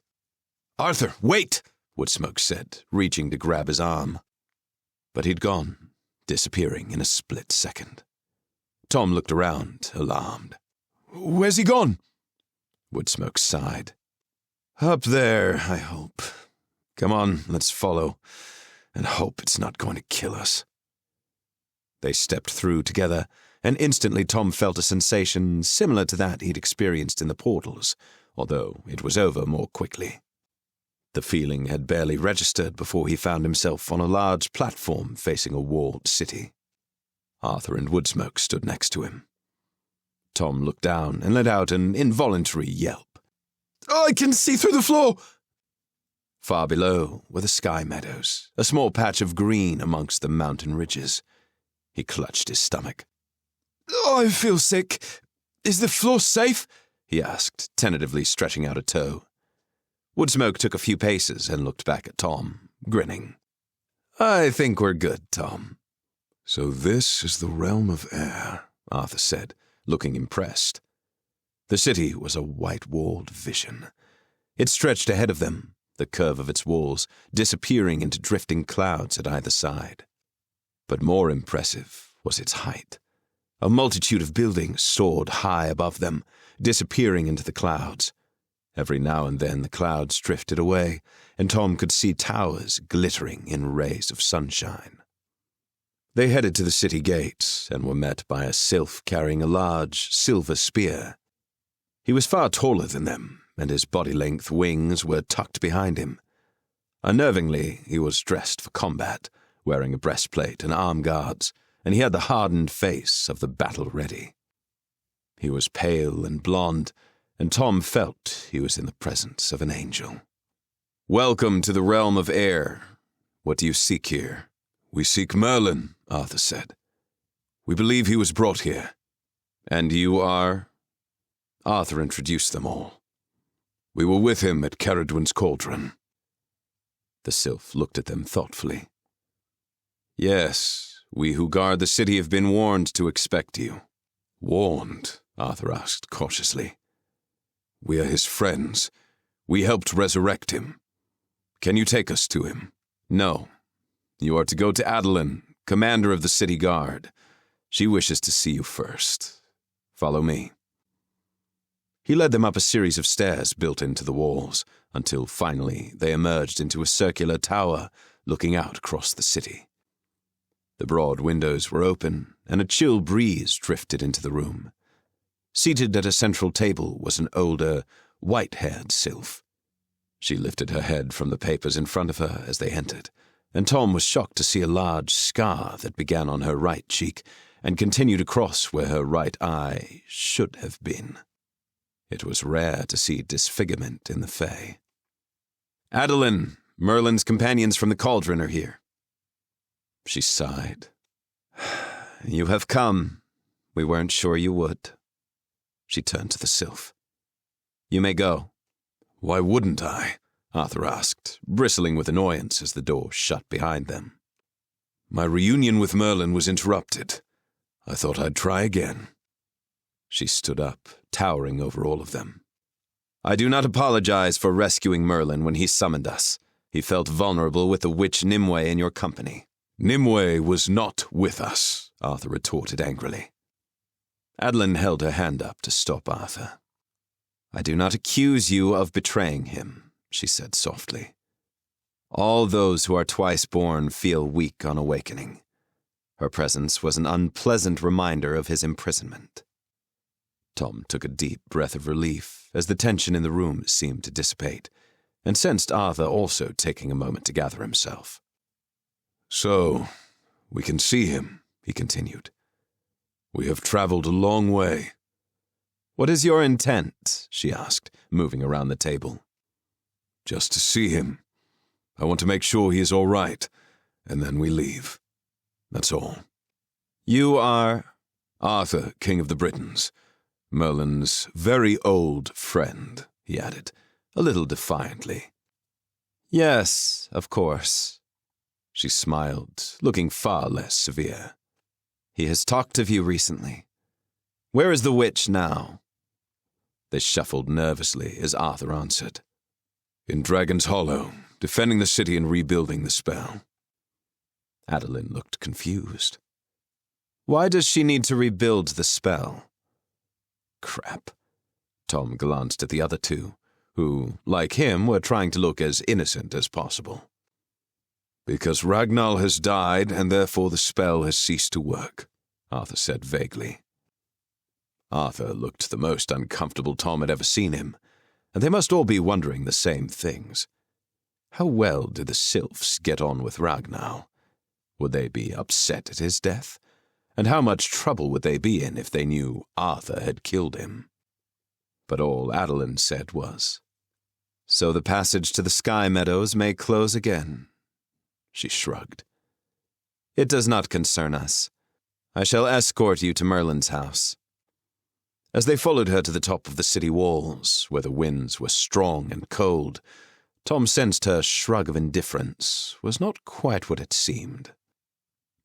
Arthur, wait, Woodsmoke said, reaching to grab his arm. But he'd gone, disappearing in a split second. Tom looked around, alarmed. Where's he gone? Woodsmoke sighed. Up there, I hope. Come on, let's follow, and hope it's not going to kill us. They stepped through together, and instantly Tom felt a sensation similar to that he'd experienced in the portals, although it was over more quickly. The feeling had barely registered before he found himself on a large platform facing a walled city. Arthur and Woodsmoke stood next to him. Tom looked down and let out an involuntary yelp. Oh, I can see through the floor! Far below were the sky meadows, a small patch of green amongst the mountain ridges. He clutched his stomach. Oh, I feel sick. Is the floor safe? He asked, tentatively stretching out a toe. Woodsmoke took a few paces and looked back at Tom, grinning. I think we're good, Tom. So this is the realm of air, Arthur said, looking impressed. The city was a white-walled vision. It stretched ahead of them, the curve of its walls disappearing into drifting clouds at either side. But more impressive was its height. A multitude of buildings soared high above them, disappearing into the clouds. Every now and then the clouds drifted away, and Tom could see towers glittering in rays of sunshine. They headed to the city gates and were met by a sylph carrying a large silver spear. He was far taller than them, and his body-length wings were tucked behind him. Unnervingly, he was dressed for combat, wearing a breastplate and arm guards, and he had the hardened face of the battle-ready. He was pale and blond, and Tom felt he was in the presence of an angel. Welcome to the realm of air. What do you seek here? We seek Merlin, Arthur said. We believe he was brought here. And you are? Arthur introduced them all. We were with him at Caradwin's cauldron. The sylph looked at them thoughtfully. Yes, we who guard the city have been warned to expect you. Warned? Arthur asked cautiously. We are his friends. We helped resurrect him. Can you take us to him? No. You are to go to Avalon, commander of the city guard. She wishes to see you first. Follow me. He led them up a series of stairs built into the walls, until finally they emerged into a circular tower looking out across the city. The broad windows were open, and a chill breeze drifted into the room. Seated at a central table was an older, white-haired sylph. She lifted her head from the papers in front of her as they entered, and Tom was shocked to see a large scar that began on her right cheek and continued across where her right eye should have been. It was rare to see disfigurement in the Fae. "Adeline, Merlin's companions from the cauldron are here." She sighed. "You have come. We weren't sure you would." She turned to the sylph. "You may go." "Why wouldn't I?" Arthur asked, bristling with annoyance as the door shut behind them. "My reunion with Merlin was interrupted. I thought I'd try again." She stood up, towering over all of them. "I do not apologize for rescuing Merlin when he summoned us. He felt vulnerable with the witch Nimue in your company." "Nimue was not with us," Arthur retorted angrily. Adeline held her hand up to stop Arthur. "I do not accuse you of betraying him," she said softly. "All those who are twice born feel weak on awakening." Her presence was an unpleasant reminder of his imprisonment. Tom took a deep breath of relief as the tension in the room seemed to dissipate, and sensed Arthur also taking a moment to gather himself. "So, we can see him," he continued. "We have traveled a long way." "What is your intent?" she asked, moving around the table. "Just to see him. I want to make sure he is all right, and then we leave. That's all." "You are—" "Arthur, King of the Britons. Merlin's very old friend," he added, a little defiantly. "Yes, of course." She smiled, looking far less severe. "He has talked of you recently. Where is the witch now?" They shuffled nervously as Arthur answered. "In Dragon's Hollow, defending the city and rebuilding the spell." Adeline looked confused. "Why does she need to rebuild the spell?" Crap. Tom glanced at the other two, who, like him, were trying to look as innocent as possible. "Because Ragnar has died, and therefore the spell has ceased to work," Arthur said vaguely. Arthur looked the most uncomfortable Tom had ever seen him, and they must all be wondering the same things. How well did the sylphs get on with Ragnar? Would they be upset at his death? And how much trouble would they be in if they knew Arthur had killed him? But all Adeline said was, "So the passage to the Sky Meadows may close again." She shrugged. "It does not concern us. I shall escort you to Merlin's house." As they followed her to the top of the city walls, where the winds were strong and cold, Tom sensed her shrug of indifference was not quite what it seemed.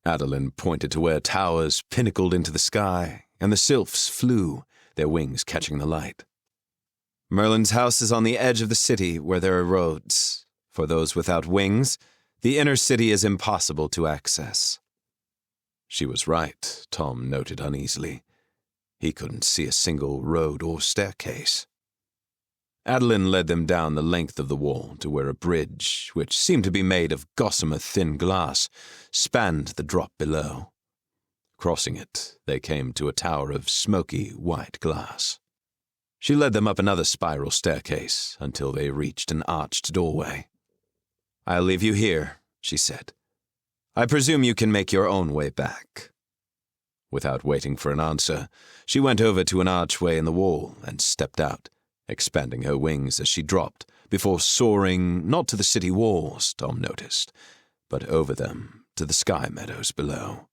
Adeline pointed to where towers pinnacled into the sky, and the sylphs flew, their wings catching the light. "Merlin's house is on the edge of the city where there are roads. For those without wings, the inner city is impossible to access." She was right, Tom noted uneasily. He couldn't see a single road or staircase. Adeline led them down the length of the wall to where a bridge, which seemed to be made of gossamer thin glass, spanned the drop below. Crossing it, they came to a tower of smoky white glass. She led them up another spiral staircase until they reached an arched doorway. "I'll leave you here," she said. "I presume you can make your own way back." Without waiting for an answer, she went over to an archway in the wall and stepped out, expanding her wings as she dropped, before soaring not to the city walls, Tom noticed, but over them to the sky meadows below.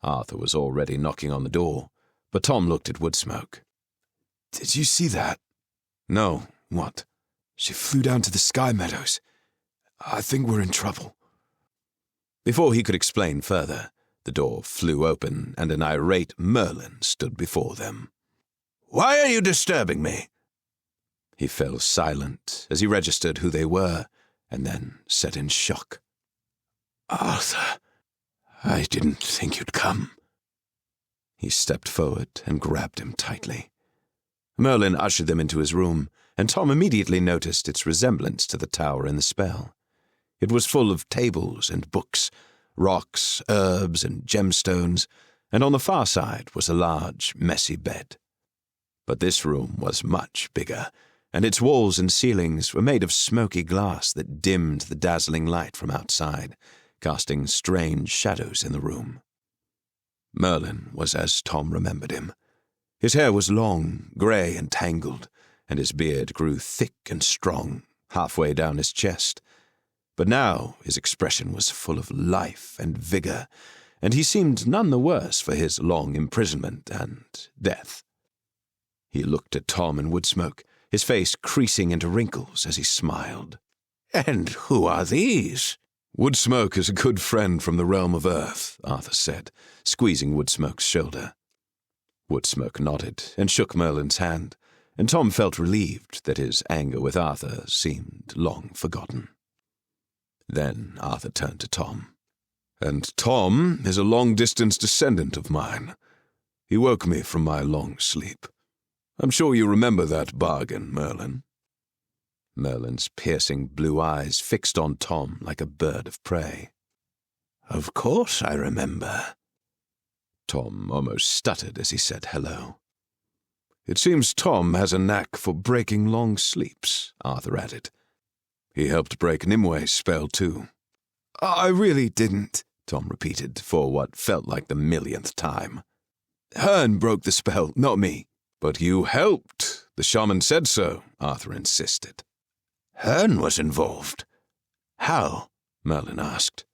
Arthur was already knocking on the door, but Tom looked at Woodsmoke. "Did you see that?" "No. What?" "She flew down to the sky meadows. I think we're in trouble." Before he could explain further, the door flew open and an irate Merlin stood before them. "Why are you disturbing me?" He fell silent as he registered who they were, and then said in shock, "Arthur, I didn't think you'd come." He stepped forward and grabbed him tightly. Merlin ushered them into his room, and Tom immediately noticed its resemblance to the tower in the spell. It was full of tables and books, rocks, herbs, and gemstones, and on the far side was a large, messy bed. But this room was much bigger, and its walls and ceilings were made of smoky glass that dimmed the dazzling light from outside, casting strange shadows in the room. Merlin was as Tom remembered him. His hair was long, grey and tangled, and his beard grew thick and strong, halfway down his chest. But now his expression was full of life and vigour, and he seemed none the worse for his long imprisonment and death. He looked at Tom and Woodsmoke, his face creasing into wrinkles as he smiled. "And who are these?" "Woodsmoke is a good friend from the realm of Earth," Arthur said, squeezing Woodsmoke's shoulder. Woodsmoke nodded and shook Merlin's hand, and Tom felt relieved that his anger with Arthur seemed long forgotten. Then Arthur turned to Tom. "And Tom is a long-distance descendant of mine. He woke me from my long sleep. I'm sure you remember that bargain, Merlin." Merlin's piercing blue eyes fixed on Tom like a bird of prey. "Of course I remember." Tom almost stuttered as he said hello. "It seems Tom has a knack for breaking long sleeps," Arthur added. "He helped break Nimway's spell, too." "I really didn't," Tom repeated for what felt like the millionth time. "Hearn broke the spell, not me." "But you helped. The shaman said so," Arthur insisted. "Hearn was involved. How?" Merlin asked.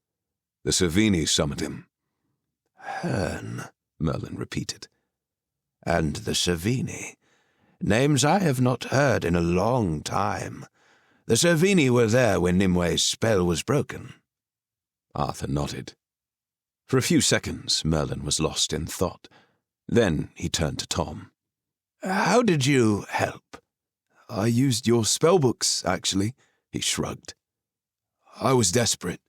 "The Cini summoned him." "Hearn," Merlin repeated. "And the Cini. Names I have not heard in a long time. The Cini were there when Nimway's spell was broken." Arthur nodded. For a few seconds, Merlin was lost in thought. Then he turned to Tom. "How did you help?" "I used your spellbooks, actually," he shrugged. "I was desperate."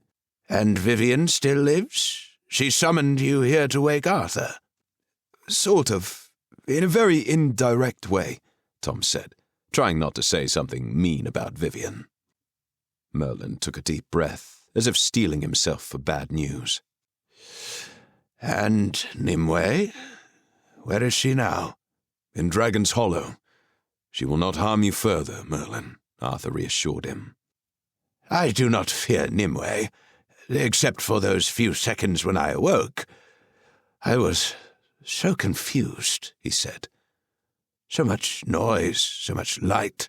"And Vivien still lives? She summoned you here to wake Arthur?" "Sort of. In a very indirect way," Tom said, trying not to say something mean about Vivien. Merlin took a deep breath, as if steeling himself for bad news. "And Nimue? Where is she now?" "In Dragon's Hollow. She will not harm you further, Merlin," Arthur reassured him. "I do not fear Nimue, except for those few seconds when I awoke. I was so confused," he said. "So much noise, so much light.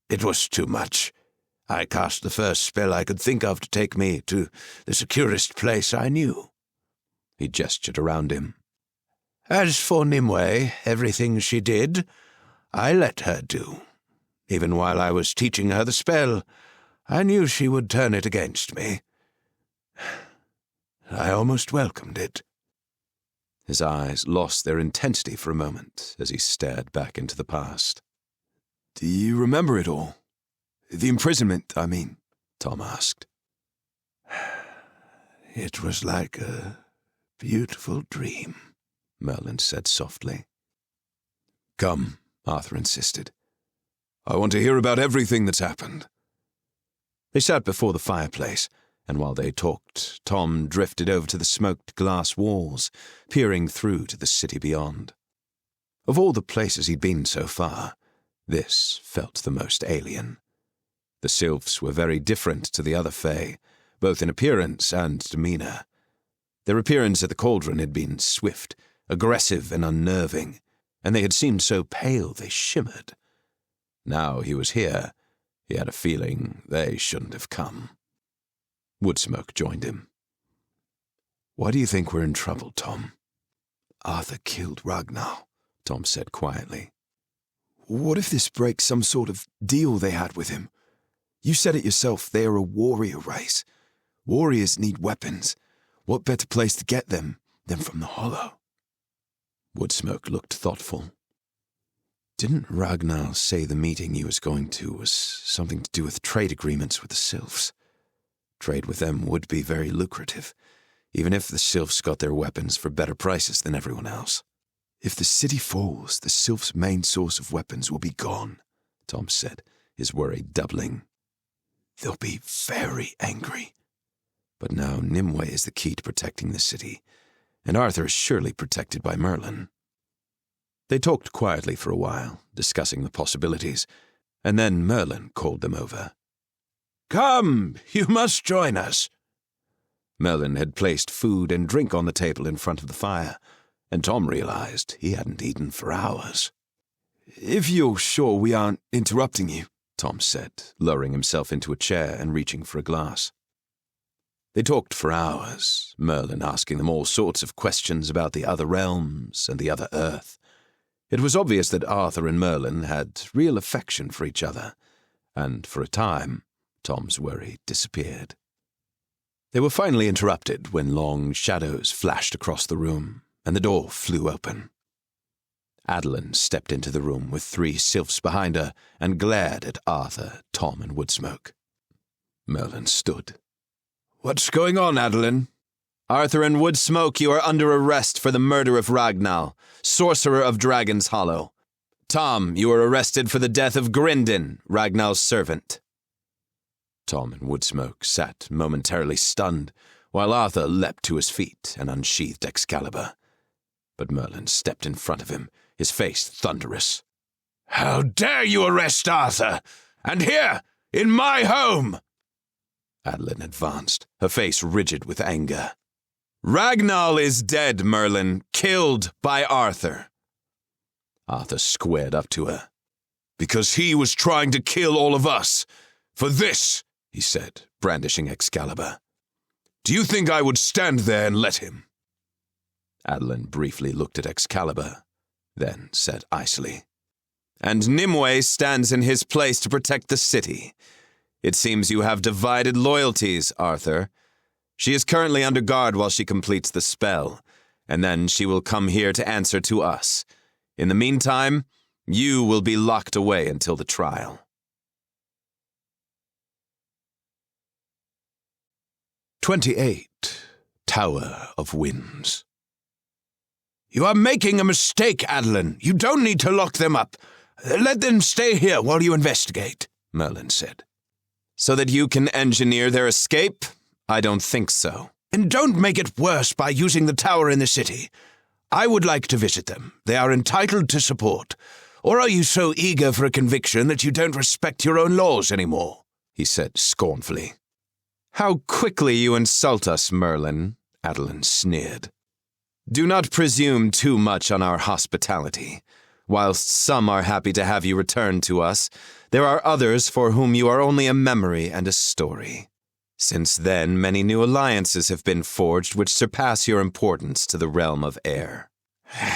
It was too much. I cast the first spell I could think of to take me to the securest place I knew." He gestured around him. "As for Nimue, everything she did, I let her do. Even while I was teaching her the spell, I knew she would turn it against me. I almost welcomed it." His eyes lost their intensity for a moment as he stared back into the past. "Do you remember it all? The imprisonment, I mean?" Tom asked. "It was like a beautiful dream," Merlin said softly. "Come," Arthur insisted. "I want to hear about everything that's happened." They sat before the fireplace, and while they talked, Tom drifted over to the smoked glass walls, peering through to the city beyond. Of all the places he'd been so far, this felt the most alien. The sylphs were very different to the other fae, both in appearance and demeanour. Their appearance at the cauldron had been swift, aggressive and unnerving, and they had seemed so pale they shimmered. Now he was here, he had a feeling they shouldn't have come. Woodsmoke joined him. "Why do you think we're in trouble, Tom?" "Arthur killed Ragnar," Tom said quietly. "What if this breaks some sort of deal they had with him? You said it yourself, they are a warrior race. Warriors need weapons. What better place to get them than from the Hollow?" Woodsmoke looked thoughtful. "Didn't Ragnar say the meeting he was going to was something to do with trade agreements with the sylphs? Trade with them would be very lucrative, even if the sylphs got their weapons for better prices than everyone else." "If the city falls, the sylphs' main source of weapons will be gone," Tom said, his worry doubling. "They'll be very angry." But now Nimway is the key to protecting the city, and Arthur is surely protected by Merlin. They talked quietly for a while, discussing the possibilities, and then Merlin called them over. "Come, you must join us." Merlin had placed food and drink on the table in front of the fire, and Tom realized he hadn't eaten for hours. "If you're sure we aren't interrupting you," Tom said, lowering himself into a chair and reaching for a glass. They talked for hours, Merlin asking them all sorts of questions about the other realms and the other Earth. It was obvious that Arthur and Merlin had real affection for each other, and for a time, Tom's worry disappeared. They were finally interrupted when long shadows flashed across the room, and the door flew open. Avalon stepped into the room with 3 sylphs behind her and glared at Arthur, Tom, and Woodsmoke. Merlin stood. "What's going on, Avalon?" "Arthur and Woodsmoke, you are under arrest for the murder of Ragnar, sorcerer of Dragon's Hollow. Tom, you are arrested for the death of Grindin, Ragnar's servant." Tom and Woodsmoke sat momentarily stunned, while Arthur leapt to his feet and unsheathed Excalibur. But Merlin stepped in front of him, his face thunderous. "How dare you arrest Arthur? And here, in my home!" Avalon advanced, her face rigid with anger. "Ragnar is dead, Merlin, killed by Arthur." Arthur squared up to her. "Because he was trying to kill all of us. For this," he said, brandishing Excalibur. "Do you think I would stand there and let him?" Avalon briefly looked at Excalibur, then said icily, "And Nimue stands in his place to protect the city. It seems you have divided loyalties, Arthur. She is currently under guard while she completes the spell, and then she will come here to answer to us. In the meantime, you will be locked away until the trial." 28. Tower of Winds. "You are making a mistake, Avalon. You don't need to lock them up. Let them stay here while you investigate," Merlin said. "So that you can engineer their escape? I don't think so." "And don't make it worse by using the tower in the city. I would like to visit them. They are entitled to support. Or are you so eager for a conviction that you don't respect your own laws anymore?" he said scornfully. "How quickly you insult us, Merlin," Avalon sneered. "Do not presume too much on our hospitality. Whilst some are happy to have you return to us, there are others for whom you are only a memory and a story. Since then, many new alliances have been forged which surpass your importance to the realm of air."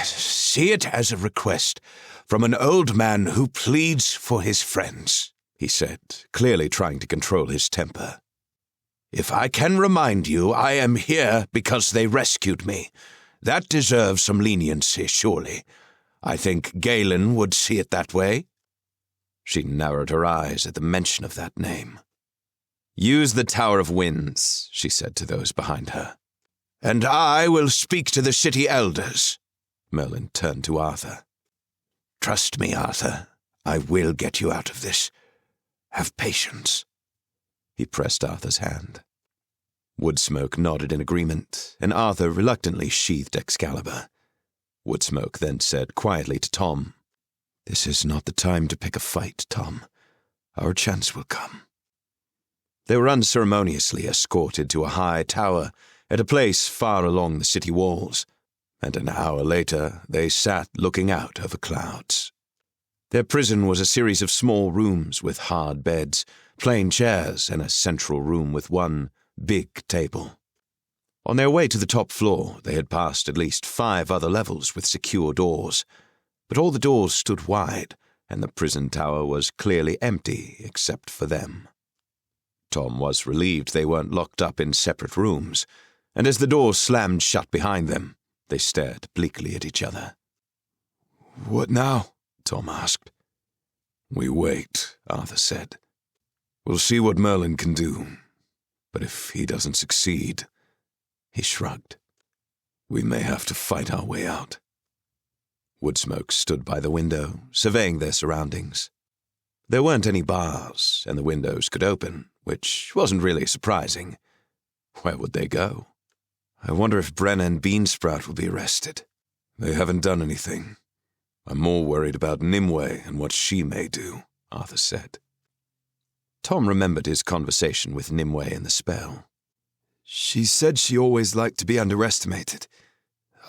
"See it as a request from an old man who pleads for his friends," he said, clearly trying to control his temper. "If I can remind you, I am here because they rescued me. That deserves some leniency, surely. I think Galen would see it that way." She narrowed her eyes at the mention of that name. "Use the Tower of Winds," she said to those behind her. "And I will speak to the city elders." Merlin turned to Arthur. "Trust me, Arthur. I will get you out of this. Have patience." He pressed Arthur's hand. Woodsmoke nodded in agreement, and Arthur reluctantly sheathed Excalibur. Woodsmoke then said quietly to Tom, "This is not the time to pick a fight, Tom. Our chance will come." They were unceremoniously escorted to a high tower at a place far along the city walls, and an hour later they sat looking out over clouds. Their prison was a series of small rooms with hard beds, plain chairs, and a central room with one big table. On their way to the top floor, they had passed at least 5 other levels with secure doors, but all the doors stood wide, and the prison tower was clearly empty except for them. Tom was relieved they weren't locked up in separate rooms, and as the doors slammed shut behind them, they stared bleakly at each other. "What now?" Tom asked. "We wait," Arthur said. "We'll see what Merlin can do. But if he doesn't succeed," he shrugged, "we may have to fight our way out." Woodsmoke stood by the window, surveying their surroundings. There weren't any bars, and the windows could open, which wasn't really surprising. Where would they go? I wonder if Brena and Beansprout will be arrested. They haven't done anything. I'm more worried about Nimway and what she may do, Arthur said. Tom remembered his conversation with Nimway in the spell. She said she always liked to be underestimated.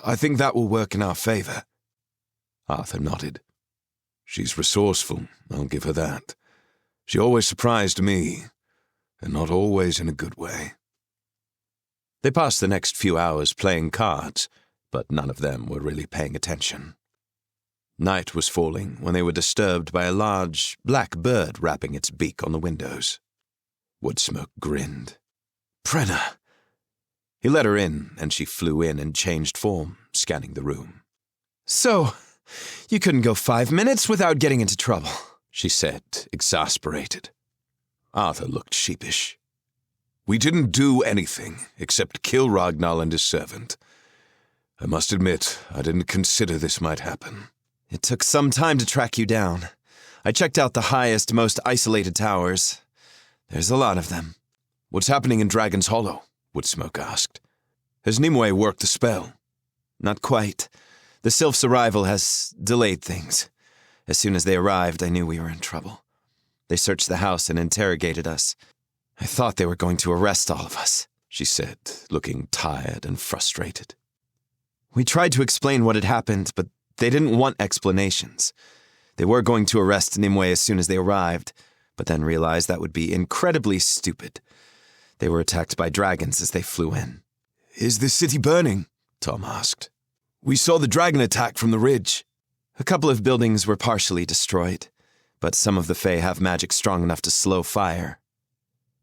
I think that will work in our favor. Arthur nodded. She's resourceful, I'll give her that. She always surprised me, and not always in a good way. They passed the next few hours playing cards, but none of them were really paying attention. Night was falling when they were disturbed by a large, black bird rapping its beak on the windows. Woodsmoke grinned. Brena! He let her in, and she flew in and changed form, scanning the room. So, you couldn't go 5 minutes without getting into trouble, she said, exasperated. Arthur looked sheepish. We didn't do anything except kill Ragnar and his servant. I must admit, I didn't consider this might happen. It took some time to track you down. I checked out the highest, most isolated towers. There's a lot of them. What's happening in Dragon's Hollow? Woodsmoke asked. Has Nimue worked the spell? Not quite. The sylphs' arrival has delayed things. As soon as they arrived, I knew we were in trouble. They searched the house and interrogated us. I thought they were going to arrest all of us, she said, looking tired and frustrated. We tried to explain what had happened, but they didn't want explanations. They were going to arrest Nimway as soon as they arrived, but then realized that would be incredibly stupid. They were attacked by dragons as they flew in. Is the city burning? Tom asked. We saw the dragon attack from the ridge. A couple of buildings were partially destroyed, but some of the Fae have magic strong enough to slow fire.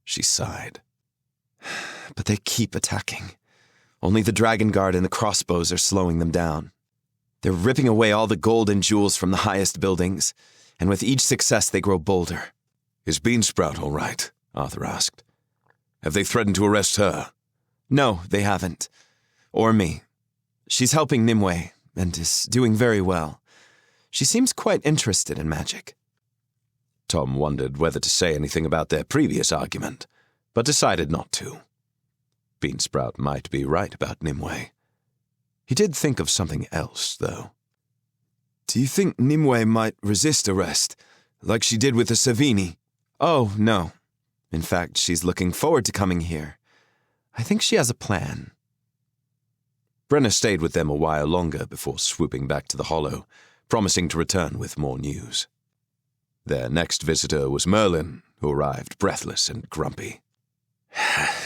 She sighed. But they keep attacking. Only the dragon guard and the crossbows are slowing them down. They're ripping away all the gold and jewels from the highest buildings, and with each success they grow bolder. Is Beansprout all right? Arthur asked. Have they threatened to arrest her? No, they haven't. Or me. She's helping Nimue, and is doing very well. She seems quite interested in magic. Tom wondered whether to say anything about their previous argument, but decided not to. Beansprout might be right about Nimue. He did think of something else, though. Do you think Nimue might resist arrest, like she did with the Savini? Oh, no. In fact, she's looking forward to coming here. I think she has a plan. Brena stayed with them a while longer before swooping back to the Hollow, promising to return with more news. Their next visitor was Merlin, who arrived breathless and grumpy.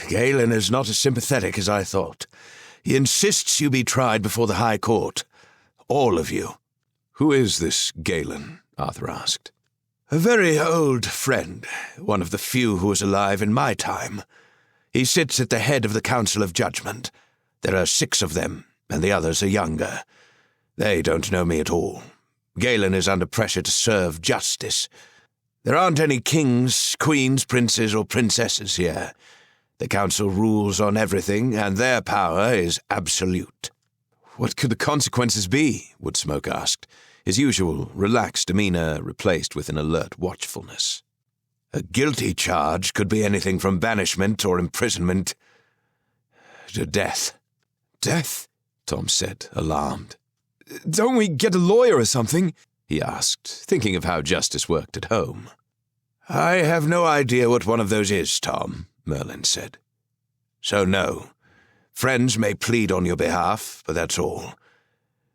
Galen is not as sympathetic as I thought. He insists you be tried before the High Court. All of you. Who is this Galen? Arthur asked. A very old friend, one of the few who was alive in my time. He sits at the head of the Council of Judgement. There are 6 of them, and the others are younger. They don't know me at all. Galen is under pressure to serve justice. There aren't any kings, queens, princes, or princesses here. The council rules on everything, and their power is absolute. What could the consequences be? Woodsmoke asked, his usual relaxed demeanor replaced with an alert watchfulness. A guilty charge could be anything from banishment or imprisonment to death. Death? Tom said, alarmed. Don't we get a lawyer or something? He asked, thinking of how justice worked at home. I have no idea what one of those is, Tom, Merlin said. So no, friends may plead on your behalf, but that's all.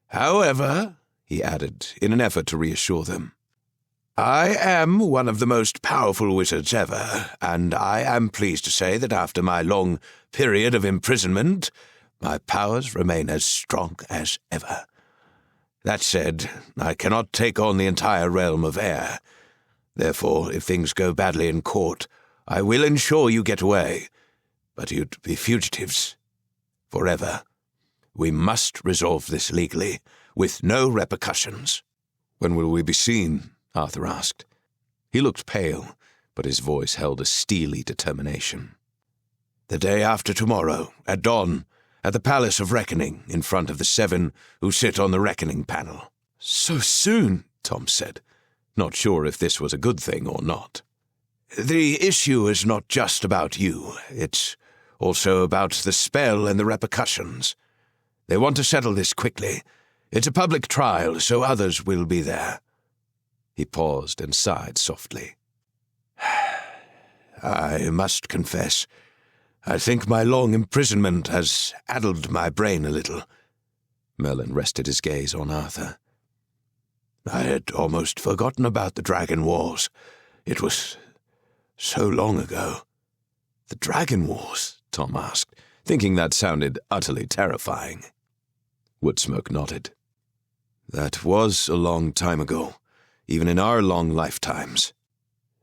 However, he added, in an effort to reassure them, I am one of the most powerful wizards ever, and I am pleased to say that after my long period of imprisonment, my powers remain as strong as ever. That said, I cannot take on the entire realm of air. Therefore, if things go badly in court, I will ensure you get away, but you'd be fugitives. Forever. We must resolve this legally, with no repercussions. When will we be seen? Arthur asked. He looked pale, but his voice held a steely determination. The day after tomorrow, at dawn, at the Palace of Reckoning, in front of the 7 who sit on the Reckoning panel. So soon, Tom said, not sure if this was a good thing or not. The issue is not just about you. It's also about the spell and the repercussions. They want to settle this quickly. It's a public trial, so others will be there. He paused and sighed softly. I must confess, I think my long imprisonment has addled my brain a little. Merlin rested his gaze on Arthur. I had almost forgotten about the Dragon Wars. It was so long ago. The Dragon Wars? Tom asked, thinking that sounded utterly terrifying. Woodsmoke nodded. That was a long time ago, even in our long lifetimes.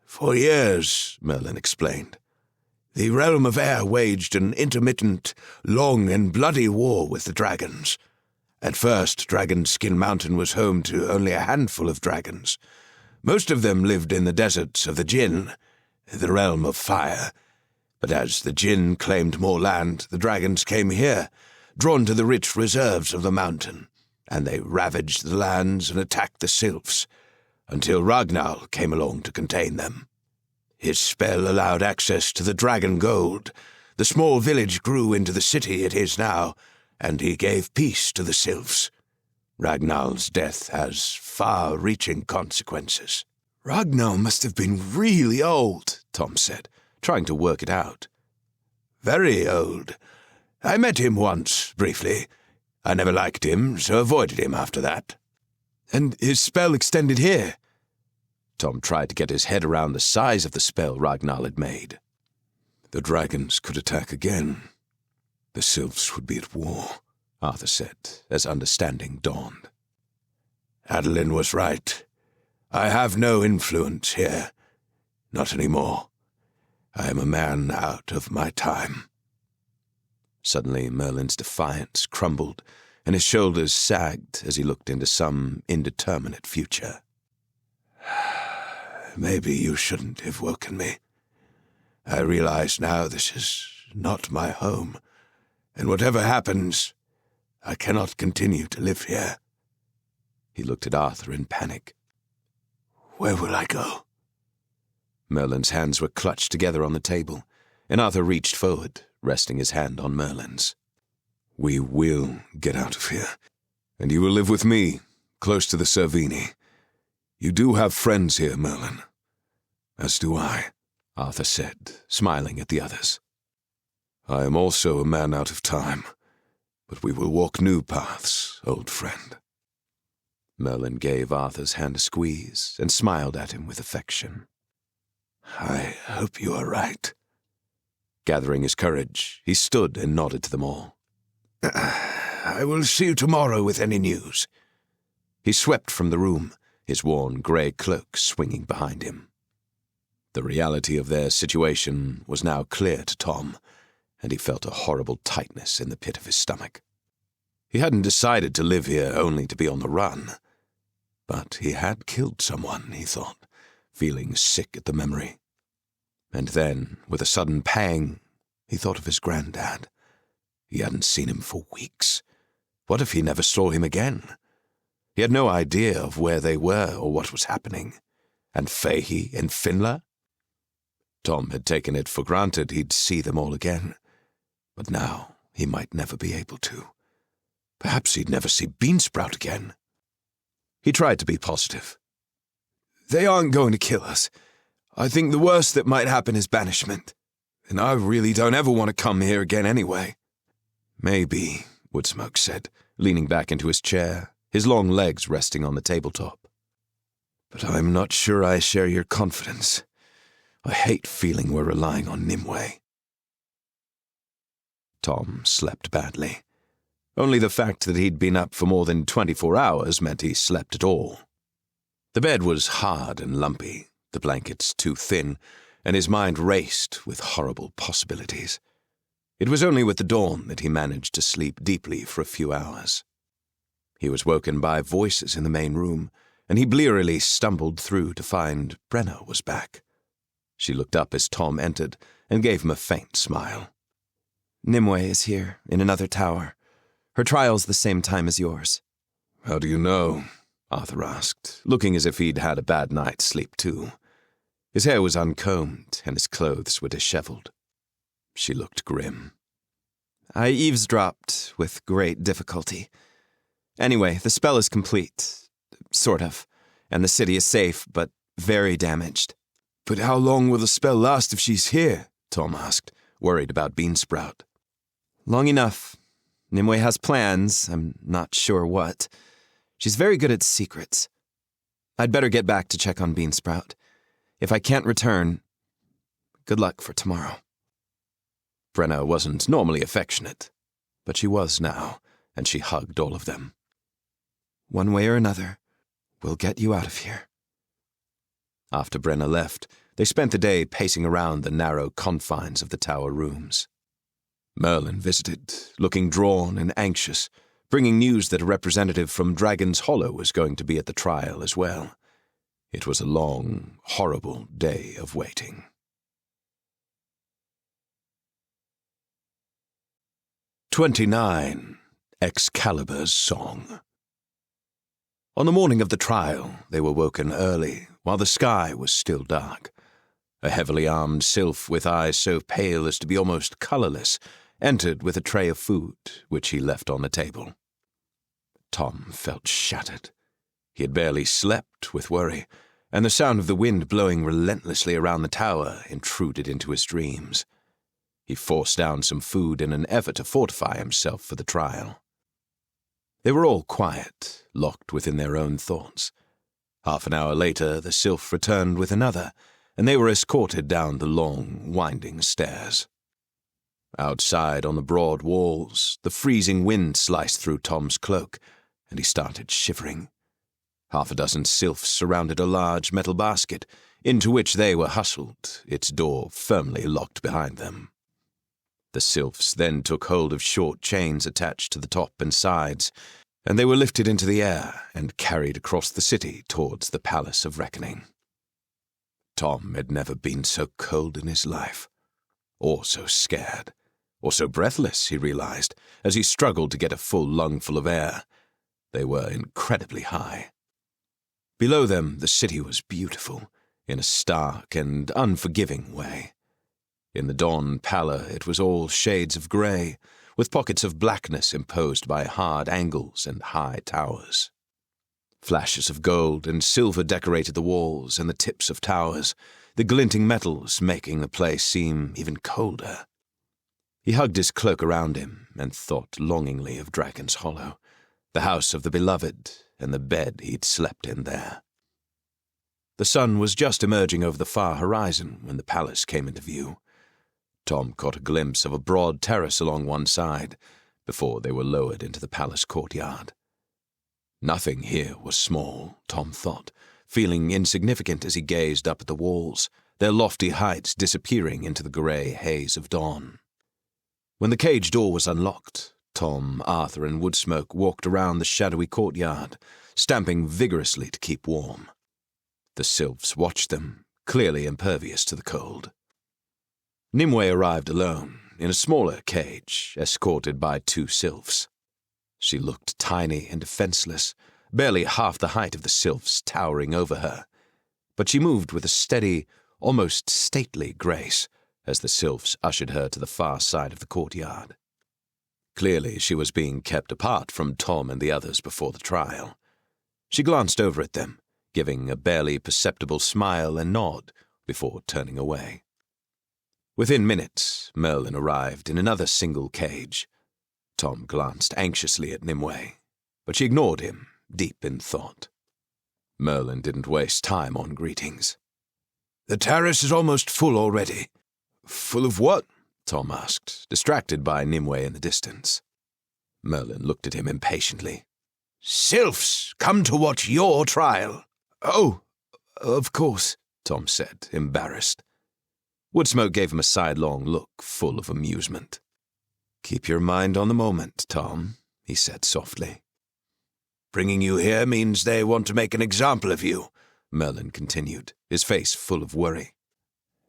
For years, Merlin explained, the realm of air waged an intermittent, long and bloody war with the dragons. At first, Dragonskin Mountain was home to only a handful of dragons. Most of them lived in the deserts of the Jinn, the realm of fire. But as the Jinn claimed more land, the dragons came here, drawn to the rich reserves of the mountain, and they ravaged the lands and attacked the sylphs, until Ragnar came along to contain them. His spell allowed access to the dragon gold. The small village grew into the city it is now, and he gave peace to the sylphs. Ragnar's death has far-reaching consequences. Ragnar must have been really old, Tom said, trying to work it out. Very old. I met him once, briefly. I never liked him, so avoided him after that. And his spell extended here? Tom tried to get his head around the size of the spell Ragnar had made. The dragons could attack again. The sylphs would be at war, Arthur said, as understanding dawned. Adeline was right. I have no influence here. Not anymore. I am a man out of my time. Suddenly Merlin's defiance crumbled, and his shoulders sagged as he looked into some indeterminate future. Maybe you shouldn't have woken me. I realize now this is not my home, and whatever happens, I cannot continue to live here. He looked at Arthur in panic. Where will I go? Merlin's hands were clutched together on the table, and Arthur reached forward, resting his hand on Merlin's. We will get out of here, and you will live with me, close to the Servini. You do have friends here, Merlin. As do I, Arthur said, smiling at the others. I am also a man out of time, but we will walk new paths, old friend. Merlin gave Arthur's hand a squeeze and smiled at him with affection. I hope you are right. Gathering his courage, he stood and nodded to them all. I will see you tomorrow with any news. He swept from the room, his worn grey cloak swinging behind him. The reality of their situation was now clear to Tom, and he felt a horrible tightness in the pit of his stomach. He hadn't decided to live here only to be on the run. But he had killed someone, he thought, feeling sick at the memory. And then, with a sudden pang, he thought of his granddad. He hadn't seen him for weeks. What if he never saw him again? He had no idea of where they were or what was happening. And Fahey and Finla? Tom had taken it for granted he'd see them all again. But now he might never be able to. Perhaps he'd never see Beansprout again. He tried to be positive. They aren't going to kill us. I think the worst that might happen is banishment. And I really don't ever want to come here again anyway. Maybe, Woodsmoke said, leaning back into his chair, his long legs resting on the tabletop. But I'm not sure I share your confidence. I hate feeling we're relying on Nimway. Tom slept badly. Only the fact that he'd been up for more than 24 hours meant he slept at all. The bed was hard and lumpy, the blankets too thin, and his mind raced with horrible possibilities. It was only with the dawn that he managed to sleep deeply for a few hours. He was woken by voices in the main room, and he blearily stumbled through to find Brena was back. She looked up as Tom entered and gave him a faint smile. Nimway is here, in another tower. Her trial's the same time as yours. How do you know? Arthur asked, looking as if he'd had a bad night's sleep too. His hair was uncombed and his clothes were disheveled. She looked grim. I eavesdropped with great difficulty. Anyway, the spell is complete. Sort of. and the city is safe, but very damaged. But how long will the spell last if she's here? Tom asked, worried about Beansprout. Long enough. Nimue has plans, I'm not sure what. She's very good at secrets. I'd better get back to check on Beansprout. If I can't return, good luck for tomorrow. Brena wasn't normally affectionate, but she was now, and she hugged all of them. One way or another, we'll get you out of here. After Brena left, they spent the day pacing around the narrow confines of the tower rooms. Merlin visited, looking drawn and anxious, bringing news that a representative from Dragon's Hollow was going to be at the trial as well. It was a long, horrible day of waiting. 29. Excalibur's Song. On the morning of the trial, they were woken early, while the sky was still dark. A heavily armed sylph with eyes so pale as to be almost colorless entered with a tray of food, which he left on the table. Tom felt shattered. He had barely slept with worry, and the sound of the wind blowing relentlessly around the tower intruded into his dreams. He forced down some food in an effort to fortify himself for the trial. They were all quiet, locked within their own thoughts. Half an hour later, the sylph returned with another, and they were escorted down the long, winding stairs. Outside on the broad walls, the freezing wind sliced through Tom's cloak, and he started shivering. Half a dozen sylphs surrounded a large metal basket, into which they were hustled, its door firmly locked behind them. The sylphs then took hold of short chains attached to the top and sides, and they were lifted into the air and carried across the city towards the Palace of Reckoning. Tom had never been so cold in his life, or so scared, or so breathless, he realized, as he struggled to get a full lungful of air. They were incredibly high. Below them, the city was beautiful, in a stark and unforgiving way. In the dawn pallor, it was all shades of grey, with pockets of blackness imposed by hard angles and high towers. Flashes of gold and silver decorated the walls and the tips of towers, the glinting metals making the place seem even colder. He hugged his cloak around him and thought longingly of Dragon's Hollow, the house of the beloved and the bed he'd slept in there. The sun was just emerging over the far horizon when the palace came into view. Tom caught a glimpse of a broad terrace along one side before they were lowered into the palace courtyard. Nothing here was small, Tom thought, feeling insignificant as he gazed up at the walls, their lofty heights disappearing into the grey haze of dawn. When the cage door was unlocked, Tom, Arthur, and Woodsmoke walked around the shadowy courtyard, stamping vigorously to keep warm. The sylphs watched them, clearly impervious to the cold. Nimue arrived alone, in a smaller cage, escorted by 2 sylphs. She looked tiny and defenseless, barely half the height of the sylphs towering over her, but she moved with a steady, almost stately grace as the sylphs ushered her to the far side of the courtyard. Clearly she was being kept apart from Tom and the others before the trial. She glanced over at them, giving a barely perceptible smile and nod before turning away. Within minutes, Merlin arrived in another single cage. Tom glanced anxiously at Nimue, but she ignored him, deep in thought. Merlin didn't waste time on greetings. "The terrace is almost full already." "Full of what?" Tom asked, distracted by Nimue in the distance. Merlin looked at him impatiently. "Sylphs, come to watch your trial." "Oh, of course," Tom said, embarrassed. Woodsmoke gave him a sidelong look full of amusement. "Keep your mind on the moment, Tom," he said softly. "Bringing you here means they want to make an example of you," Merlin continued, his face full of worry.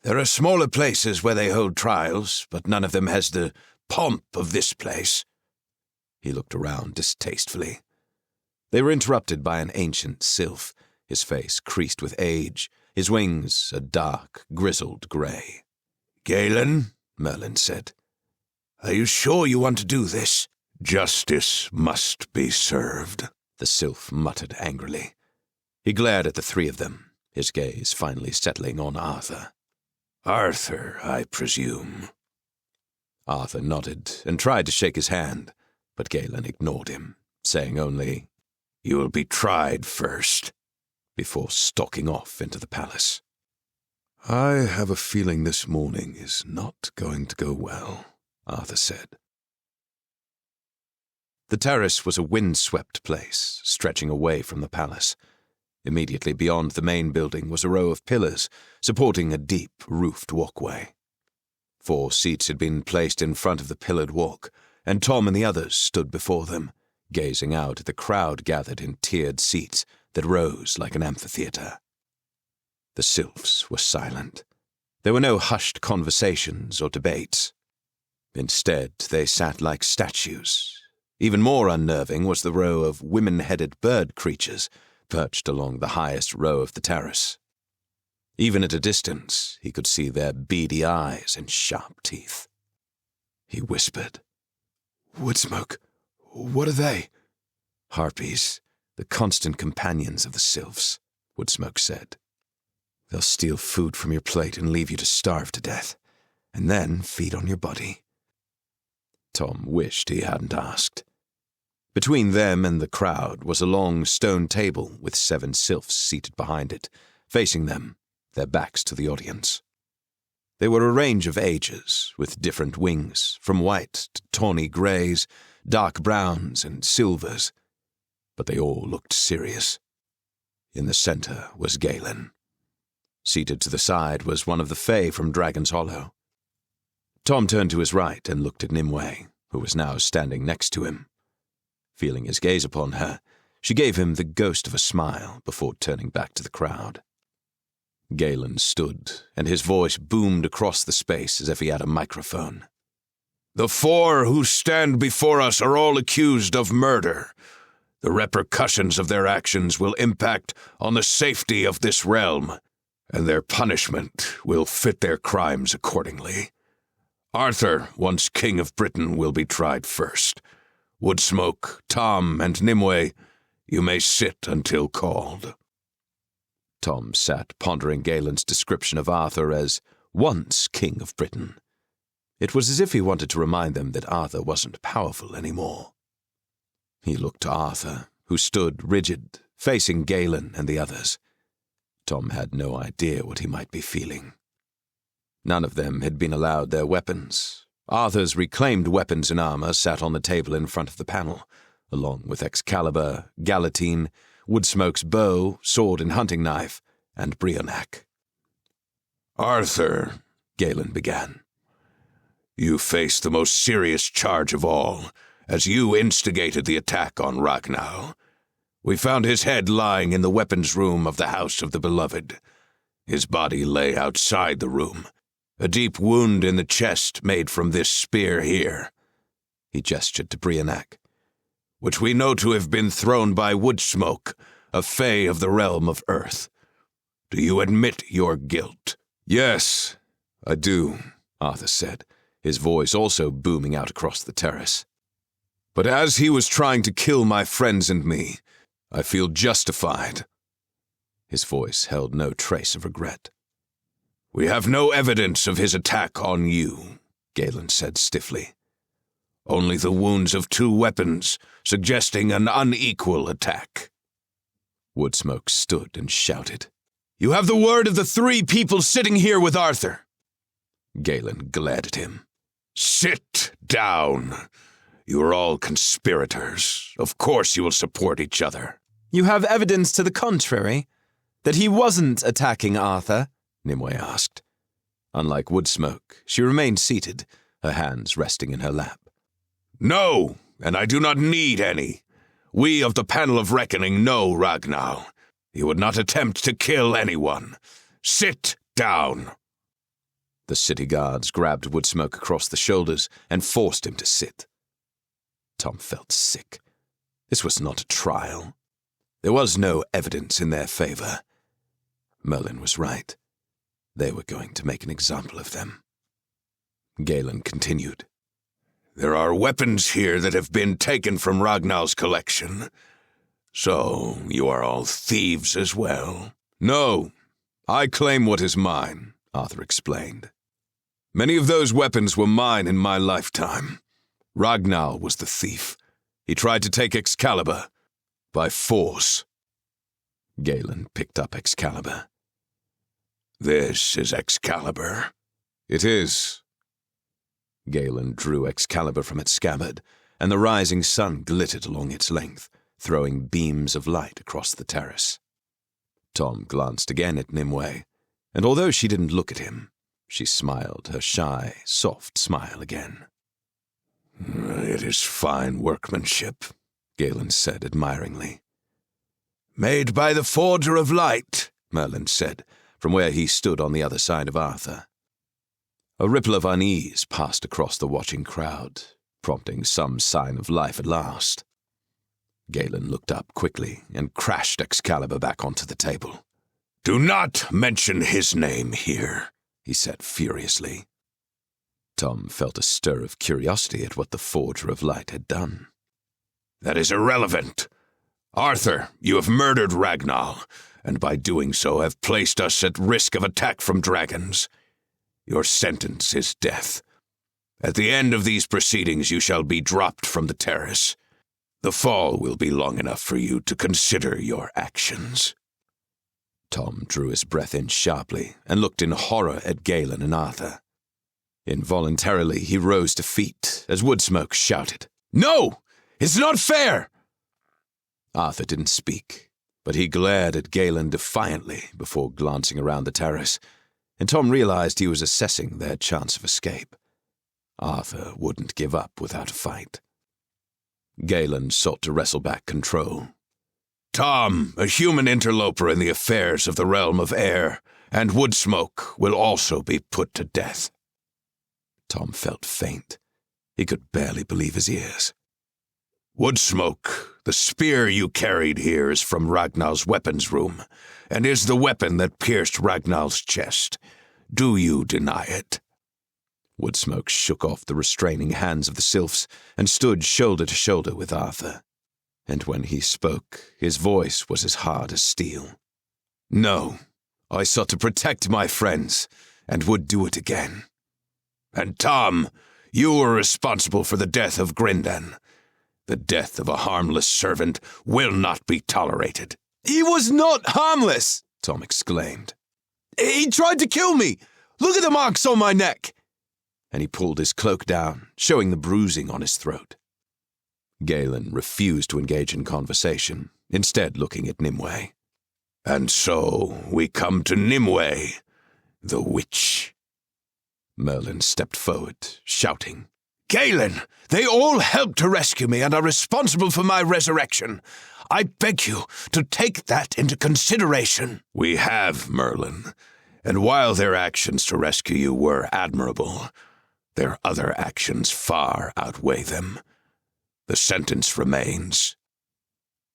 "There are smaller places where they hold trials, but none of them has the pomp of this place." He looked around distastefully. They were interrupted by an ancient sylph, his face creased with age, his wings a dark, grizzled grey. "Galen," Merlin said, "are you sure you want to do this?" "Justice must be served," the sylph muttered angrily. He glared at the three of them, his gaze finally settling on Arthur. Arthur, I presume. Arthur nodded and tried to shake his hand, but Galen ignored him, saying only, "You'll be tried first," before stalking off into the palace. "I have a feeling this morning is not going to go well," Arthur said. The terrace was a wind-swept place, stretching away from the palace. Immediately beyond the main building was a row of pillars, supporting a deep, roofed walkway. 4 seats had been placed in front of the pillared walk, and Tom and the others stood before them, gazing out at the crowd gathered in tiered seats that rose like an amphitheater. The sylphs were silent. There were no hushed conversations or debates. Instead, they sat like statues. Even more unnerving was the row of women-headed bird creatures perched along the highest row of the terrace. Even at a distance, he could see their beady eyes and sharp teeth. He whispered, "Woodsmoke, what are they?" "Harpies, the constant companions of the sylphs," Woodsmoke said. "They'll steal food from your plate and leave you to starve to death, and then feed on your body." Tom wished he hadn't asked. Between them and the crowd was a long stone table with 7 sylphs seated behind it, facing them, their backs to the audience. They were a range of ages, with different wings, from white to tawny greys, dark browns and silvers, but they all looked serious. In the center was Galen. Seated to the side was one of the Fae from Dragon's Hollow. Tom turned to his right and looked at Nimue, who was now standing next to him. Feeling his gaze upon her, she gave him the ghost of a smile before turning back to the crowd. Galen stood, and his voice boomed across the space as if he had a microphone. "The 4 who stand before us are all accused of murder. The repercussions of their actions will impact on the safety of this realm, and their punishment will fit their crimes accordingly. Arthur, once King of Britain, will be tried first. Woodsmoke, Tom, and Nimue, you may sit until called." Tom sat pondering Galen's description of Arthur as once King of Britain. It was as if he wanted to remind them that Arthur wasn't powerful anymore. He looked to Arthur, who stood rigid, facing Galen and the others. Tom had no idea what he might be feeling. None of them had been allowed their weapons. Arthur's reclaimed weapons and armor sat on the table in front of the panel, along with Excalibur, Galatine, Woodsmoke's bow, sword and hunting knife, and Brionac. "Arthur," Galen began, "you face the most serious charge of all, as you instigated the attack on Ragnar. We found his head lying in the weapons room of the House of the Beloved. His body lay outside the room, a deep wound in the chest made from this spear here," he gestured to Brionac, "which we know to have been thrown by Woodsmoke, a Fae of the realm of Earth. Do you admit your guilt?" "Yes, I do," Arthur said, his voice also booming out across the terrace. "But as he was trying to kill my friends and me, I feel justified." His voice held no trace of regret. "We have no evidence of his attack on you," Galen said stiffly. "Only the wounds of 2 weapons, suggesting an unequal attack." Woodsmoke stood and shouted, "You have the word of the 3 people sitting here with Arthur." Galen glared at him. "Sit down. You are all conspirators. Of course you will support each other." "You have evidence to the contrary? That he wasn't attacking Arthur?" Nimue asked. Unlike Woodsmoke, she remained seated, her hands resting in her lap. "No, and I do not need any. We of the panel of reckoning know Ragnar. He would not attempt to kill anyone. Sit down." The city guards grabbed Woodsmoke across the shoulders and forced him to sit. Tom felt sick. This was not a trial. There was no evidence in their favor. Merlin was right. They were going to make an example of them. Galen continued. "There are weapons here that have been taken from Ragnar's collection. So, you are all thieves as well? No, I claim what is mine, Arthur explained. Many of those weapons were mine in my lifetime. Ragnar was the thief. He tried to take Excalibur by force. Galen picked up Excalibur. This is Excalibur. It is. Galen drew Excalibur from its scabbard, and the rising sun glittered along its length, throwing beams of light across the terrace. Tom glanced again at Nimue, and although she didn't look at him, she smiled her shy, soft smile again. It is fine workmanship, Galen said admiringly. Made by the Forger of Light, Merlin said, from where he stood on the other side of Arthur. A ripple of unease passed across the watching crowd, prompting some sign of life at last. Galen looked up quickly and crashed Excalibur back onto the table. Do not mention his name here, he said furiously. Tom felt a stir of curiosity at what the Forger of Light had done. That is irrelevant. Arthur, you have murdered Ragnar, and by doing so have placed us at risk of attack from dragons. Your sentence is death. At the end of these proceedings you shall be dropped from the terrace. The fall will be long enough for you to consider your actions. Tom drew his breath in sharply and looked in horror at Galen and Arthur. Involuntarily he rose to feet as Woodsmoke shouted, No! It's not fair! Arthur didn't speak, but he glared at Galen defiantly before glancing around the terrace, and Tom realized he was assessing their chance of escape. Arthur wouldn't give up without a fight. Galen sought to wrestle back control. Tom, a human interloper in the affairs of the realm of air, and Woodsmoke will also be put to death. Tom felt faint. He could barely believe his ears. Woodsmoke, the spear you carried here is from Ragnar's weapons room, and is the weapon that pierced Ragnar's chest. Do you deny it? Woodsmoke shook off the restraining hands of the sylphs and stood shoulder to shoulder with Arthur. And when he spoke, his voice was as hard as steel. No, I sought to protect my friends, and would do it again. And Tom, you were responsible for the death of Grindan. The death of a harmless servant will not be tolerated. He was not harmless, Tom exclaimed. He tried to kill me. Look at the marks on my neck. And he pulled his cloak down, showing the bruising on his throat. Galen refused to engage in conversation, instead looking at Nimue. And so we come to Nimue, the witch. Merlin stepped forward, shouting, Galen, they all helped to rescue me and are responsible for my resurrection. I beg you to take that into consideration. We have, Merlin, and while their actions to rescue you were admirable, their other actions far outweigh them. The sentence remains.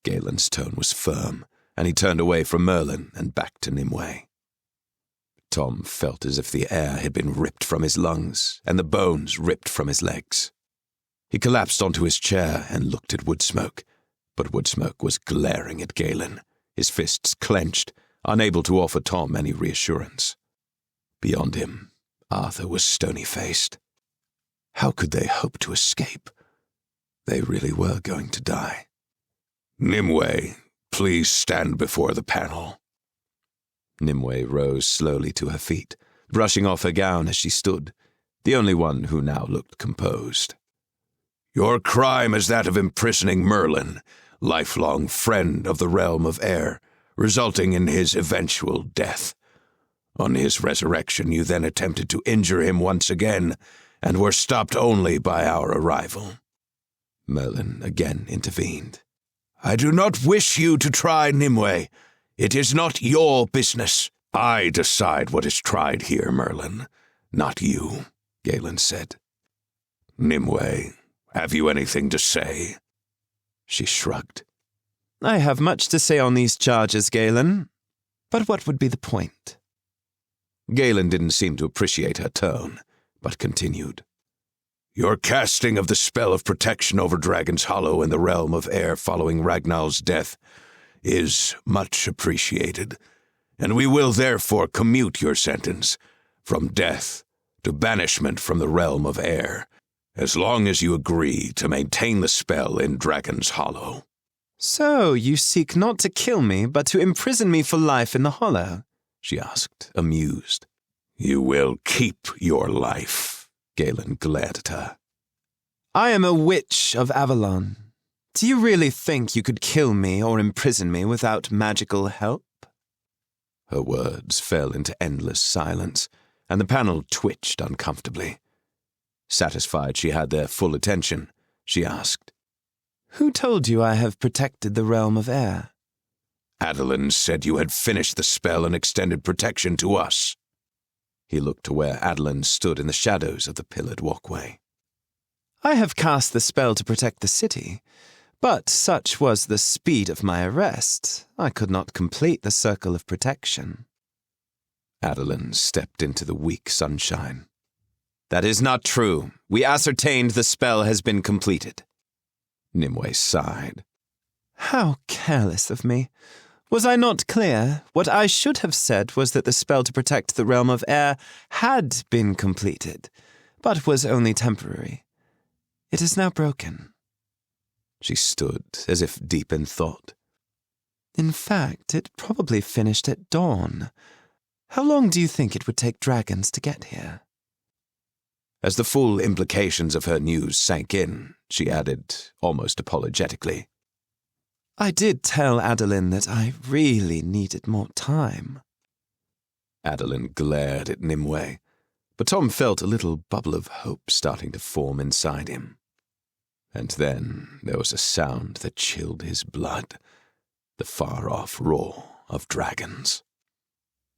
Galen's tone was firm, and he turned away from Merlin and back to Nimue. Tom felt as if the air had been ripped from his lungs and the bones ripped from his legs. He collapsed onto his chair and looked at Woodsmoke, but Woodsmoke was glaring at Galen, his fists clenched, unable to offer Tom any reassurance. Beyond him, Arthur was stony-faced. How could they hope to escape? They really were going to die. Nimue, please stand before the panel. Nimue rose slowly to her feet, brushing off her gown as she stood, the only one who now looked composed. Your crime is that of imprisoning Merlin, lifelong friend of the realm of air, resulting in his eventual death. On his resurrection, you then attempted to injure him once again, and were stopped only by our arrival. Merlin again intervened. I do not wish you to try Nimue. It is not your business. I decide what is tried here, Merlin, not you, Galen said. Nimue, have you anything to say? She shrugged. I have much to say on these charges, Galen. But what would be the point? Galen didn't seem to appreciate her tone, but continued. Your casting of the spell of protection over Dragon's Hollow in the realm of air following Ragnar's death is much appreciated, and we will therefore commute your sentence from death to banishment from the realm of air, as long as you agree to maintain the spell in Dragon's Hollow. So you seek not to kill me, but to imprison me for life in the Hollow? She asked, amused. You will keep your life, Galen glared at her. I am a witch of Avalon. Do you really think you could kill me or imprison me without magical help? Her words fell into endless silence, and the panel twitched uncomfortably. Satisfied she had their full attention, she asked, Who told you I have protected the realm of air? Avalon said you had finished the spell and extended protection to us. He looked to where Adeline stood in the shadows of the pillared walkway. I have cast the spell to protect the city, but such was the speed of my arrest, I could not complete the circle of protection. Adeline stepped into the weak sunshine. That is not true. We ascertained the spell has been completed. Nimue sighed. How careless of me. Was I not clear? What I should have said was that the spell to protect the realm of air had been completed, but was only temporary. It is now broken. She stood as if deep in thought. In fact, it probably finished at dawn. How long do you think it would take dragons to get here? As the full implications of her news sank in, she added, almost apologetically, I did tell Adeline that I really needed more time. Adeline glared at Nimue, but Tom felt a little bubble of hope starting to form inside him. And then there was a sound that chilled his blood, the far-off roar of dragons.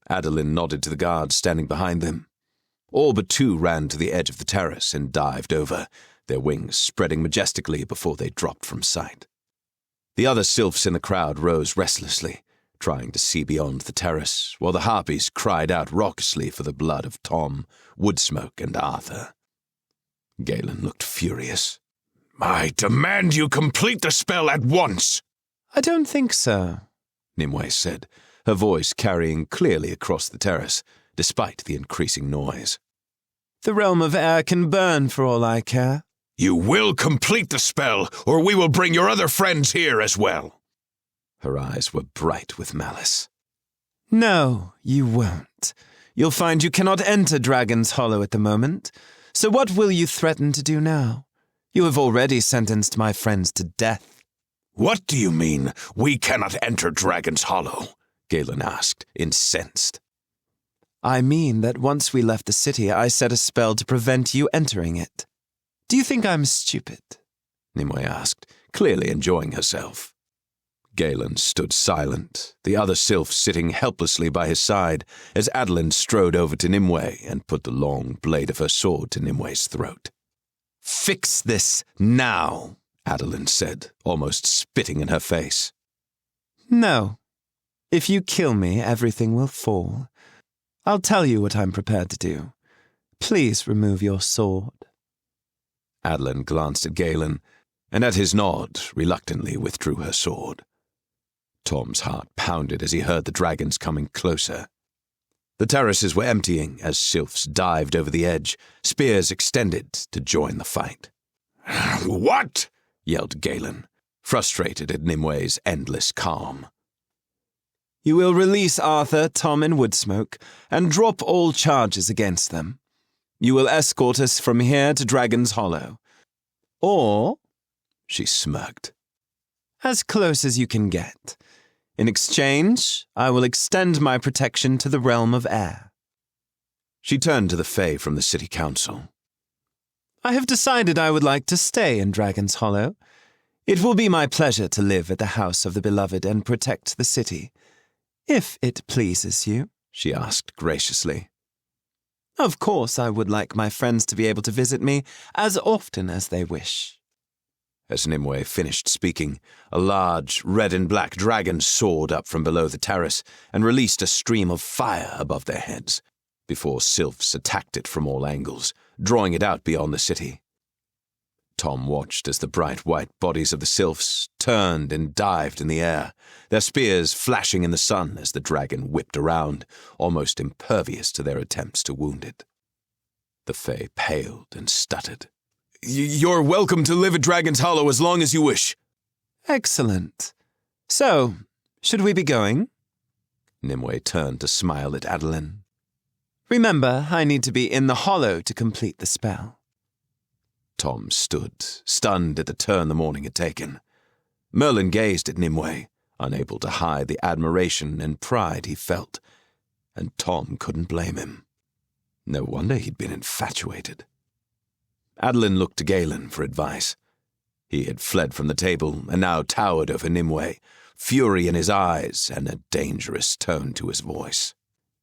Adeline nodded to the guards standing behind them. All but two ran to the edge of the terrace and dived over, their wings spreading majestically before they dropped from sight. The other sylphs in the crowd rose restlessly, trying to see beyond the terrace, while the harpies cried out raucously for the blood of Tom, Woodsmoke, and Arthur. Galen looked furious. I demand you complete the spell at once. I don't think so, Nimue said, her voice carrying clearly across the terrace, despite the increasing noise. The realm of air can burn for all I care. You will complete the spell, or we will bring your other friends here as well. Her eyes were bright with malice. No, you won't. You'll find you cannot enter Dragon's Hollow at the moment. So what will you threaten to do now? You have already sentenced my friends to death. What do you mean, we cannot enter Dragon's Hollow? Galen asked, incensed. I mean that once we left the city, I set a spell to prevent you entering it. Do you think I'm stupid? Nimue asked, clearly enjoying herself. Galen stood silent, the other sylph sitting helplessly by his side as Adeline strode over to Nimue and put the long blade of her sword to Nimue's throat. Fix this now, Adeline said, almost spitting in her face. No. If you kill me, everything will fall. I'll tell you what I'm prepared to do. Please remove your sword. Adeline glanced at Galen, and at his nod, reluctantly withdrew her sword. Tom's heart pounded as he heard the dragons coming closer. The terraces were emptying as sylphs dived over the edge, spears extended to join the fight. What? Yelled Galen, frustrated at Nimue's endless calm. You will release Arthur, Tom, and Woodsmoke, and drop all charges against them. You will escort us from here to Dragon's Hollow. Or, she smirked, as close as you can get. In exchange, I will extend my protection to the realm of air. She turned to the Fae from the city council. I have decided I would like to stay in Dragon's Hollow. It will be my pleasure to live at the house of the beloved and protect the city. If it pleases you, she asked graciously. Of course, I would like my friends to be able to visit me as often as they wish. As Nimue finished speaking, a large red and black dragon soared up from below the terrace and released a stream of fire above their heads, before sylphs attacked it from all angles, drawing it out beyond the city. Tom watched as the bright white bodies of the sylphs turned and dived in the air, their spears flashing in the sun as the dragon whipped around, almost impervious to their attempts to wound it. The Fae paled and stuttered. You're welcome to live at Dragon's Hollow as long as you wish. Excellent. So, should we be going? Nimue turned to smile at Adeline. Remember, I need to be in the hollow to complete the spell. Tom stood, stunned at the turn the morning had taken. Merlin gazed at Nimue, unable to hide the admiration and pride he felt, and Tom couldn't blame him. No wonder he'd been infatuated. Adeline looked to Galen for advice. He had fled from the table and now towered over Nimue, fury in his eyes and a dangerous tone to his voice.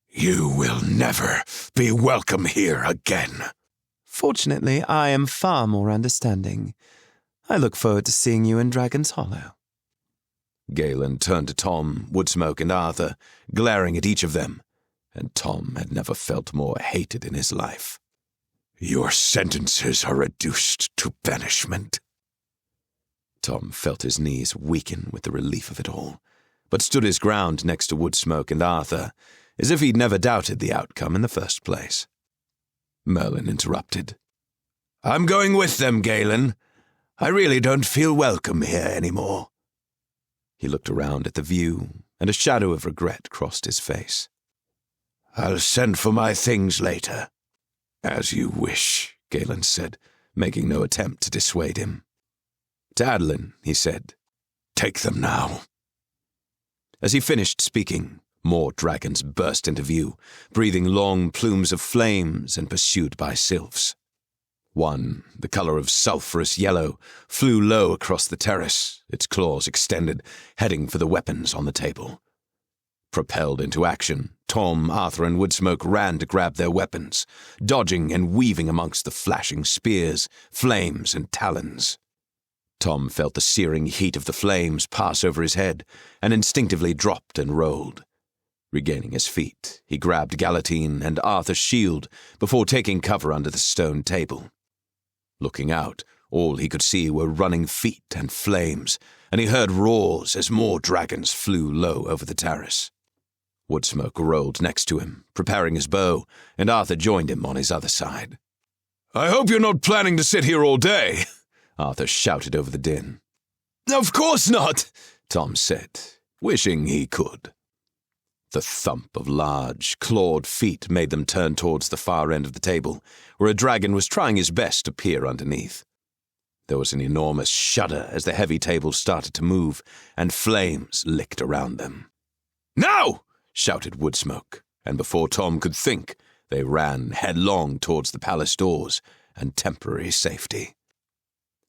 You will never be welcome here again. Fortunately, I am far more understanding. I look forward to seeing you in Dragon's Hollow. Galen turned to Tom, Woodsmoke, and Arthur, glaring at each of them, and Tom had never felt more hated in his life. Your sentences are reduced to banishment. Tom felt his knees weaken with the relief of it all, but stood his ground next to Woodsmoke and Arthur, as if he'd never doubted the outcome in the first place. Merlin interrupted. I'm going with them, Galen. I really don't feel welcome here anymore. He looked around at the view, and a shadow of regret crossed his face. I'll send for my things later. As you wish, Galen said, making no attempt to dissuade him. To Adeline, he said, Take them now. As he finished speaking, more dragons burst into view, breathing long plumes of flames and pursued by sylphs. One, the color of sulphurous yellow, flew low across the terrace, its claws extended, heading for the weapons on the table. Propelled into action, Tom, Arthur, and Woodsmoke ran to grab their weapons, dodging and weaving amongst the flashing spears, flames, and talons. Tom felt the searing heat of the flames pass over his head, and instinctively dropped and rolled. Regaining his feet, he grabbed Galatine and Arthur's shield before taking cover under the stone table. Looking out, all he could see were running feet and flames, and he heard roars as more dragons flew low over the terrace. Woodsmoke rolled next to him, preparing his bow, and Arthur joined him on his other side. I hope you're not planning to sit here all day, Arthur shouted over the din. Of course not, Tom said, wishing he could. The thump of large, clawed feet made them turn towards the far end of the table, where a dragon was trying his best to peer underneath. There was an enormous shudder as the heavy table started to move, and flames licked around them. Now! Shouted Woodsmoke, and before Tom could think, they ran headlong towards the palace doors and temporary safety.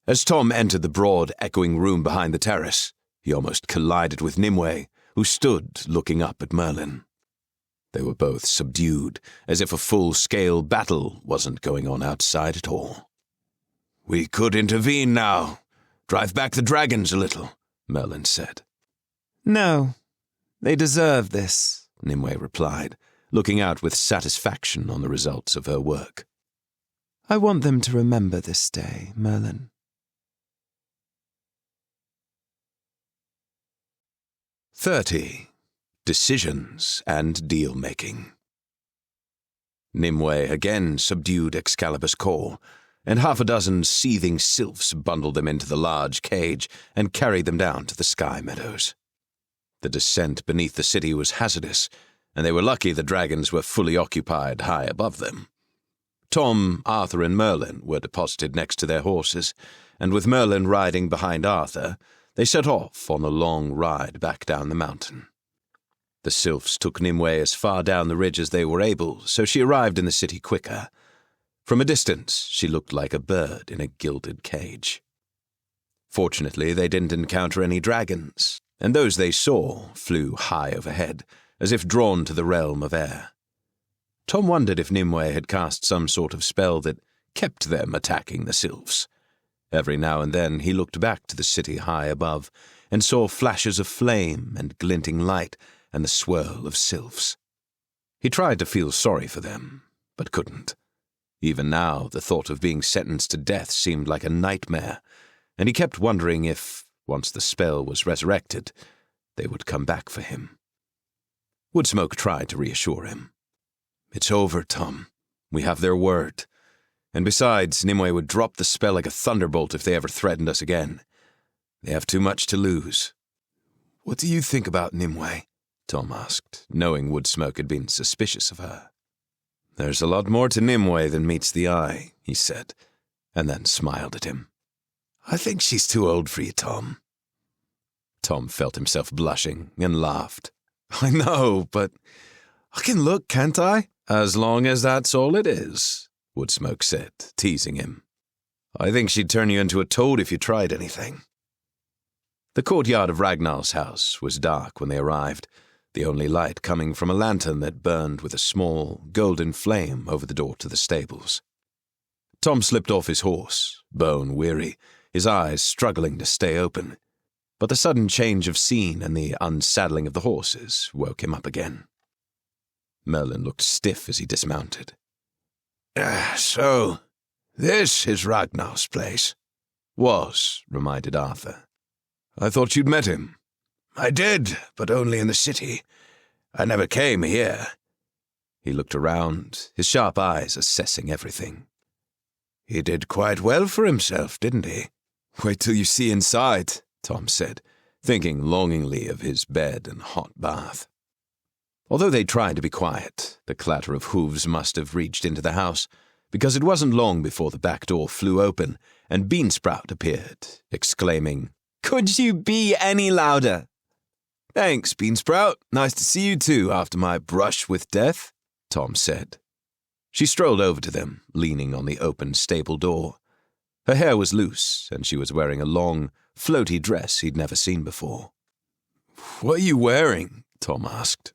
As Tom entered the broad, echoing room behind the terrace, he almost collided with Nimue, who stood looking up at Merlin. They were both subdued, as if a full-scale battle wasn't going on outside at all. We could intervene now. Drive back the dragons a little, Merlin said. No, they deserve this, Nimue replied, looking out with satisfaction on the results of her work. I want them to remember this day, Merlin. 30. Decisions and deal-making. Nimue again subdued Excalibur's call, and half a dozen seething sylphs bundled them into the large cage and carried them down to the sky meadows. The descent beneath the city was hazardous, and they were lucky the dragons were fully occupied high above them. Tom, Arthur, and Merlin were deposited next to their horses, and with Merlin riding behind Arthur, they set off on a long ride back down the mountain. The sylphs took Nimue as far down the ridge as they were able, so she arrived in the city quicker. From a distance, she looked like a bird in a gilded cage. Fortunately, they didn't encounter any dragons, and those they saw flew high overhead, as if drawn to the realm of air. Tom wondered if Nimue had cast some sort of spell that kept them attacking the sylphs. Every now and then he looked back to the city high above and saw flashes of flame and glinting light and the swirl of sylphs. He tried to feel sorry for them, but couldn't. Even now, the thought of being sentenced to death seemed like a nightmare, and he kept wondering if, once the spell was resurrected, they would come back for him. Woodsmoke tried to reassure him. "It's over, Tom. We have their word. And besides, Nimue would drop the spell like a thunderbolt if they ever threatened us again. They have too much to lose." "What do you think about Nimue?" Tom asked, knowing Woodsmoke had been suspicious of her. "There's a lot more to Nimue than meets the eye," he said, and then smiled at him. "I think she's too old for you, Tom." Tom felt himself blushing and laughed. "I know, but I can look, can't I?" "As long as that's all it is," Woodsmoke said, teasing him. "I think she'd turn you into a toad if you tried anything." The courtyard of Ragnar's house was dark when they arrived, the only light coming from a lantern that burned with a small, golden flame over the door to the stables. Tom slipped off his horse, bone-weary, his eyes struggling to stay open. But the sudden change of scene and the unsaddling of the horses woke him up again. Merlin looked stiff as he dismounted. So, this is Ragnar's place." "Was," reminded Arthur. "I thought you'd met him." "I did, but only in the city. I never came here." He looked around, his sharp eyes assessing everything. "He did quite well for himself, didn't he?" "Wait till you see inside," Tom said, thinking longingly of his bed and hot bath. Although they tried to be quiet, the clatter of hooves must have reached into the house, because it wasn't long before the back door flew open and Beansprout appeared, exclaiming, "Could you be any louder?" "Thanks, Beansprout. Nice to see you too after my brush with death," Tom said. She strolled over to them, leaning on the open stable door. Her hair was loose, and she was wearing a long, floaty dress he'd never seen before. "What are you wearing?" Tom asked.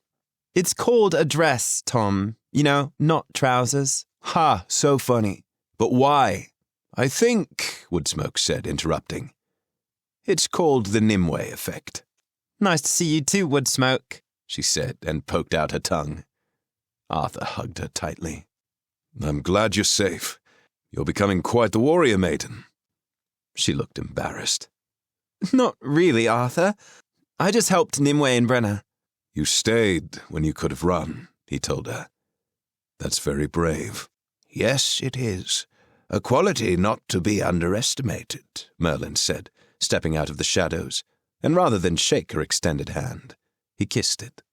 "It's called a dress, Tom. You know, not trousers." "Ha, so funny. But why?" "I think," Woodsmoke said, interrupting, "it's called the Nimway effect." "Nice to see you too, Woodsmoke," she said, and poked out her tongue. Arthur hugged her tightly. "I'm glad you're safe. You're becoming quite the warrior maiden." She looked embarrassed. "Not really, Arthur. I just helped Nimue and Brena." "You stayed when you could have run," he told her. "That's very brave." "Yes, it is. A quality not to be underestimated," Merlin said, stepping out of the shadows, and rather than shake her extended hand, he kissed it.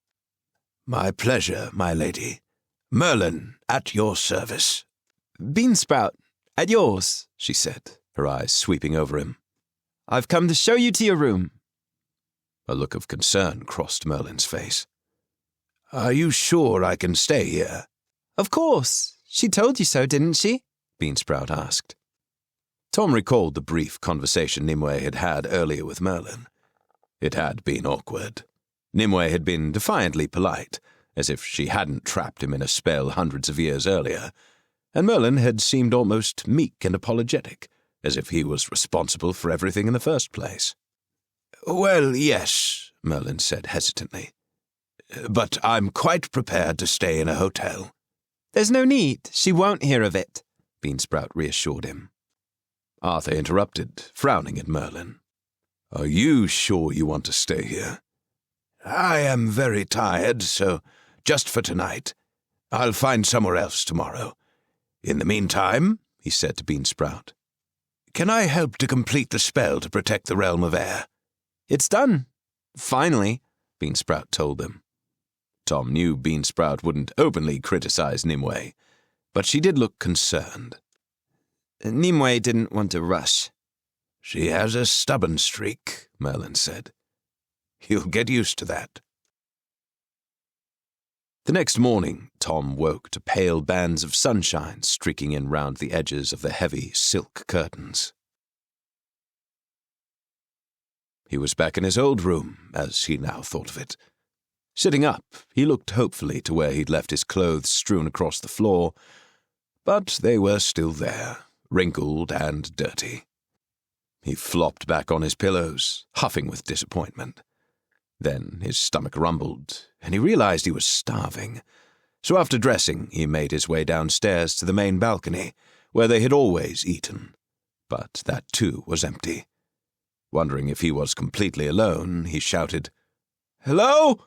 "My pleasure, my lady. Merlin, at your service." "Beansprout, at yours," she said, her eyes sweeping over him. "I've come to show you to your room." A look of concern crossed Merlin's face. "Are you sure I can stay here?" "Of course. She told you so, didn't she?" Beansprout asked. Tom recalled the brief conversation Nimue had had earlier with Merlin. It had been awkward. Nimue had been defiantly polite, as if she hadn't trapped him in a spell hundreds of years earlier, and Merlin had seemed almost meek and apologetic, as if he was responsible for everything in the first place. "Well, yes," Merlin said hesitantly. "But I'm quite prepared to stay in a hotel." "There's no need. She won't hear of it," Beansprout reassured him. Arthur interrupted, frowning at Merlin. "Are you sure you want to stay here?" "I am very tired, so just for tonight. I'll find somewhere else tomorrow. In the meantime," he said to Beansprout, "can I help to complete the spell to protect the realm of air?" "It's done. Finally," Beansprout told them. Tom knew Beansprout wouldn't openly criticize Nimue, but she did look concerned. Nimue didn't want to rush. "She has a stubborn streak," Merlin said. "You'll get used to that." The next morning, Tom woke to pale bands of sunshine streaking in round the edges of the heavy silk curtains. He was back in his old room, as he now thought of it. Sitting up, he looked hopefully to where he'd left his clothes strewn across the floor, but they were still there, wrinkled and dirty. He flopped back on his pillows, huffing with disappointment. Then his stomach rumbled, and he realized he was starving. So after dressing, he made his way downstairs to the main balcony, where they had always eaten. But that too was empty. Wondering if he was completely alone, he shouted, "Hello?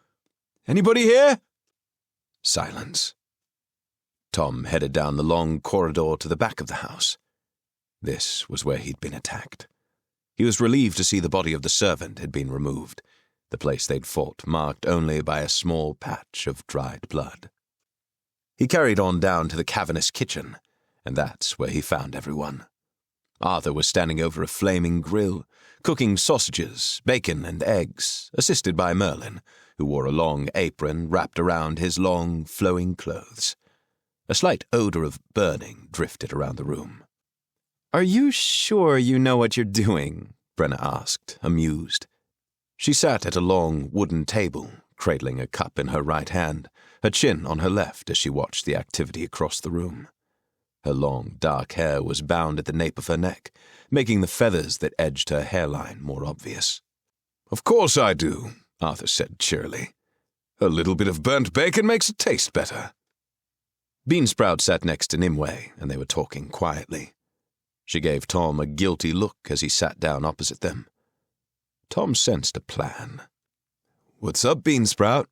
Anybody here?" Silence. Tom headed down the long corridor to the back of the house. This was where he'd been attacked. He was relieved to see the body of the servant had been removed, the place they'd fought marked only by a small patch of dried blood. He carried on down to the cavernous kitchen, and that's where he found everyone. Arthur was standing over a flaming grill, cooking sausages, bacon, and eggs, assisted by Merlin, who wore a long apron wrapped around his long, flowing clothes. A slight odor of burning drifted around the room. "Are you sure you know what you're doing?" Brena asked, amused. She sat at a long wooden table, cradling a cup in her right hand, her chin on her left as she watched the activity across the room. Her long, dark hair was bound at the nape of her neck, making the feathers that edged her hairline more obvious. "Of course I do," Arthur said cheerily. "A little bit of burnt bacon makes it taste better." Beansprout sat next to Nimway, and they were talking quietly. She gave Tom a guilty look as he sat down opposite them. Tom sensed a plan. "What's up, Beansprout?"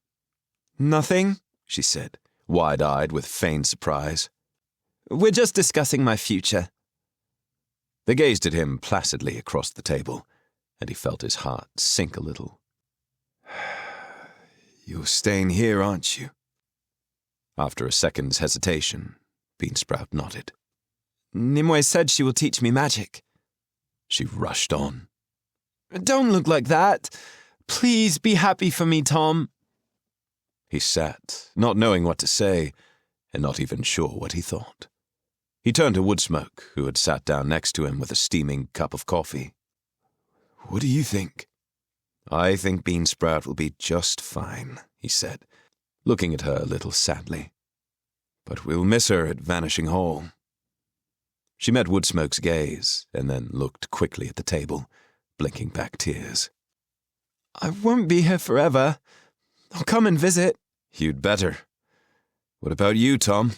"Nothing," she said, wide-eyed with feigned surprise. "We're just discussing my future." They gazed at him placidly across the table, and he felt his heart sink a little. "You're staying here, aren't you?" After a second's hesitation, Beansprout nodded. "Nimue said she will teach me magic." She rushed on. "Don't look like that. Please be happy for me, Tom." He sat, not knowing what to say, and not even sure what he thought. He turned to Woodsmoke, who had sat down next to him with a steaming cup of coffee. "What do you think?" "I think Beansprout will be just fine," he said, looking at her a little sadly. "But we'll miss her at Vanishing Hall." She met Woodsmoke's gaze, and then looked quickly at the table, blinking back tears. "I won't be here forever. I'll come and visit." "You'd better. What about you, Tom?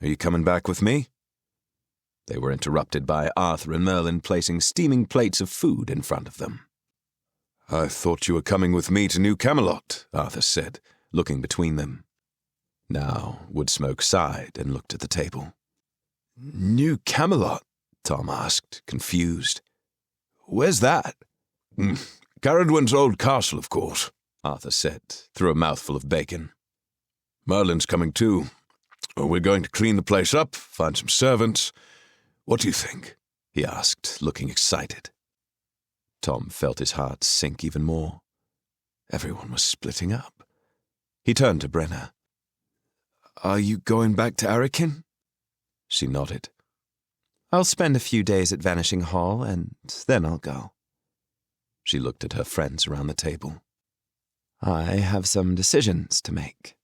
Are you coming back with me?" They were interrupted by Arthur and Merlin placing steaming plates of food in front of them. "I thought you were coming with me to New Camelot," Arthur said, looking between them. Now Woodsmoke sighed and looked at the table. "New Camelot?" Tom asked, confused. "Where's that?" "Caradwin's old castle, of course," Arthur said, through a mouthful of bacon. "Merlin's coming too. We're going to clean the place up, find some servants. What do you think?" he asked, looking excited. Tom felt his heart sink even more. Everyone was splitting up. He turned to Brena. "Are you going back to Awaken?" She nodded. "I'll spend a few days at Vanishing Hall, and then I'll go." She looked at her friends around the table. "I have some decisions to make."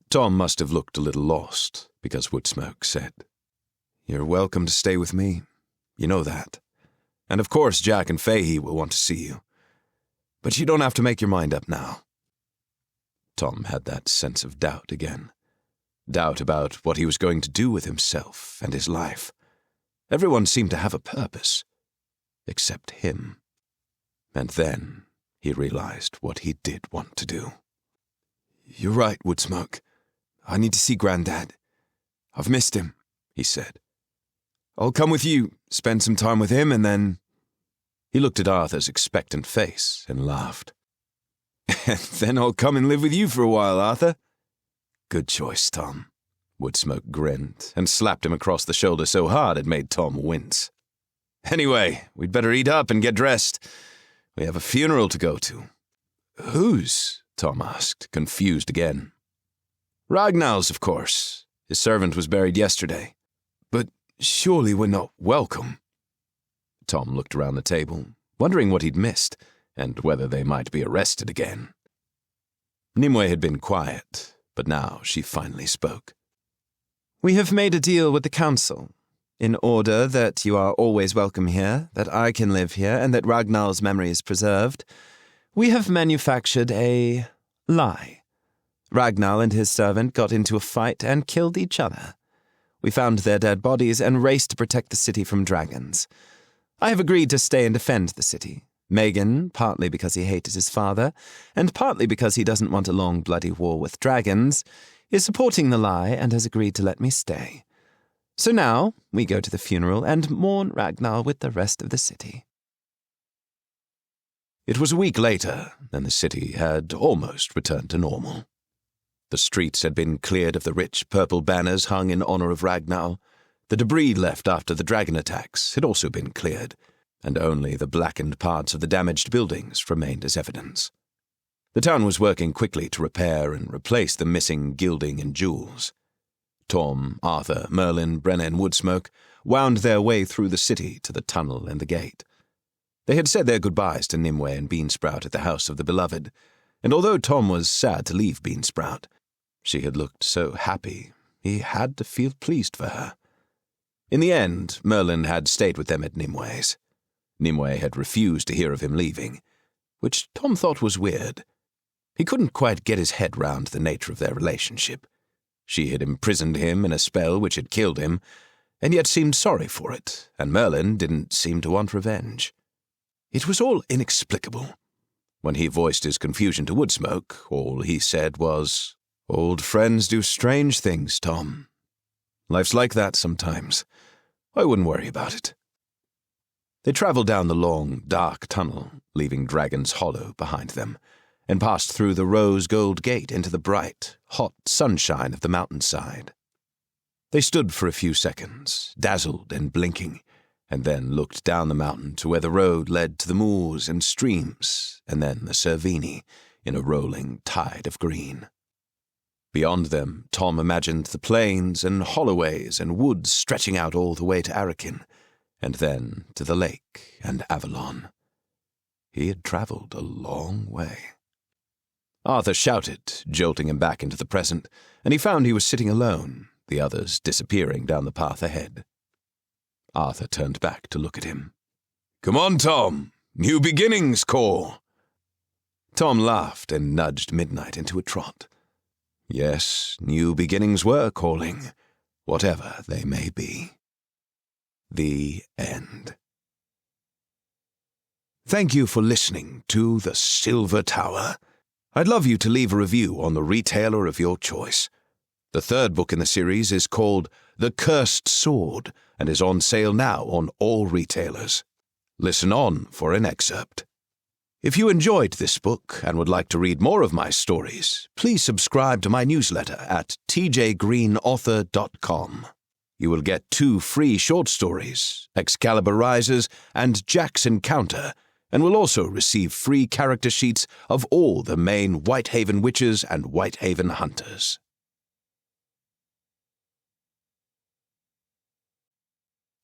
Tom must have looked a little lost, because Woodsmoke said, "You're welcome to stay with me. You know that. And of course Jack and Fahey will want to see you. But you don't have to make your mind up now." Tom had that sense of doubt again. Doubt about what he was going to do with himself and his life. Everyone seemed to have a purpose, except him. And then he realized what he did want to do. "You're right, Woodsmoke. I need to see Grandad. I've missed him," he said. "I'll come with you, spend some time with him, and then—" He looked at Arthur's expectant face and laughed. "And then I'll come and live with you for a while, Arthur." "Good choice, Tom." Woodsmoke grinned and slapped him across the shoulder so hard it made Tom wince. "Anyway, we'd better eat up and get dressed. We have a funeral to go to." "Whose?" Tom asked, confused again. "Ragnar's, of course. His servant was buried yesterday." "But surely we're not welcome." Tom looked around the table, wondering what he'd missed, and whether they might be arrested again. Nimue had been quiet, but now she finally spoke. "We have made a deal with the council. In order that you are always welcome here, that I can live here, and that Ragnar's memory is preserved, we have manufactured a lie. Ragnar and his servant got into a fight and killed each other. We found their dead bodies and raced to protect the city from dragons. I have agreed to stay and defend the city. Megan, partly because he hated his father, and partly because he doesn't want a long bloody war with dragons, is supporting the lie and has agreed to let me stay. So now we go to the funeral and mourn Ragnar with the rest of the city. It was a week later, and the city had almost returned to normal. The streets had been cleared of the rich purple banners hung in honor of Ragnar. The debris left after the dragon attacks had also been cleared, and only the blackened parts of the damaged buildings remained as evidence. The town was working quickly to repair and replace the missing gilding and jewels. Tom, Arthur, Merlin, Brena, and Woodsmoke wound their way through the city to the tunnel and the gate. They had said their goodbyes to Nimue and Beansprout at the house of the beloved, and although Tom was sad to leave Beansprout, she had looked so happy he had to feel pleased for her. In the end, Merlin had stayed with them at Nimway's. Nimue had refused to hear of him leaving, which Tom thought was weird. He couldn't quite get his head round the nature of their relationship. She had imprisoned him in a spell which had killed him, and yet seemed sorry for it, and Merlin didn't seem to want revenge. It was all inexplicable. When he voiced his confusion to Woodsmoke, all he said was, "Old friends do strange things, Tom. Life's like that sometimes. I wouldn't worry about it." They travelled down the long, dark tunnel, leaving Dragon's Hollow behind them, and passed through the rose-gold gate into the bright, hot sunshine of the mountainside. They stood for a few seconds, dazzled and blinking, and then looked down the mountain to where the road led to the moors and streams, and then the Cervini in a rolling tide of green. Beyond them, Tom imagined the plains and Holloways and woods stretching out all the way to Awaken, and then to the lake and Avalon. He had travelled a long way. Arthur shouted, jolting him back into the present, and he found he was sitting alone, the others disappearing down the path ahead. Arthur turned back to look at him. "Come on, Tom. New beginnings call." Tom laughed and nudged Midnight into a trot. Yes, new beginnings were calling, whatever they may be. The end. Thank you for listening to The Silver Tower. I'd love you to leave a review on the retailer of your choice. The third book in the series is called The Cursed Sword and is on sale now on all retailers. Listen on for an excerpt. If you enjoyed this book and would like to read more of my stories, please subscribe to my newsletter at tjgreenauthor.com. You will get 2 free short stories, Excalibur Rises and Jack's Encounter, and will also receive free character sheets of all the main Whitehaven witches and Whitehaven hunters.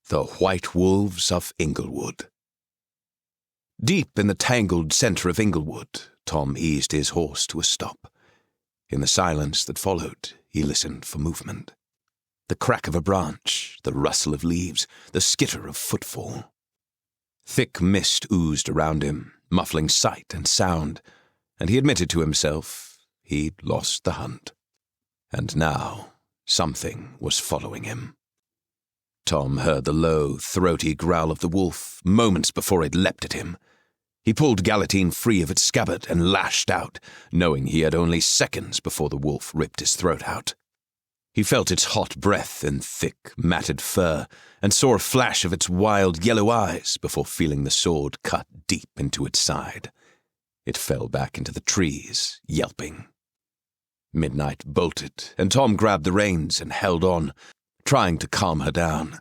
The White Wolves of Inglewood. Deep in the tangled centre of Inglewood, Tom eased his horse to a stop. In the silence that followed, he listened for movement. The crack of a branch, the rustle of leaves, the skitter of footfall. Thick mist oozed around him, muffling sight and sound, and he admitted to himself he'd lost the hunt. And now something was following him. Tom heard the low, throaty growl of the wolf moments before it leapt at him. He pulled Galatine free of its scabbard and lashed out, knowing he had only seconds before the wolf ripped his throat out. He felt its hot breath and thick, matted fur, and saw a flash of its wild yellow eyes before feeling the sword cut deep into its side. It fell back into the trees, yelping. Midnight bolted, and Tom grabbed the reins and held on, trying to calm her down.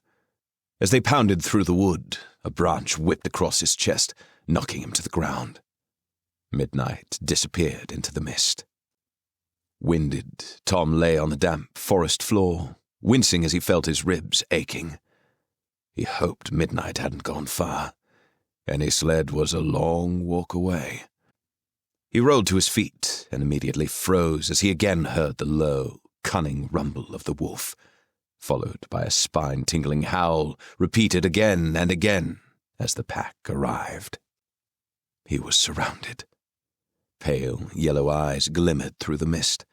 As they pounded through the wood, a branch whipped across his chest, knocking him to the ground. Midnight disappeared into the mist. Winded, Tom lay on the damp forest floor, wincing as he felt his ribs aching. He hoped Midnight hadn't gone far. Any sled was a long walk away. He rolled to his feet and immediately froze as he again heard the low, cunning rumble of the wolf, followed by a spine-tingling howl, repeated again and again as the pack arrived. He was surrounded. Pale, yellow eyes glimmered through the mist.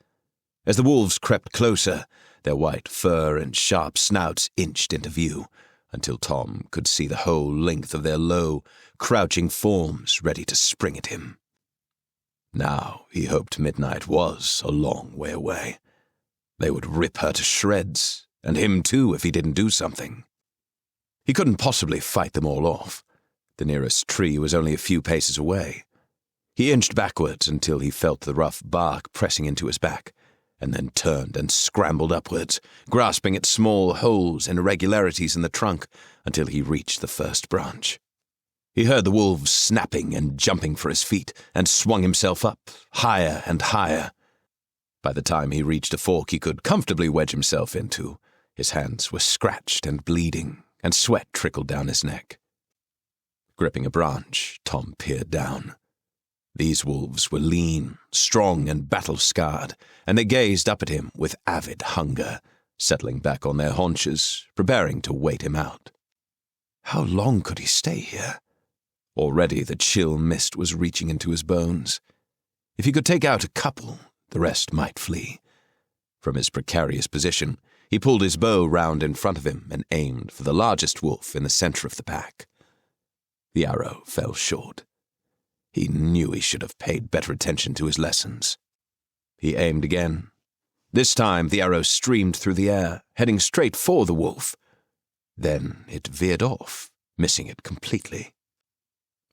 As the wolves crept closer, their white fur and sharp snouts inched into view, until Tom could see the whole length of their low, crouching forms ready to spring at him. Now he hoped midnight was a long way away. They would rip her to shreds, and him too if he didn't do something. He couldn't possibly fight them all off. The nearest tree was only a few paces away. He inched backwards until he felt the rough bark pressing into his back, and then turned and scrambled upwards, grasping at small holes and irregularities in the trunk until he reached the first branch. He heard the wolves snapping and jumping for his feet, and swung himself up, higher and higher. By the time he reached a fork he could comfortably wedge himself into, his hands were scratched and bleeding, and sweat trickled down his neck. Gripping a branch, Tom peered down. These wolves were lean, strong, and battle-scarred, and they gazed up at him with avid hunger, settling back on their haunches, preparing to wait him out. How long could he stay here? Already the chill mist was reaching into his bones. If he could take out a couple, the rest might flee. From his precarious position, he pulled his bow round in front of him and aimed for the largest wolf in the center of the pack. The arrow fell short. He knew he should have paid better attention to his lessons. He aimed again. This time the arrow streamed through the air, heading straight for the wolf. Then it veered off, missing it completely.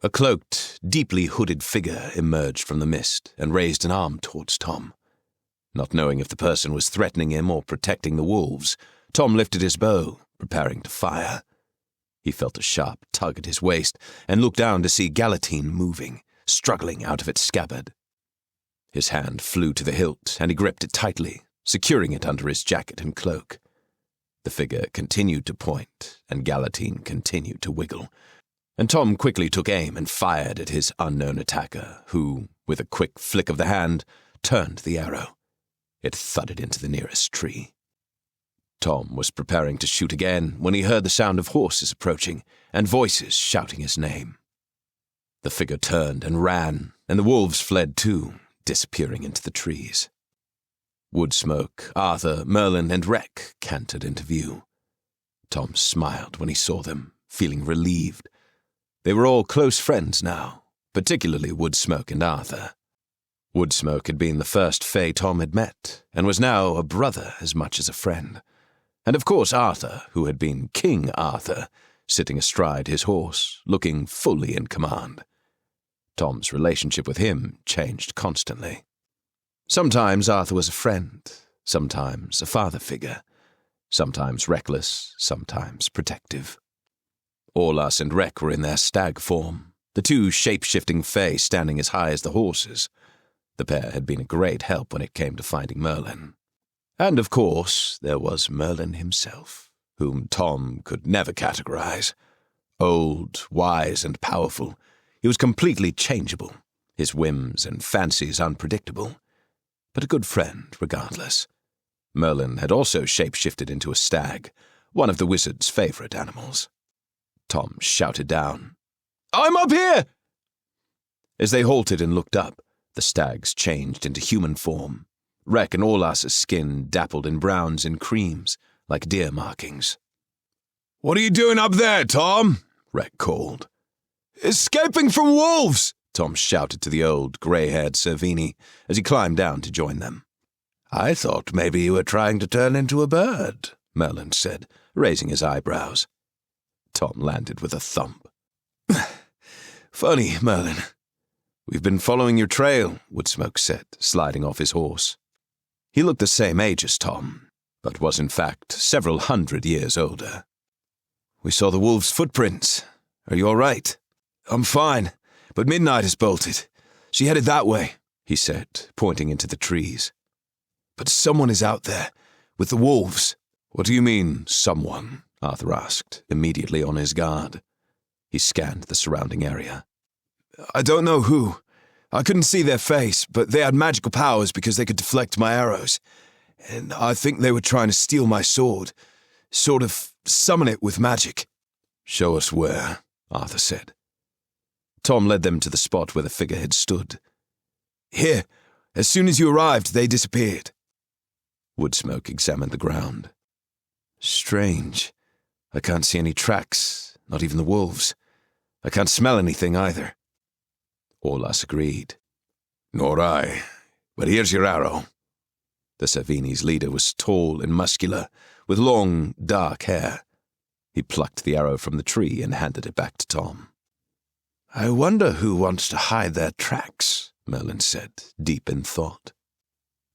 A cloaked, deeply hooded figure emerged from the mist and raised an arm towards Tom. Not knowing if the person was threatening him or protecting the wolves, Tom lifted his bow, preparing to fire. He felt a sharp tug at his waist and looked down to see Galatine moving, struggling out of its scabbard. His hand flew to the hilt, and he gripped it tightly, securing it under his jacket and cloak. The figure continued to point, and Galatine continued to wiggle, and Tom quickly took aim and fired at his unknown attacker, who, with a quick flick of the hand, turned the arrow. It thudded into the nearest tree. Tom was preparing to shoot again when he heard the sound of horses approaching and voices shouting his name. The figure turned and ran, and the wolves fled too, disappearing into the trees. Woodsmoke, Arthur, Merlin, and Rek cantered into view. Tom smiled when he saw them, feeling relieved. They were all close friends now, particularly Woodsmoke and Arthur. Woodsmoke had been the first Fae Tom had met, and was now a brother as much as a friend. And of course Arthur, who had been King Arthur, sitting astride his horse, looking fully in command. Tom's relationship with him changed constantly. Sometimes Arthur was a friend, sometimes a father figure, sometimes reckless, sometimes protective. Orlas and Rek were in their stag form, the two shape-shifting Fae standing as high as the horses. The pair had been a great help when it came to finding Merlin. And of course, there was Merlin himself, whom Tom could never categorize. Old, wise, and powerful, he was completely changeable, his whims and fancies unpredictable, but a good friend regardless. Merlin had also shape-shifted into a stag, one of the wizard's favorite animals. Tom shouted down, "I'm up here!" As they halted and looked up, the stags changed into human form. Rek and Orlas's skin dappled in browns and creams, like deer markings. "What are you doing up there, Tom?" Rek called. "Escaping from wolves!" Tom shouted to the old, grey-haired Servini as he climbed down to join them. "I thought maybe you were trying to turn into a bird," Merlin said, raising his eyebrows. Tom landed with a thump. "Funny, Merlin." "We've been following your trail," Woodsmoke said, sliding off his horse. He looked the same age as Tom, but was in fact several 100 years older. "We saw the wolves' footprints. Are you all right?" "I'm fine, but Midnight has bolted. She headed that way," he said, pointing into the trees. "But someone is out there, with the wolves." "What do you mean, someone?" Arthur asked, immediately on his guard. He scanned the surrounding area. "I don't know who. I couldn't see their face, but they had magical powers because they could deflect my arrows. And I think they were trying to steal my sword, sort of summon it with magic." "Show us where," Arthur said. Tom led them to the spot where the figure had stood. "Here. As soon as you arrived, they disappeared." Woodsmoke examined the ground. Strange. I can't see any tracks, not even the wolves. I can't smell anything either. Orlas agreed. Nor I. But here's your arrow. The Savini's leader was tall and muscular, with long, dark hair. He plucked the arrow from the tree and handed it back to Tom. I wonder who wants to hide their tracks, Merlin said, deep in thought.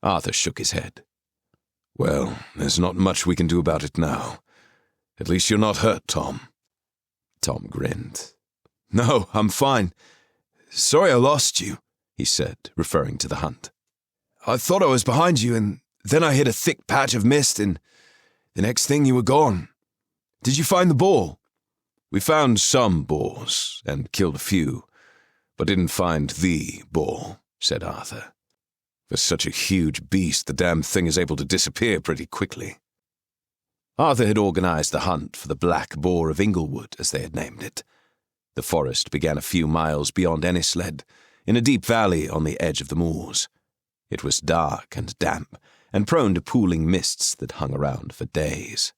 Arthur shook his head. Well, there's not much we can do about it now. At least you're not hurt, Tom. Tom grinned. No, I'm fine. Sorry I lost you, he said, referring to the hunt. I thought I was behind you, and then I hit a thick patch of mist, and the next thing you were gone. Did you find the boar? We found some boars, and killed a few, but didn't find the boar, said Arthur. For such a huge beast, the damn thing is able to disappear pretty quickly. Arthur had organized the hunt for the Black Boar of Inglewood, as they had named it. The forest began a few miles beyond Ennisled, in a deep valley on the edge of the moors. It was dark and damp, and prone to pooling mists that hung around for days.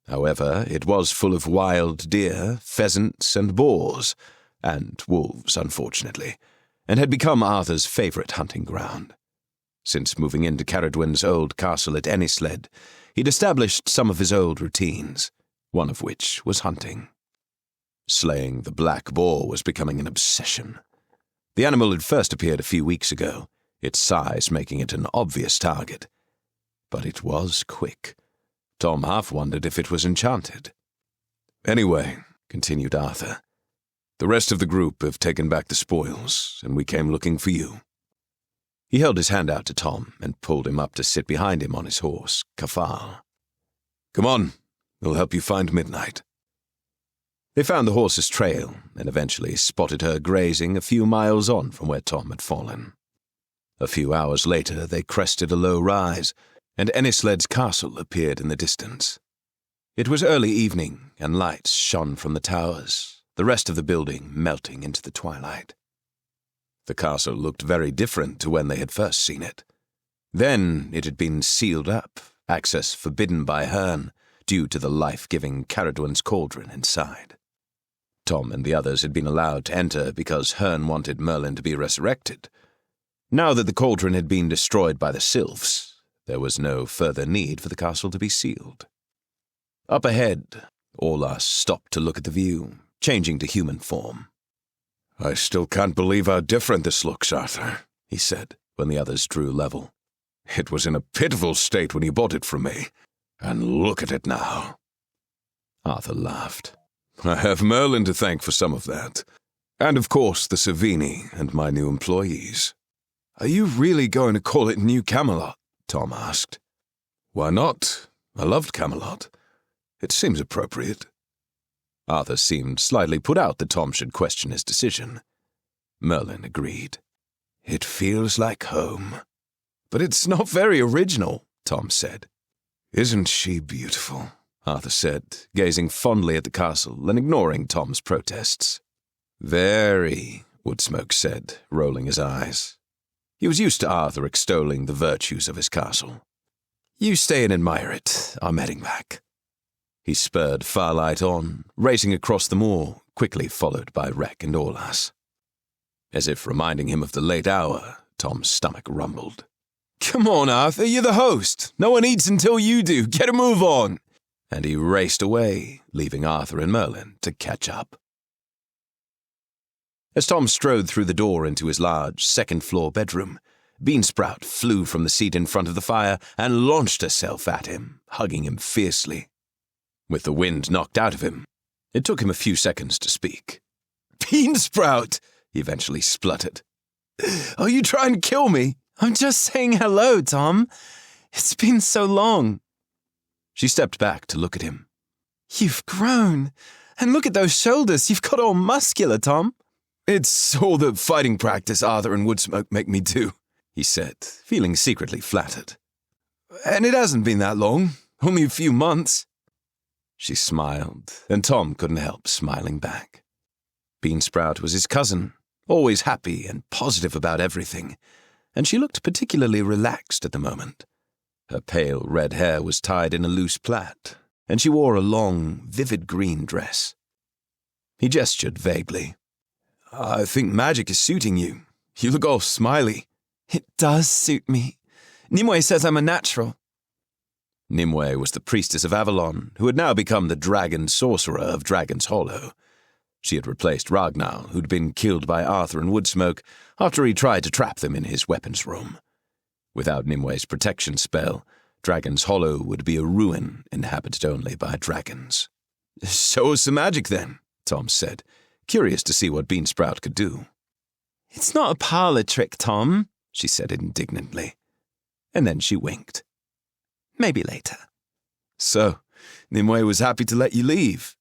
However, it was full of wild deer, pheasants, and boars, and wolves, unfortunately, and had become Arthur's favourite hunting ground. Since moving into Caradwyn's old castle at Ennisled, he'd established some of his old routines, one of which was hunting. Slaying the black boar was becoming an obsession. The animal had first appeared a few weeks ago, its size making it an obvious target. But it was quick. Tom half wondered if it was enchanted. Anyway, continued Arthur, the rest of the group have taken back the spoils, and we came looking for you. He held his hand out to Tom and pulled him up to sit behind him on his horse, Kafal. Come on, we'll help you find Midnight. They found the horse's trail and eventually spotted her grazing a few miles on from where Tom had fallen. A few hours later, they crested a low rise, and Ennisled's castle appeared in the distance. It was early evening, and lights shone from the towers, the rest of the building melting into the twilight. The castle looked very different to when they had first seen it. Then it had been sealed up, access forbidden by Hearn, due to the life-giving Caradwyn's cauldron inside. Tom and the others had been allowed to enter because Hearn wanted Merlin to be resurrected. Now that the cauldron had been destroyed by the sylphs, there was no further need for the castle to be sealed. Up ahead, Orlas stopped to look at the view, changing to human form. I still can't believe how different this looks, Arthur, he said, when the others drew level. It was in a pitiful state when you bought it from me, and look at it now. Arthur laughed. I have Merlin to thank for some of that, and of course the Savini and my new employees. Are you really going to call it New Camelot? Tom asked. Why not? I loved Camelot. It seems appropriate. Arthur seemed slightly put out that Tom should question his decision. Merlin agreed. It feels like home. But it's not very original, Tom said. Isn't she beautiful? Arthur said, gazing fondly at the castle and ignoring Tom's protests. Very, Woodsmoke said, rolling his eyes. He was used to Arthur extolling the virtues of his castle. You stay and admire it. I'm heading back. He spurred Farlight on, racing across the moor, quickly followed by Rek and Orlas. As if reminding him of the late hour, Tom's stomach rumbled. Come on, Arthur, you're the host. No one eats until you do. Get a move on. And he raced away, leaving Arthur and Merlin to catch up. As Tom strode through the door into his large second-floor bedroom, Beansprout flew from the seat in front of the fire and launched herself at him, hugging him fiercely. With the wind knocked out of him, it took him a few seconds to speak. Beansprout, he eventually spluttered. Are you trying to kill me? I'm just saying hello, Tom. It's been so long. She stepped back to look at him. You've grown. And look at those shoulders. You've got all muscular, Tom. It's all the fighting practice Arthur and Woodsmoke make me do, he said, feeling secretly flattered. And it hasn't been that long. Only a few months. She smiled, and Tom couldn't help smiling back. Beansprout was his cousin, always happy and positive about everything, and she looked particularly relaxed at the moment. Her pale red hair was tied in a loose plait, and she wore a long, vivid green dress. He gestured vaguely. "I think magic is suiting you. You look all smiley." "It does suit me. Nimue says I'm a natural." Nimue was the priestess of Avalon, who had now become the dragon sorcerer of Dragon's Hollow. She had replaced Ragnar, who'd been killed by Arthur and Woodsmoke after he tried to trap them in his weapons room. Without Nimwe's protection spell, Dragon's Hollow would be a ruin inhabited only by dragons. "Show us some magic, then," Tom said, curious to see what Beansprout could do. "It's not a parlor trick, Tom," she said indignantly. And then she winked. "Maybe later." "So, Nimue was happy to let you leave?"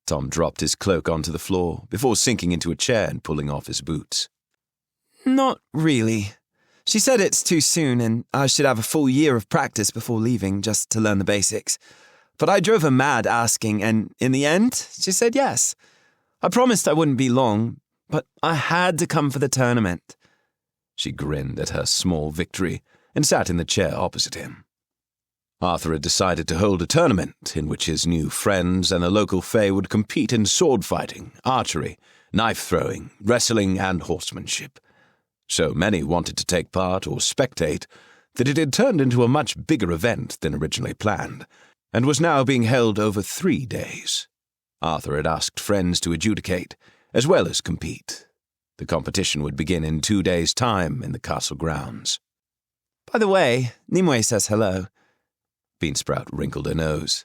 Tom dropped his cloak onto the floor before sinking into a chair and pulling off his boots. "Not really. She said it's too soon and I should have a full year of practice before leaving just to learn the basics. But I drove her mad asking, and in the end, she said yes. I promised I wouldn't be long, but I had to come for the tournament." She grinned at her small victory and sat in the chair opposite him. Arthur had decided to hold a tournament in which his new friends and the local fae would compete in sword fighting, archery, knife throwing, wrestling, and horsemanship. So many wanted to take part or spectate that it had turned into a much bigger event than originally planned, and was now being held over 3 days. Arthur had asked friends to adjudicate, as well as compete. The competition would begin in 2 days' time in the castle grounds. "By the way, Nimue says hello." Beansprout wrinkled her nose.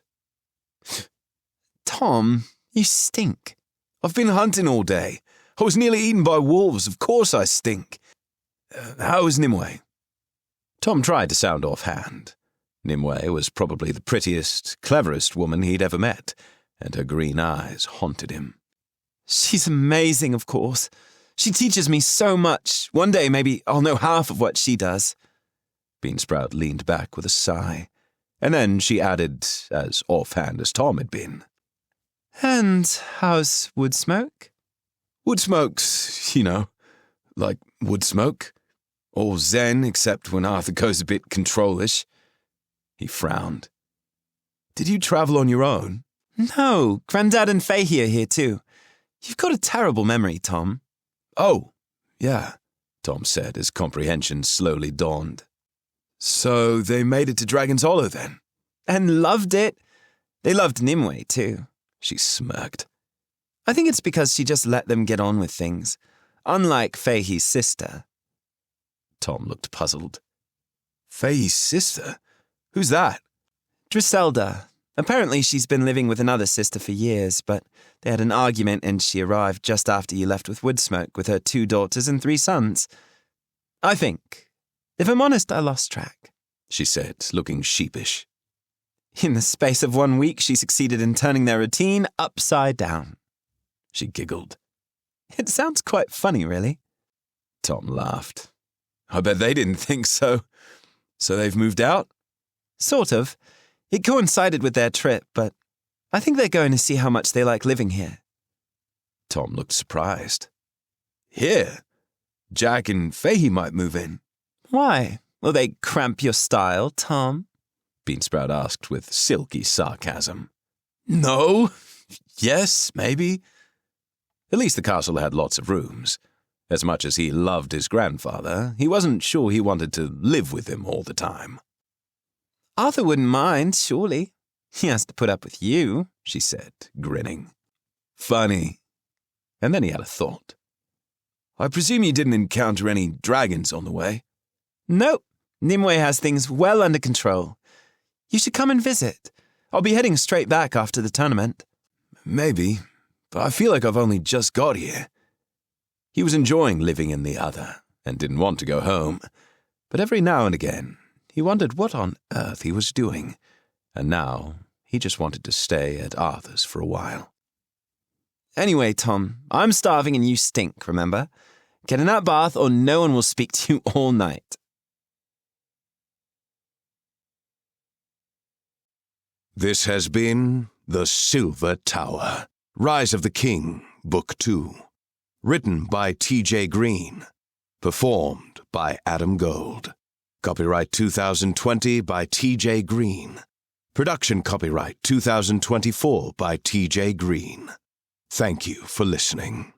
"Tom, you stink." "I've been hunting all day. I was nearly eaten by wolves. Of course I stink. How is Nimue?" Tom tried to sound offhand. Nimue was probably the prettiest, cleverest woman he'd ever met, and her green eyes haunted him. "She's amazing, of course. She teaches me so much. One day maybe I'll know half of what she does." Beansprout leaned back with a sigh, and then she added, as offhand as Tom had been, "And how's Woodsmoke?" "Woodsmoke's, like Woodsmoke. All zen except when Arthur goes a bit controlish." He frowned. "Did you travel on your own?" "No, Grandad and Fahey are here too. You've got a terrible memory, Tom." "Oh, yeah," Tom said as comprehension slowly dawned. "So they made it to Dragon's Hollow then?" "And loved it. They loved Nimue too." She smirked. "I think it's because she just let them get on with things, unlike Fahey's sister." Tom looked puzzled. "Fahey's sister? Who's that?" "Driselda. Apparently she's been living with another sister for years, but they had an argument and she arrived just after you left with Woodsmoke with her 2 daughters and 3 sons. I think. If I'm honest, I lost track," she said, looking sheepish. "In the space of 1 week, she succeeded in turning their routine upside down." She giggled. "It sounds quite funny, really." Tom laughed. "I bet they didn't think so. So they've moved out?" "Sort of. It coincided with their trip, but I think they're going to see how much they like living here." Tom looked surprised. "Here? Jack and Fahey might move in." "Why? Will they cramp your style, Tom?" Beansprout asked with silky sarcasm. "No. Yes, maybe." At least the castle had lots of rooms. As much as he loved his grandfather, he wasn't sure he wanted to live with him all the time. "Arthur wouldn't mind, surely. He has to put up with you," she said, grinning. "Funny." And then he had a thought. "I presume you didn't encounter any dragons on the way?" "Nope. Nimue has things well under control. You should come and visit. I'll be heading straight back after the tournament." "Maybe, but I feel like I've only just got here." He was enjoying living in the other and didn't want to go home, but every now and again he wondered what on earth he was doing, and now he just wanted to stay at Arthur's for a while. "Anyway, Tom, I'm starving and you stink, remember? Get in that bath or no one will speak to you all night." This has been The Silver Tower, Rise of the King, Book 2. Written by T.J. Green. Performed by Adam Gold. Copyright 2020 by T.J. Green. Production copyright 2024 by T.J. Green. Thank you for listening.